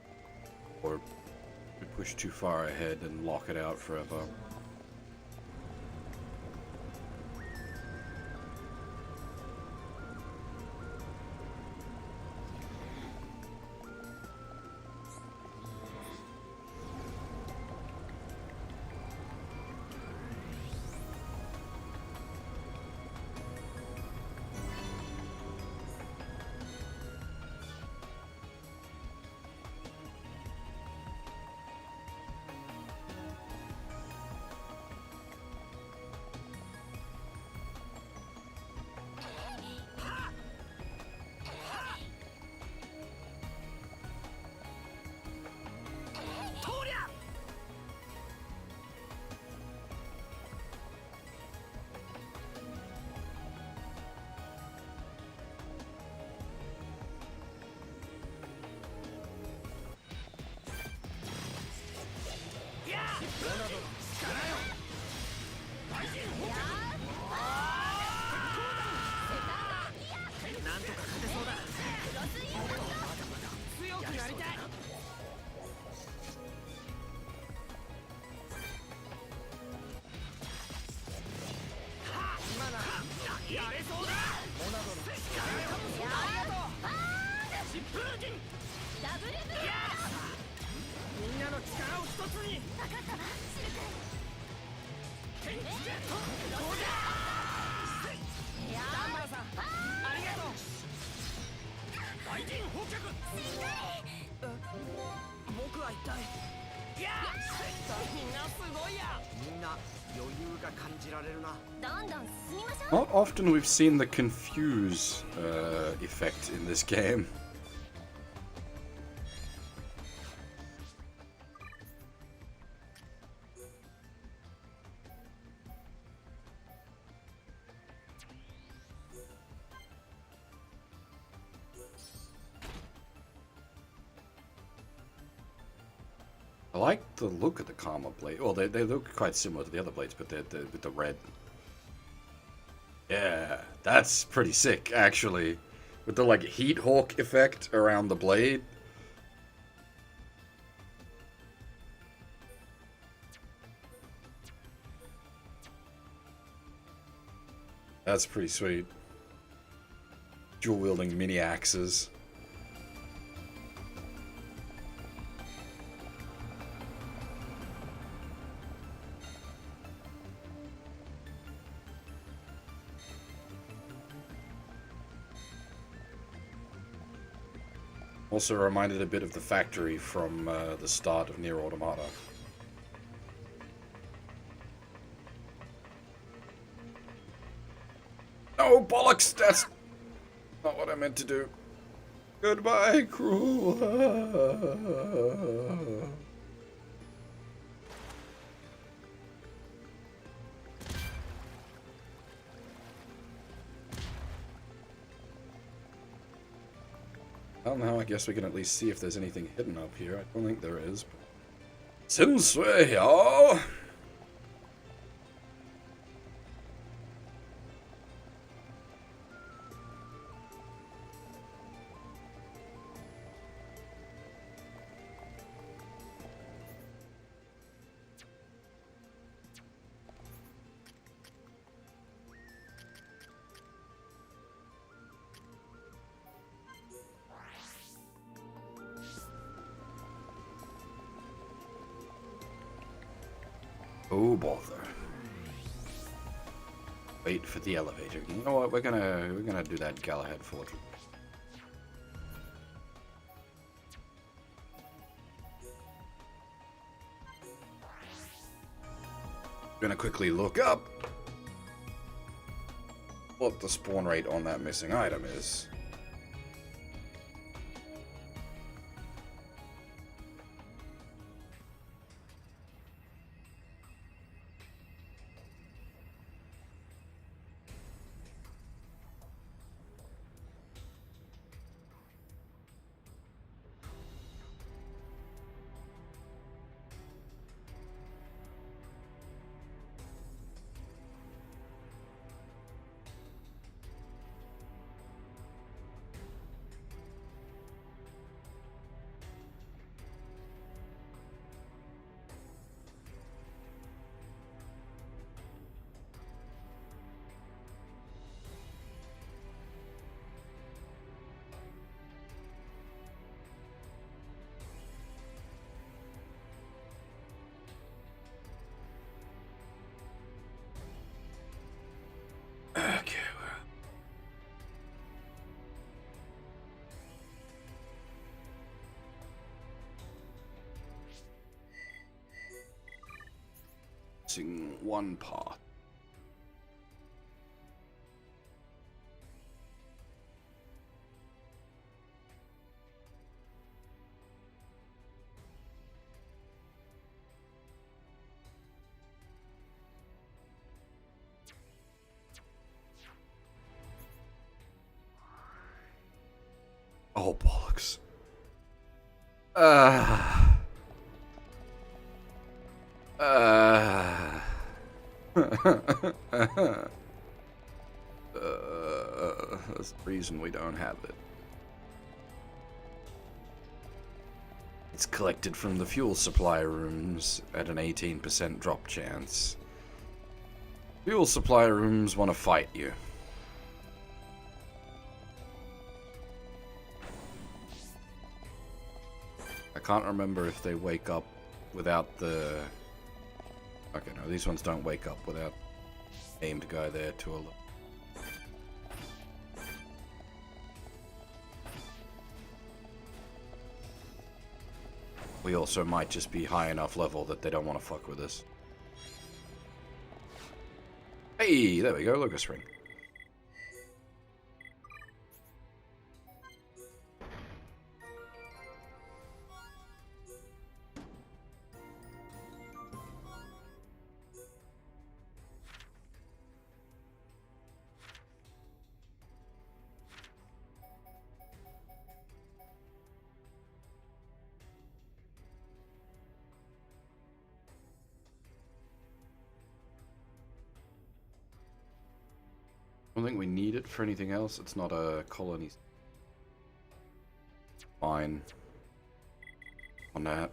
Speaker 1: Or we push too far ahead and lock it out forever.
Speaker 6: ダブルブーみんなの力を一つに。分かったわシルク。天気ジェットどうだ。ダンバーさんありがとう。雷電放脚。しっかり。僕は一体。いやみんなすごいや。みんな余裕が感じられるな。どんどん進みましょう。
Speaker 1: Not often we've seen the confuse effect in this game. I like the look of the Karma blade. Well, they look quite similar to the other blades, but they're with the red. Yeah, that's pretty sick, actually. With the, like, heat hawk effect around the blade. That's pretty sweet. Dual-wielding mini-axes. Also reminded a bit of the factory from the start of Nier Automata. No, bollocks! That's not what I meant to do. Goodbye, cruel. Well, now I guess we can at least see if there's anything hidden up here. I don't think there is. Sensei, y'all! Oh bother. Wait for the elevator. You know what? We're gonna do that Galahad Fortress. Gonna quickly look up what the spawn rate on that missing item is. Okay, missing one part. Oh, bollocks. That's the reason we don't have it. It's collected from the fuel supply rooms at an 18% drop chance. Fuel supply rooms want to fight you. can't remember if they wake up without the... Okay, no, these ones don't wake up without aimed guy there to alert. We also might just be high enough level that they don't want to fuck with us. Hey, there we go, Lucas Ring. I don't think we need it for anything else. It's not a colony. Fine. On that.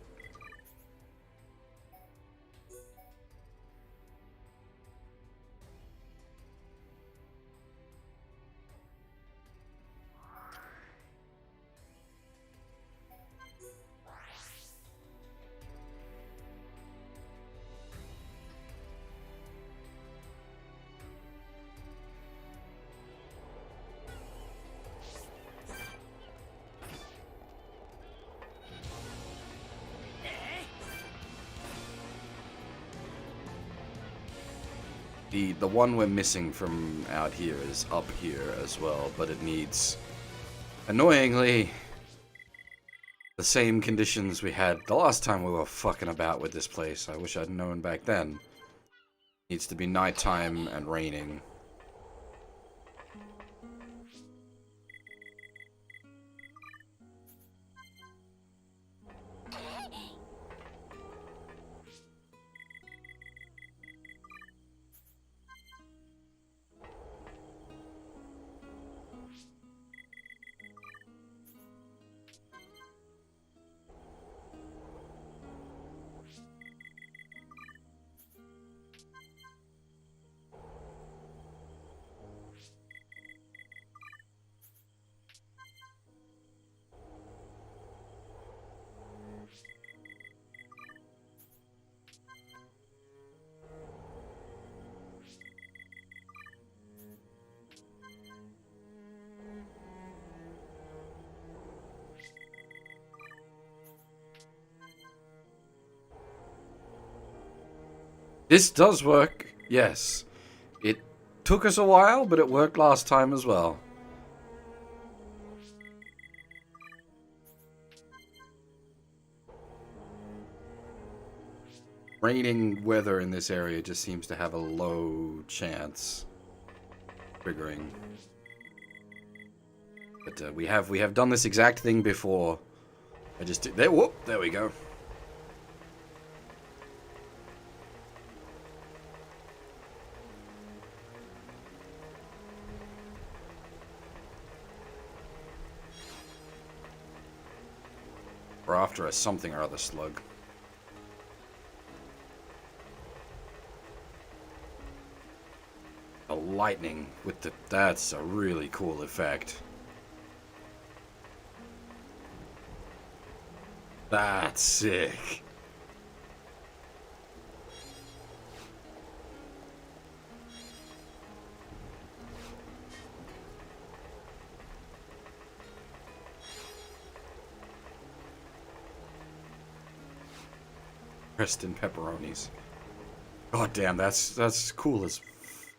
Speaker 1: The one we're missing from out here is up here as well, but it needs, annoyingly, the same conditions we had the last time we were fucking about with this place. I wish I'd known back then. Needs to be nighttime and raining. This does work, yes. It took us a while, but it worked last time as well. Raining weather in this area just seems to have a low chance triggering. But we have done this exact thing before. I just did there. Whoop! There we go. We're after a something or other slug. A lightning with the... That's a really cool effect. That's sick. Preston pepperonis. God damn, that's cool as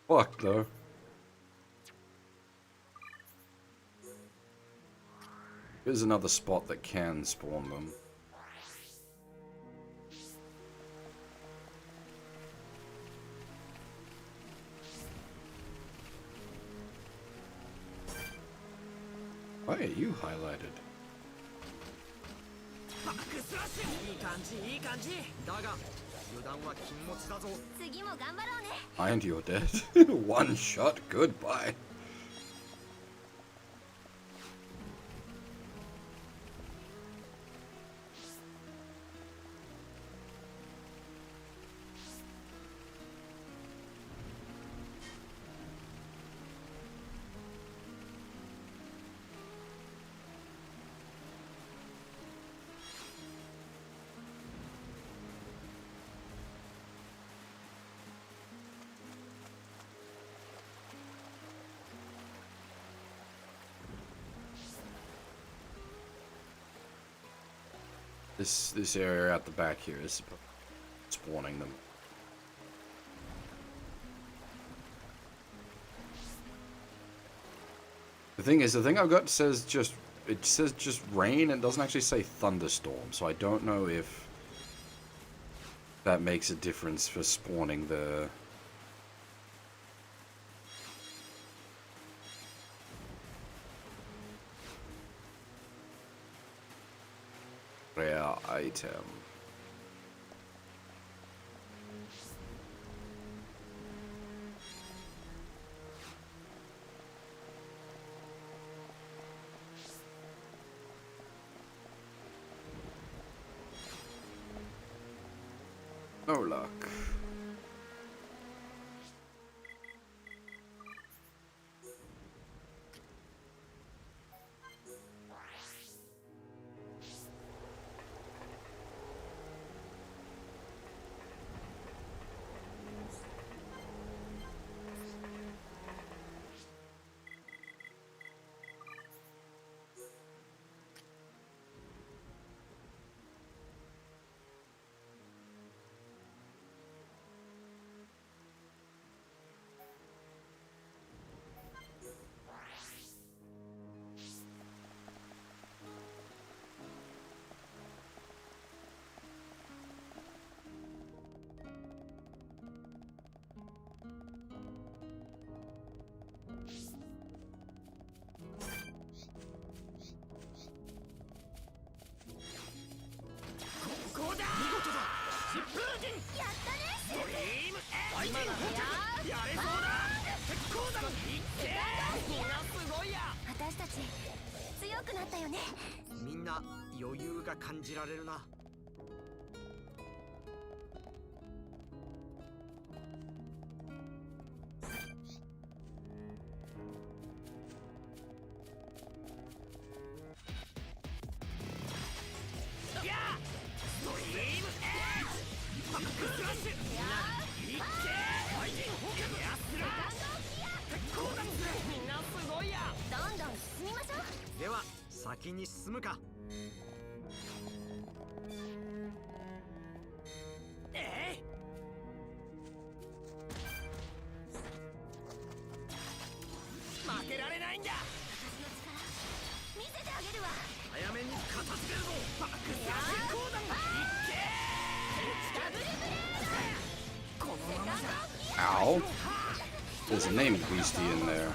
Speaker 1: fuck though. Here's another spot that can spawn them. Why are you highlighted? And you're dead. One shot, goodbye. This area at the back here is spawning them. The thing is, the thing I've got says just rain and doesn't actually say thunderstorm, so I don't know if that makes a difference for spawning the rare item. No luck.
Speaker 7: みんな余裕が感じられるな。では先に進むか。
Speaker 11: 負けられないんだ。
Speaker 2: 見せてあげるわ。
Speaker 7: 早めに片付けるぞ。バックスラッシュコーダン。いっけー。ダブルブレード。このままじゃ。
Speaker 1: Ow. There's a name beastie in there.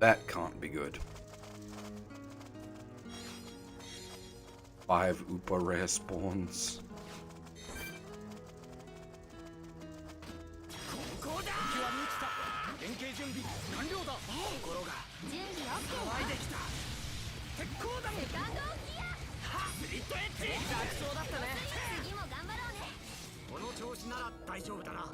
Speaker 1: That can't be good. 5 Upa rare spawns.
Speaker 11: ここだ。連携準備完了だ。ところが
Speaker 8: 準備 OK
Speaker 11: 乾いてきた。鉄鋼だ。セカンドギア。はスリットエッジ。楽勝だったね。
Speaker 8: 次も頑張ろうね。
Speaker 7: この調子なら大丈夫だな。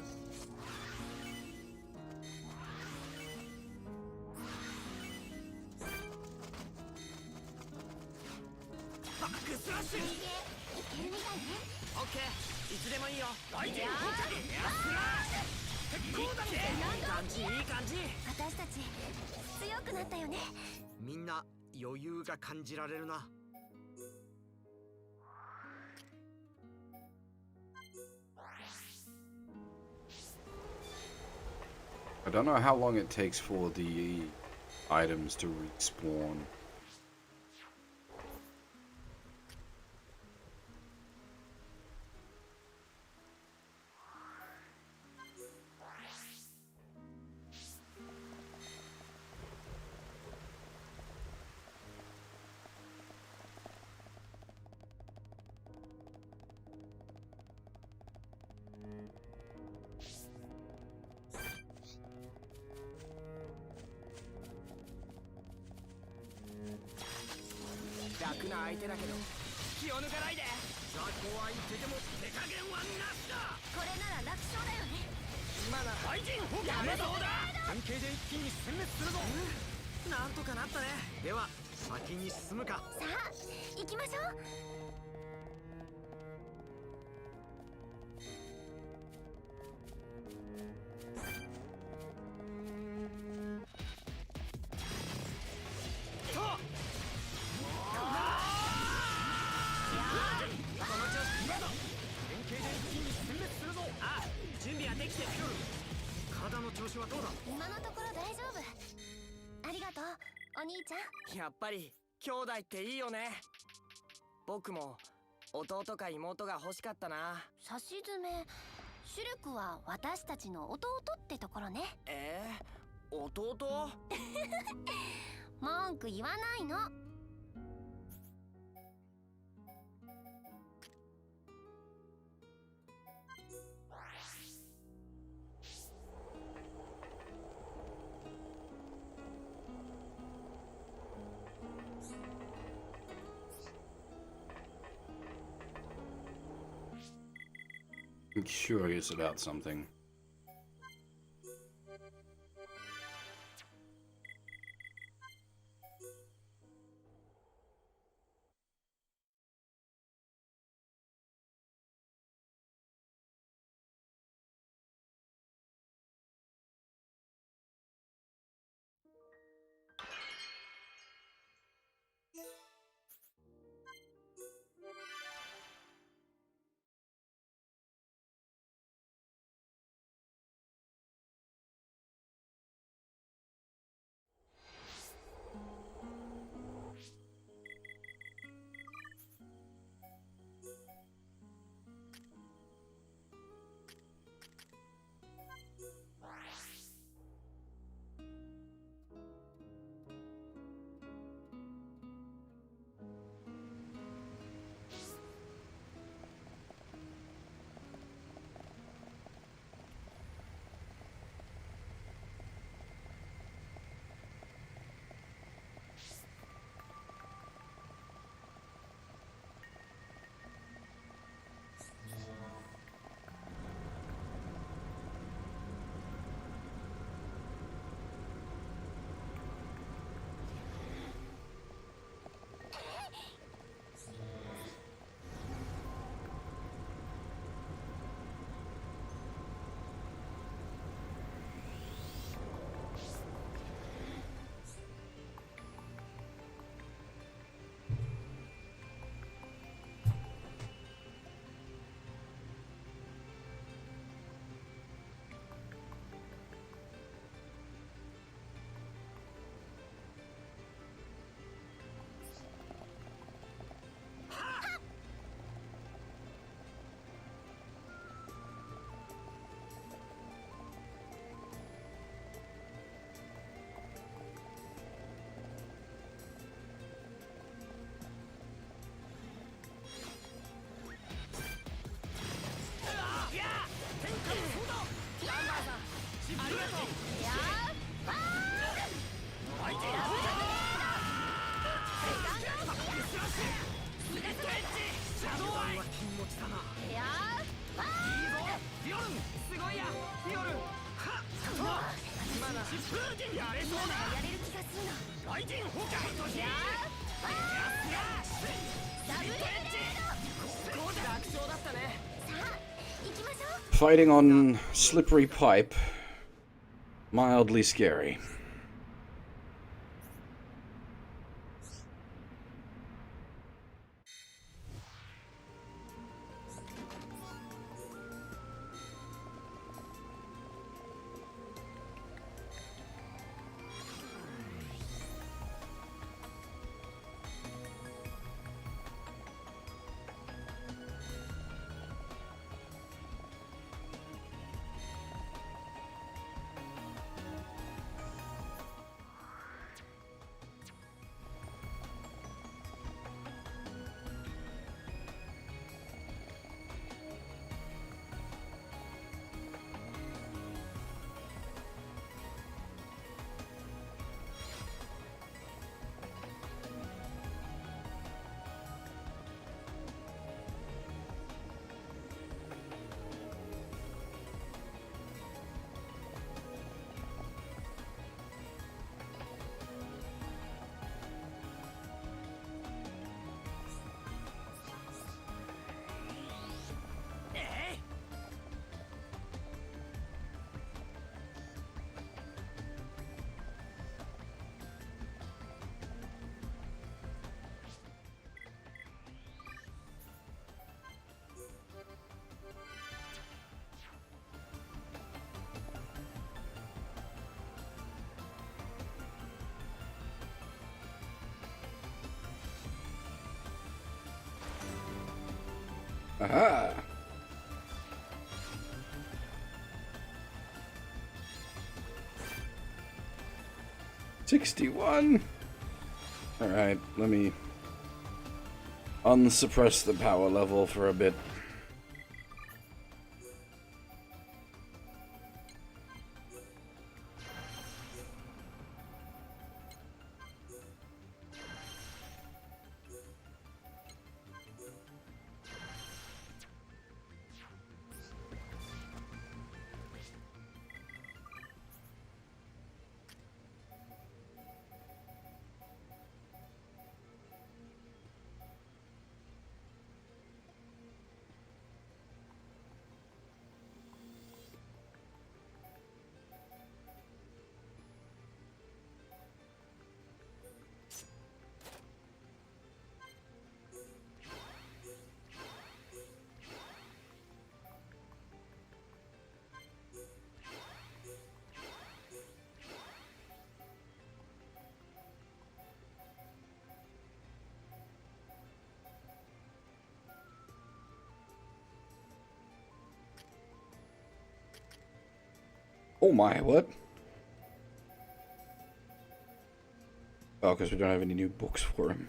Speaker 11: バックスラッシュ。
Speaker 8: いけるみたいね。
Speaker 11: オッケー。いつでもいいよ。相手
Speaker 8: やー
Speaker 11: 鉄鋼だね。いい感じいい感じ。
Speaker 2: 私たち強くなったよね。
Speaker 7: みんな余裕が感じられるな。
Speaker 1: I don't know how long it takes for the items to respawn.
Speaker 11: 「楽な相手だけど気を抜かないで。雑魚は言ってても手加減はなしだ。
Speaker 2: これなら楽勝だよね。
Speaker 11: 今なら廃人やめそうだ。関係で一気に殲滅するぞ。なんとかなったね。
Speaker 7: では先に進むか。
Speaker 2: さあ行きましょう。今のところ大丈夫。ありがとうお兄ちゃん。
Speaker 3: やっぱり兄弟っていいよね。僕も弟か妹が欲しかったな。
Speaker 2: さしずめ、シュルクは私たちの弟ってところね。
Speaker 3: 弟？
Speaker 2: 文句言わないの。
Speaker 1: I'm curious about something. Fighting on slippery pipe, mildly scary. Aha! $61. All right, let me unsuppress the power level for a bit. Oh my, what? Oh, because we don't have any new books for him.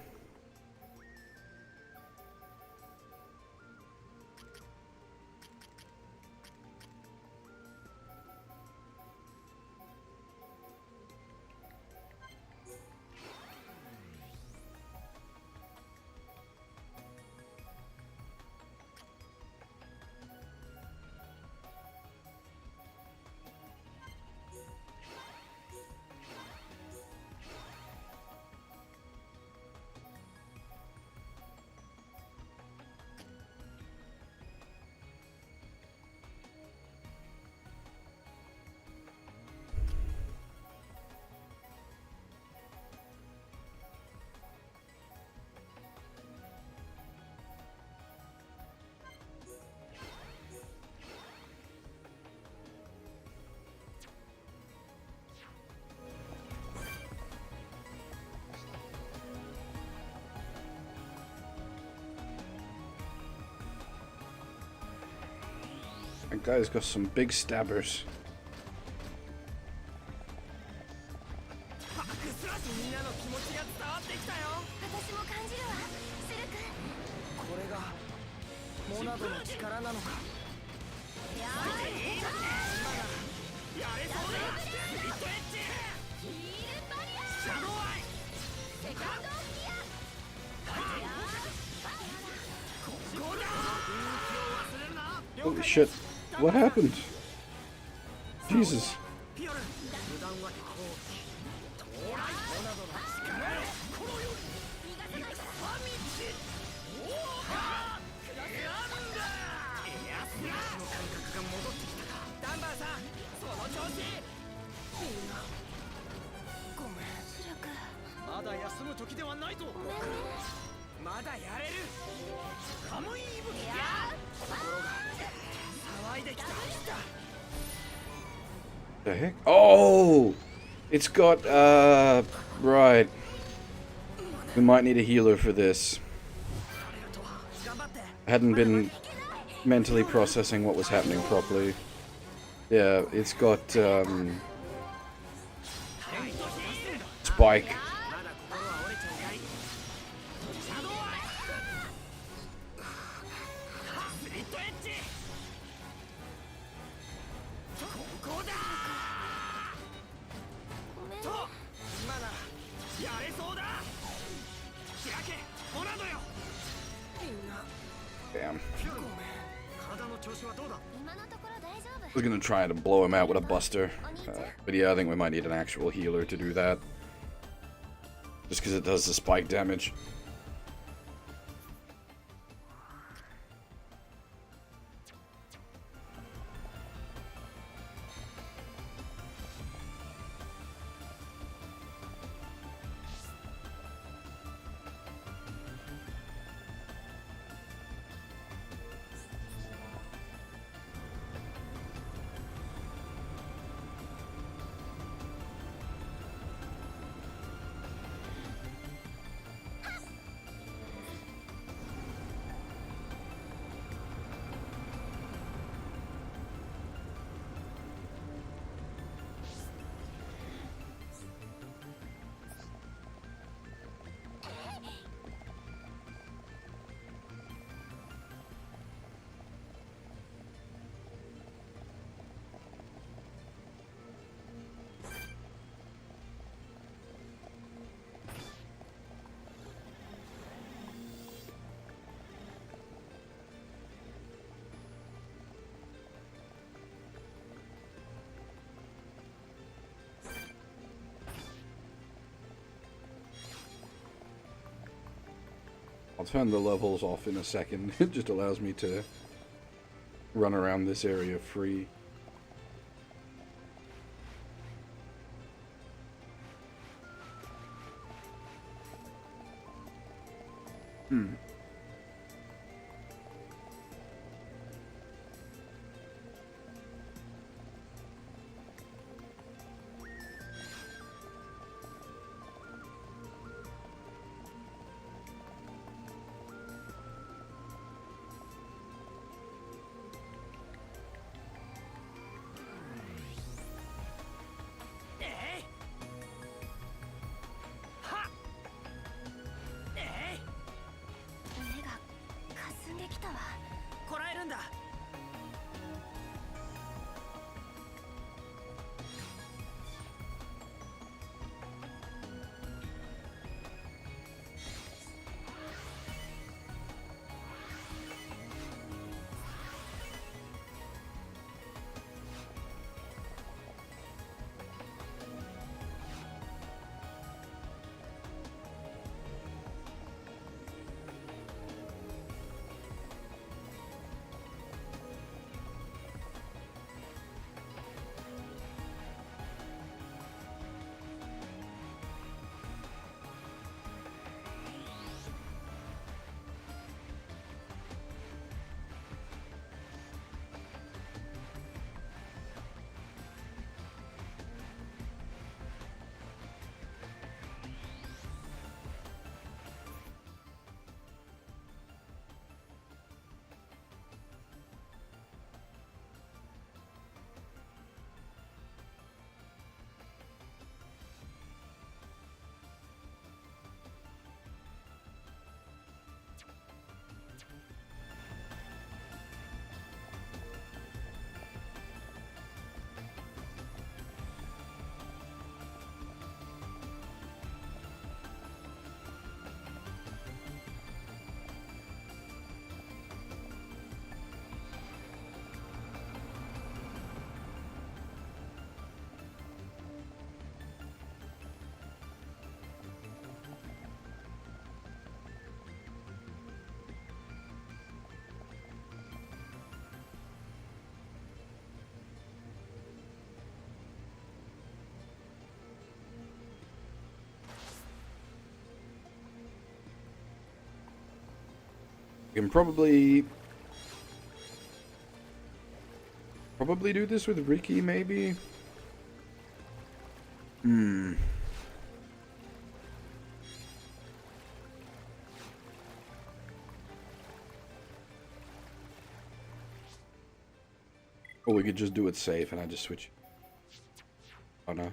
Speaker 1: That guy's got some big stabbers. Holy shit. What happened? Jesus.
Speaker 7: ピオル油断はこう到来モナドの力よこのように逃がさないからサミチおおかなんだいや昔の感覚が戻ってきたかダンバーさんその調子みんなごめん
Speaker 2: シルク
Speaker 7: まだ休む時ではないぞまだやれるカムイーブ心が騒いできた
Speaker 1: The heck? Oh! It's got, right. We might need a healer for this. I hadn't been mentally processing what was happening properly. Yeah, it's got, Spike. Damn. I was gonna try to blow him out with a buster. But yeah, I think we might need an actual healer to do that. Just because it does the spike damage. I'll turn the levels off in a second. It just allows me to run around this area free. can probably do this with Ricky, maybe? Or we could just do it safe and I just switch. Oh no.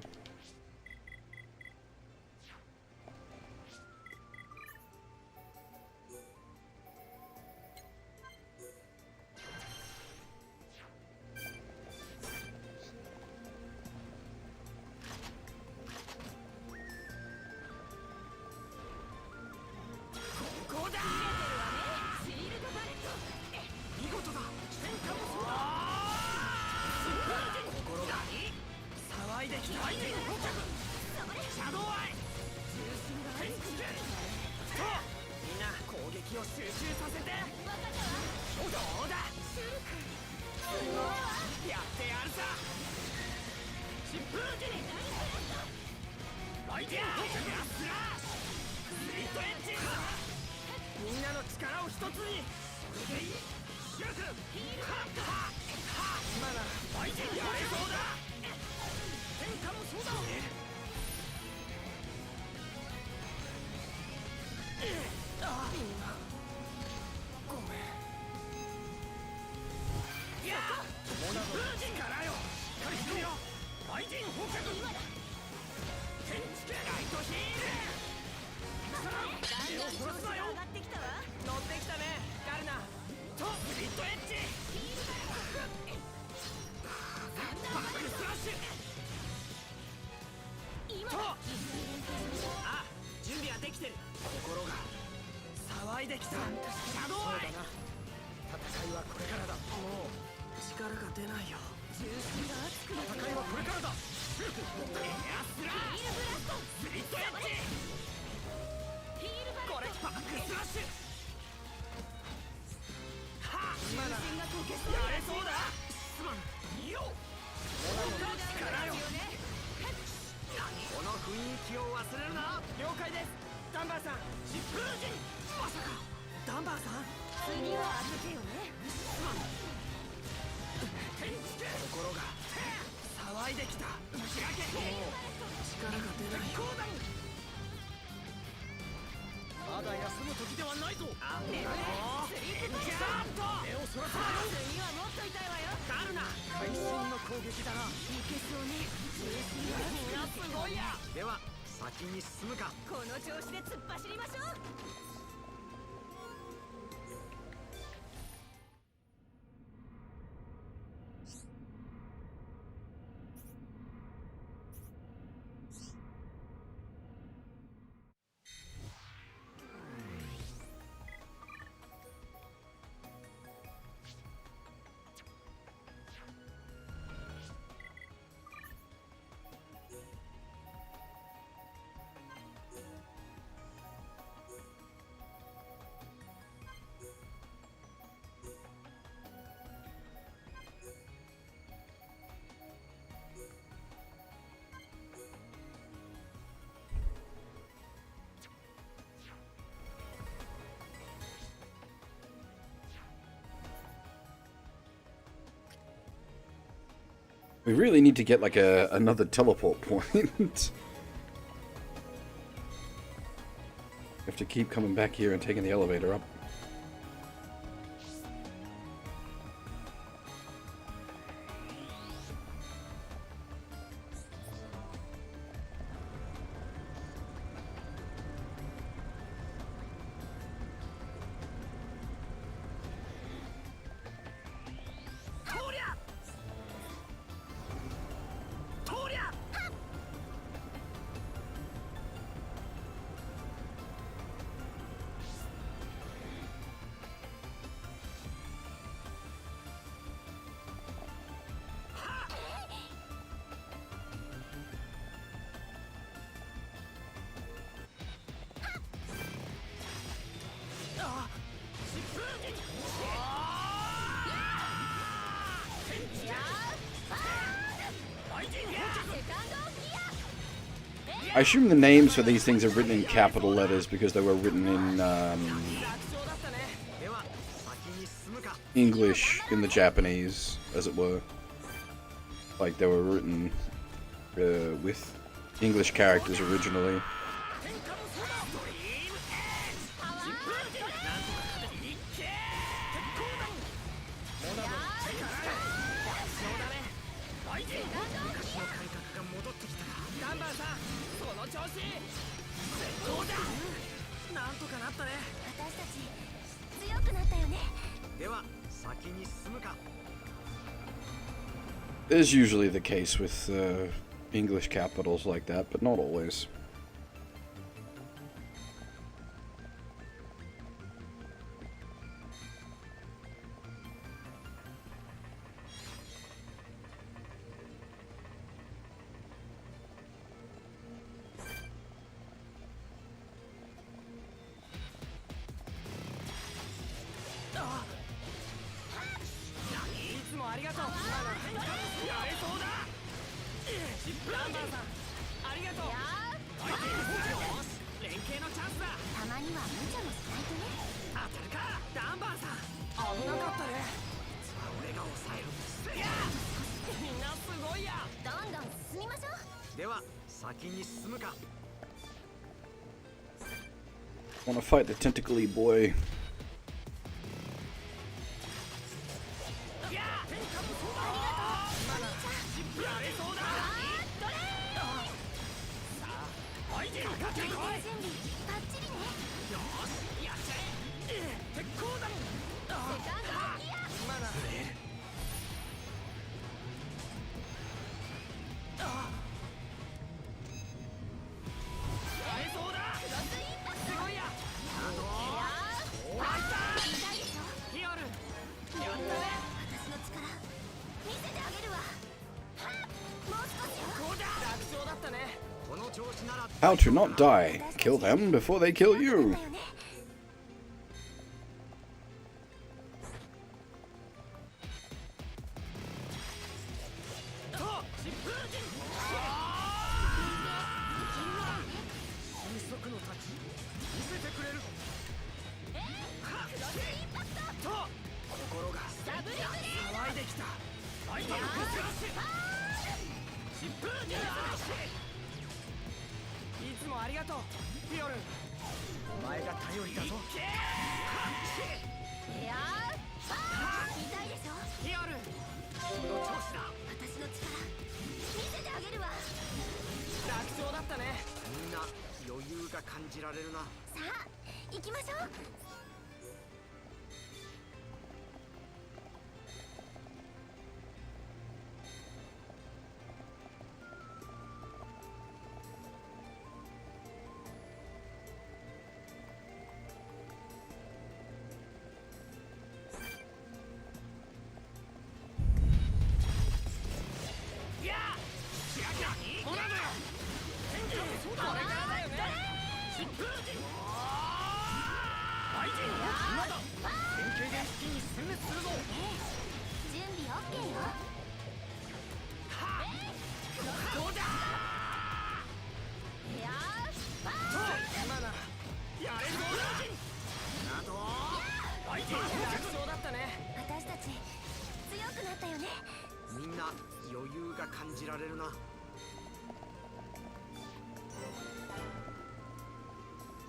Speaker 1: We really need to get like another teleport point. Have to keep coming back here and taking the elevator up. I assume the names for these things are written in capital letters because they were written in English in the Japanese, as it were. Like they were written with English characters originally. Is usually the case with English capitals like that, but not always. Want to fight the tentacly boy. How to not die. Kill them before they kill you.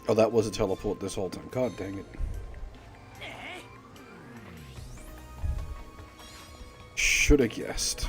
Speaker 1: Oh, that was a teleport this whole time. God dang it. Should have guessed.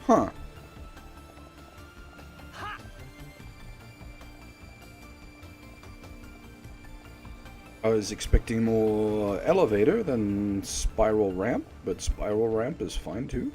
Speaker 18: Huh. I was expecting more elevator than spiral ramp, but spiral ramp is fine too.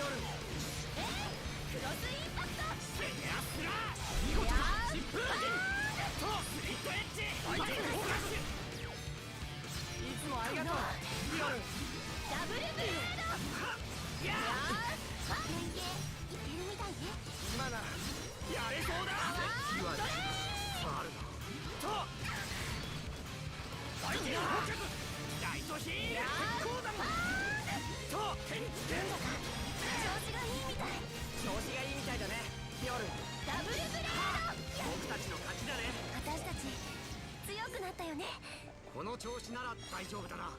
Speaker 8: クロスインパクト
Speaker 11: セアスラー見事だ疾風陣とスリットエッジ相手にフォーカス
Speaker 3: いつもありがとうフィオルン。
Speaker 8: ダブルブレード
Speaker 11: や
Speaker 8: 連携いけるみたいね
Speaker 3: 今なら
Speaker 11: やれそうだ火はファールだと相手にフォーカスライトヒール結構だもんと天気剣
Speaker 8: 調子がいいみたい
Speaker 3: 調子がいいみたいだねフィオルン。
Speaker 8: ダブルブレード
Speaker 11: 僕たちの勝ちだね
Speaker 8: 私たち強くなったよね
Speaker 7: この調子なら大丈夫だな。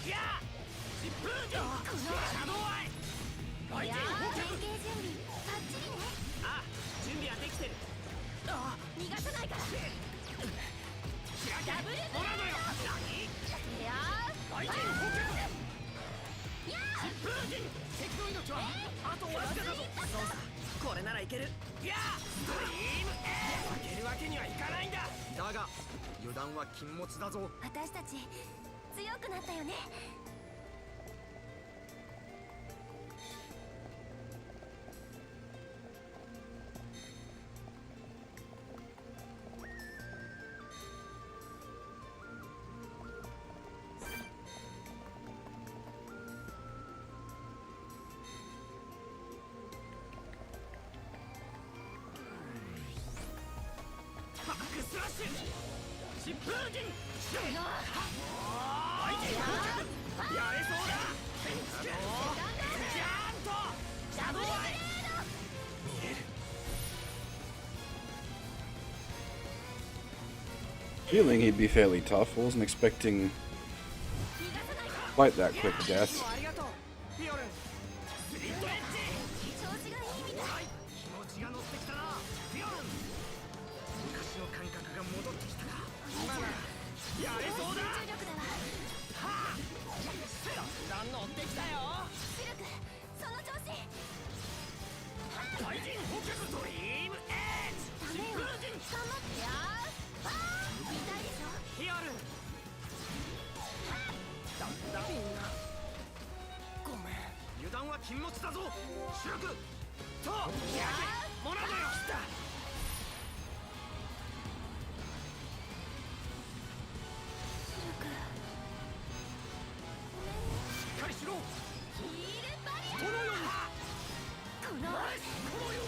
Speaker 11: いや疾風陣シャドウアイ相手にフォーカス
Speaker 8: 連携準備バッチリね
Speaker 11: あ準備はできてる
Speaker 8: 逃がさないから
Speaker 11: ダブルモラドよ何
Speaker 8: いや
Speaker 11: 相手にフォーカス疾風陣敵の命はあとわずかだぞ
Speaker 3: そうさこれならいける。
Speaker 11: いやドリーム負けるわけにはいかないんだ
Speaker 7: だが油断は禁物だぞ。
Speaker 8: 私たち強くなったよね
Speaker 11: バックスラッシュ疾風陣相手にフォーカスやれそうだ天地剣ジャーンとシャドウアイ見える
Speaker 18: Feeling he'd be fairly tough. I wasn't expecting quite that quick death.
Speaker 3: ありがとうフィオルン。
Speaker 11: スリットエッジ
Speaker 8: 調子がいいみたい
Speaker 11: 気持ちが乗ってきたなフィオルン昔の感覚が戻ってきたか
Speaker 3: 今なら
Speaker 11: やれそうだ
Speaker 8: 集中力だわ
Speaker 11: はあ
Speaker 3: だん乗ってきたよ。
Speaker 8: シルクその調子
Speaker 11: 相手にフォーカスドリームエッジ疾風陣
Speaker 8: 頑張ってやー痛いでしょ
Speaker 3: フィオルン。みんなごめん。
Speaker 7: 油断は禁物だぞ。主力
Speaker 11: とモナドよ来たしっかりしろ
Speaker 8: ヒールバリア
Speaker 11: このように
Speaker 8: この
Speaker 11: このよう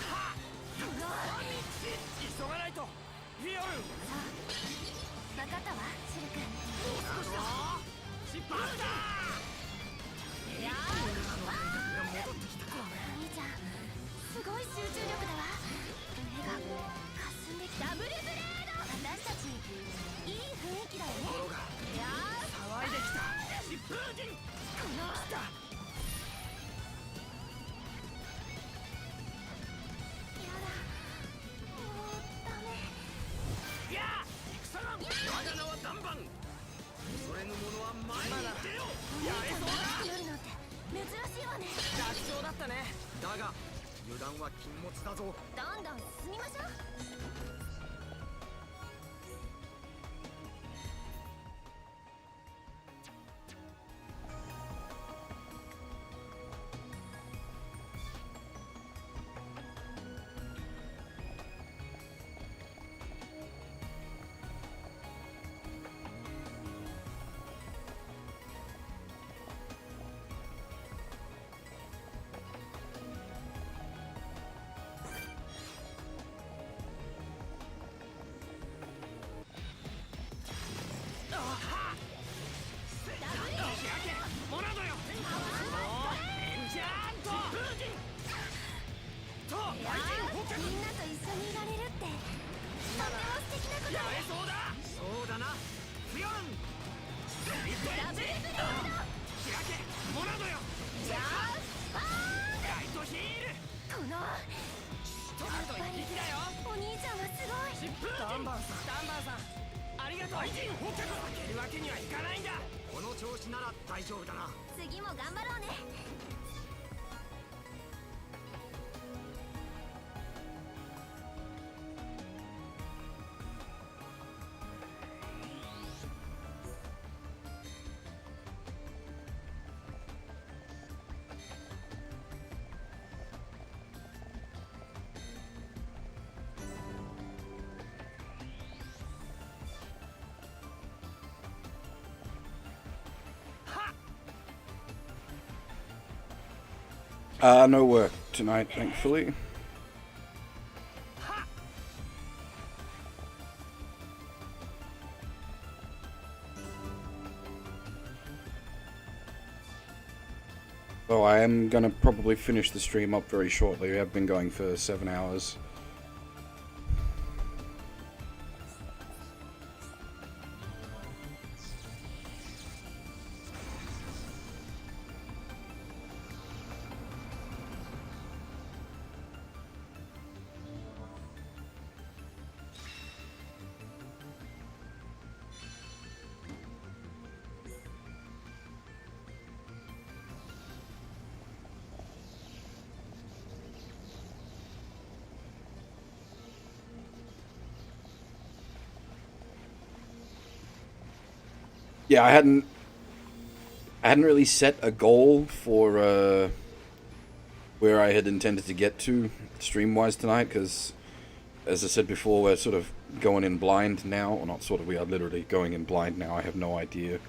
Speaker 11: に急がないとフィオルン
Speaker 8: 分かったわシルク
Speaker 11: 少しだ失敗した
Speaker 8: いや
Speaker 11: が戻ってきたか
Speaker 8: 兄ちゃんすごい集中力だわ目がかすんできたダブルブレード私たちいい雰囲気だよね
Speaker 11: 心が
Speaker 8: いや
Speaker 11: 騒いできた疾風陣
Speaker 8: この
Speaker 11: 来た
Speaker 8: やだもうダメ
Speaker 11: いや戦が我が名は岩盤恐れぬ者は前に出よ
Speaker 8: お兄ちゃんが熱くなるなんて珍しいわね
Speaker 3: 楽勝だったね。
Speaker 7: だが油断は禁物だぞ。
Speaker 8: どんどん進みましょう
Speaker 11: モナドよエンジャーンと疾風陣と相手にフォーカス
Speaker 8: みんなと一緒にいられるってとっても素敵なこと
Speaker 11: やれそうだそうだなフィオンスリットエッジ開けモナドよライトヒール
Speaker 8: この
Speaker 3: やっぱり敵だよ。
Speaker 8: お兄ちゃんはすごい
Speaker 11: 疾風陣
Speaker 3: ダンバンさんありがとう。
Speaker 11: 相手にフォーカス負けるわけにはいかないんだ
Speaker 7: この調子なら大丈夫だな。
Speaker 8: 次も頑張ろうね
Speaker 18: No work tonight, thankfully. So I am gonna probably finish the stream up very shortly. We have been going for 7 hours. Yeah, I hadn't really set a goal for where I had intended to get to stream-wise tonight, because, as I said before, we're sort of going in blind now. Or not sort of, we are literally going in blind now. I have no idea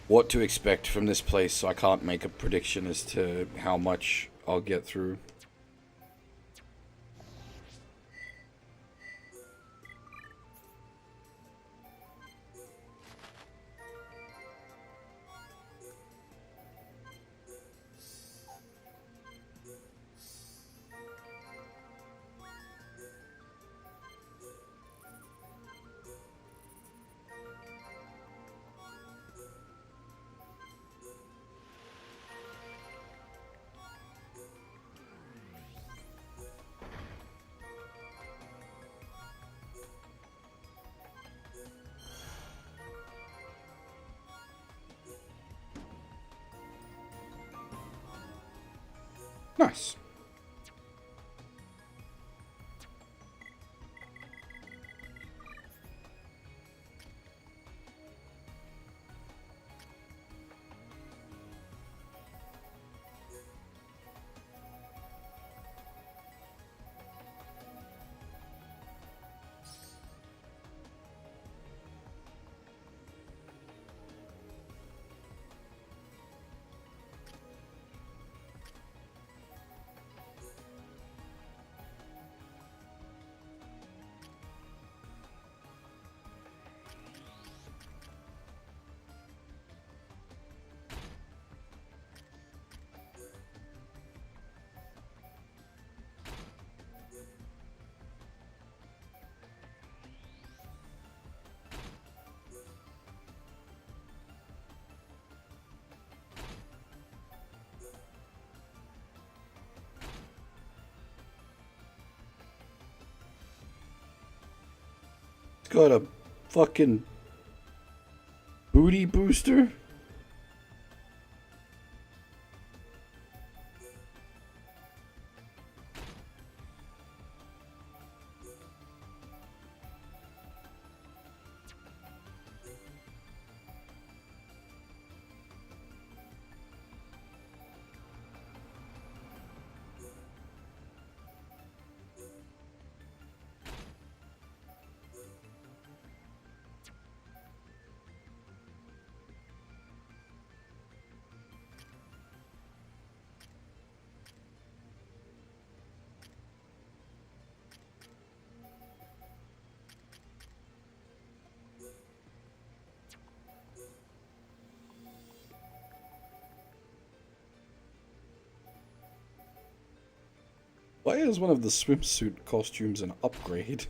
Speaker 18: what to expect from this place, so I can't make a prediction as to how much I'll get through. Nice. It's got a fucking booty booster. Why is one of the swimsuit costumes an upgrade?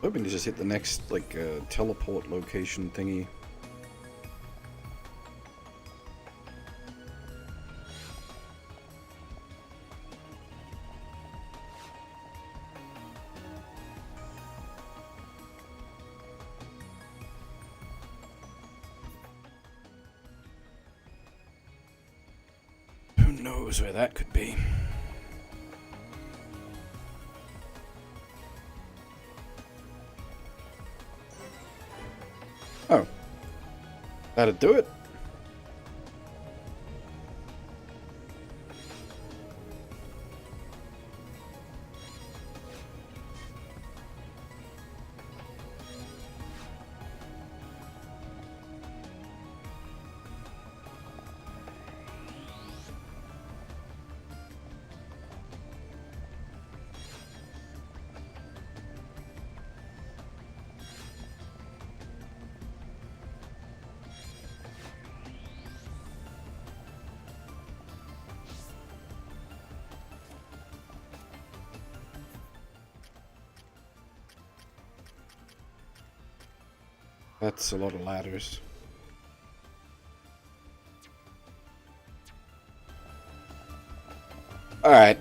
Speaker 18: Hoping to just hit the next, like, teleport location thingy. Who knows where that could be? Oh. That'd do it. That's a lot of ladders. Alright.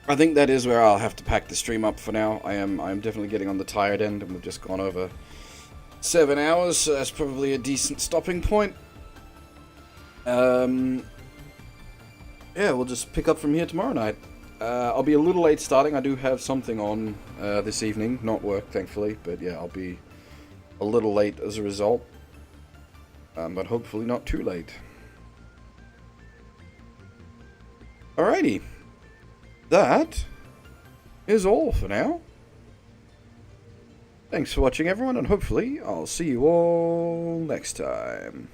Speaker 18: I think that is where I'll have to pack the stream up for now. I'm definitely getting on the tired end, and we've just gone over 7 hours, so that's probably a decent stopping point. Yeah, we'll just pick up from here tomorrow night. I'll be a little late starting. I do have something on this evening. Not work, thankfully, but yeah, I'll be a little late as a result. But hopefully not too late. Alrighty. That is all for now. Thanks for watching, everyone, and hopefully I'll see you all next time.